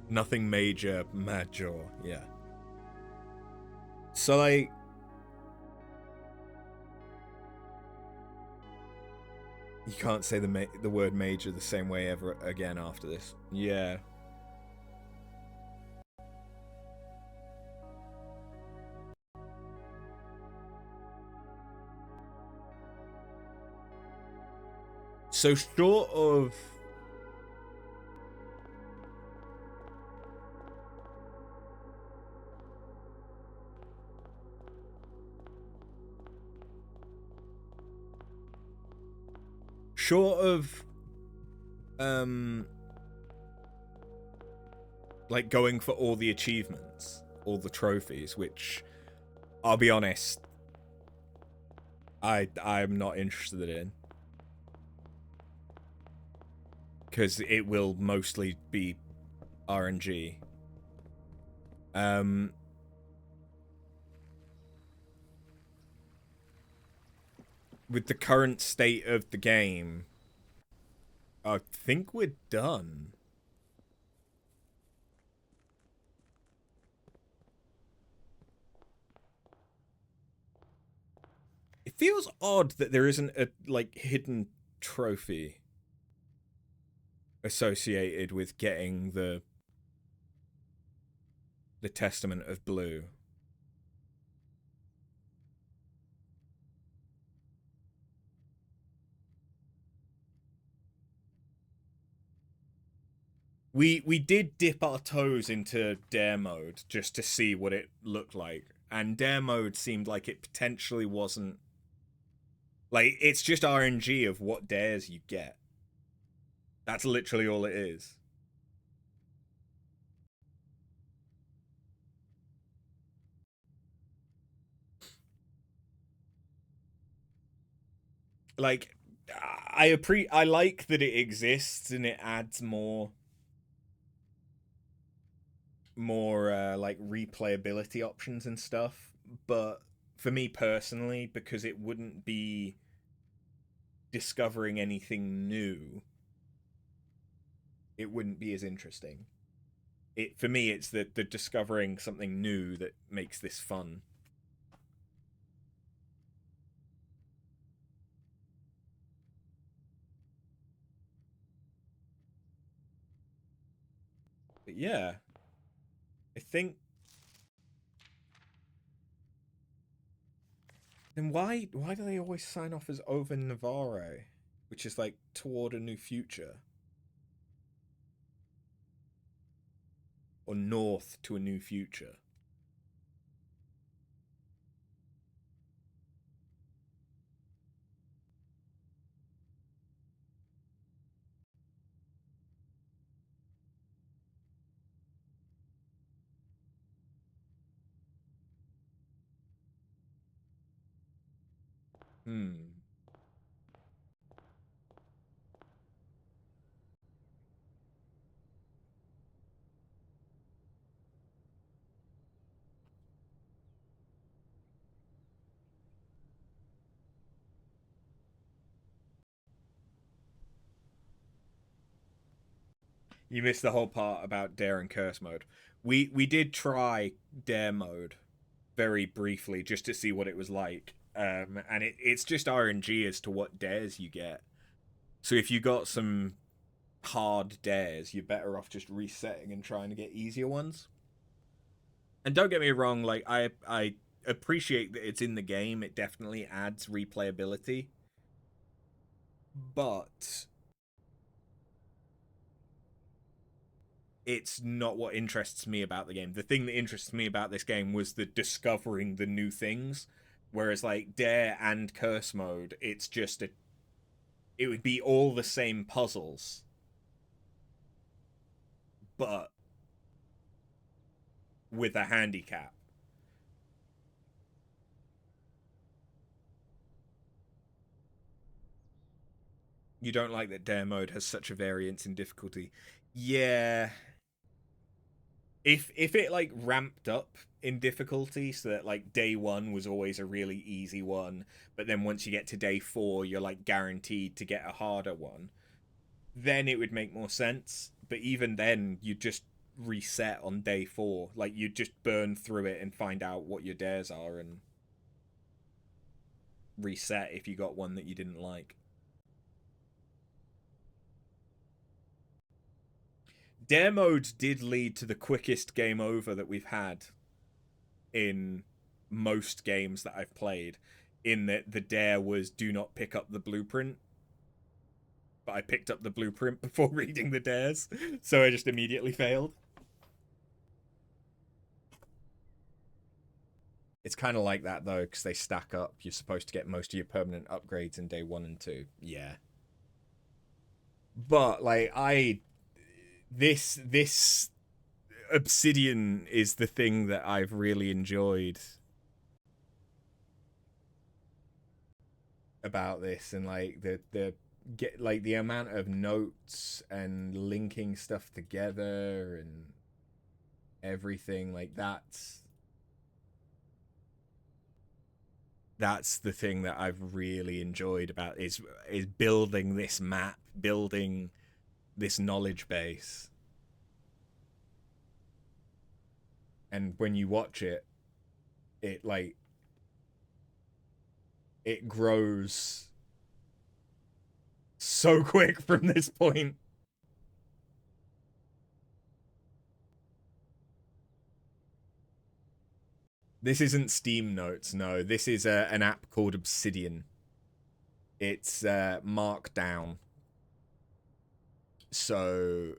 A: Nothing major, yeah. So, like... You can't say the word major the same way ever again after this. Yeah. So short of... Short of... like going for all the achievements, all the trophies, which, I'll be honest, I'm not interested in. Because it will mostly be RNG. With the current state of the game, I think we're done. It feels odd that there isn't a, like, hidden trophy associated with getting the Testament of Blue. We did dip our toes into dare mode just to see what it looked like, and dare mode seemed like it potentially wasn't, like, it's just RNG of what dares you get. That's literally all it is. Like, I like that it exists and it adds more like replayability options and stuff, but for me personally, because it wouldn't be discovering anything new, it wouldn't be as interesting. For me, it's the discovering something new that makes this fun. But yeah, I think. Then why do they always sign off as over Navarre, which is like toward a new future, or north to a new future? You missed the whole part about dare and curse mode. We did try dare mode very briefly just to see what it was like, and it's just RNG as to what dares you get. So if you got some hard dares, you're better off just resetting and trying to get easier ones. And don't get me wrong, like I appreciate that it's in the game. It definitely adds replayability, but it's not what interests me about the game. The thing that interests me about this game was the discovering the new things. Whereas like Dare and Curse mode, it's just it would be all the same puzzles, but with a handicap. You don't like that Dare mode has such a variance in difficulty. Yeah. If it like ramped up in difficulty so that like day 1 was always a really easy one, but then once you get to day 4 you're like guaranteed to get a harder one, then it would make more sense. But even then you just reset on day 4. Like you just burn through it and find out what your dares are and reset if you got one that you didn't like. Dare mode did lead to the quickest game over that we've had in most games that I've played, in that the dare was do not pick up the blueprint. But I picked up the blueprint before reading the dares, so I just immediately failed. It's kind of like that though, because they stack up. You're supposed to get most of your permanent upgrades in day 1 and 2. Yeah. But like this Obsidian is the thing that I've really enjoyed about this, and like the get like the amount of notes and linking stuff together and everything like that's the thing that I've really enjoyed about is building this map, building this knowledge base. And when you watch it, it like it grows so quick from this point. This isn't Steam Notes, no. This is an app called Obsidian. It's Markdown. So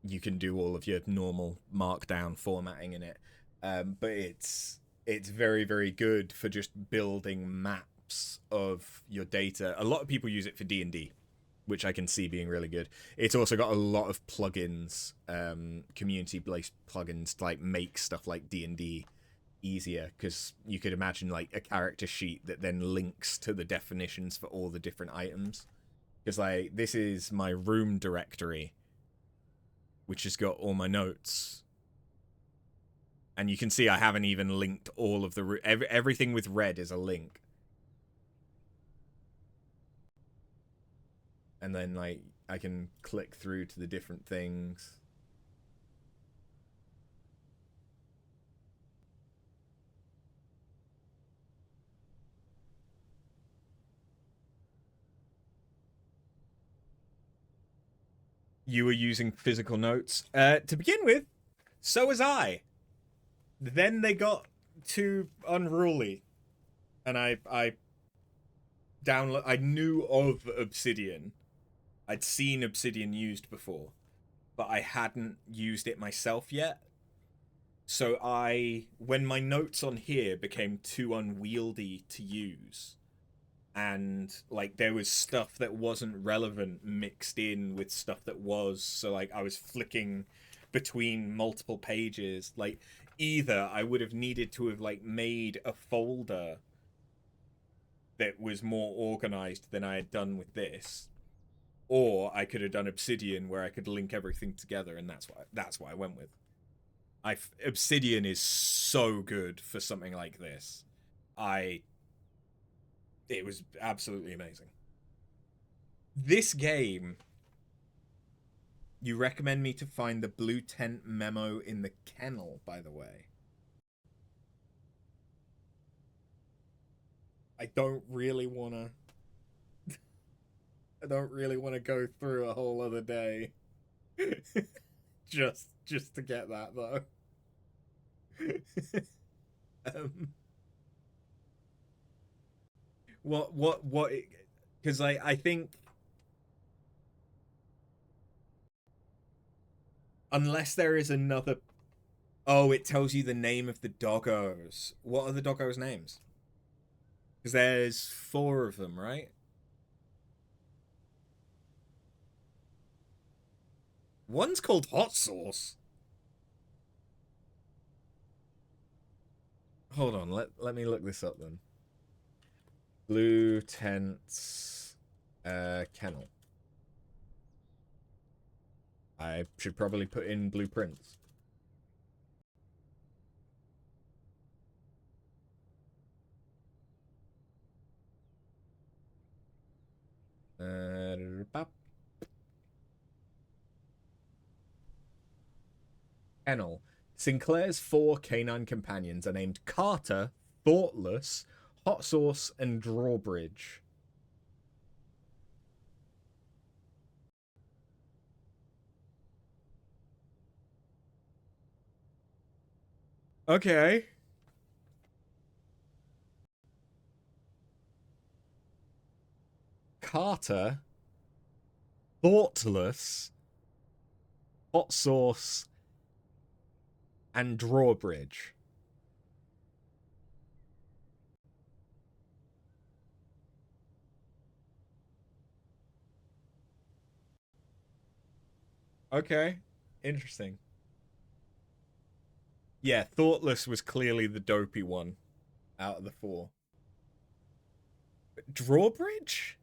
A: you can do all of your normal Markdown formatting in it. But it's very, very good for just building maps of your data. A lot of people use it for D&D, which I can see being really good. It's also got a lot of plugins, community-based plugins to like make stuff like D&D easier, because you could imagine like a character sheet that then links to the definitions for all the different items. Because like this is my room directory, which has got all my notes. And you can see I haven't even linked all of the... everything with red is a link. And then, like, I can click through to the different things. You were using physical notes. To begin with, so was I. Then they got too unruly. And I knew of Obsidian. I'd seen Obsidian used before, but I hadn't used it myself yet. So when my notes on here became too unwieldy to use, and like there was stuff that wasn't relevant mixed in with stuff that was, so like I was flicking between multiple pages, like either I would have needed to have like made a folder that was more organized than I had done with this, or I could have done Obsidian where I could link everything together, and that's what I went with. Obsidian is so good for something like this. It was absolutely amazing. This game, you recommend me to find the blue tent memo in the kennel, by the way. I don't really want to go through a whole other day just to get that though. What because I think Unless there is another... Oh, it tells you the name of the doggos. What are the doggos' names? Because there's 4 of them, right? One's called Hot Sauce. Hold on, let me look this up then. Blue Tents Kennel. I should probably put in blueprints. Kennel. Sinclair's 4 canine companions are named Carter, Thoughtless, Hot Sauce, and Drawbridge. Okay. Carter, Thoughtless, Hot Sauce, and Drawbridge. Okay. Interesting. Yeah, Thoughtless was clearly the dopey one out of the 4. Drawbridge?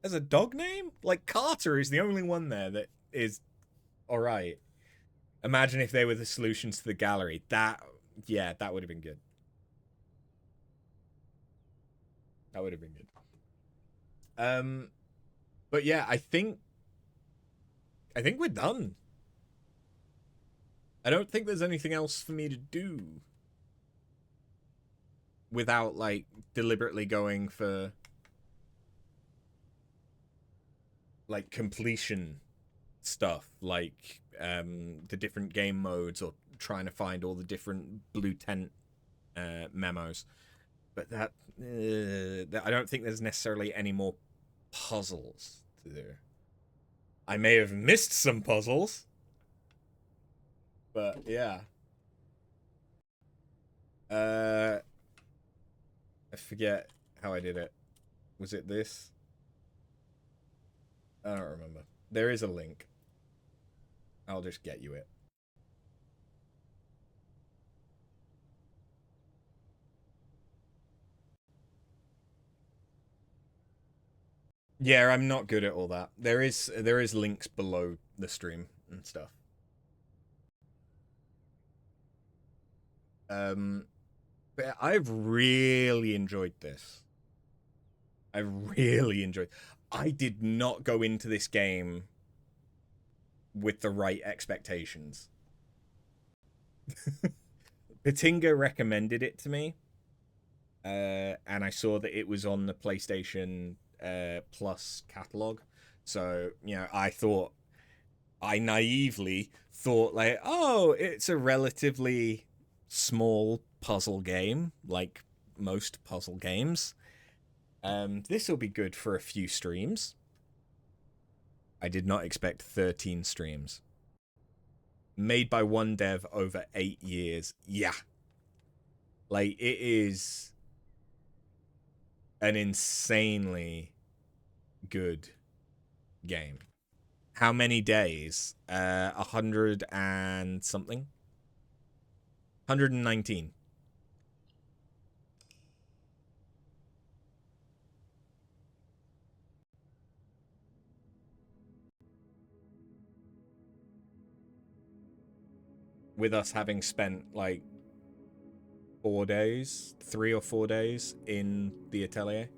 A: As a dog name? Like, Carter is the only one there that is alright. Imagine if they were the solutions to the gallery. Yeah, that would have been good. That would have been good. But yeah, I think we're done. I don't think there's anything else for me to do without, like, deliberately going for, like, completion stuff, like the different game modes, or trying to find all the different blue tent memos. But that I don't think there's necessarily any more puzzles to do. I may have missed some puzzles, but yeah. I forget how I did it. Was it this? I don't remember. There is a link. I'll just get you it. Yeah, I'm not good at all that. There is links below the stream and stuff. But I've really enjoyed this. I really enjoyed. I did not go into this game with the right expectations. Patinga recommended it to me, and I saw that it was on the PlayStation Plus catalog. So, you know, I naively thought, like, oh, it's a relatively small puzzle game, like most puzzle games. This will be good for a few streams. I did not expect 13 streams. Made by one dev over 8 years. Yeah. Like, it is an insanely good game. How many days? 100 and something? 119. With us having spent, like, 4 days, 3 or 4 days in the atelier.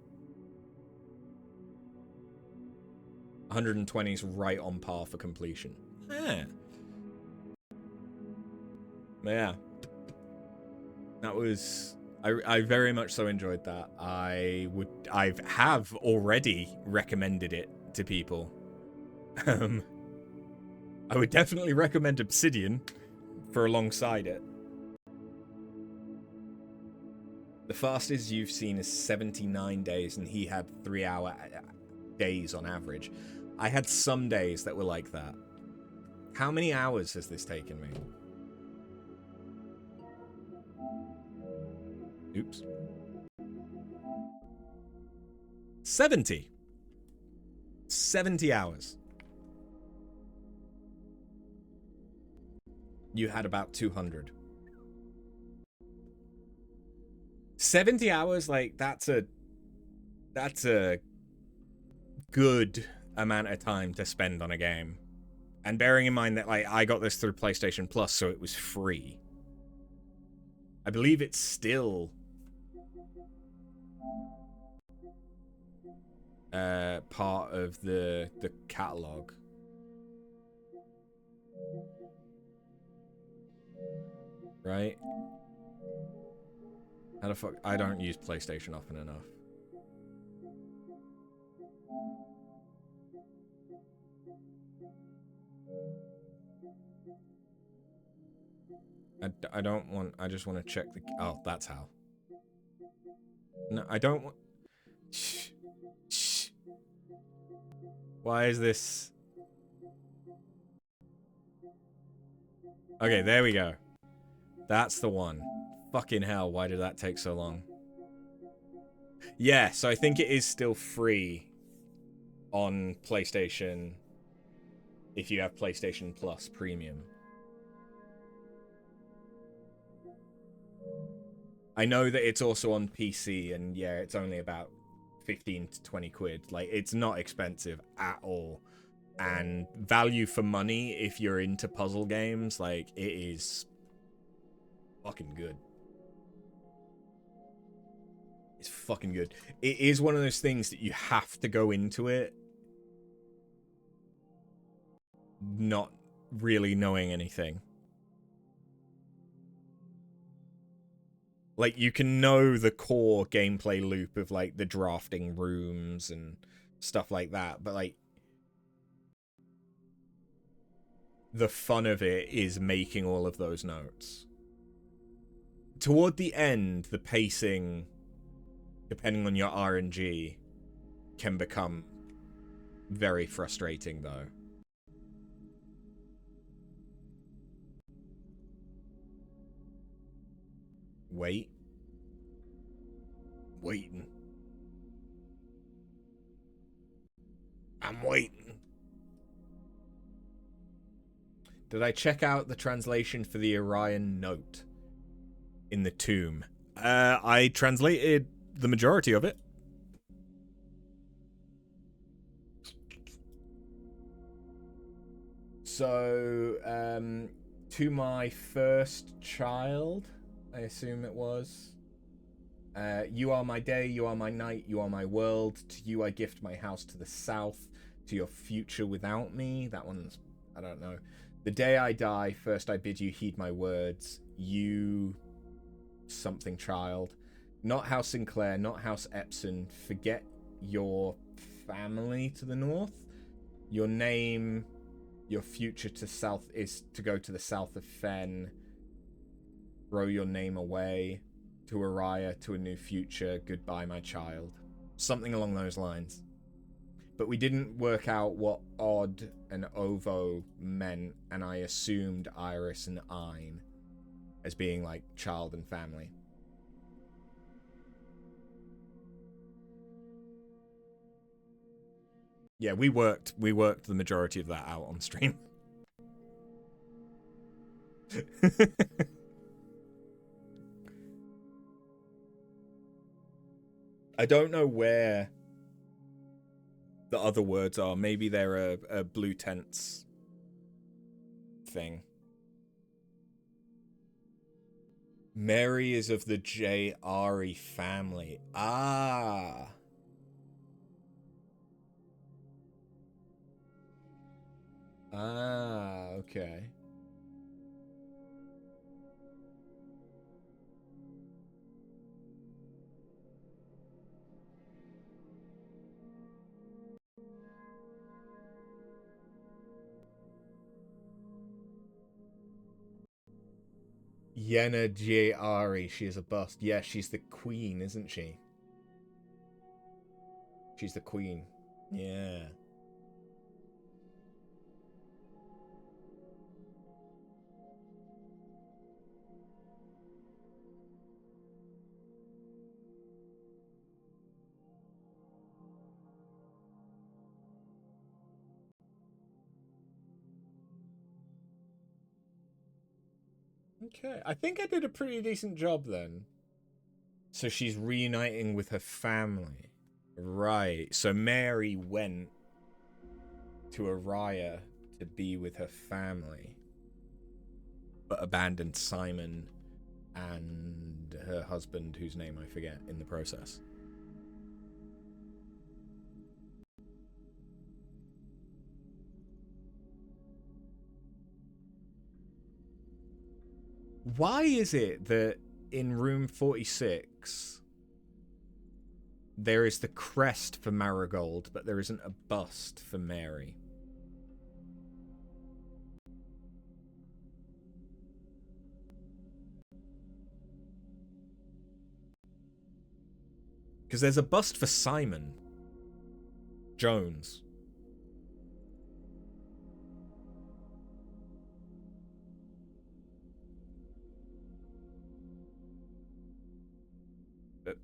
A: 120 is right on par for completion. Yeah. Yeah. That was... I very much so enjoyed that. I have already recommended it to people. I would definitely recommend Obsidian for alongside it. The fastest you've seen is 79 days, and he had 3-hour days on average. I had some days that were like that. How many hours has this taken me? Oops. 70. 70 hours. You had about 200. 70 hours, like, that's a good amount of time to spend on a game. And bearing in mind that, like, I got this through PlayStation Plus, so it was free. I believe it's still part of the catalog. Right? How the fuck? I don't use PlayStation often enough. I don't want... I just want to check the... Oh, that's how. No, I don't want... Shh. Shh. Why is this... Okay, there we go. That's the one. Fucking hell, why did that take so long? Yeah, so I think it is still free on PlayStation if you have PlayStation Plus Premium. I know that it's also on PC, and yeah, it's only about 15 to 20 quid. Like, it's not expensive at all. And value for money, if you're into puzzle games, like, it is fucking good. It's fucking good. It is one of those things that you have to go into it not really knowing anything. Like, you can know the core gameplay loop of, like, the drafting rooms and stuff like that, but, like, the fun of it is making all of those notes. Toward the end, the pacing, depending on your RNG, can become very frustrating, though. Waiting. I'm waiting. Did I check out the translation for the Orion note in the tomb? I translated the majority of it. So, to my first child, I assume it was. You are my day, you are my night, you are my world. To you I gift my house to the south. To your future without me. That one's, I don't know. The day I die, first I bid you heed my words. You... something child. Not House Sinclair, not House Epson. Forget your family to the north. Your name, your future to south is to go to the south of Fen. Throw your name away. To Araya, to a new future. Goodbye, my child. Something along those lines. But we didn't work out what Odd and Ovo meant, and I assumed Iris and Ein as being like child and family. Yeah, we worked the majority of that out on stream. I don't know where the other words are. Maybe they're a Blue Tents thing. Mary is of the J. Ari family. Ah. Ah, okay. Yenna J. Ari, she is a bust. Yeah, she's the queen, isn't she? She's the queen. Yeah. Okay, I think I did a pretty decent job then. So she's reuniting with her family. Right. So Mary went to Araya to be with her family, but abandoned Simon and her husband, whose name I forget, in the process. Why is it that in room 46 there is the crest for Marigold, but there isn't a bust for Mary? Because there's a bust for Simon Jones.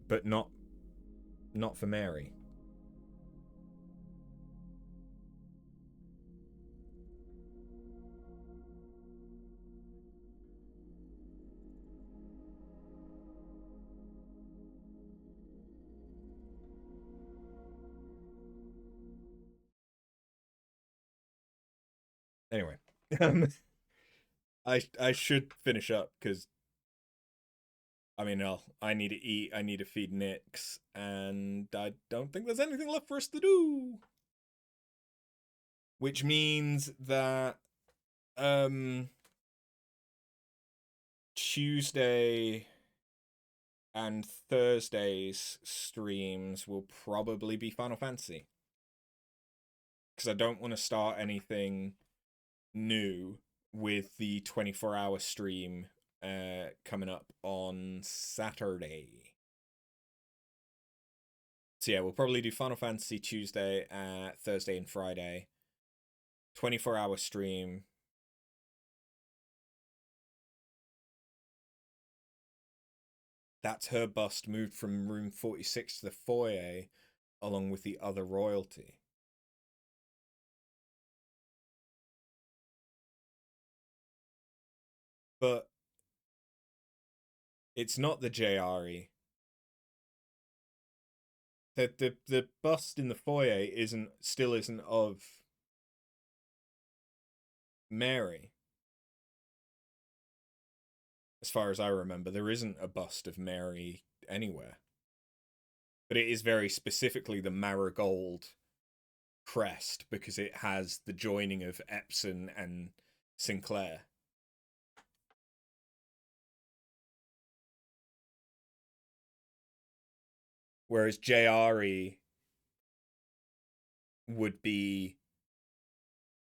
A: But not for Mary. Anyway, I should finish up because I mean, I need to eat, I need to feed Nyx, and I don't think there's anything left for us to do. Which means that Tuesday and Thursday's streams will probably be Final Fantasy. Because I don't want to start anything new with the 24-hour stream coming up on Saturday. So yeah, we'll probably do Final Fantasy Tuesday, Thursday and Friday. 24-hour stream. That's her bust moved from room 46 to the foyer, along with the other royalty. But it's not the JRE. The bust in the foyer still isn't of Mary. As far as I remember, there isn't a bust of Mary anywhere. But it is very specifically the marigold crest because it has the joining of Epson and Sinclair. Whereas JRE would be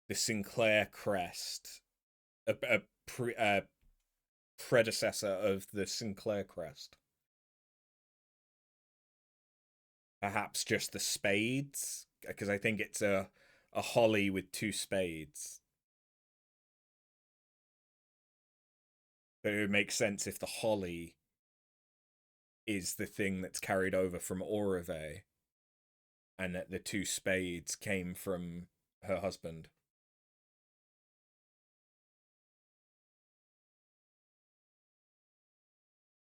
A: the Sinclair crest, a predecessor of the Sinclair crest. Perhaps just the spades, because I think it's a holly with two spades. But it would make sense if the holly is the thing that's carried over from Orave, and that the two spades came from her husband.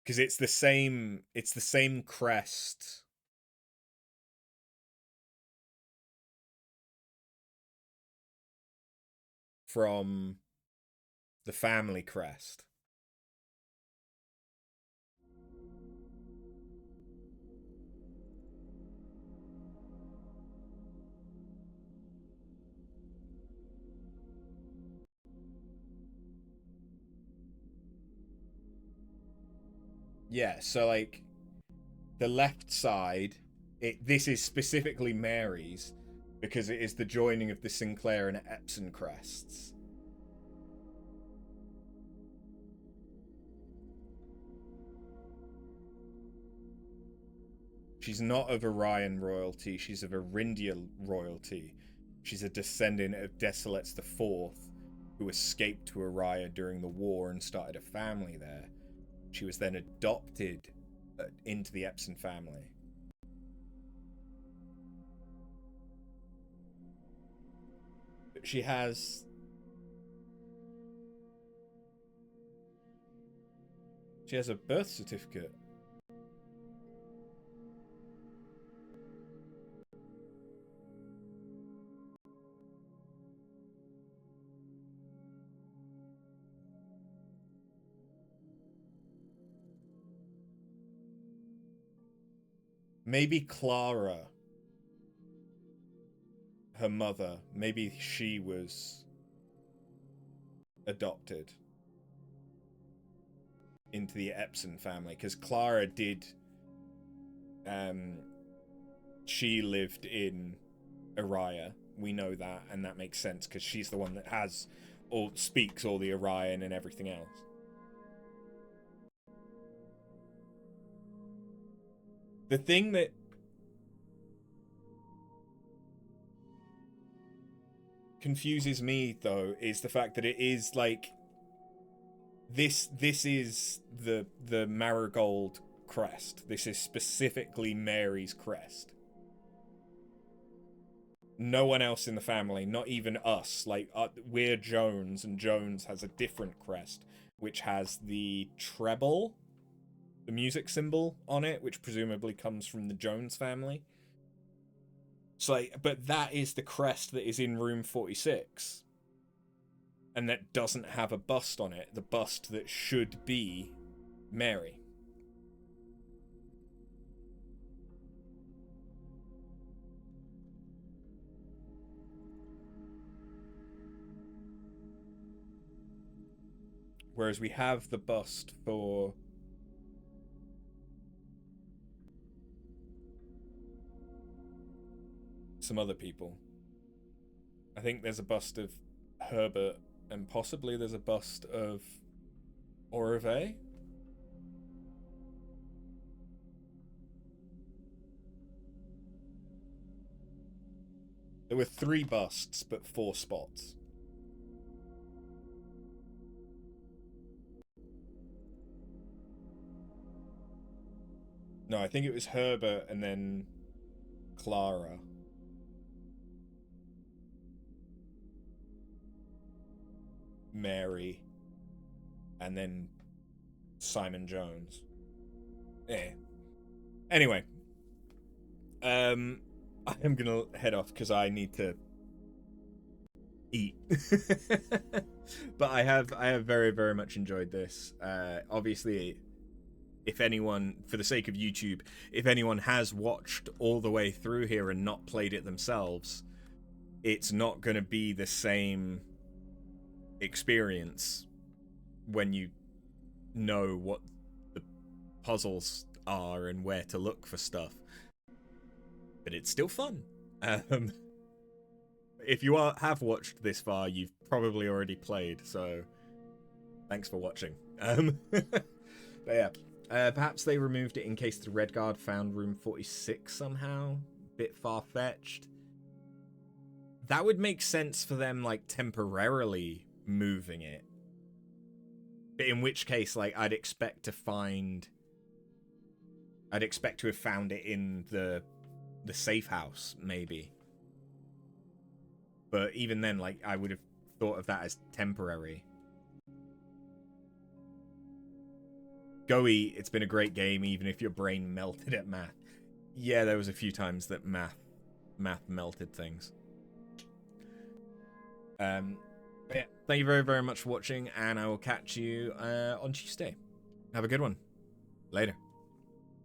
A: Because it's the same crest from the family crest. Yeah, so like the left side, this is specifically Mary's because it is the joining of the Sinclair and Epson crests. She's not of Orion royalty, she's of Arindia royalty. She's a descendant of Desolates the Fourth, who escaped to Araya during the war and started a family there. She was then adopted into the Epson family. She has She has a birth certificate. Maybe Clara, her mother, maybe she was adopted into the Epson family, because Clara did, she lived in Araya. We know that, and that makes sense because she's the one that has speaks all the Arayan and everything else. The thing that confuses me, though, is the fact that it is like this is the Marigold crest. This is specifically Mary's crest. No one else in the family, not even us, like we're Jones, and Jones has a different crest which has the treble, the music symbol on it, which presumably comes from the Jones family. So, like, but that is the crest that is in room 46. And that doesn't have a bust on it. The bust that should be Mary. Whereas we have the bust for some other people. I think there's a bust of Herbert, and possibly there's a bust of Orve. There were 3 busts, but 4 spots. No, I think it was Herbert and then Clara. Mary. And then Simon Jones. Yeah. Anyway. I am gonna head off because I need to eat. But I have very, very much enjoyed this. Obviously, if anyone, for the sake of YouTube, if anyone has watched all the way through here and not played it themselves, it's not going to be the same experience when you know what the puzzles are and where to look for stuff. But it's still fun. If you have watched this far, you've probably already played, so thanks for watching. But yeah. Perhaps they removed it in case the Red Guard found room 46 somehow. Bit far-fetched. That would make sense for them, like, temporarily moving it. But in which case, like, I'd expect to have found it in the safe house, maybe. But even then, like, I would have thought of that as temporary. Go eat. It's been a great game, even if your brain melted at math. Yeah, there was a few times that math melted things. Yeah, thank you very, very much for watching, and I will catch you on Tuesday. Have a good one. Later.